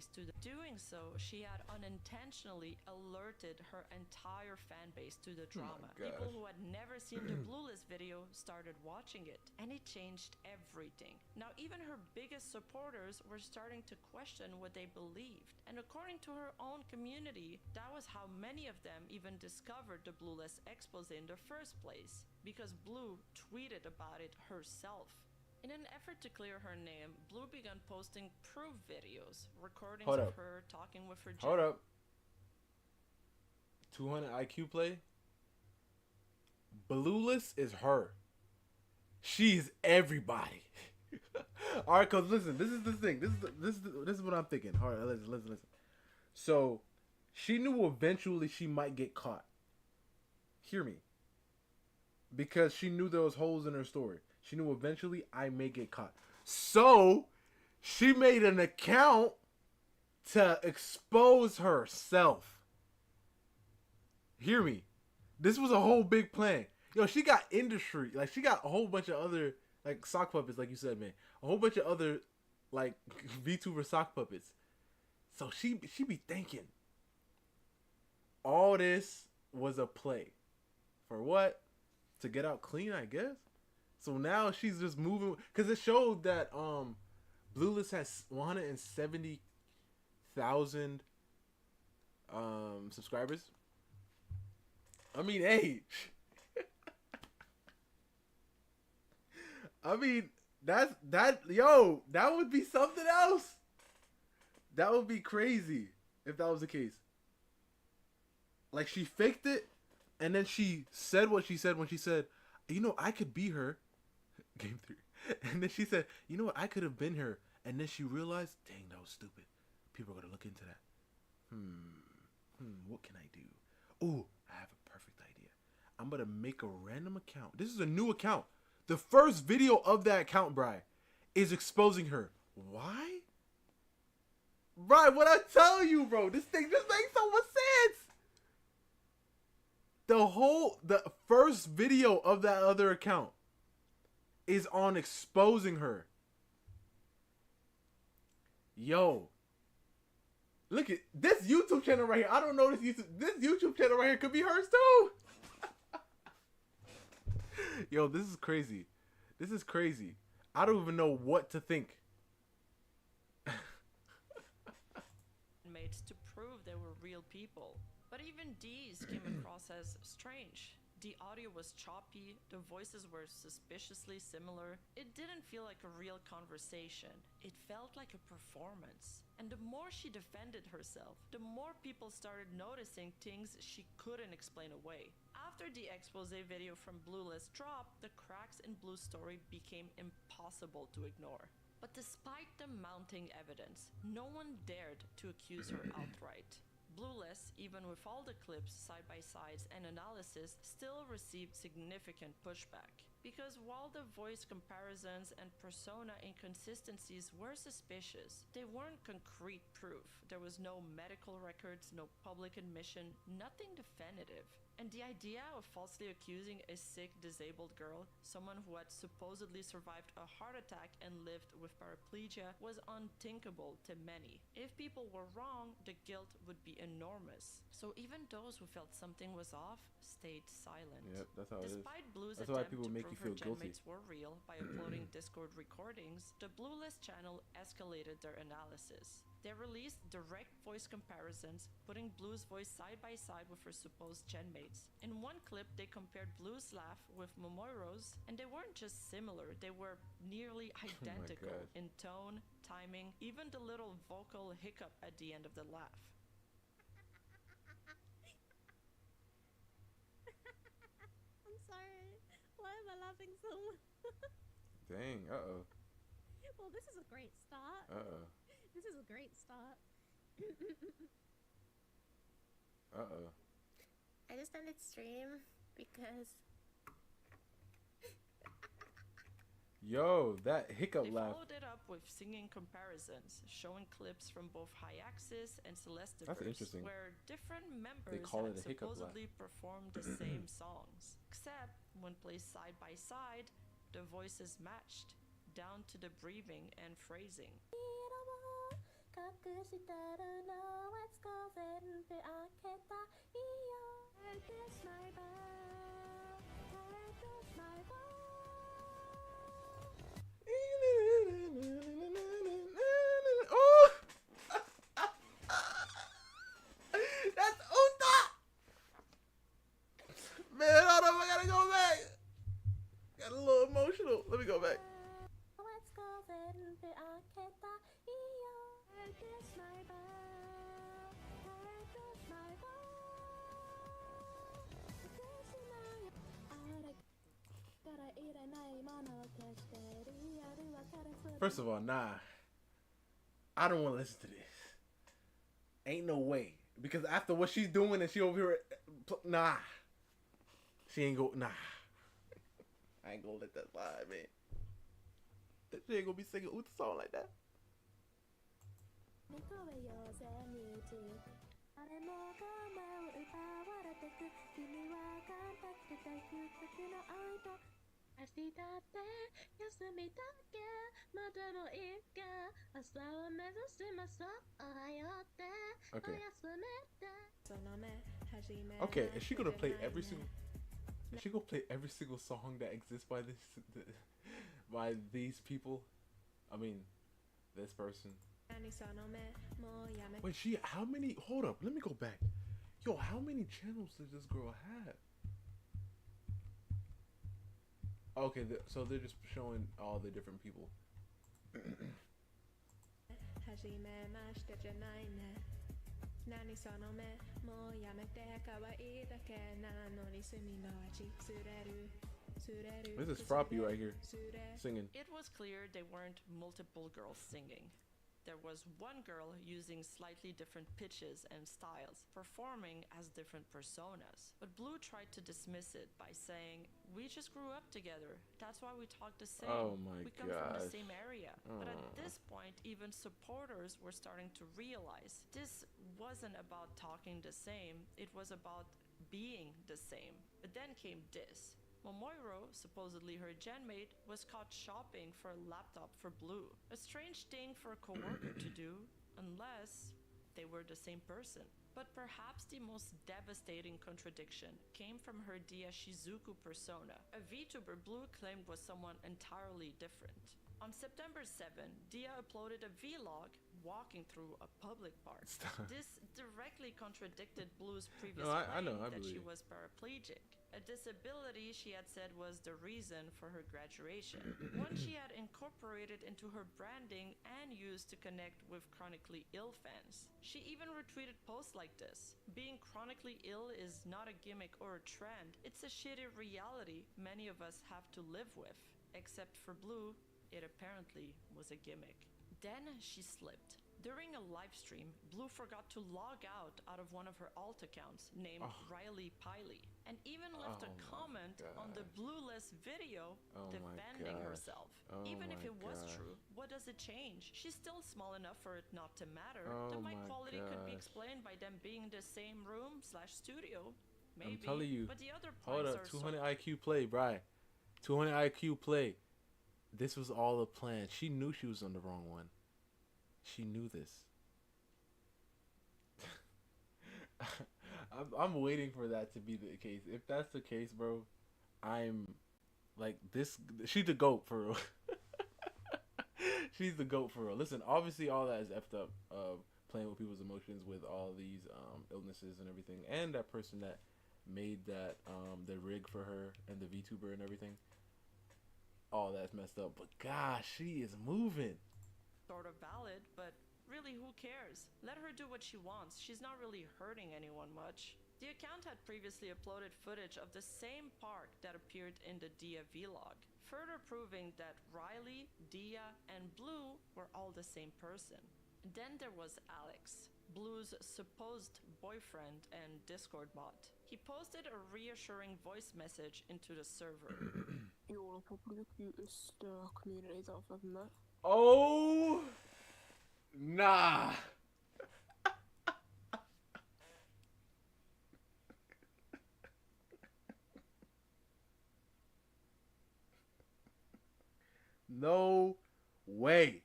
base to the doing so, she had unintentionally alerted her entire fan base to the drama. People who had never seen the Bluelist video started watching it, and it changed everything. Now even her biggest supporters were starting to question what they believed, and according to her own community, that was how many of them even discovered the Bluelist expose in the first place, because Blue tweeted about it herself. In an effort to clear her name, Blue began posting proof videos, recordings of her talking with her Hold up. 200 IQ play? Blueless is her. She's everybody. All right, cause listen, this is the thing. This is what I'm thinking. All right, listen. So, she knew eventually she might get caught. Hear me. Because she knew there was holes in her story. She knew eventually I may get caught. So, she made an account to expose herself. Hear me. This was a whole big plan. Yo, she got industry. Like, she got a whole bunch of other, like, sock puppets, like you said, man. A whole bunch of other, like, VTuber sock puppets. So, she be thinking. All this was a play. For what? To get out clean, I guess? So now she's just moving, because it showed that Bluelist has 170,000 subscribers. I mean, hey. I mean, that would be something else. That would be crazy if that was the case. Like, she faked it, and then she said what she said when she said, I could be her. Game 3. And then she said, I could have been her. And then she realized, dang, that was stupid. People are going to look into that. What can I do? Ooh, I have a perfect idea. I'm going to make a random account. This is a new account. The first video of that account, Bri, is exposing her. Why? Bri, what I tell you, bro, this thing just makes so much sense. The first video of that other account is on exposing her. Yo. Look at this YouTube channel right here. I don't know this YouTube channel right here could be hers too. Yo, this is crazy. This is crazy. I don't even know what to think. Mates to prove they were real people. But even these came across as strange. The audio was choppy, the voices were suspiciously similar. It didn't feel like a real conversation. It felt like a performance. And the more she defended herself, the more people started noticing things she couldn't explain away. After the expose video from Bluelist dropped, the cracks in Blue's story became impossible to ignore. But despite the mounting evidence, no one dared to accuse her outright. Bluelist, even with all the clips, side-by-sides, and analysis, still received significant pushback. Because while the voice comparisons and persona inconsistencies were suspicious, they weren't concrete proof. There was no medical records, no public admission, nothing definitive. And the idea of falsely accusing a sick, disabled girl, someone who had supposedly survived a heart attack and lived with paraplegia, was unthinkable to many. If people were wrong, the guilt would be enormous. So even those who felt something was off stayed silent. Yep, that's how it is. Despite Blue's That's why attempt people to make you prove her feel guilty. genmates were real by uploading Discord recordings, the Bluelist channel escalated their analysis. They released direct voice comparisons, putting Blue's voice side by side with her supposed genmates. In one clip, they compared Blue's laugh with Momoiro's, and they weren't just similar, they were nearly identical in tone, timing, even the little vocal hiccup at the end of the laugh. I'm sorry. Why am I laughing so much? Dang, uh-oh. Well, this is a great start. Uh-oh. This is a great start. Uh-oh. I just ended stream because Yo, that hiccup They laugh. followed it up with singing comparisons, showing clips from both Hyaxis and That's Celestiverse, interesting. where different members call had it a hiccup laugh. supposedly performed the same songs. Except, when placed side by side, the voices matched, down to the breathing and phrasing. got good Oh, that's Uta. Man, hold up, I gotta go back. Got a little emotional. Let me go back. First of all, nah, I don't want to listen to this. Ain't no way. Because after what she's doing and she over here, nah, she ain't go. Nah, I ain't gonna let that slide, man. She ain't gonna be singing Uta song like that. Okay. Okay, is she gonna play every single? Is she gonna play every single song that exists by this, by these people? I mean, this person. Wait, she? How many? Hold up, let me go back. Yo, how many channels does this girl have? Okay, so they're just showing all the different people. This is Froppy right here, singing. It was clear they weren't multiple girls singing. There was one girl using slightly different pitches and styles, performing as different personas. But Blue tried to dismiss it by saying, "We just grew up together. That's why we talk the same. Oh my We come from the same area." But at this point, even supporters were starting to realize this wasn't about talking the same, it was about being the same. But then came this. Momoiro, supposedly her genmate, was caught shopping for a laptop for Blue. A strange thing for a coworker to do, unless they were the same person. But perhaps the most devastating contradiction came from her Dia Shizuku persona. A VTuber Blue claimed was someone entirely different. On September 7, Dia uploaded a vlog walking through a public park. This directly contradicted Blue's previous claim that she was paraplegic. A disability she had said was the reason for her graduation, one she had incorporated into her branding and used to connect with chronically ill fans. She even retweeted posts like this: "Being chronically ill is not a gimmick or a trend, it's a shitty reality many of us have to live with." Except for Blue, it apparently was a gimmick. Then she slipped. During a live stream, Blue forgot to log out of one of her alt accounts named Riley Piley, and even left a comment on the Blueless video defending herself. Even if it was true, what does it change? She's still small enough for it not to matter. The mic quality could be explained by them being in the same room/studio. Maybe. I'm telling you. But the other Hold up, are 200 IQ play, Bri. 200 IQ play. This was all a plan. She knew she was on the wrong one. She knew this. I'm waiting for that to be the case. If that's the case, bro, I'm like this. She's the GOAT for real. She's the GOAT for real. Listen, obviously all that is effed up. Playing with people's emotions with all these illnesses and everything, and that person that made that the rig for her and the VTuber and everything. All that's messed up. But gosh, she is moving. Sort of valid, but really, who cares? Let her do what she wants. She's not really hurting anyone much. The account had previously uploaded footage of the same park that appeared in the Dia vlog, further proving that Riley, Dia, and Blue were all the same person. Then there was Alex, Blue's supposed boyfriend and Discord bot. He posted a reassuring voice message into the server. Oh, nah. No way.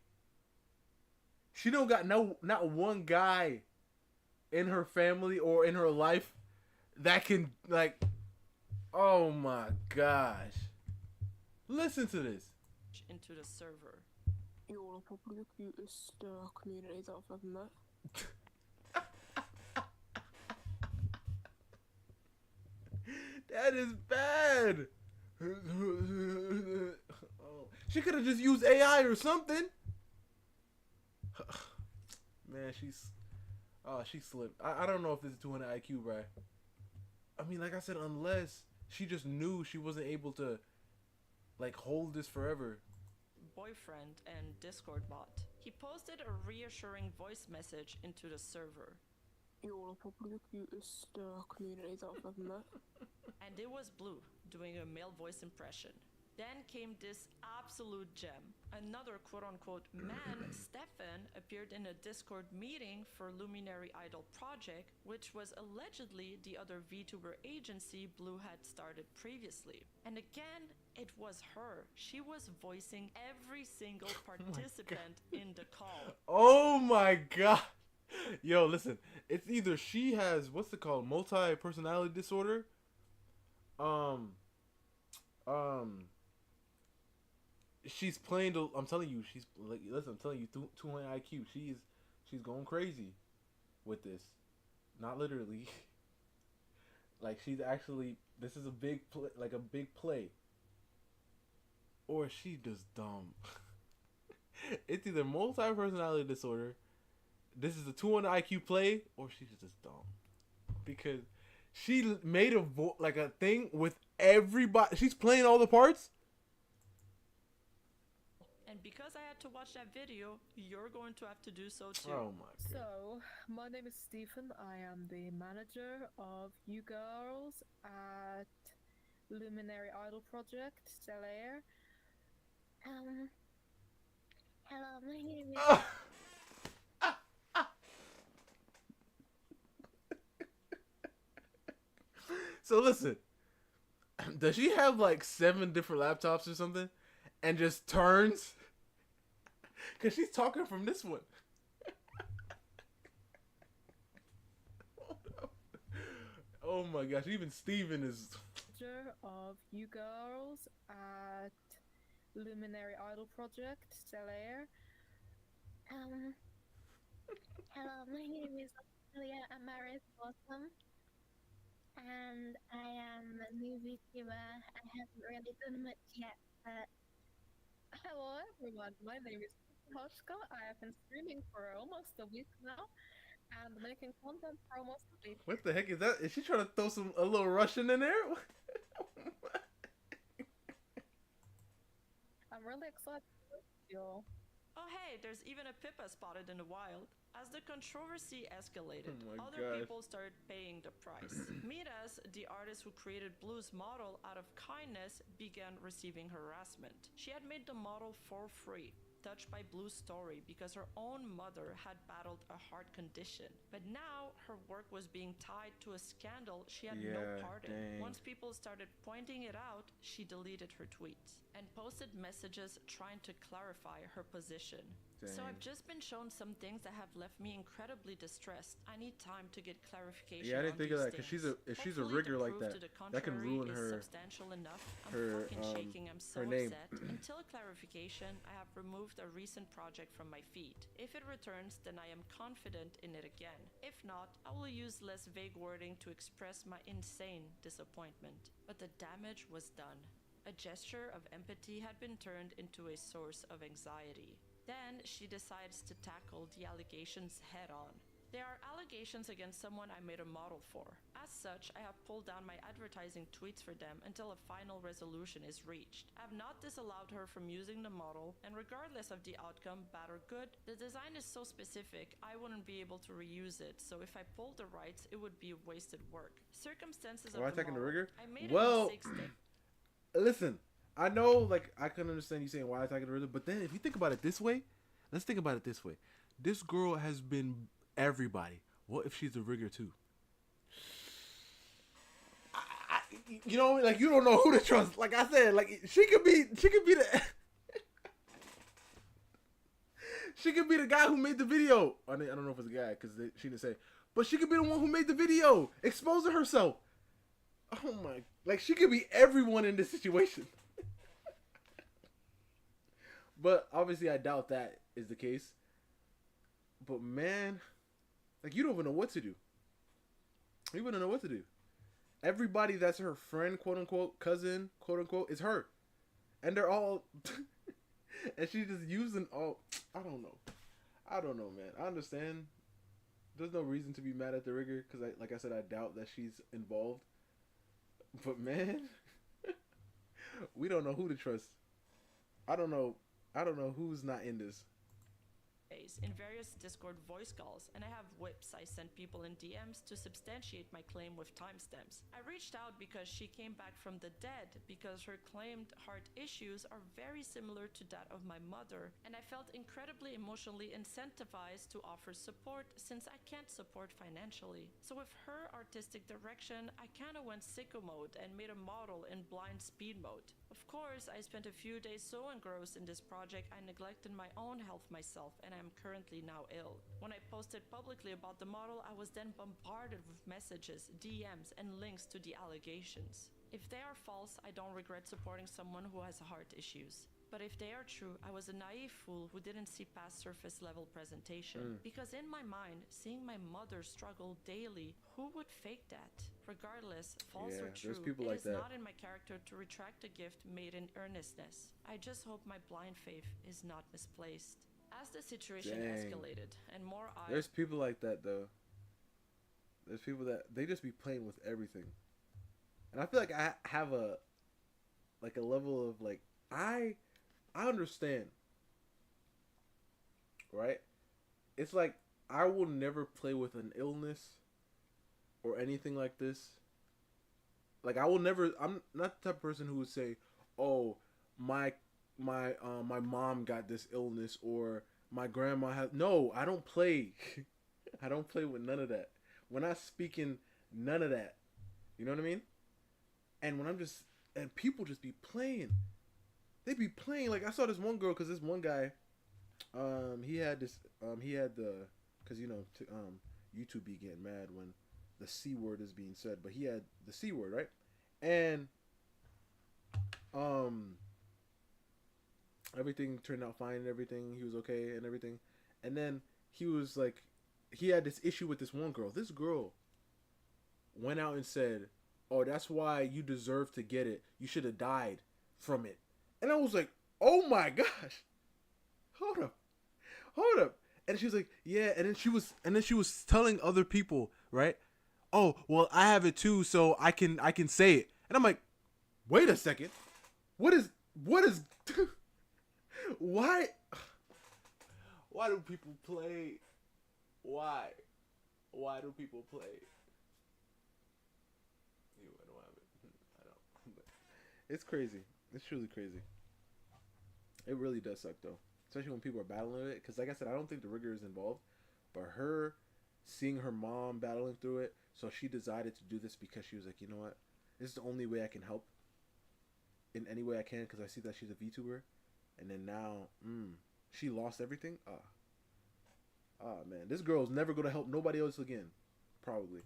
She don't got not one guy in her family or in her life that can like. Oh my gosh! Listen to this. Into the server. You're probably the cutest communities I've ever met. That is bad. Oh, she could have just used AI or something. Man, she slipped. I don't know if this is 200 IQ, bro. I mean, like I said, unless she just knew she wasn't able to, like, hold this forever. Boyfriend and Discord bot. He posted a reassuring voice message into the server. You're probably the cutest communities I've ever met. And it was Blue, doing a male voice impression. Then came this absolute gem. Another quote-unquote man, Stefan, appeared in a Discord meeting for Luminary Idol Project, which was allegedly the other VTuber agency Blue had started previously. And again, it was her. She was voicing every single participant in the call. Oh my god. Yo, listen. It's either she has, what's it called? Multi-personality disorder? She's playing the. I'm telling you, she's like. Listen, I'm telling you, 200 IQ. She's going crazy with this. Not literally. Like she's actually. This is a big play, like a big play. Or she just dumb. It's either multi-personality disorder. This is a 200 IQ play, or she's just dumb. Because she made like a thing with everybody. She's playing all the parts. And because I had to watch that video, you're going to have to do so too. Oh my god. So, my name is Stephen. I am the manager of you girls at Luminary Idol Project, Stellaire. Hello, my name is... So listen, does she have like 7 different laptops or something, and just turns? Cause she's talking from this one. Oh my gosh! Even Steven is. Manager of you girls at Luminary Idol Project, Stellaire. Hello, my name is Julia Amaris Blossom. And I am a new VTuber. I haven't really done much yet, but... Hello everyone, my name is Hoshka. I have been streaming for almost a week now, and making content for almost a week. What the heck is that? Is she trying to throw a little Russian in there? I'm really excited to work with you all. Oh hey, there's even a Pippa spotted in the wild. As the controversy escalated, other people started paying the price. Miras, the artist who created Blue's model out of kindness, began receiving harassment. She had made the model for free, touched by Blue's story because her own mother had battled a heart condition. But now her work was being tied to a scandal she had no part in. Once people started pointing it out, she deleted her tweets and posted messages trying to clarify her position. So I've just been shown some things that have left me incredibly distressed. I need time to get clarification. Yeah, I didn't think of that because if she's a rigger like that, that can ruin her. Substantial enough. Her shaking. I'm so name. upset. Until clarification, I have removed a recent project from my feed. If it returns, then I am confident in it again. If not, I will use less vague wording to express my insane disappointment. But the damage was done. A gesture of empathy had been turned into a source of anxiety. Then she decides to tackle the allegations head on. There are allegations against someone I made a model for. As such, I have pulled down my advertising tweets for them until a final resolution is reached. I have not disallowed her from using the model, and regardless of the outcome, bad or good, the design is so specific I wouldn't be able to reuse it, so if I pulled the rights, it would be wasted work. Circumstances of the model, rigger? I made Well, a mistake. Listen, I know, like, I can understand you saying why attacking the rhythm, but then if you think about it this way, let's think about it this way. This girl has been everybody. What if she's a rigger too? You know, like, you don't know who to trust. Like I said, like, she could be the She could be the guy who made the video. I don't know if it's a guy because she didn't say. But she could be the one who made the video, exposing herself. Oh my! Like she could be everyone in this situation. But obviously, I doubt that is the case. But man, like you don't even know what to do. You wouldn't know what to do. Everybody that's her friend, quote unquote, cousin, quote unquote, is her, and they're all, and she's just using all. I don't know, man. I understand. There's no reason to be mad at the rigger because, like I said, I doubt that she's involved. But man, we don't know who to trust. I don't know who's not in this. In various Discord voice calls, and I have whips I sent people in DMs to substantiate my claim with timestamps. I reached out because she came back from the dead because her claimed heart issues are very similar to that of my mother, and I felt incredibly emotionally incentivized to offer support since I can't support financially. So with her artistic direction, I kinda went sicko mode and made a model in blind speed mode. Of course, I spent a few days so engrossed in this project I neglected my own health myself, and I am currently now ill. When I posted publicly about the model, I was then bombarded with messages, DMs, and links to the allegations. If they are false, I don't regret supporting someone who has heart issues. But if they are true, I was a naive fool who didn't see past surface level presentation. Because in my mind, seeing my mother struggle daily, who would fake that? Regardless, false or true, it is not in my character to retract a gift made in earnestness. I just hope my blind faith is not misplaced. As the situation escalated and more eyes... There's people like that though. There's people that they just be playing with everything. And I feel like I have a level of like I understand. Right? It's like I will never play with an illness or anything like this. Like I'm not the type of person who would say, "Oh, my mom got this illness," or "My grandma has." No, I don't play. I don't play with none of that. We're not speaking none of that. You know what I mean? And when and people just be playing. They be playing. Like I saw this one girl, because this one guy, he had because YouTube be getting mad when the C word is being said, but he had the C word, right? And everything turned out fine and everything. He was okay and everything. And then he was like, he had this issue with this one girl. This girl went out and said, "Oh, that's why you deserve to get it. You should have died from it." And I was like, "Oh my gosh. Hold up. And she was like, "Yeah." And then she was telling other people, right? "Oh, well, I have it too, so I can say it." And I'm like, "Wait a second. What is why do people play? Why do people play? I don't have it. I don't. It's crazy. It's truly crazy. It really does suck though, especially when people are battling with it. Because like I said, I don't think the rigger is involved, but her seeing her mom battling through it, so she decided to do this because she was like, you know what, this is the only way I can help in any way I can, because I see that she's a VTuber, and then now she lost everything. Man, this girl's never gonna help nobody else again, probably.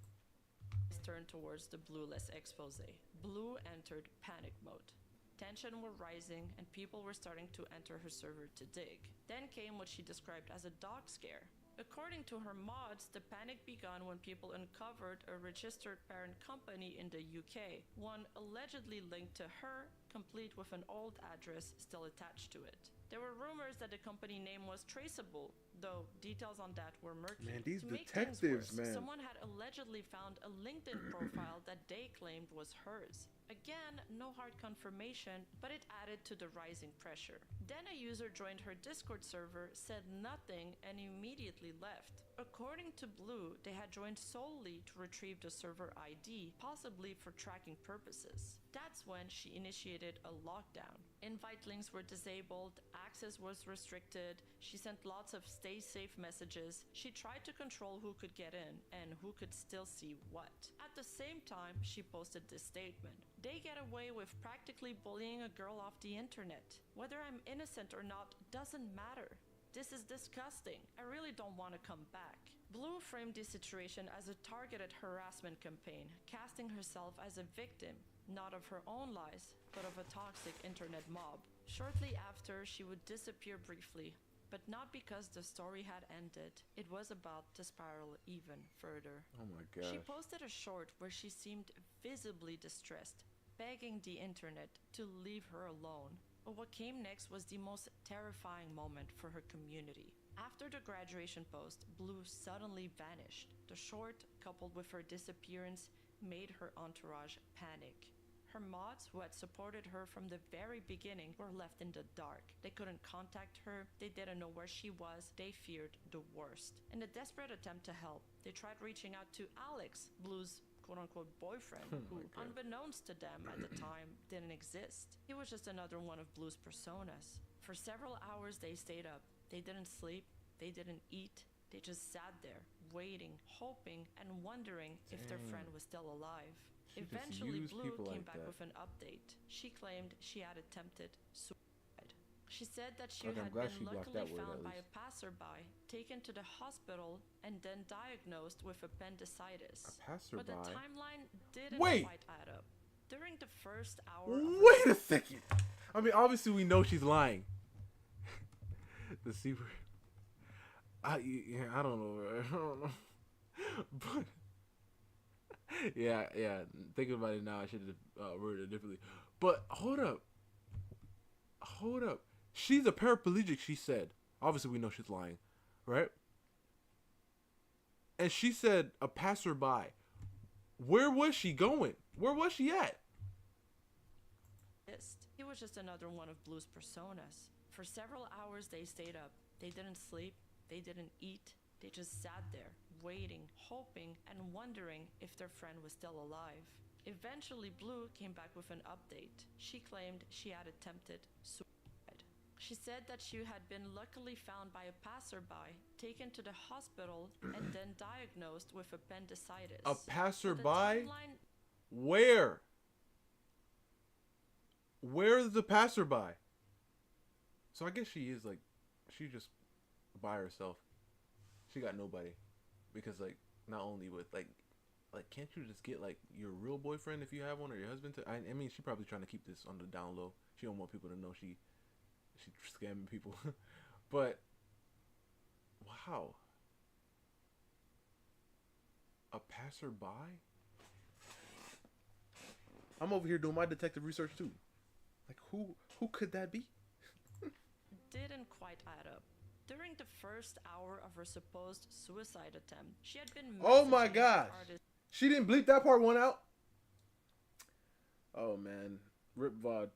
Turned towards the blueless expose. Blue entered panic mode. Tension were rising and people were starting to enter her server to dig. Then came what she described as a dog scare. According to her mods, the panic began when people uncovered a registered parent company in the UK, one allegedly linked to her, complete with an old address still attached to it. There were rumors that the company name was traceable, though details on that were murky. Man, these to make detectives, things worse, man. Someone had allegedly found a LinkedIn profile that they claimed was hers. Again, no hard confirmation, but it added to the rising pressure. Then a user joined her Discord server, said nothing, and immediately left. According to Blue, they had joined solely to retrieve the server ID, possibly for tracking purposes. That's when she initiated a lockdown. Invite links were disabled, access was restricted, she sent lots of stay safe messages, she tried to control who could get in and who could still see what. At the same time, she posted this statement: "They get away with practically bullying a girl off the internet. Whether I'm innocent or not doesn't matter. This is disgusting. I really don't want to come back. Blue framed the situation as a targeted harassment campaign, casting herself as a victim, not of her own lies, but of a toxic internet mob. Shortly after, she would disappear briefly, but not because the story had ended. It was about to spiral even further. Oh my gosh. She posted a short where she seemed visibly distressed, begging the internet to leave her alone. But what came next was the most terrifying moment for her community. After the graduation post, Blue suddenly vanished. The short, coupled with her disappearance, made her entourage panic. Her mods, who had supported her from the very beginning, were left in the dark. They couldn't contact her, they didn't know where she was, they feared the worst. In a desperate attempt to help, they tried reaching out to Alex, Blue's quote-unquote boyfriend, who, unbeknownst to them at the time, didn't exist. He was just another one of Blue's personas. For several hours they stayed up. They didn't sleep, they didn't eat, they just sat there, waiting, hoping, and wondering if their friend was still alive. Eventually, Blue came back with an update. She claimed she had attempted suicide. She said that she had been luckily found by a passerby, taken to the hospital, and then diagnosed with appendicitis. A passerby? But the timeline didn't quite add up. During the first hour Wait a second! I mean, obviously we know she's lying. The secret. I don't know. I don't know. But yeah. Thinking about it now, I should have worded it differently. But hold up. She's a paraplegic. She said. Obviously, we know she's lying, right? And she said a passerby. Where was she going? Where was she at? He was just another one of Blue's personas. For several hours they stayed up. They didn't sleep, they didn't eat, they just sat there, waiting, hoping, and wondering if their friend was still alive. Eventually, Blue came back with an update. She claimed she had attempted suicide. She said that she had been luckily found by a passerby, taken to the hospital, and then diagnosed with appendicitis. A passerby? Where? Where's the passerby? So I guess she is like, she just by herself. She got nobody, because like not only with like can't you just get like your real boyfriend if you have one, or your husband to? I mean, she's probably trying to keep this on the down low. She don't want people to know she's scamming people. But wow, a passerby. I'm over here doing my detective research too. Like who could that be? Didn't quite add up. During the first hour of her supposed suicide attempt, she had been oh my gosh, she didn't bleep that part one out. Oh man, rip VOD.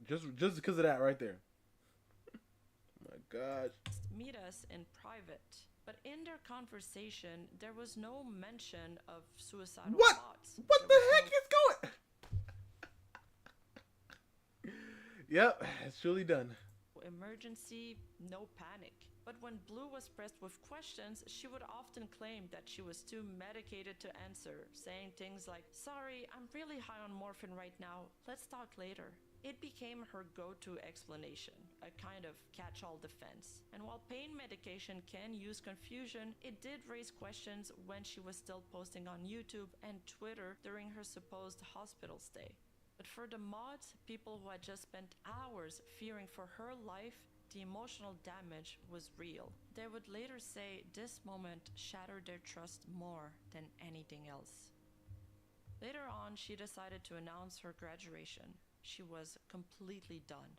Just because of that right there. Oh my gosh. Meet us in private. But in their conversation, there was no mention of suicidal thoughts. What the heck is going? Yep, it's truly done. Emergency, no panic. But when Blue was pressed with questions, she would often claim that she was too medicated to answer, saying things like, "Sorry, I'm really high on morphine right now. Let's talk later." It became her go-to explanation, a kind of catch-all defense. And while pain medication can use confusion, it did raise questions when she was still posting on YouTube and Twitter during her supposed hospital stay. But for the mods, people who had just spent hours fearing for her life, the emotional damage was real. They would later say this moment shattered their trust more than anything else. Later on, she decided to announce her graduation. She was completely done.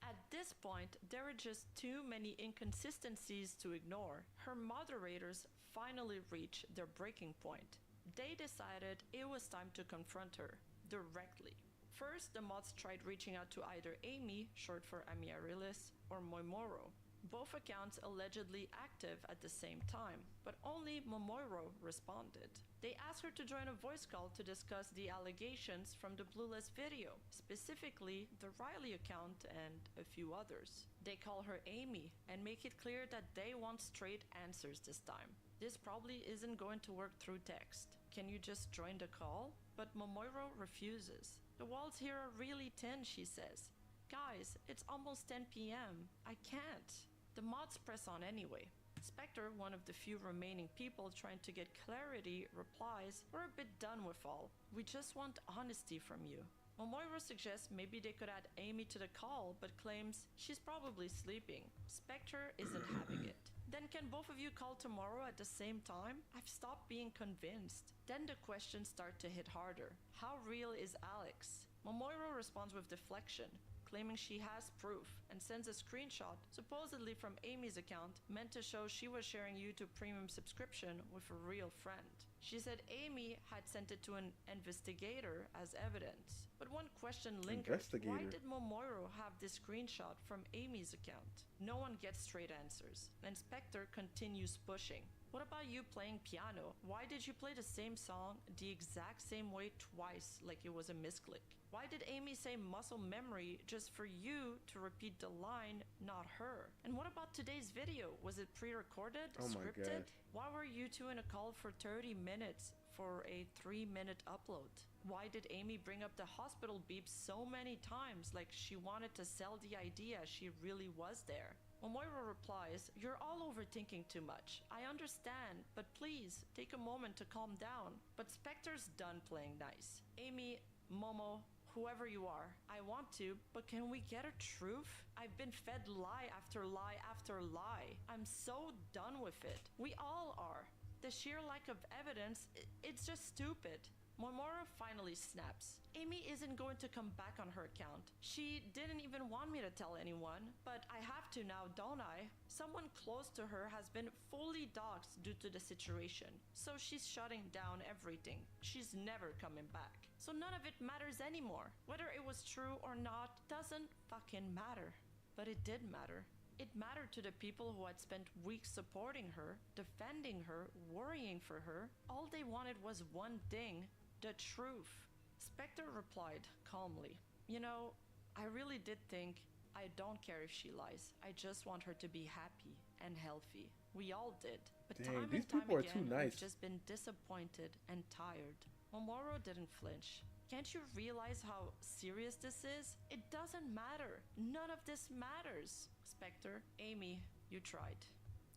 At this point, there were just too many inconsistencies to ignore. Her moderators finally reached their breaking point. They decided it was time to confront her directly. First, the mods tried reaching out to either Amy, short for Amiarilis, or Moimoro. Both accounts allegedly active at the same time, but only Momoiro responded. They asked her to join a voice call to discuss the allegations from the Blueless video, specifically the Riley account and a few others. They call her Amy and make it clear that they want straight answers this time. This probably isn't going to work through text. Can you just join the call? But Momoiro refuses. The walls here are really thin, she says. Guys, it's almost 10 p.m. I can't. The mods press on anyway. Spectre, one of the few remaining people trying to get clarity, replies, "We're a bit done with all. We just want honesty from you." Momoiro suggests maybe they could add Amy to the call, but claims she's probably sleeping. Spectre isn't having it. Then can both of you call tomorrow at the same time? I've stopped being convinced. Then the questions start to hit harder. How real is Alex? Momoiro responds with deflection, claiming she has proof, and sends a screenshot, supposedly from Amy's account, meant to show she was sharing YouTube Premium subscription with a real friend. She said Amy had sent it to an investigator as evidence. But one question lingers. Why did Momoiro have this screenshot from Amy's account? No one gets straight answers, and Spectre continues pushing. What about you playing piano? Why did you play the same song the exact same way twice, like it was a misclick? Why did Amy say muscle memory just for you to repeat the line, not her? And what about today's video? Was it pre-recorded? Oh my scripted? God. Why were you two in a call for 30 minutes for a 3-minute upload? Why did Amy bring up the hospital beep so many times, like she wanted to sell the idea she really was there? Momoiro replies, "You're all overthinking too much. I understand, but please take a moment to calm down." But Spectre's done playing nice. Amy, Momo, whoever you are, I want to, but can we get a truth? I've been fed lie after lie after lie. I'm so done with it. We all are. The sheer lack of evidence, it's just stupid. Momoiro finally snaps. Amy isn't going to come back on her account. She didn't even want me to tell anyone, but I have to now, don't I? Someone close to her has been fully doxxed due to the situation, so she's shutting down everything. She's never coming back. So none of it matters anymore. Whether it was true or not doesn't fucking matter. But it did matter. It mattered to the people who had spent weeks supporting her, defending her, worrying for her. All they wanted was one thing: the truth. Spectre replied calmly, "You know, I really did think I don't care if she lies. I just want her to be happy and healthy. We all did. But Dang, time these and time people are again, too nice. we've just been disappointed and tired." Momoiro didn't flinch. "Can't you realize how serious this is? It doesn't matter. None of this matters." Spectre, Amy, you tried.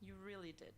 You really did.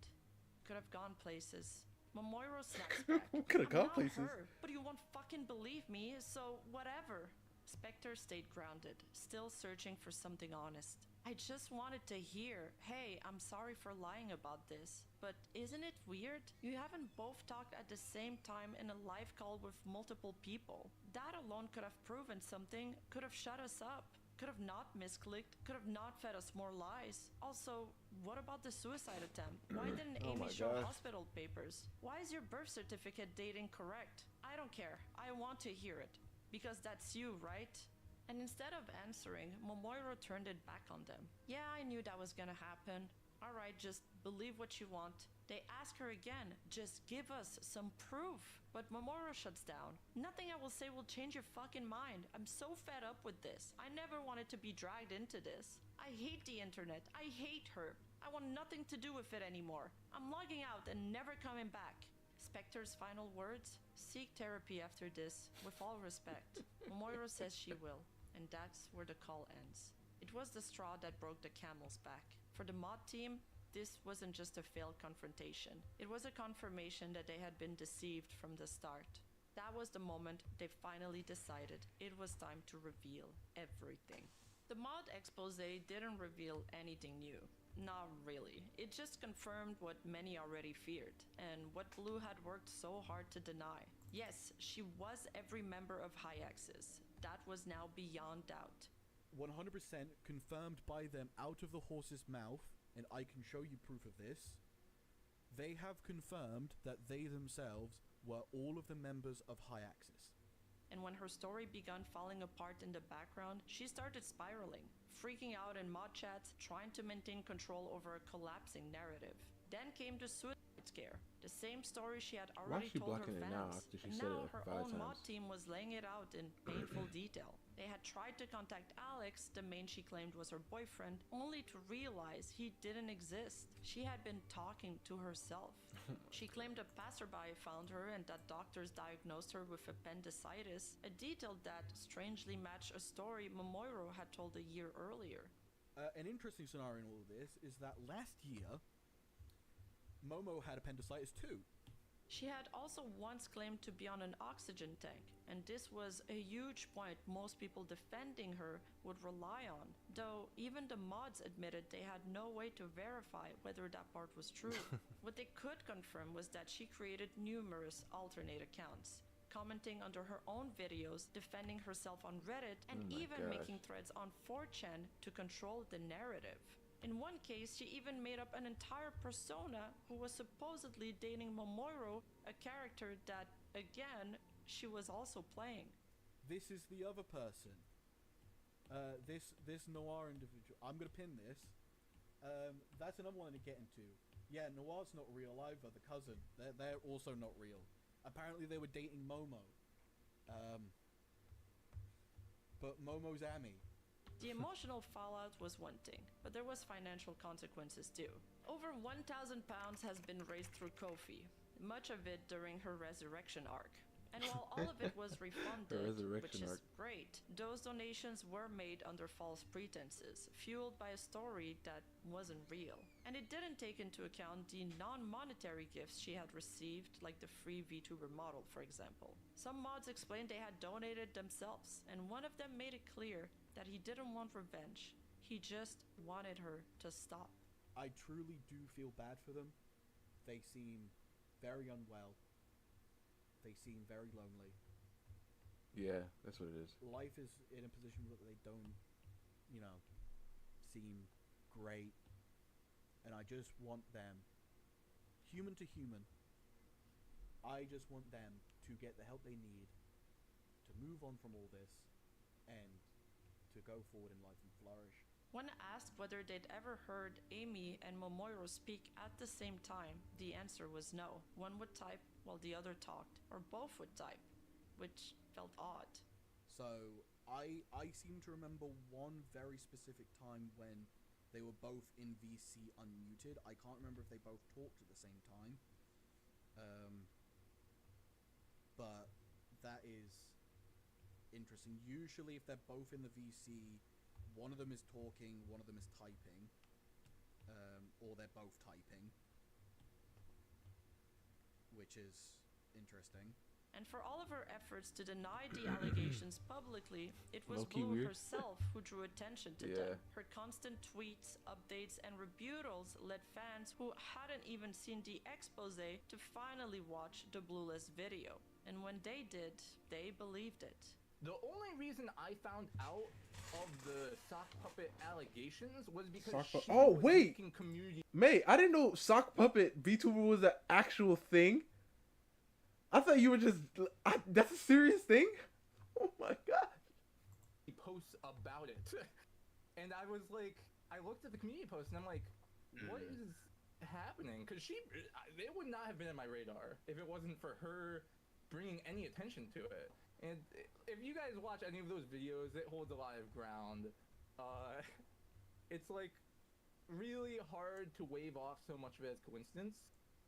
Could have gone places. Momoiro snaps back. Could have "I'm gone not places. her, but you won't fucking believe me, so whatever." Spectre stayed grounded, still searching for something honest. "I just wanted to hear, hey, I'm sorry for lying about this. But isn't it weird? You haven't both talked at the same time in a live call with multiple people. That alone could have proven something, could have shut us up. Could have not misclicked, could have not fed us more lies. Also, what about the suicide attempt? Why didn't Oh Amy my show gosh. hospital papers? Why is your birth certificate date incorrect? I don't care. I want to hear it. Because that's you, right?" And instead of answering, Momoiro turned it back on them. "Yeah, I knew that was gonna happen. Alright, just believe what you want." They ask her again, "Just give us some proof." But Momoiro shuts down. "Nothing I will say will change your fucking mind. I'm so fed up with this. I never wanted to be dragged into this. I hate the internet. I hate her. I want nothing to do with it anymore. I'm logging out and never coming back." Spectre's final words: "Seek therapy after this, with all respect." Momoiro says she will, and that's where the call ends. It was the straw that broke the camel's back. For the mod team, this wasn't just a failed confrontation. It was a confirmation that they had been deceived from the start. That was the moment they finally decided it was time to reveal everything. The mod expose didn't reveal anything new. Not really. It just confirmed what many already feared, and what Blue had worked so hard to deny. Yes, she was every member of High Axis. That was now beyond doubt. 100% confirmed by them out of the horse's mouth, and I can show you proof of this. They have confirmed that they themselves were all of the members of High Axis. And when her story began falling apart in the background, she started spiraling, freaking out in mod chats, trying to maintain control over a collapsing narrative. Then came the suicide healthcare. The same story she had Why already is she told her blocking it now fans. after she And said now it her 5 own mod times? team was laying it out in painful detail. They had tried to contact Alex, the man she claimed was her boyfriend, only to realize he didn't exist. She had been talking to herself. She claimed a passerby found her and that doctors diagnosed her with appendicitis, a detail that strangely matched a story Momoiro had told a year earlier. An interesting scenario in all of this is that last year, Momo had appendicitis too. She had also once claimed to be on an oxygen tank, and this was a huge point most people defending her would rely on, though even the mods admitted they had no way to verify whether that part was true. What they could confirm was that she created numerous alternate accounts, commenting under her own videos, defending herself on Reddit, and even making threads on 4chan to control the narrative. In one case, she even made up an entire persona who was supposedly dating Momoiro, a character that, again, she was also playing. This is the other person. This Noir individual. I'm gonna pin this. That's another one to get into. Yeah, Noir's not real either. The cousin. They're also not real. Apparently they were dating Momo. But Momo's Amy. The emotional fallout was one thing, but there was financial consequences too. Over £1,000 has been raised through Ko-fi, much of it during her resurrection arc. And while all of it was refunded, which is great, those donations were made under false pretenses, fueled by a story that wasn't real. And it didn't take into account the non-monetary gifts she had received, like the free VTuber model, for example. Some mods explained they had donated themselves, and one of them made it clear that he didn't want revenge. He just wanted her to stop. I truly do feel bad for them. They seem very unwell. They seem very lonely. Yeah, that's what it is. Life is in a position that they don't, seem great. And I just want them, human to human, I just want them to get the help they need to move on from all this and to go forward in life and flourish. When asked whether they'd ever heard Amy and Momoiro speak at the same time, the answer was no. One would type while the other talked, or both would type, which felt odd. So, I seem to remember one very specific time when they were both in VC unmuted. I can't remember if they both talked at the same time. But that is interesting. Usually if they're both in the VC, one of them is talking, one of them is typing, or they're both typing, which is interesting. And for all of her efforts to deny the allegations publicly, it was Low-key Blue weird. herself who drew attention to them. Her constant tweets, updates, and rebutals led fans who hadn't even seen the expose to finally watch the Blueless video. And when they did, they believed it. The only reason I found out of the sock puppet allegations was because she was making community. Mate, I didn't know sock puppet VTuber was an actual thing. I thought you were just... that's a serious thing? Oh my god. Posts about it. And I was like, I looked at the community post and I'm like, what is happening? Because it would not have been on my radar if it wasn't for her bringing any attention to it. And if you guys watch any of those videos, it holds a lot of ground. It's like really hard to wave off so much of it as coincidence.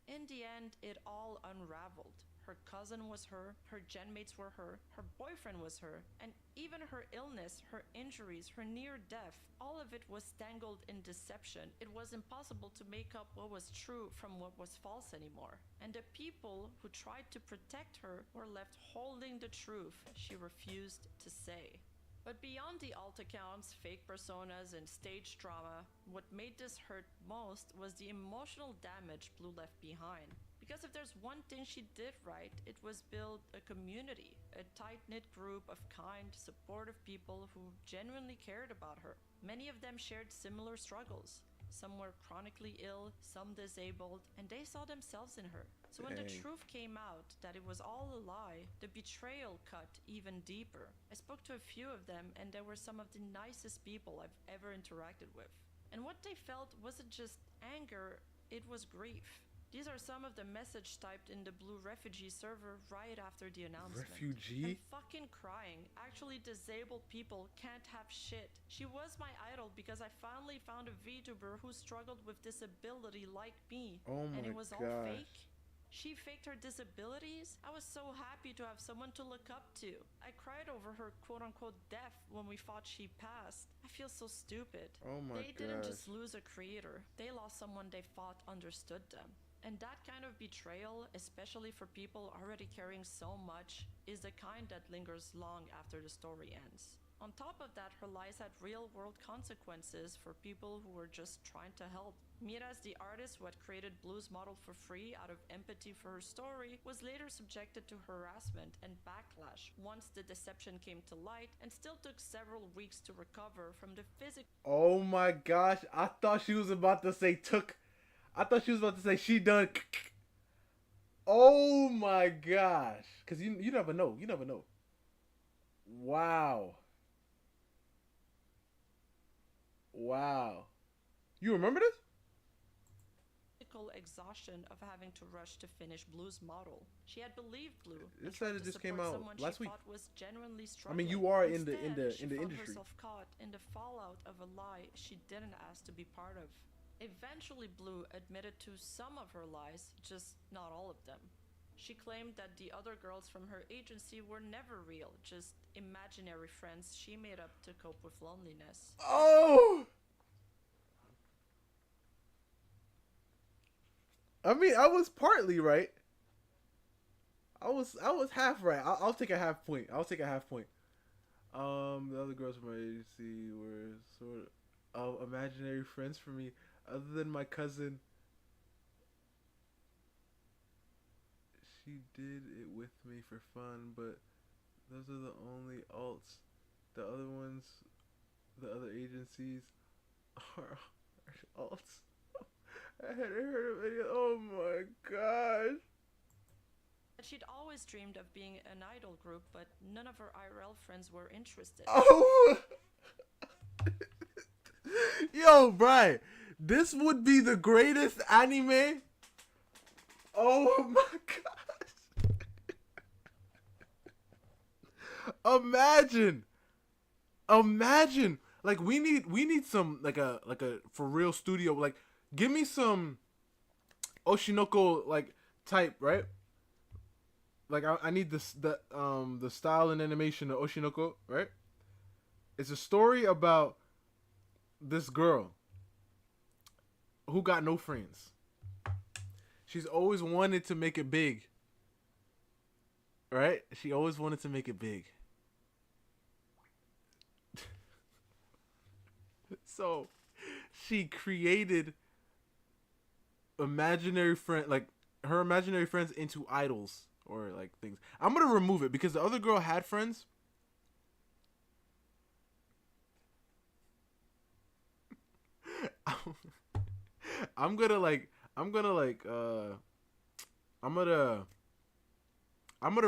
In the end, it all unraveled. Her cousin was her genmates were her boyfriend was her, and even her illness, her injuries, her near death, all of it was tangled in deception. It was impossible to make up what was true from what was false anymore. And the people who tried to protect her were left holding the truth she refused to say. But beyond the alt accounts, fake personas, and stage drama, what made this hurt most was the emotional damage Blue left behind. Because if there's one thing she did right, it was build a community, a tight-knit group of kind, supportive people who genuinely cared about her. Many of them shared similar struggles. Some were chronically ill, some disabled, and they saw themselves in her. So when the truth came out that it was all a lie, the betrayal cut even deeper. I spoke to a few of them, and they were some of the nicest people I've ever interacted with. And what they felt wasn't just anger, it was grief. These are some of the message typed in the Blue refugee server right after the announcement. Refugee? I'm fucking crying. Actually, disabled people can't have shit. She was my idol because I finally found a VTuber who struggled with disability like me. Oh and it my was all gosh. fake. She faked her disabilities? I was so happy to have someone to look up to. I cried over her quote-unquote death when we thought she passed. I feel so stupid. Oh my They didn't gosh. just lose a creator. They lost someone they thought understood them. And that kind of betrayal, especially for people already caring so much, is the kind that lingers long after the story ends. On top of that, her lies had real-world consequences for people who were just trying to help. Miras, the artist who had created Blue's model for free out of empathy for her story, was later subjected to harassment and backlash once the deception came to light, and still took several weeks to recover from the physical. Oh my gosh. I thought she was about to say took. I thought she was about to say she done. Oh my gosh. Because you never know. You never know. Wow. Wow. You remember this? Exhaustion of having to rush to finish Blue's model. She had believed Blue. It said it just came out last week. Was genuinely I mean, struggling. you are Instead, in the she industry. found herself caught in the fallout of a lie she didn't ask to be part of. Eventually, Blue admitted to some of her lies, just not all of them. She claimed that the other girls from her agency were never real, just imaginary friends she made up to cope with loneliness. Oh! I mean, I was partly right. I was half right. I'll take a half point. I'll take a half point. The other girls from my agency were sort of imaginary friends for me, other than my cousin. She did it with me for fun, but those are the only alts. The other ones, the other agencies, are alts. I hadn't heard of any. Oh my gosh. She'd always dreamed of being an idol group, but none of her IRL friends were interested. Oh! Yo, Brian, this would be the greatest anime. Oh my gosh. Imagine. Like we need some like a for real studio. Like give me some Oshinoko like type, right? Like I need the style and animation of Oshinoko, right? It's a story about this girl who got no friends. She's always wanted to make it big. Right? She always wanted to make it big. So she created imaginary friend, like her imaginary friends into idols or like things. I'm gonna remove it because the other girl had friends. I'm gonna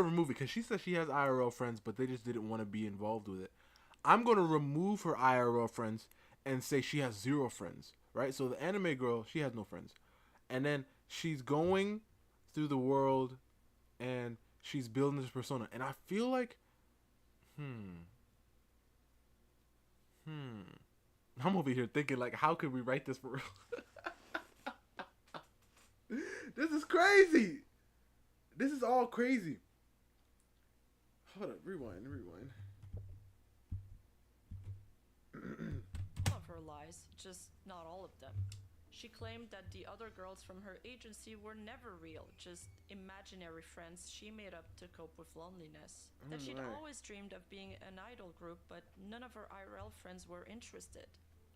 remove it because she said she has IRL friends, but they just didn't want to be involved with it. I'm gonna remove her IRL friends and say she has 0 friends, right? So the anime girl, she has no friends, and then she's going through the world and she's building this persona, and I feel like, I'm over here thinking like, how could we write this for real? This is crazy. This is all crazy. Hold up, rewind. Some of her lies, just not all of them. She claimed that the other girls from her agency were never real, just imaginary friends she made up to cope with loneliness. That she'd always dreamed of being an idol group, but none of her IRL friends were interested.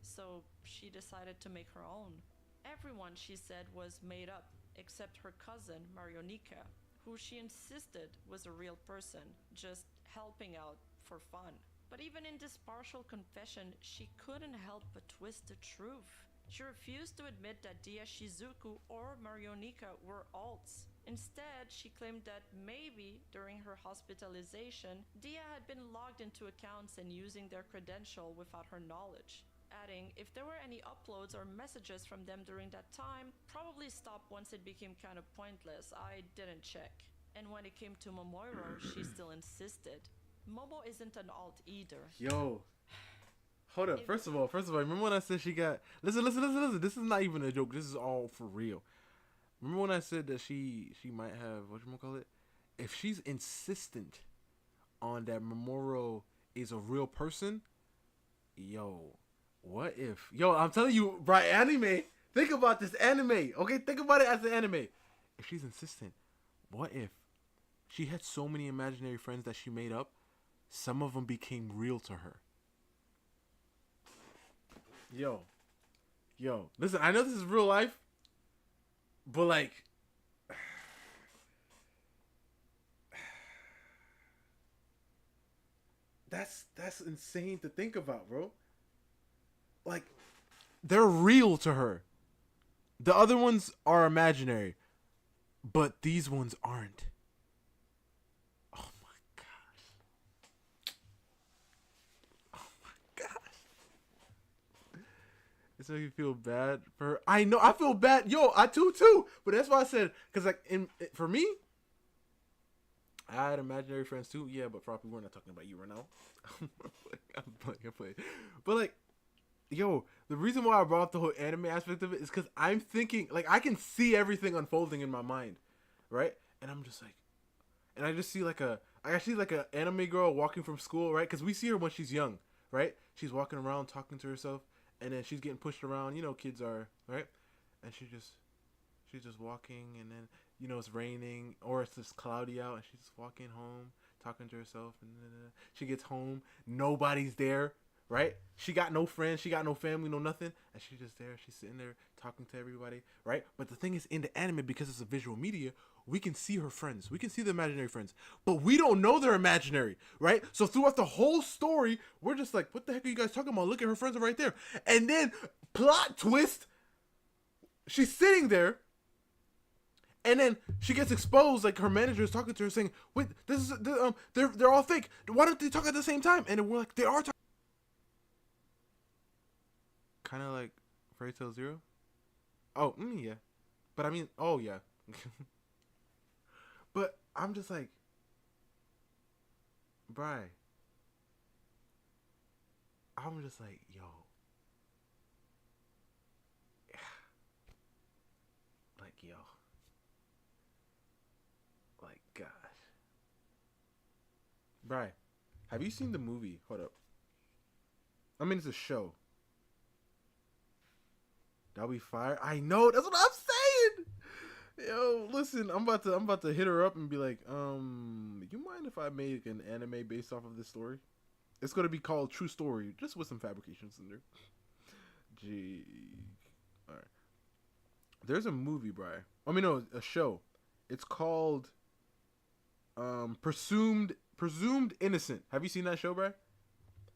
So she decided to make her own. Everyone, she said, was made up, except her cousin, Marionika, who she insisted was a real person, just helping out for fun. But even in this partial confession, she couldn't help but twist the truth. She refused to admit that Dia Shizuku or Marionika were alts. Instead, she claimed that maybe during her hospitalization, Dia had been logged into accounts and using their credential without her knowledge. adding, if there were any uploads or messages from them during that time, probably stopped once it became kind of pointless. I didn't check. And when it came to Momoro, she still insisted. Momo isn't an alt either. Yo. Hold up. First of all, remember when I said she got... Listen. This is not even a joke. This is all for real. Remember when I said that she might have... Whatchamacallit? If she's insistent on that Momoro is a real person, yo, what if... Yo, I'm telling you, bro, anime. Think about this anime. Okay, think about it as an anime. If she's insistent, what if she had so many imaginary friends that she made up, some of them became real to her? Yo, listen, I know this is real life, but like, that's insane to think about, bro. Like, they're real to her. The other ones are imaginary, but these ones aren't. Oh my gosh. Oh my gosh. It's making me feel bad for her. I know, I feel bad. Yo, I too. But that's why I said, because like, for me, I had imaginary friends too. Yeah, but probably we're not talking about you right now. I'm playing. But like, yo, the reason why I brought up the whole anime aspect of it is because I'm thinking, like, I can see everything unfolding in my mind, right? And I'm just like, and I just see like I see like a anime girl walking from school, right? Because we see her when she's young, right? She's walking around talking to herself, and then she's getting pushed around. You know, kids are, right? And she's just walking, and then, you know, it's raining or it's just cloudy out, and she's just walking home, talking to herself, and she gets home, nobody's there, right? She got no friends, she got no family, no nothing, and she's just there, she's sitting there talking to everybody, right? But the thing is, in the anime, because it's a visual media, we can see her friends, we can see the imaginary friends, but we don't know they're imaginary, right? So throughout the whole story, we're just like, what the heck are you guys talking about? Look at her friends are right there. And then, plot twist, she's sitting there, and then she gets exposed, like her manager is talking to her saying, wait, this is, they're all fake. Why don't they talk at the same time? And then we're like, they are talking. Kind of like Fairy Tail Zero? Oh, yeah. But I mean, oh yeah. But I'm just like, Bri. I'm just like, yo. Like, yo. Like, gosh. Bri, have you seen the movie? Hold up. I mean, it's a show. That'll be fire. I know, that's what I'm saying. Yo, listen, I'm about to hit her up and be like, you mind if I make an anime based off of this story? It's gonna be called True Story, just with some fabrications in there. Gee. Alright. There's a movie, Bri. I mean, no, a show. It's called Presumed Innocent. Have you seen that show, Bri?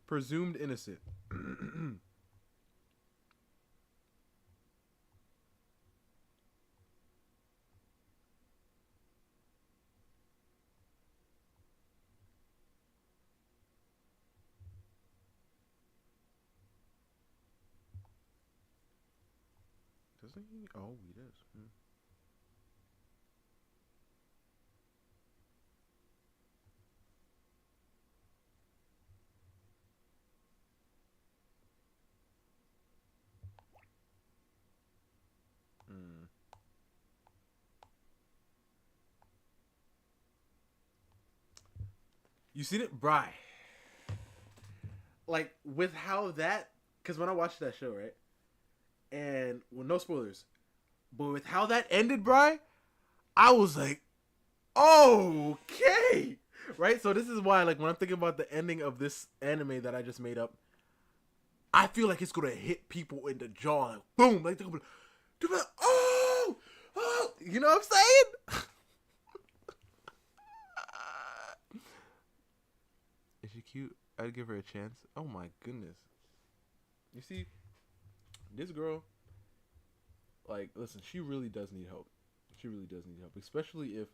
Presumed Innocent. Doesn't he? Oh, he does. You seen it? Bri. Like, with how that... Because when I watched that show, right? And, well, no spoilers. But with how that ended, Bri, I was like, okay! Right? So this is why, like, when I'm thinking about the ending of this anime that I just made up, I feel like it's going to hit people in the jaw. Like, boom! Like, they're going to be like, oh! Oh! You know what I'm saying? Is she cute? I'd give her a chance. Oh my goodness. You see, this girl, like, listen, she really does need help. She really does need help. Especially if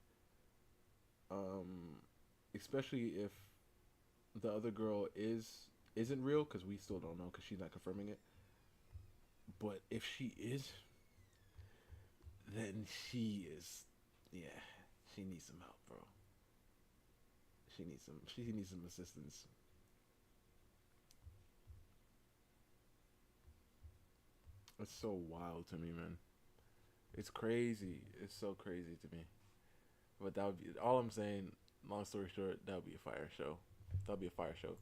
the other girl is isn't real, because we still don't know, because she's not confirming it. But if she is, then she is, yeah, she needs some help, bro. She needs some assistance. It's so wild to me, man. It's crazy. It's so crazy to me. But that would be all I'm saying. Long story short, that would be a fire show. That would be a fire show.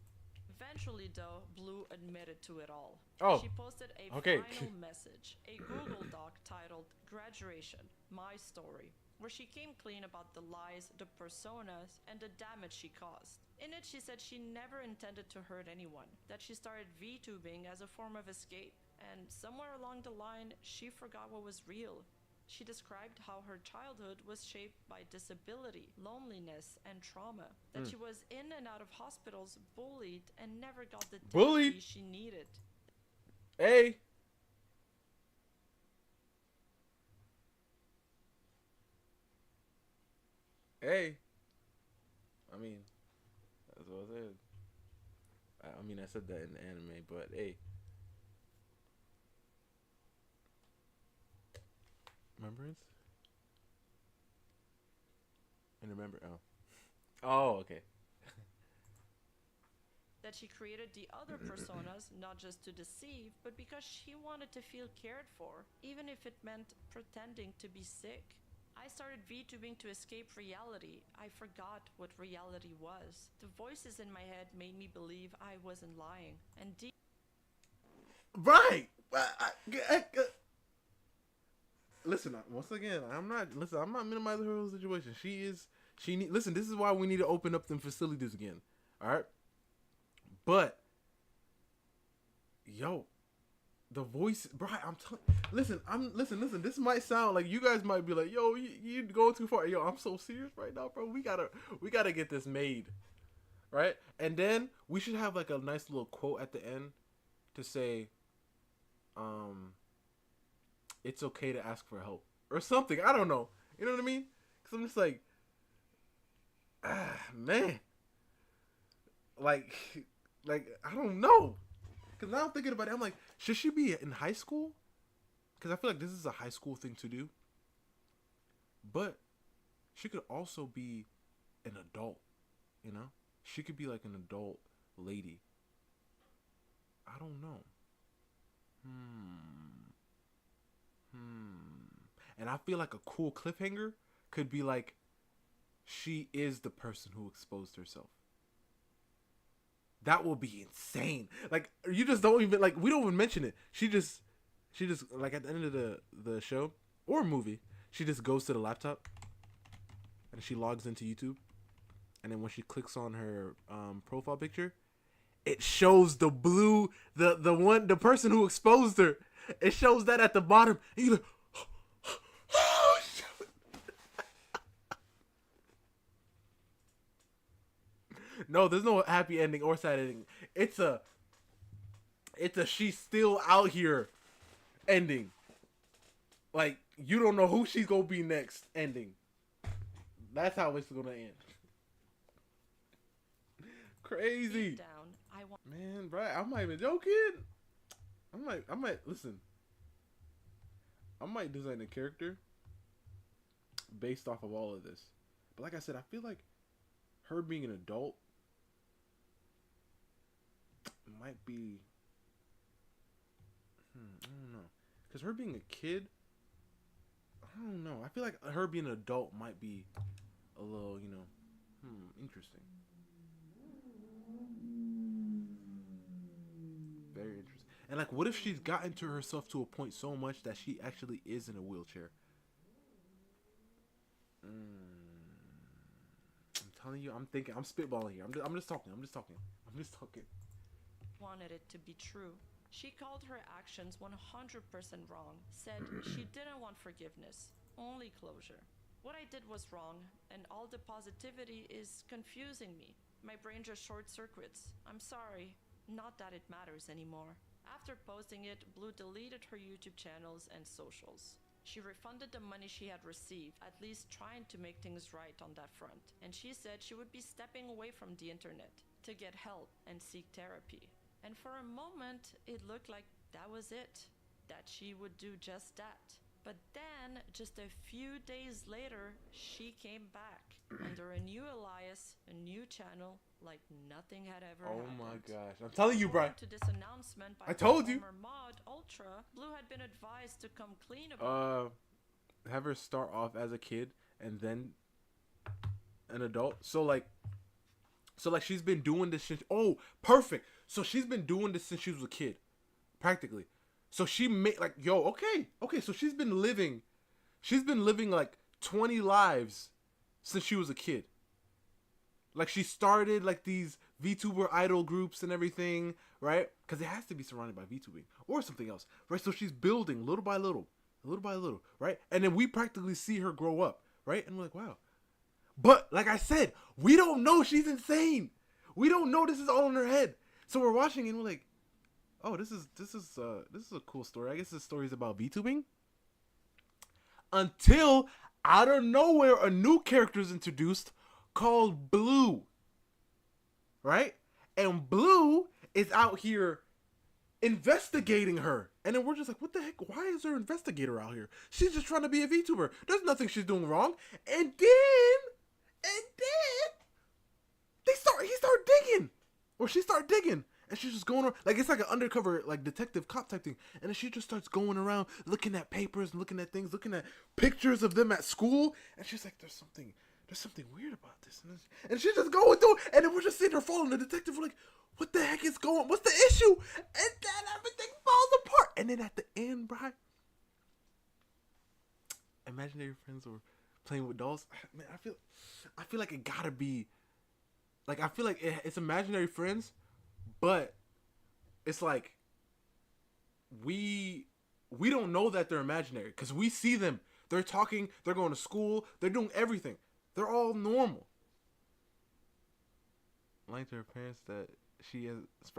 Eventually, though, Blue admitted to it all. Oh, She posted a okay. final message, a Google Doc titled Graduation, My Story, where she came clean about the lies, the personas, and the damage she caused. In it, she said she never intended to hurt anyone, that she started VTubing as a form of escape, and somewhere along the line, she forgot what was real. She described how her childhood was shaped by disability, loneliness, and trauma. That she was in and out of hospitals, bullied, and never got the therapy she needed. Hey. Hey. I mean, that's what I said. I mean, I said that in the anime, but hey. Remembrance? And remember, oh, okay. That she created the other personas not just to deceive, but because she wanted to feel cared for, even if it meant pretending to be sick. I started VTubing to escape reality. I forgot what reality was. The voices in my head made me believe I wasn't lying. And deep. Right! Listen, once again, I'm not minimizing her whole situation. Listen, this is why we need to open up them facilities again. Alright? But, yo, the voice, bro, listen, this might sound like you guys might be like, yo, you going too far. Yo, I'm so serious right now, bro. We gotta get this made. Right? And then we should have like a nice little quote at the end to say, it's okay to ask for help or something. I don't know. You know what I mean? Because I'm just like, man, like I don't know. Because now I'm thinking about it, I'm like, should she be in high school? Because I feel like this is a high school thing to do. But she could also be an adult, you know? She could be like an adult lady. I don't know. And I feel like a cool cliffhanger could be like, she is the person who exposed herself. That will be insane. Like, you just don't even, like, we don't even mention it. She just, like, at the end of the show, or movie, she just goes to the laptop, and she logs into YouTube, and then when she clicks on her profile picture, it shows the blue, the person who exposed her. It shows that at the bottom, and you're like, oh, shit. No, there's no happy ending or sad ending. It's a she's still out here ending. Like, you don't know who she's gonna be next ending. That's how it's gonna end. Crazy. Deep down, man, bro, I'm not even joking. I might listen. I might design a character based off of all of this. But like I said, I feel like her being an adult might be, I don't know, because her being a kid, I don't know, I feel like her being an adult might be a little, interesting. Very interesting. And like, what if she's gotten to herself to a point so much that she actually is in a wheelchair? I'm telling you, I'm thinking, I'm spitballing here. I'm just talking. Wanted it to be true. She called her actions 100% wrong, said she didn't want forgiveness, only closure. What I did was wrong, and all the positivity is confusing me. My brain just short circuits. I'm sorry. Not that it matters anymore. After posting it, Blue deleted her YouTube channels and socials. She refunded the money she had received, at least trying to make things right on that front. And she said she would be stepping away from the internet to get help and seek therapy. And for a moment, it looked like that was it, that she would do just that. But then, just a few days later, she came back under a new alias, a new channel, like nothing had ever happened. Oh my gosh. I'm telling you, bro. To this announcement by I told you. former mod Ultra, Blue had been advised to come clean about have her start off as a kid and then an adult. So like she's been doing this since, oh, perfect. So she's been doing this since she was a kid, practically. So she made like, yo, okay. So she's been living like 20 lives since she was a kid. Like she started like these VTuber idol groups and everything, right? Because it has to be surrounded by VTubing or something else, right? So she's building little by little, right? And then we practically see her grow up, right? And we're like, wow. But like I said, we don't know she's insane. We don't know this is all in her head. So we're watching and we're like, oh, this is a cool story. I guess this story is about VTubing. Until out of nowhere, a new character is introduced called Blue. Right? And Blue is out here investigating her. And then we're just like, what the heck? Why is there an investigator out here? She's just trying to be a VTuber. There's nothing she's doing wrong. And then he started digging. Or she started digging. And she's just going around, like it's like an undercover, like detective cop type thing. And then she just starts going around, looking at papers, looking at things, looking at pictures of them at school. And she's like, there's something weird about this. And she's just going through, and then we're just seeing her following the detective. We're like, what the heck is going on? What's the issue? And then everything falls apart. And then at the end, bro, imaginary friends or playing with dolls. Man, I feel like it gotta be, like, I feel like it's imaginary friends, but it's like we don't know that they're imaginary because we see them. They're talking. They're going to school. They're doing everything. They're all normal. Lying to her parents that she has.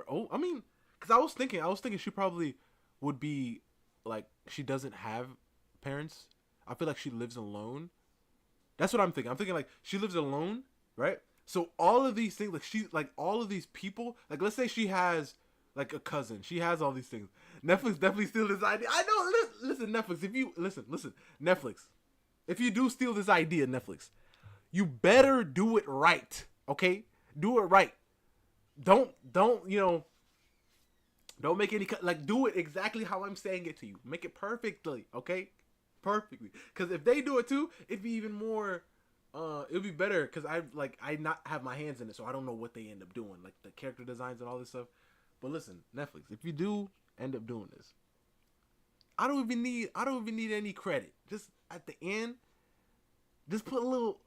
Oh, I mean, because I was thinking she probably would be like she doesn't have parents. I feel like she lives alone. That's what I'm thinking. I'm thinking like she lives alone, right? So all of these things, like all of these people, like let's say she has like a cousin. She has all these things. Netflix definitely steal this idea. I know. Listen, Netflix. If you listen, Netflix. If you do steal this idea, Netflix, you better do it right. Okay, do it right. Don't don't make any do it exactly how I'm saying it to you. Make it perfectly. Okay, perfectly. Because if they do it too, it'd be even more. It'd be better because I not have my hands in it, so I don't know what they end up doing, like the character designs and all this stuff. But listen, Netflix, if you do end up doing this, I don't even need any credit. Just at the end, just put a little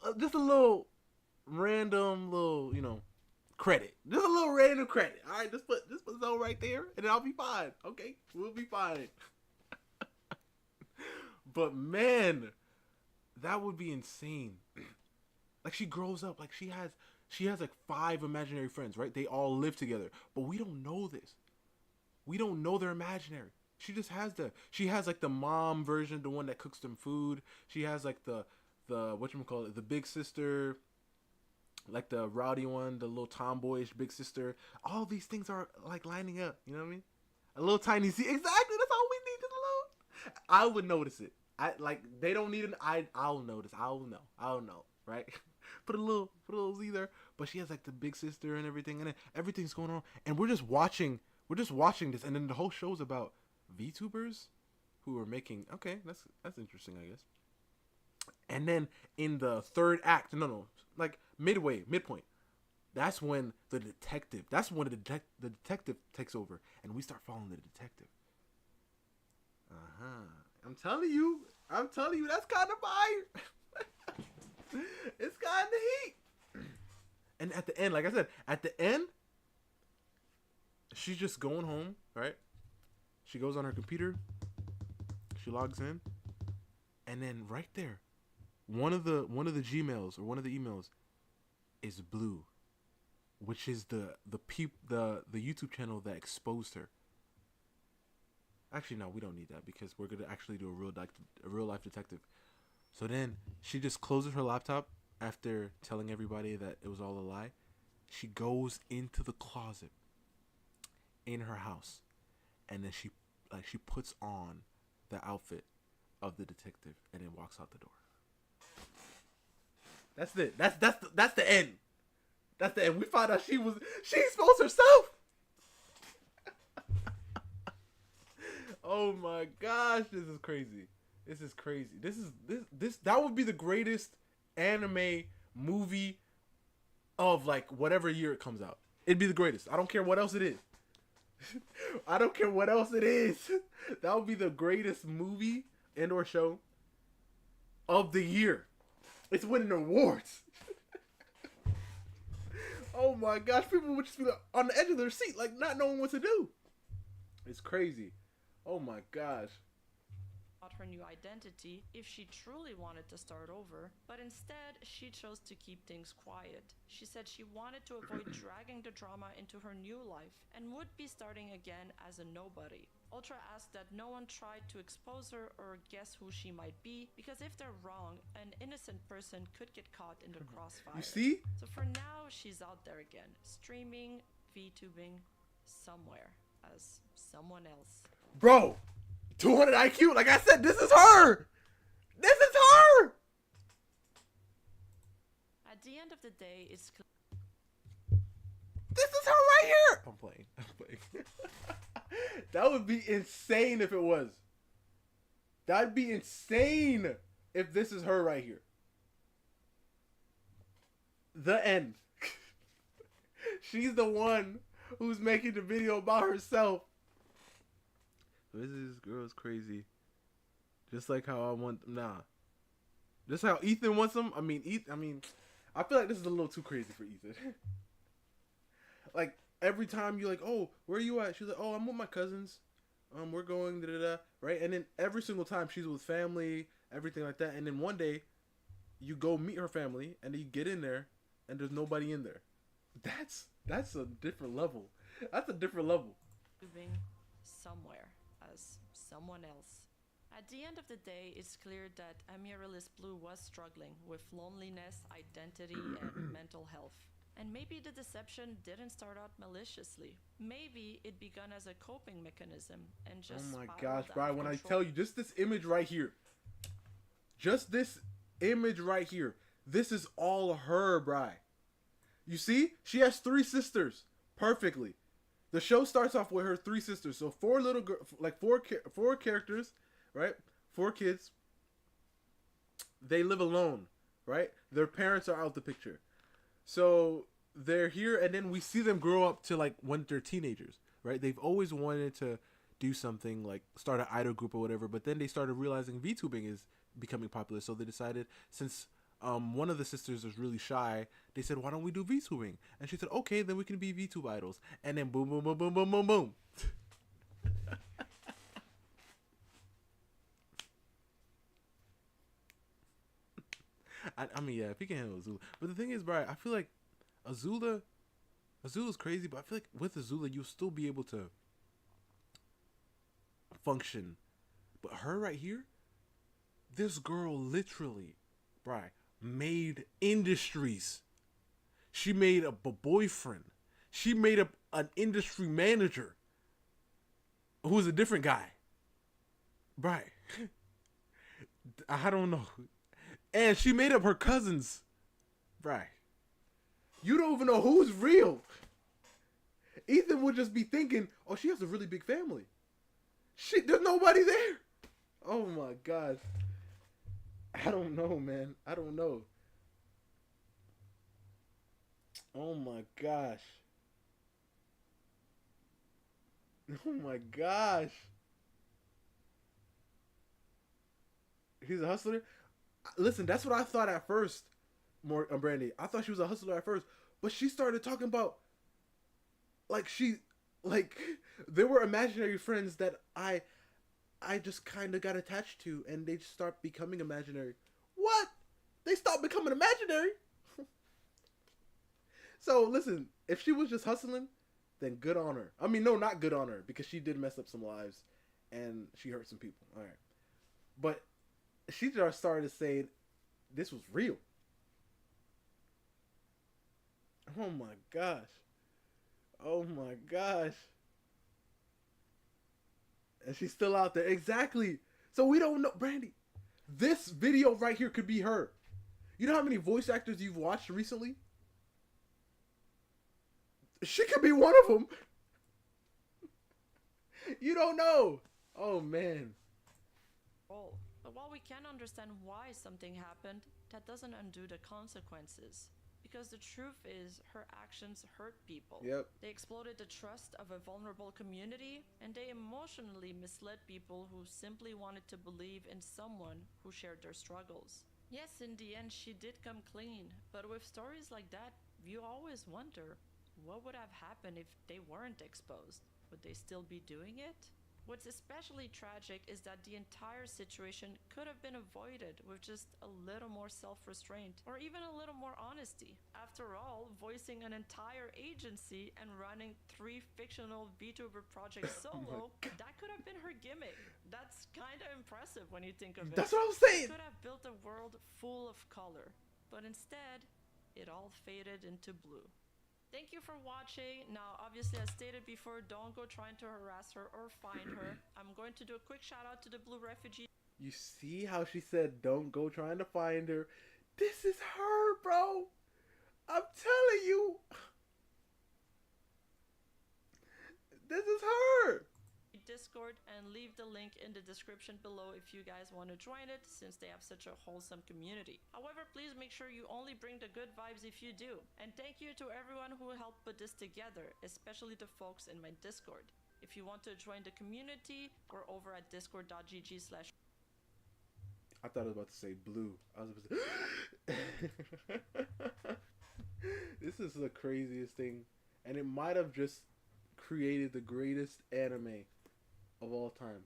random credit. Just a little random credit. All right, just put Zoe right there, and then I'll be fine. Okay, we'll be fine. But man, that would be insane. Like she grows up, like she has like 5 imaginary friends, right? They all live together, but we don't know this. We don't know they're imaginary. She just has the. She has like the mom version, the one that cooks them food. She has like the whatchamacallit, the big sister, like the rowdy one, the little tomboyish big sister. All these things are like lining up. You know what I mean? A little tiny Z. Exactly. That's all we need. Just a little. I would notice it. They don't need an. I'll notice. I'll know. Right? Put a little Z there. But she has like the big sister and everything, and then everything's going on, and we're just watching this, and then the whole show's about VTubers who are making. Okay, that's interesting, I guess. And then in the third act, like midpoint, that's when the detective takes over, and we start following the detective. I'm telling you, that's kind of fire. It's kind of heat. And at the end, like I said, she's just going home, right? She goes on her computer, she logs in, and then right there, one of the Gmails or one of the emails is Blue, which is the YouTube channel that exposed her. Actually, no, we don't need that because we're gonna actually do a real life detective. So then she just closes her laptop after telling everybody that it was all a lie. She goes into the closet in her house, and then she puts on the outfit of the detective and then walks out the door. That's it. That's the end. That's the end. We found out she exposed herself. Oh my gosh, this is crazy. This is crazy. This that would be the greatest anime movie of like whatever year it comes out. It'd be the greatest. I don't care what else it is. I don't care what else it is. That would be the greatest movie and or show of the year. It's winning awards. Oh my gosh, people would just be on the edge of their seat, like not knowing what to do. It's crazy. Oh my gosh. About her new identity if she truly wanted to start over, but instead she chose to keep things quiet. She said she wanted to avoid dragging the drama into her new life and would be starting again as a nobody. Ultra asked that no one tried to expose her or guess who she might be, because if they're wrong, an innocent person could get caught in the crossfire. You see? So for now, she's out there again, streaming, VTubing, somewhere as someone else. Bro, 200 IQ. Like I said, this is her. This is her. At the end of the day, it's This is her right here. I'm playing. That would be insane if it was. That'd be insane if this is her right here. The end. She's the one who's making the video about herself. This girl's crazy. Just like how I want them. Nah. Just how Ethan wants them. I feel like this is a little too crazy for Ethan. Like, every time you're like, oh, where are you at? She's like, oh, I'm with my cousins. We're going, da-da-da. Right? And then every single time she's with family, everything like that. And then one day, you go meet her family, and then you get in there, and there's nobody in there. That's a different level. That's a different level. moving somewhere as someone else. At the end of the day, it's clear that Amaryllis Blue was struggling with loneliness, identity, and mental health. And maybe the deception didn't start out maliciously. Maybe it began as a coping mechanism and just Oh my spiraled gosh, out Brian, of when I control. tell you, just this image right here. Just this image right here. This is all her, Brian. You see? She has 3 sisters. Perfectly. The show starts off with her 3 sisters. So 4 little girls, like 4 characters, right? 4 kids. They live alone, right? Their parents are out the picture. So they're here, and then we see them grow up to like when they're teenagers, right? They've always wanted to do something like start an idol group or whatever, but then they started realizing VTubing is becoming popular. So they decided, since one of the sisters was really shy, they said, why don't we do VTubing? And she said, okay, then we can be VTube idols. And then boom, boom, boom, boom, boom, boom, boom. I mean, yeah, if he can handle Azula. But the thing is, Brian, I feel like Azula's crazy, but I feel like with Azula, you'll still be able to function. But her right here, this girl literally, Brian, made industries. She made up a boyfriend. She made up an industry manager who's a different guy. Brian, I don't know. And she made up her cousins. Right. You don't even know who's real. Ethan would just be thinking, oh, she has a really big family. Shit, there's nobody there. Oh my gosh. I don't know, man. I don't know. Oh my gosh. Oh my gosh. He's a hustler? Listen, that's what I thought at first, Brandy. I thought she was a hustler at first, but she started talking about, there were imaginary friends that I just kind of got attached to, and they just start becoming imaginary. What? They stopped becoming imaginary? So, listen, if she was just hustling, then good on her. I mean, no, not good on her, because she did mess up some lives, and she hurt some people. All right. But she just started saying this was real. Oh my gosh. Oh my gosh. And she's still out there. Exactly. So we don't know, Brandy. This video right here could be her. You know how many voice actors you've watched recently? She could be one of them. You don't know. Oh, man. But while we can understand why something happened, that doesn't undo the consequences. Because the truth is, her actions hurt people. Yep. They exploited the trust of a vulnerable community, and they emotionally misled people who simply wanted to believe in someone who shared their struggles. Yes, in the end, she did come clean, but with stories like that, you always wonder, what would have happened if they weren't exposed? Would they still be doing it? What's especially tragic is that the entire situation could have been avoided with just a little more self-restraint or even a little more honesty. After all, voicing an entire agency and running 3 fictional VTuber projects solo, that could have been her gimmick. That's kind of impressive when you think of it. That's what I'm saying. She could have built a world full of color, but instead, it all faded into blue. Thank you for watching. Now, obviously, as stated before, don't go trying to harass her or find her. I'm going to do a quick shout out to the Blue Refugee. You see how she said, don't go trying to find her. This is her, bro. I'm telling you. This is her. Discord, and leave the link in the description below if you guys want to join it, since they have such a wholesome community. However, please make sure you only bring the good vibes if you do. And thank you to everyone who helped put this together, especially the folks in my Discord. If you want to join the community, we're over at discord.gg/. I thought I was about to say blue. I was about to say this is the craziest thing, and it might have just created the greatest anime of all time.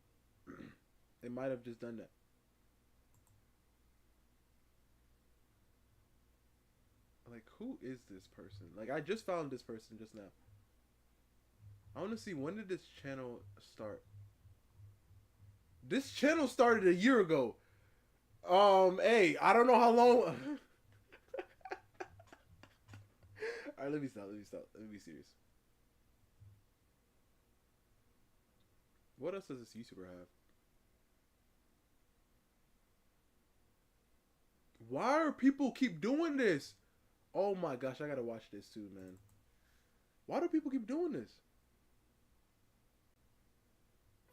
They might have just done that. Like, who is this person? Like, I just found this person just now. I want to see, when did this channel start? This channel started a year ago. Hey, I don't know how long. Alright, let me stop. Let me be serious. What else does this YouTuber have? Why are people keep doing this? Oh my gosh, I gotta watch this too, man. Why do people keep doing this?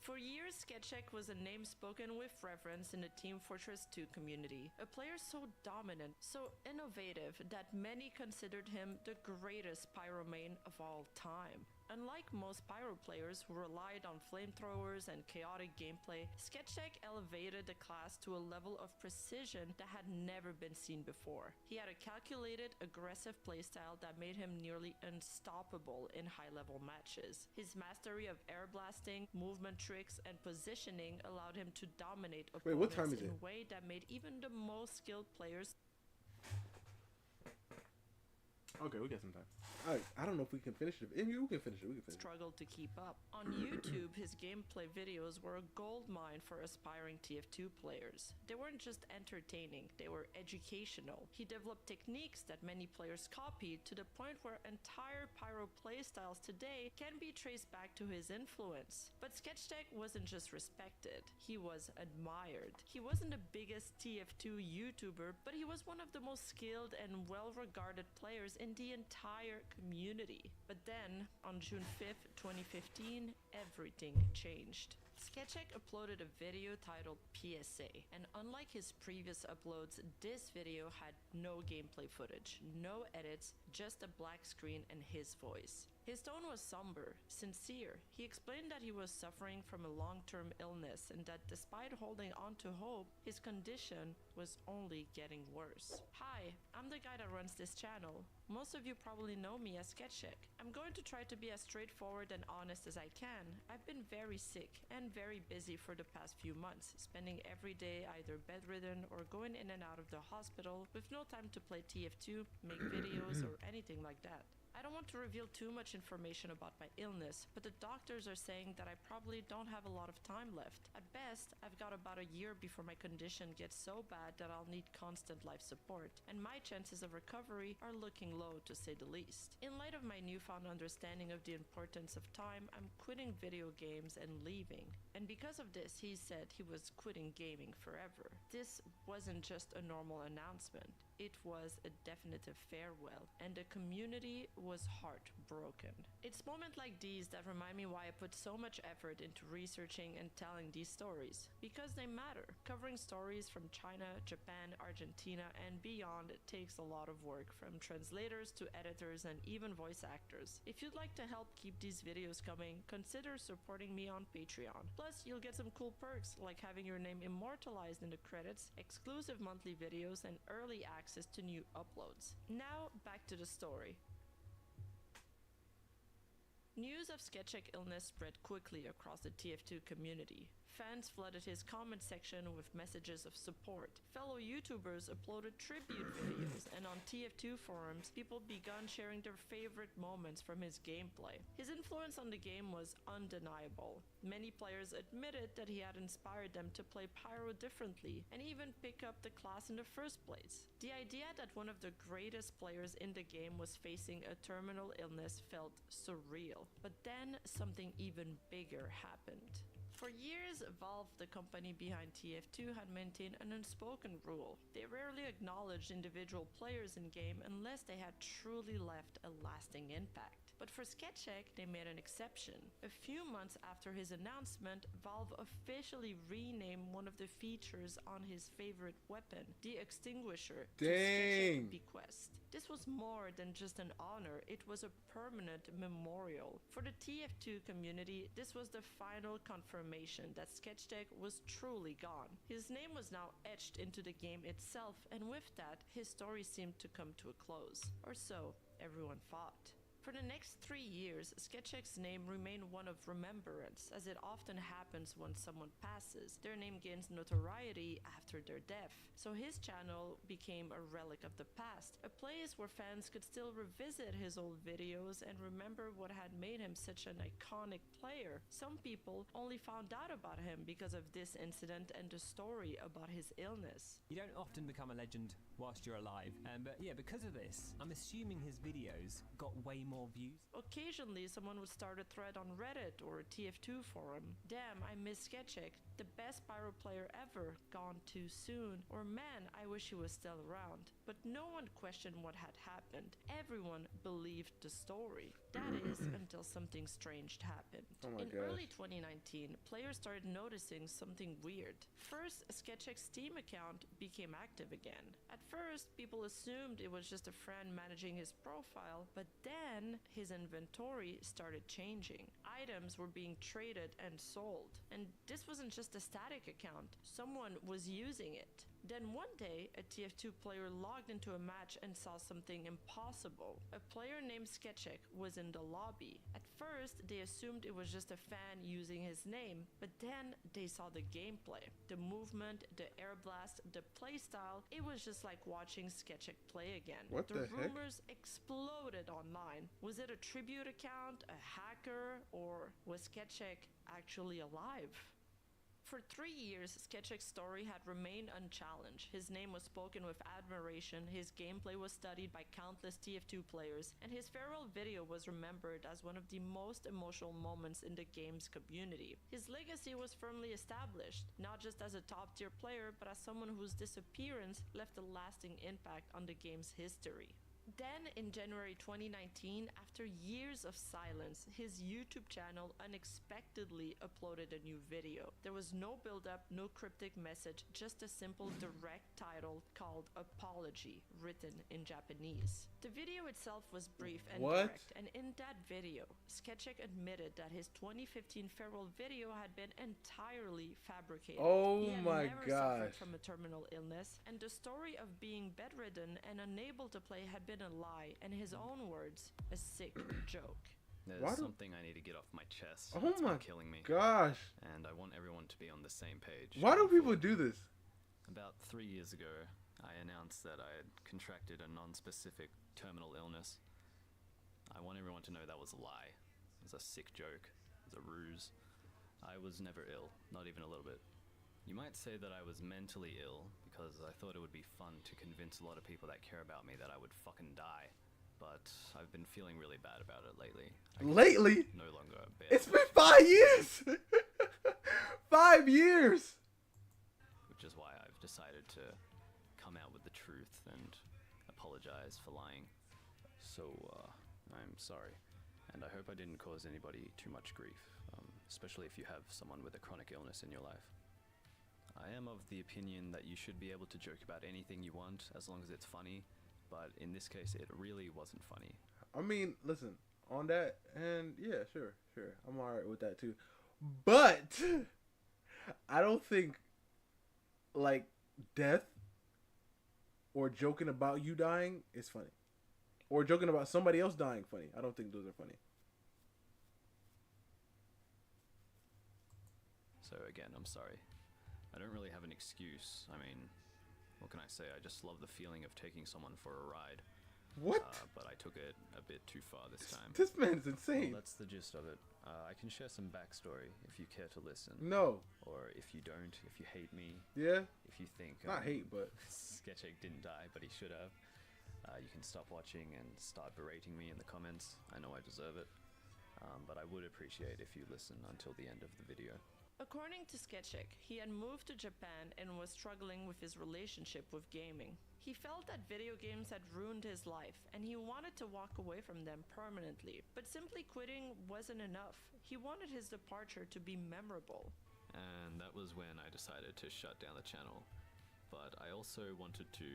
For years, Sketchy was a name spoken with reverence in the Team Fortress 2 community. A player so dominant, so innovative, that many considered him the greatest pyro main of all time. Unlike most pyro players who relied on flamethrowers and chaotic gameplay, Sketchy elevated the class to a level of precision that had never been seen before. He had a calculated, aggressive playstyle that made him nearly unstoppable in high-level matches. His mastery of air blasting, movement tricks, and positioning allowed him to dominate opponents. Wait, what time is it? In a way that made even the most skilled players. Okay, we got some time. Alright, I don't know if we can finish it. We can finish it. Struggled to keep up. On YouTube, his gameplay videos were a goldmine for aspiring TF2 players. They weren't just entertaining, they were educational. He developed techniques that many players copied, to the point where entire pyro playstyles today can be traced back to his influence. But Sketchy wasn't just respected, he was admired. He wasn't the biggest TF2 YouTuber, but he was one of the most skilled and well-regarded players in the entire community. But then, on June 5th, 2015, everything changed. Sketchy uploaded a video titled PSA, and unlike his previous uploads, this video had no gameplay footage, no edits, just a black screen and his voice. His tone was somber, sincere. He explained that he was suffering from a long-term illness and that despite holding on to hope, his condition was only getting worse. Hi, I'm the guy that runs this channel. Most of you probably know me as Sketchy. I'm going to try to be as straightforward and honest as I can. I've been very sick and very busy for the past few months, spending every day either bedridden or going in and out of the hospital with no time to play TF2, make videos, or anything like that. I don't want to reveal too much information about my illness, but the doctors are saying that I probably don't have a lot of time left. At best, I've got about a year before my condition gets so bad that I'll need constant life support, and my chances of recovery are looking low to say the least. In light of my newfound understanding of the importance of time, I'm quitting video games and leaving. And because of this, he said he was quitting gaming forever. This wasn't just a normal announcement. It was a definitive farewell, and the community was heartbroken. It's moments like these that remind me why I put so much effort into researching and telling these stories, because they matter. Covering stories from China, Japan, Argentina, and beyond takes a lot of work, from translators to editors and even voice actors. If you'd like to help keep these videos coming, consider supporting me on Patreon. Plus, you'll get some cool perks like having your name immortalized in the credits, exclusive monthly videos, and early access to new uploads. Now, back to the story. News of Sketch's illness spread quickly across the TF2 community. Fans flooded his comment section with messages of support. Fellow YouTubers uploaded tribute videos, and on TF2 forums, people began sharing their favorite moments from his gameplay. His influence on the game was undeniable. Many players admitted that he had inspired them to play Pyro differently, and even pick up the class in the first place. The idea that one of the greatest players in the game was facing a terminal illness felt surreal. But then something even bigger happened. For years, Valve, the company behind TF2, had maintained an unspoken rule. They rarely acknowledged individual players in-game unless they had truly left a lasting impact. But for Sketchy, they made an exception. A few months after his announcement, Valve officially renamed one of the features on his favorite weapon, the Extinguisher, to Sketchy Bequest. This was more than just an honor, it was a permanent memorial. For the TF2 community, this was the final confirmation that Sketchy was truly gone. His name was now etched into the game itself, and with that, his story seemed to come to a close. Or so everyone thought. For the next 3 years, Sketch's name remained one of remembrance, as it often happens when someone passes. Their name gains notoriety after their death, so his channel became a relic of the past, a place where fans could still revisit his old videos and remember what had made him such an iconic player. Some people only found out about him because of this incident and the story about his illness. You don't often become a legend whilst you're alive, but yeah, because of this, I'm assuming his videos got way more views. Occasionally, someone would start a thread on Reddit or a TF2 forum. Damn, I miss Sketchik, the best Pyro player ever, gone too soon. Or man, I wish he was still around. But no one questioned what had happened. Everyone believed the story. That is, until something strange happened. In early 2019, players started noticing something weird. First, Sketchik's Steam account became active again. At first, people assumed it was just a friend managing his profile, but then his inventory started changing. Items were being traded and sold. And this wasn't just a static account. Someone was using it. Then one day, a TF2 player logged into a match and saw something impossible. A player named Sketchik was in the lobby. At first, they assumed it was just a fan using his name, but then they saw the gameplay. The movement, the air blast, the playstyle, it was just like watching Sketchik play again. What the heck? Rumors exploded online. Was it a tribute account, a hacker, or was Sketchik actually alive? For 3 years, Sketchik's story had remained unchallenged. His name was spoken with admiration, his gameplay was studied by countless TF2 players, and his farewell video was remembered as one of the most emotional moments in the game's community. His legacy was firmly established, not just as a top-tier player, but as someone whose disappearance left a lasting impact on the game's history. Then, in January 2019, after years of silence, his YouTube channel unexpectedly uploaded a new video. There was no build-up, no cryptic message, just a simple direct title called Apology, written in Japanese. The video itself was brief and direct, and in that video, Sketchik admitted that his 2015 farewell video had been entirely fabricated. Oh he had my never gosh. suffered from a terminal illness, and the story of being bedridden and unable to play had been a lie, and his own words, a sick joke. There's something I need to get off my chest. Oh That's my been killing me. gosh. And I want everyone to be on the same page. Why do people do this? About 3 years ago, I announced that I had contracted a non-specific terminal illness. I want everyone to know that was a lie. It was a sick joke. It was a ruse. I was never ill, not even a little bit. You might say that I was mentally ill because I thought it would be fun to convince a lot of people that care about me that I would fucking die. But I've been feeling really bad about it lately. Lately? No longer bear. It's been 5 years! 5 years! Which is why I've decided to come out with the truth and apologize for lying. So, I'm sorry. And I hope I didn't cause anybody too much grief, especially if you have someone with a chronic illness in your life. I am of the opinion that you should be able to joke about anything you want as long as it's funny, but in this case it really wasn't funny. I mean, listen, on that, and yeah, sure, I'm alright with that too. But I don't think, like, death or joking about you dying is funny. Or joking about somebody else dying funny. I don't think those are funny. So again, I'm sorry. I don't really have an excuse. I mean, what can I say? I just love the feeling of taking someone for a ride. What? But I took it a bit too far this time. This man's insane. Well, that's the gist of it. I can share some backstory if you care to listen. No. Or if you don't, if you hate me. Yeah. If you think... Not hate, but... Sketchy didn't die, but he should have. You can stop watching and start berating me in the comments. I know I deserve it. But I would appreciate if you listen until the end of the video. According to Sketchy, he had moved to Japan and was struggling with his relationship with gaming. He felt that video games had ruined his life and he wanted to walk away from them permanently, but simply quitting wasn't enough. He wanted his departure to be memorable. And that was when I decided to shut down the channel. But I also wanted to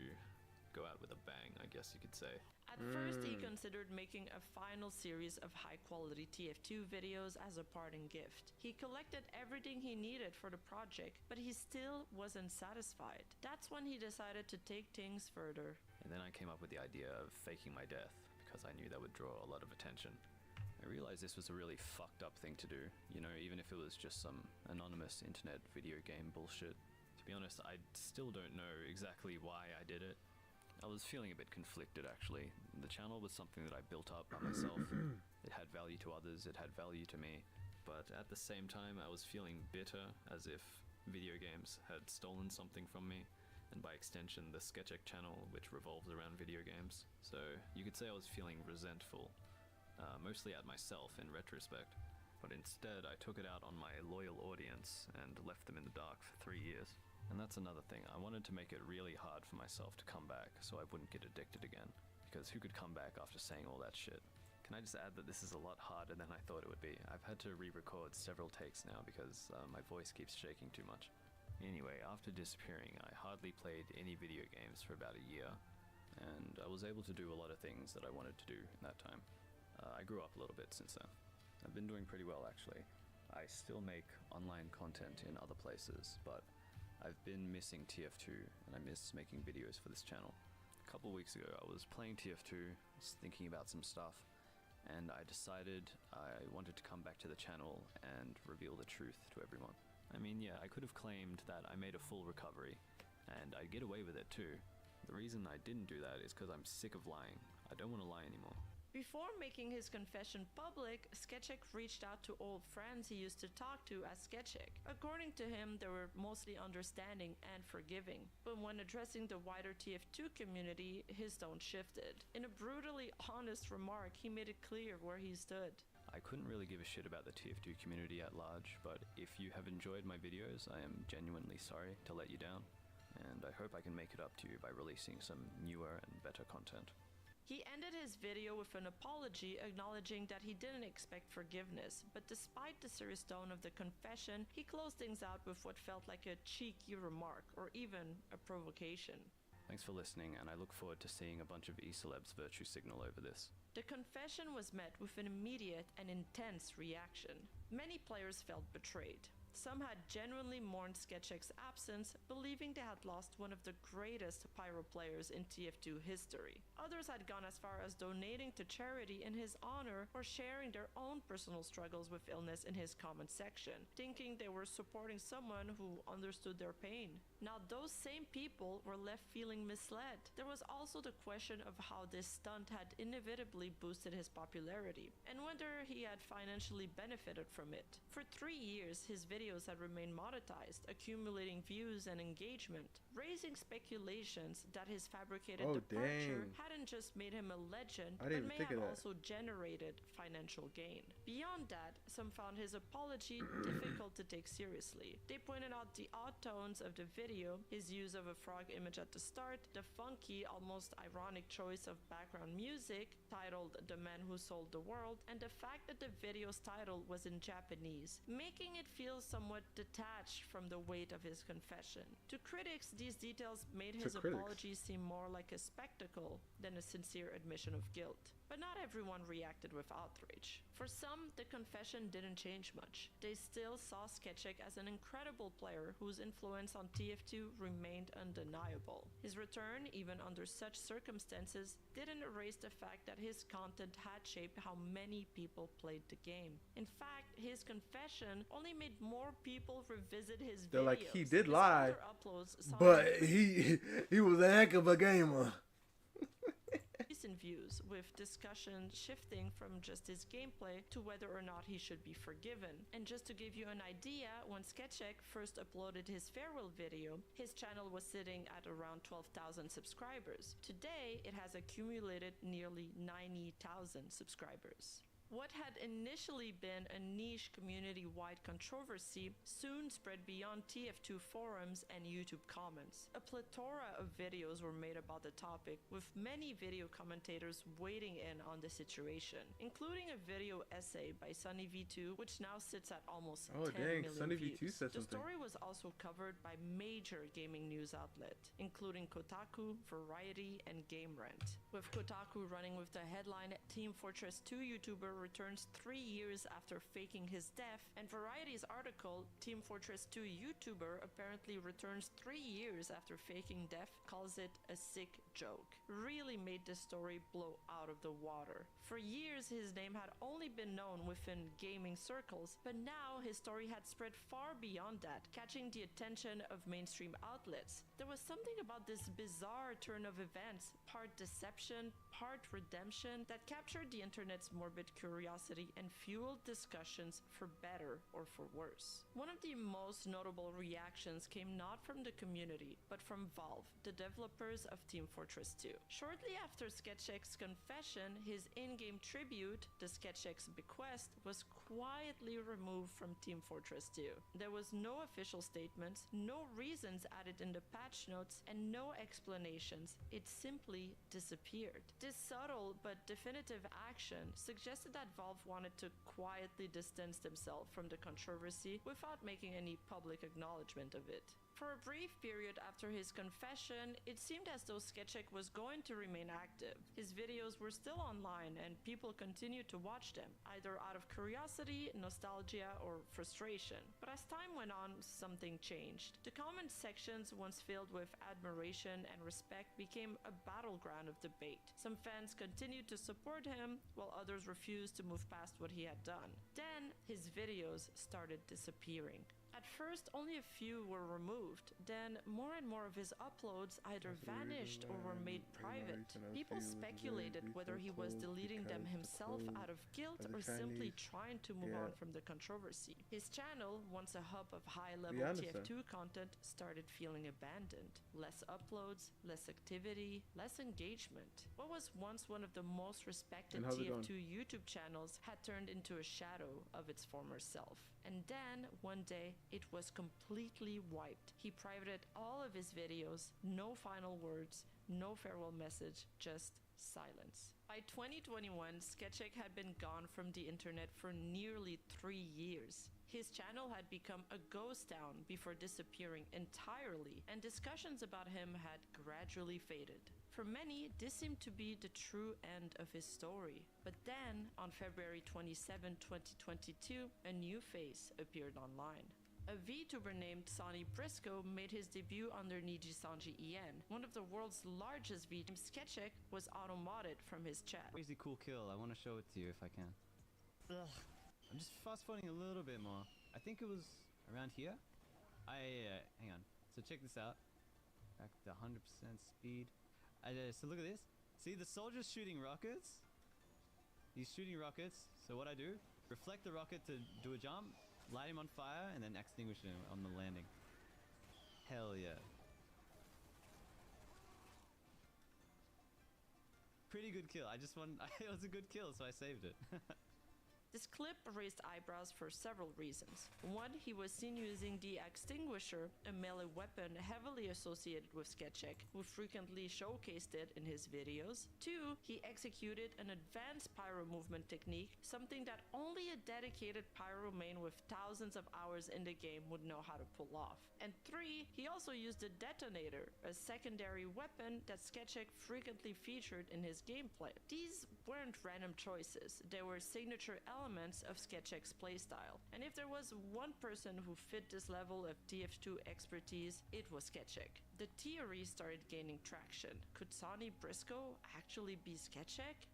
go out with a bang, I guess you could say. At first, he considered making a final series of high-quality TF2 videos as a parting gift. He collected everything he needed for the project, but he still wasn't satisfied. That's when he decided to take things further. And then I came up with the idea of faking my death, because I knew that would draw a lot of attention. I realized this was a really fucked up thing to do, you know, even if it was just some anonymous internet video game bullshit. To be honest, I still don't know exactly why I did it. I was feeling a bit conflicted, actually. The channel was something that I built up by myself. It had value to others, it had value to me. But at the same time, I was feeling bitter, as if video games had stolen something from me, and by extension, the Sketchy channel, which revolves around video games. So you could say I was feeling resentful, mostly at myself in retrospect. But instead, I took it out on my loyal audience and left them in the dark for 3 years. And that's another thing, I wanted to make it really hard for myself to come back so I wouldn't get addicted again. Because who could come back after saying all that shit? Can I just add that this is a lot harder than I thought it would be? I've had to re-record several takes now because my voice keeps shaking too much. Anyway, after disappearing, I hardly played any video games for about a year. And I was able to do a lot of things that I wanted to do in that time. I grew up a little bit since then. I've been doing pretty well, actually. I still make online content in other places, but I've been missing TF2, and I miss making videos for this channel. A couple weeks ago, I was playing TF2, was thinking about some stuff, and I decided I wanted to come back to the channel and reveal the truth to everyone. I mean, yeah, I could have claimed that I made a full recovery, and I'd get away with it too. The reason I didn't do that is because I'm sick of lying. I don't want to lie anymore. Before making his confession public, Sketchy reached out to old friends he used to talk to as Sketchy. According to him, they were mostly understanding and forgiving. But when addressing the wider TF2 community, his tone shifted. In a brutally honest remark, he made it clear where he stood. I couldn't really give a shit about the TF2 community at large, but if you have enjoyed my videos, I am genuinely sorry to let you down. And I hope I can make it up to you by releasing some newer and better content. He ended his video with an apology, acknowledging that he didn't expect forgiveness, but despite the serious tone of the confession, he closed things out with what felt like a cheeky remark, or even a provocation. Thanks for listening, and I look forward to seeing a bunch of E-celebs virtue signal over this. The confession was met with an immediate and intense reaction. Many players felt betrayed. Some had genuinely mourned Sketchek's absence, believing they had lost one of the greatest pyro players in TF2 history. Others had gone as far as donating to charity in his honor or sharing their own personal struggles with illness in his comment section, thinking they were supporting someone who understood their pain. Now, those same people were left feeling misled. There was also the question of how this stunt had inevitably boosted his popularity, and whether he had financially benefited from it. For 3 years, his videos had remained monetized, accumulating views and engagement, raising speculations that his fabricated departure hadn't just made him a legend, but may have also generated financial gain. Beyond that, some found his apology difficult to take seriously. They pointed out the odd tones of the video, his use of a frog image at the start, the funky, almost ironic choice of background music titled "The Man Who Sold the World," and the fact that the video's title was in Japanese, making it feel somewhat detached from the weight of his confession. To critics, these details made his apology seem more like a spectacle than a sincere admission of guilt. But not everyone reacted with outrage. For some, the confession didn't change much. They still saw Sketchek as an incredible player whose influence on TF2 remained undeniable. His return, even under such circumstances, didn't erase the fact that his content had shaped how many people played the game. In fact, his confession only made more people revisit his videos. They're like, he did lie, but he was a heck of a gamer. Recent views, with discussion shifting from just his gameplay to whether or not he should be forgiven. And just to give you an idea, when Sketchek first uploaded his farewell video, his channel was sitting at around 12,000 subscribers. Today, it has accumulated nearly 90,000 subscribers. What had initially been a niche community-wide controversy soon spread beyond TF2 forums and YouTube comments. A plethora of videos were made about the topic, with many video commentators weighing in on the situation, including a video essay by SunnyV2, which now sits at almost 10 million SunnyV2 views. said The something. story was also covered by major gaming news outlets, including Kotaku, Variety, and Game Rant. With Kotaku running with the headline, Team Fortress 2 YouTuber returns 3 years after faking his death, and Variety's article, Team Fortress 2 YouTuber apparently returns 3 years after faking death, calls it a sick joke, really made this story blow out of the water. For years, his name had only been known within gaming circles, but now his story had spread far beyond that, catching the attention of mainstream outlets. There was something about this bizarre turn of events, part deception, part redemption, that captured the internet's morbid curiosity and fueled discussions for better or for worse. One of the most notable reactions came not from the community, but from Valve, the developers of Team Fortress 2. Shortly after Sketchek's confession, his in-game tribute, the Sketchek's Bequest, was quietly removed from Team Fortress 2. There was no official statements, no reasons added in the patch notes, and no explanations. It simply disappeared. This subtle but definitive action suggested that Valve wanted to quietly distance themselves from the controversy without making any public acknowledgement of it. For a brief period after his confession, it seemed as though Sketchek was going to remain active. His videos were still online and people continued to watch them, either out of curiosity, nostalgia, or frustration. But as time went on, something changed. The comment sections, once filled with admiration and respect, became a battleground of debate. Some fans continued to support him, while others refused to move past what he had done. Then, his videos started disappearing. At first, only a few were removed. Then, more and more of his uploads either vanished or were made private. People speculated whether he was deleting them himself out of guilt or simply trying to move on from the controversy. His channel, once a hub of high-level TF2 content, started feeling abandoned. Less uploads, less activity, less engagement. What was once one of the most respected TF2 YouTube channels had turned into a shadow of its former self. And then, one day, it was completely wiped. He privated all of his videos, no final words, no farewell message, just silence. By 2021, Sketchek had been gone from the internet for nearly 3 years. His channel had become a ghost town before disappearing entirely, and discussions about him had gradually faded. For many, this seemed to be the true end of his story. But then, on February 27, 2022, a new face appeared online. A VTuber named Sonny Briscoe made his debut under Nijisanji EN, one of the world's largest VTubers. Sketchek was auto-modded from his chat. Crazy cool kill. I want to show it to you if I can. Ugh. I'm just fast-forwarding a little bit more. I think it was around here. Hang on. So check this out. Back to 100% speed. So look at this. See the soldier's shooting rockets? He's shooting rockets. So what I do, reflect the rocket to do a jump, light him on fire, and then extinguish him on the landing. Hell yeah. Pretty good kill. It was a good kill, so I saved it. This clip raised eyebrows for several reasons. One, he was seen using the extinguisher, a melee weapon heavily associated with Sketchek, who frequently showcased it in his videos. Two, he executed an advanced pyro movement technique, something that only a dedicated pyro main with thousands of hours in the game would know how to pull off. And three, he also used a detonator, a secondary weapon that Sketchek frequently featured in his gameplay. These weren't random choices, they were signature elements of Sketchek's playstyle. And if there was one person who fit this level of TF2 expertise, it was Sketchek. The theory started gaining traction. Could Sonny Briscoe actually be Sketchek?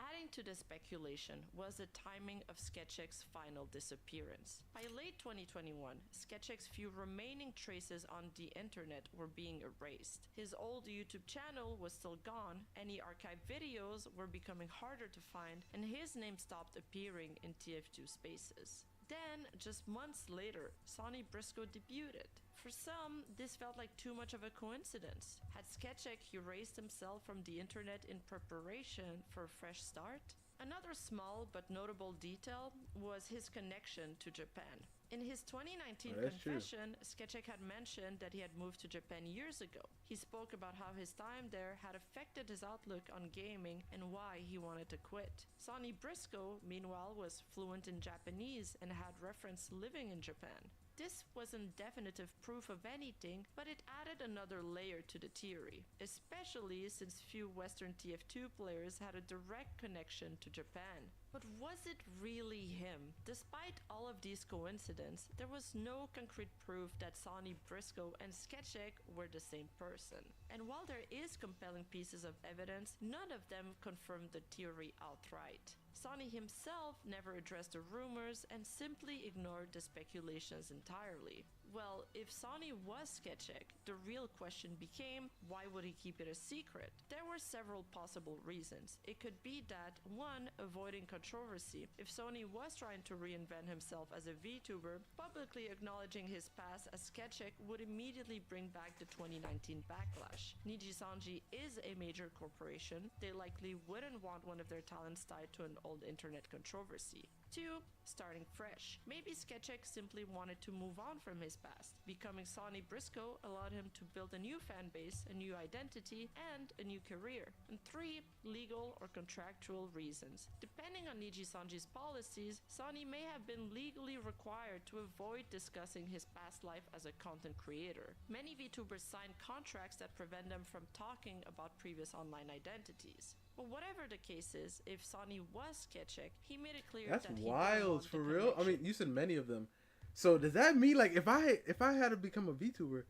Adding to the speculation was the timing of Sketchek's final disappearance. By late 2021, Sketchek's few remaining traces on the internet were being erased. His old YouTube channel was still gone, any archived videos were becoming harder to find, and his name stopped appearing in TF2 spaces. Then, just months later, Sonny Briscoe debuted. For some, this felt like too much of a coincidence. Had Sketchek erased himself from the internet in preparation for a fresh start? Another small but notable detail was his connection to Japan. In his 2019 confession, Sketchek had mentioned that he had moved to Japan years ago. He spoke about how his time there had affected his outlook on gaming and why he wanted to quit. Sonny Briscoe, meanwhile, was fluent in Japanese and had referenced living in Japan. This wasn't definitive proof of anything, but it added another layer to the theory, especially since few Western TF2 players had a direct connection to Japan. But was it really him? Despite all of these coincidences, there was no concrete proof that Sonny Briscoe and Sketchek were the same person. And while there is compelling pieces of evidence, none of them confirmed the theory outright. Sonny himself never addressed the rumors and simply ignored the speculations entirely. Well, if Sonny was Sketchek, the real question became, why would he keep it a secret? There were several possible reasons. It could be that, one, avoiding controversy. If Sonny was trying to reinvent himself as a VTuber, publicly acknowledging his past as Sketchek would immediately bring back the 2019 backlash. Nijisanji is a major corporation. They likely wouldn't want one of their talents tied to an old internet controversy. Two, starting fresh. Maybe Sketchek simply wanted to move on from his past. Becoming Sonny Briscoe allowed him to build a new fan base, a new identity, and a new career. And three, legal or contractual reasons. Depending on Nijisanji's policies, Sonny may have been legally required to avoid discussing his past life as a content creator. Many VTubers sign contracts that prevent them from talking about previous online identities. But whatever the case is, if Sonny was Sketchek, he made it clear that he wild for real. I mean, you said many of them. So does that mean like if I had to become a VTuber,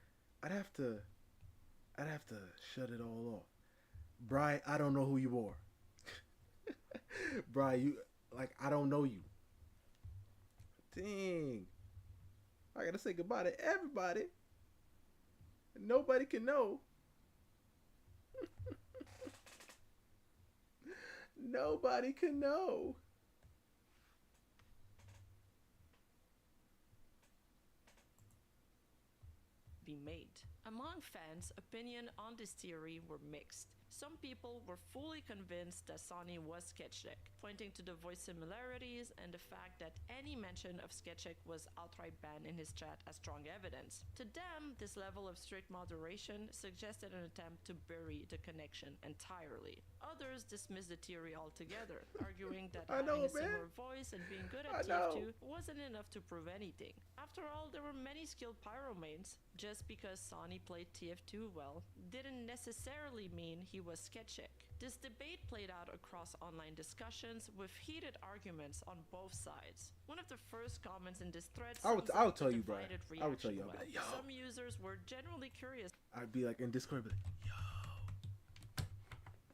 I'd have to shut it all off. Bri, I don't know who you are. Bri, you like I don't know you. Dang. I gotta say goodbye to everybody. Nobody can know. Nobody can know. Be made. Among fans, opinion on this theory were mixed. Some people were fully convinced that Sonny was Sketchek, pointing to the voice similarities and the fact that any mention of Sketchek was outright banned in his chat as strong evidence. To them, this level of strict moderation suggested an attempt to bury the connection entirely. Others dismissed the theory altogether, arguing that having a similar voice and being good at TF2 wasn't enough to prove anything. After all, there were many skilled pyromains. Just because Sonny played TF2 well didn't necessarily mean he he was sketchy. This debate played out across online discussions with heated arguments on both sides. One of the first comments in this thread I would tell you, bro. divided I would tell you, reaction I'd be well. like, yo. Some users were genuinely curious. I'd be like in Discord, I'd be like,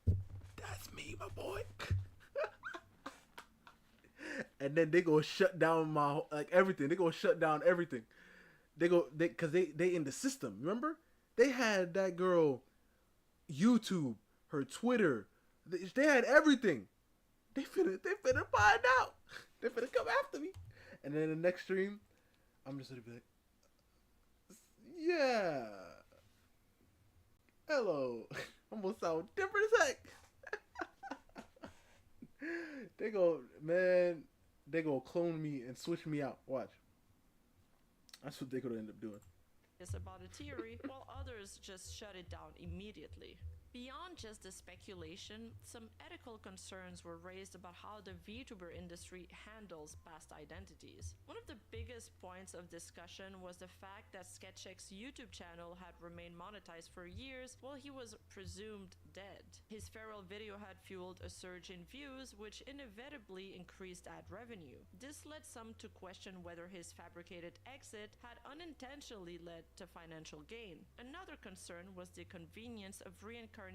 yo, that's me, my boy. And then they go shut down my like everything. They go shut down everything. Cause they in the system. Remember, they had that girl, YouTube, her Twitter. They had everything. They finna find out. They finna come after me. And then the next stream, I'm just gonna be like, yeah, hello. I'm gonna sound different as heck. They go clone me and switch me out. Watch. That's what they could end up doing. About a theory, while others just shut it down immediately. Beyond just the speculation, some ethical concerns were raised about how the VTuber industry handles past identities. One of the biggest points of discussion was the fact that Sketch's YouTube channel had remained monetized for years while he was presumed dead. His feral video had fueled a surge in views, which inevitably increased ad revenue. This led some to question whether his fabricated exit had unintentionally led to financial gain. Another concern was the convenience of reincarnating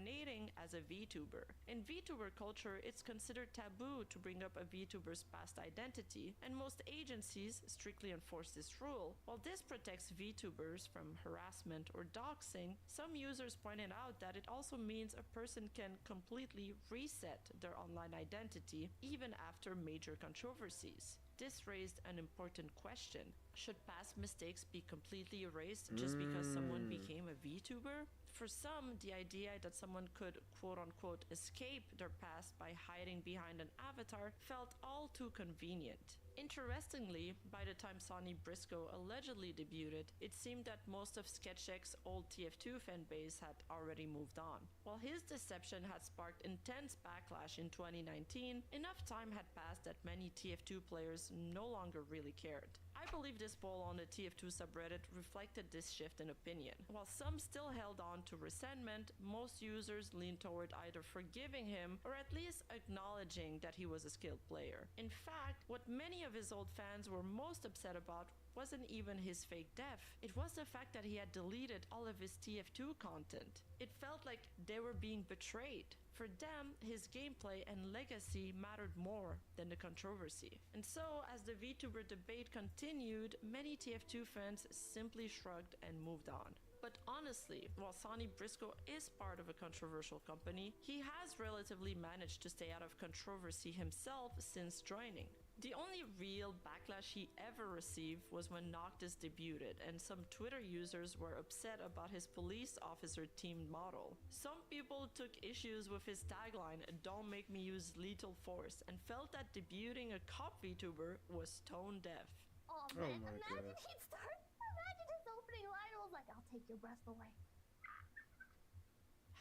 as a VTuber. In VTuber culture, it's considered taboo to bring up a VTuber's past identity, and most agencies strictly enforce this rule. While this protects VTubers from harassment or doxing, some users pointed out that it also means a person can completely reset their online identity even after major controversies. This raised an important question. Should past mistakes be completely erased just because someone became a VTuber? For some, the idea that someone could quote-unquote escape their past by hiding behind an avatar felt all too convenient. Interestingly, by the time Sonny Briscoe allegedly debuted, it seemed that most of Sketch's old TF2 fanbase had already moved on. While his deception had sparked intense backlash in 2019, enough time had passed that many TF2 players no longer really cared. I believe this poll on the TF2 subreddit reflected this shift in opinion. While some still held on to resentment, most users leaned toward either forgiving him or at least acknowledging that he was a skilled player. In fact, what many of his old fans were most upset about wasn't even his fake death. It was the fact that he had deleted all of his TF2 content. It felt like they were being betrayed. For them, his gameplay and legacy mattered more than the controversy. And so, as the VTuber debate continued, many TF2 fans simply shrugged and moved on. But honestly, while Sonny Briscoe is part of a controversial company, he has relatively managed to stay out of controversy himself since joining. The only real backlash he ever received was when Noctis debuted, and some Twitter users were upset about his police officer themed model. Some people took issues with his tagline, "Don't make me use lethal force," and felt that debuting a cop VTuber was tone deaf. Oh man, imagine he'd start. Imagine his opening line was like, "I'll take your breath away."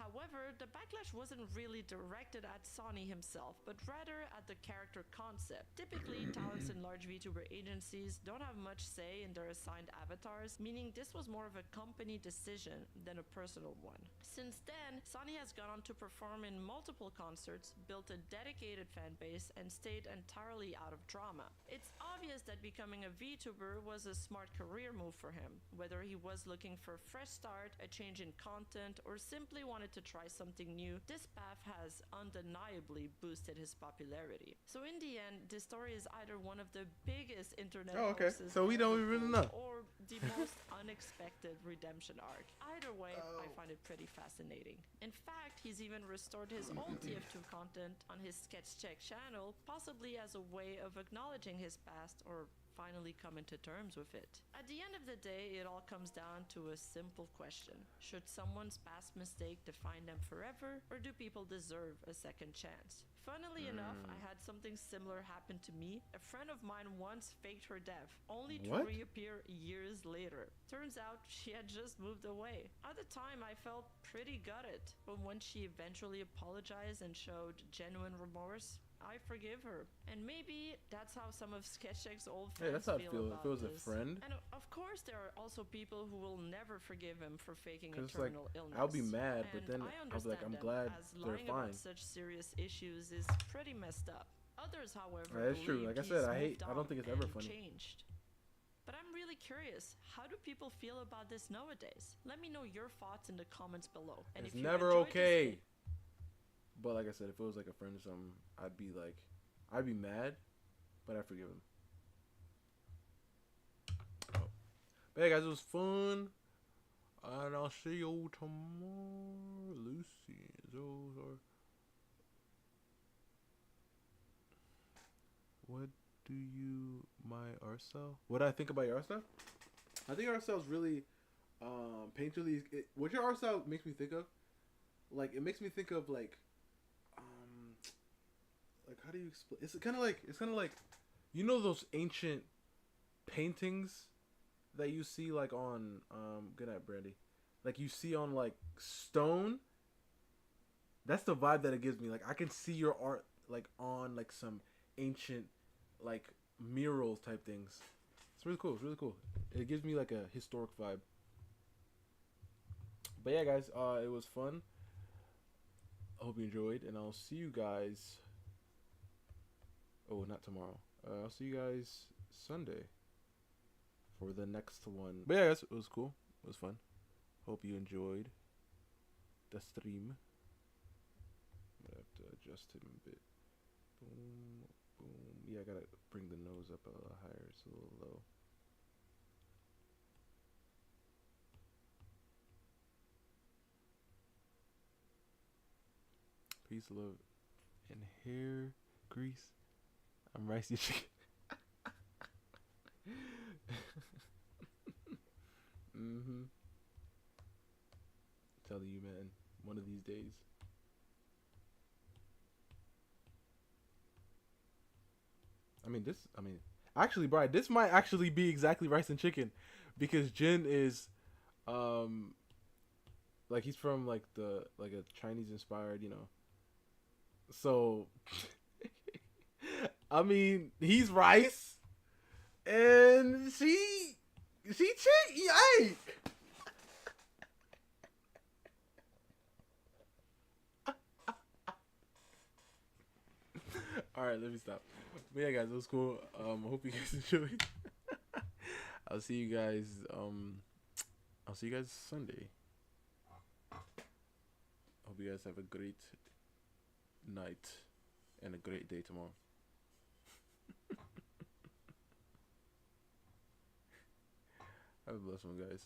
However, the backlash wasn't really directed at Sonny himself, but rather at the character concept. Typically, talents in large VTuber agencies don't have much say in their assigned avatars, meaning this was more of a company decision than a personal one. Since then, Sonny has gone on to perform in multiple concerts, built a dedicated fan base, and stayed entirely out of drama. It's obvious that becoming a VTuber was a smart career move for him, whether he was looking for a fresh start, a change in content, or simply wanted to try something new. This path has undeniably boosted his popularity. So in the end, this story is either one of the biggest internet hoaxes so we don't really know, or the most unexpected redemption arc. Either way, I find it pretty fascinating. In fact, he's even restored his old TF2 content on his Sketch channel, possibly as a way of acknowledging his past or finally coming to terms with it. At the end of the day, it all comes down to a simple question. Should someone's past mistake define them forever, or do people deserve a second chance? Funnily enough, I had something similar happen to me. A friend of mine once faked her death, only to reappear years later. Turns out she had just moved away. At the time, I felt pretty gutted, but when she eventually apologized and showed genuine remorse, I forgive her. And maybe that's how some of Sketch's old Hey, friends that's how I feel feel. about If it was a this. friend. And of course, there are also people who will never forgive him for faking a Cause it's like terminal illness. I'll be mad, but And then I I'll be like, I'm understand glad them, as they're lying fine. about such serious issues is pretty messed up. Others, however, That's true. Like I said, believed I don't think it's ever funny. Changed. But I'm really curious, how do people feel about this nowadays? Let me know your thoughts in the comments below. And It's if you never enjoyed this okay. But like I said, if it was like a friend or something, I'd be mad, but I forgive him. Oh. But yeah, guys, it was fun. And I'll see you tomorrow. Lucy. What do you, my Arcel? What do I think about your Arcel? I think Arcel is really painterly. What your Arcel makes me think of, like, it makes me think of like how do you explain? It's kind of like, you know, those ancient paintings that you see like on good night, Brandy, like you see on like stone. That's the vibe that it gives me. Like I can see your art like on like some ancient like murals type things. It's really cool. It's really cool. It gives me like a historic vibe. But yeah, guys, it was fun. I hope you enjoyed, and I'll see you guys. Oh, not tomorrow. I'll see you guys Sunday for the next one. But yeah, guys, it was cool. It was fun. Hope you enjoyed the stream. I'm gonna have to adjust him a bit. Boom, boom. Yeah, I gotta bring the nose up a little higher. It's a little low. Peace, love, and hair grease. I'm Ricey Chicken. Telling you, man, one of these days. Actually, Brian, this might actually be exactly rice and chicken, because Jin is, like he's from like a Chinese inspired, you know. So, I mean, he's rice, and she chick. Hey. All right, let me stop. But yeah, guys, it was cool. I hope you guys enjoyed. I'll see you guys. I'll see you guys Sunday. Hope you guys have a great night and a great day tomorrow. Have a blessed one, guys.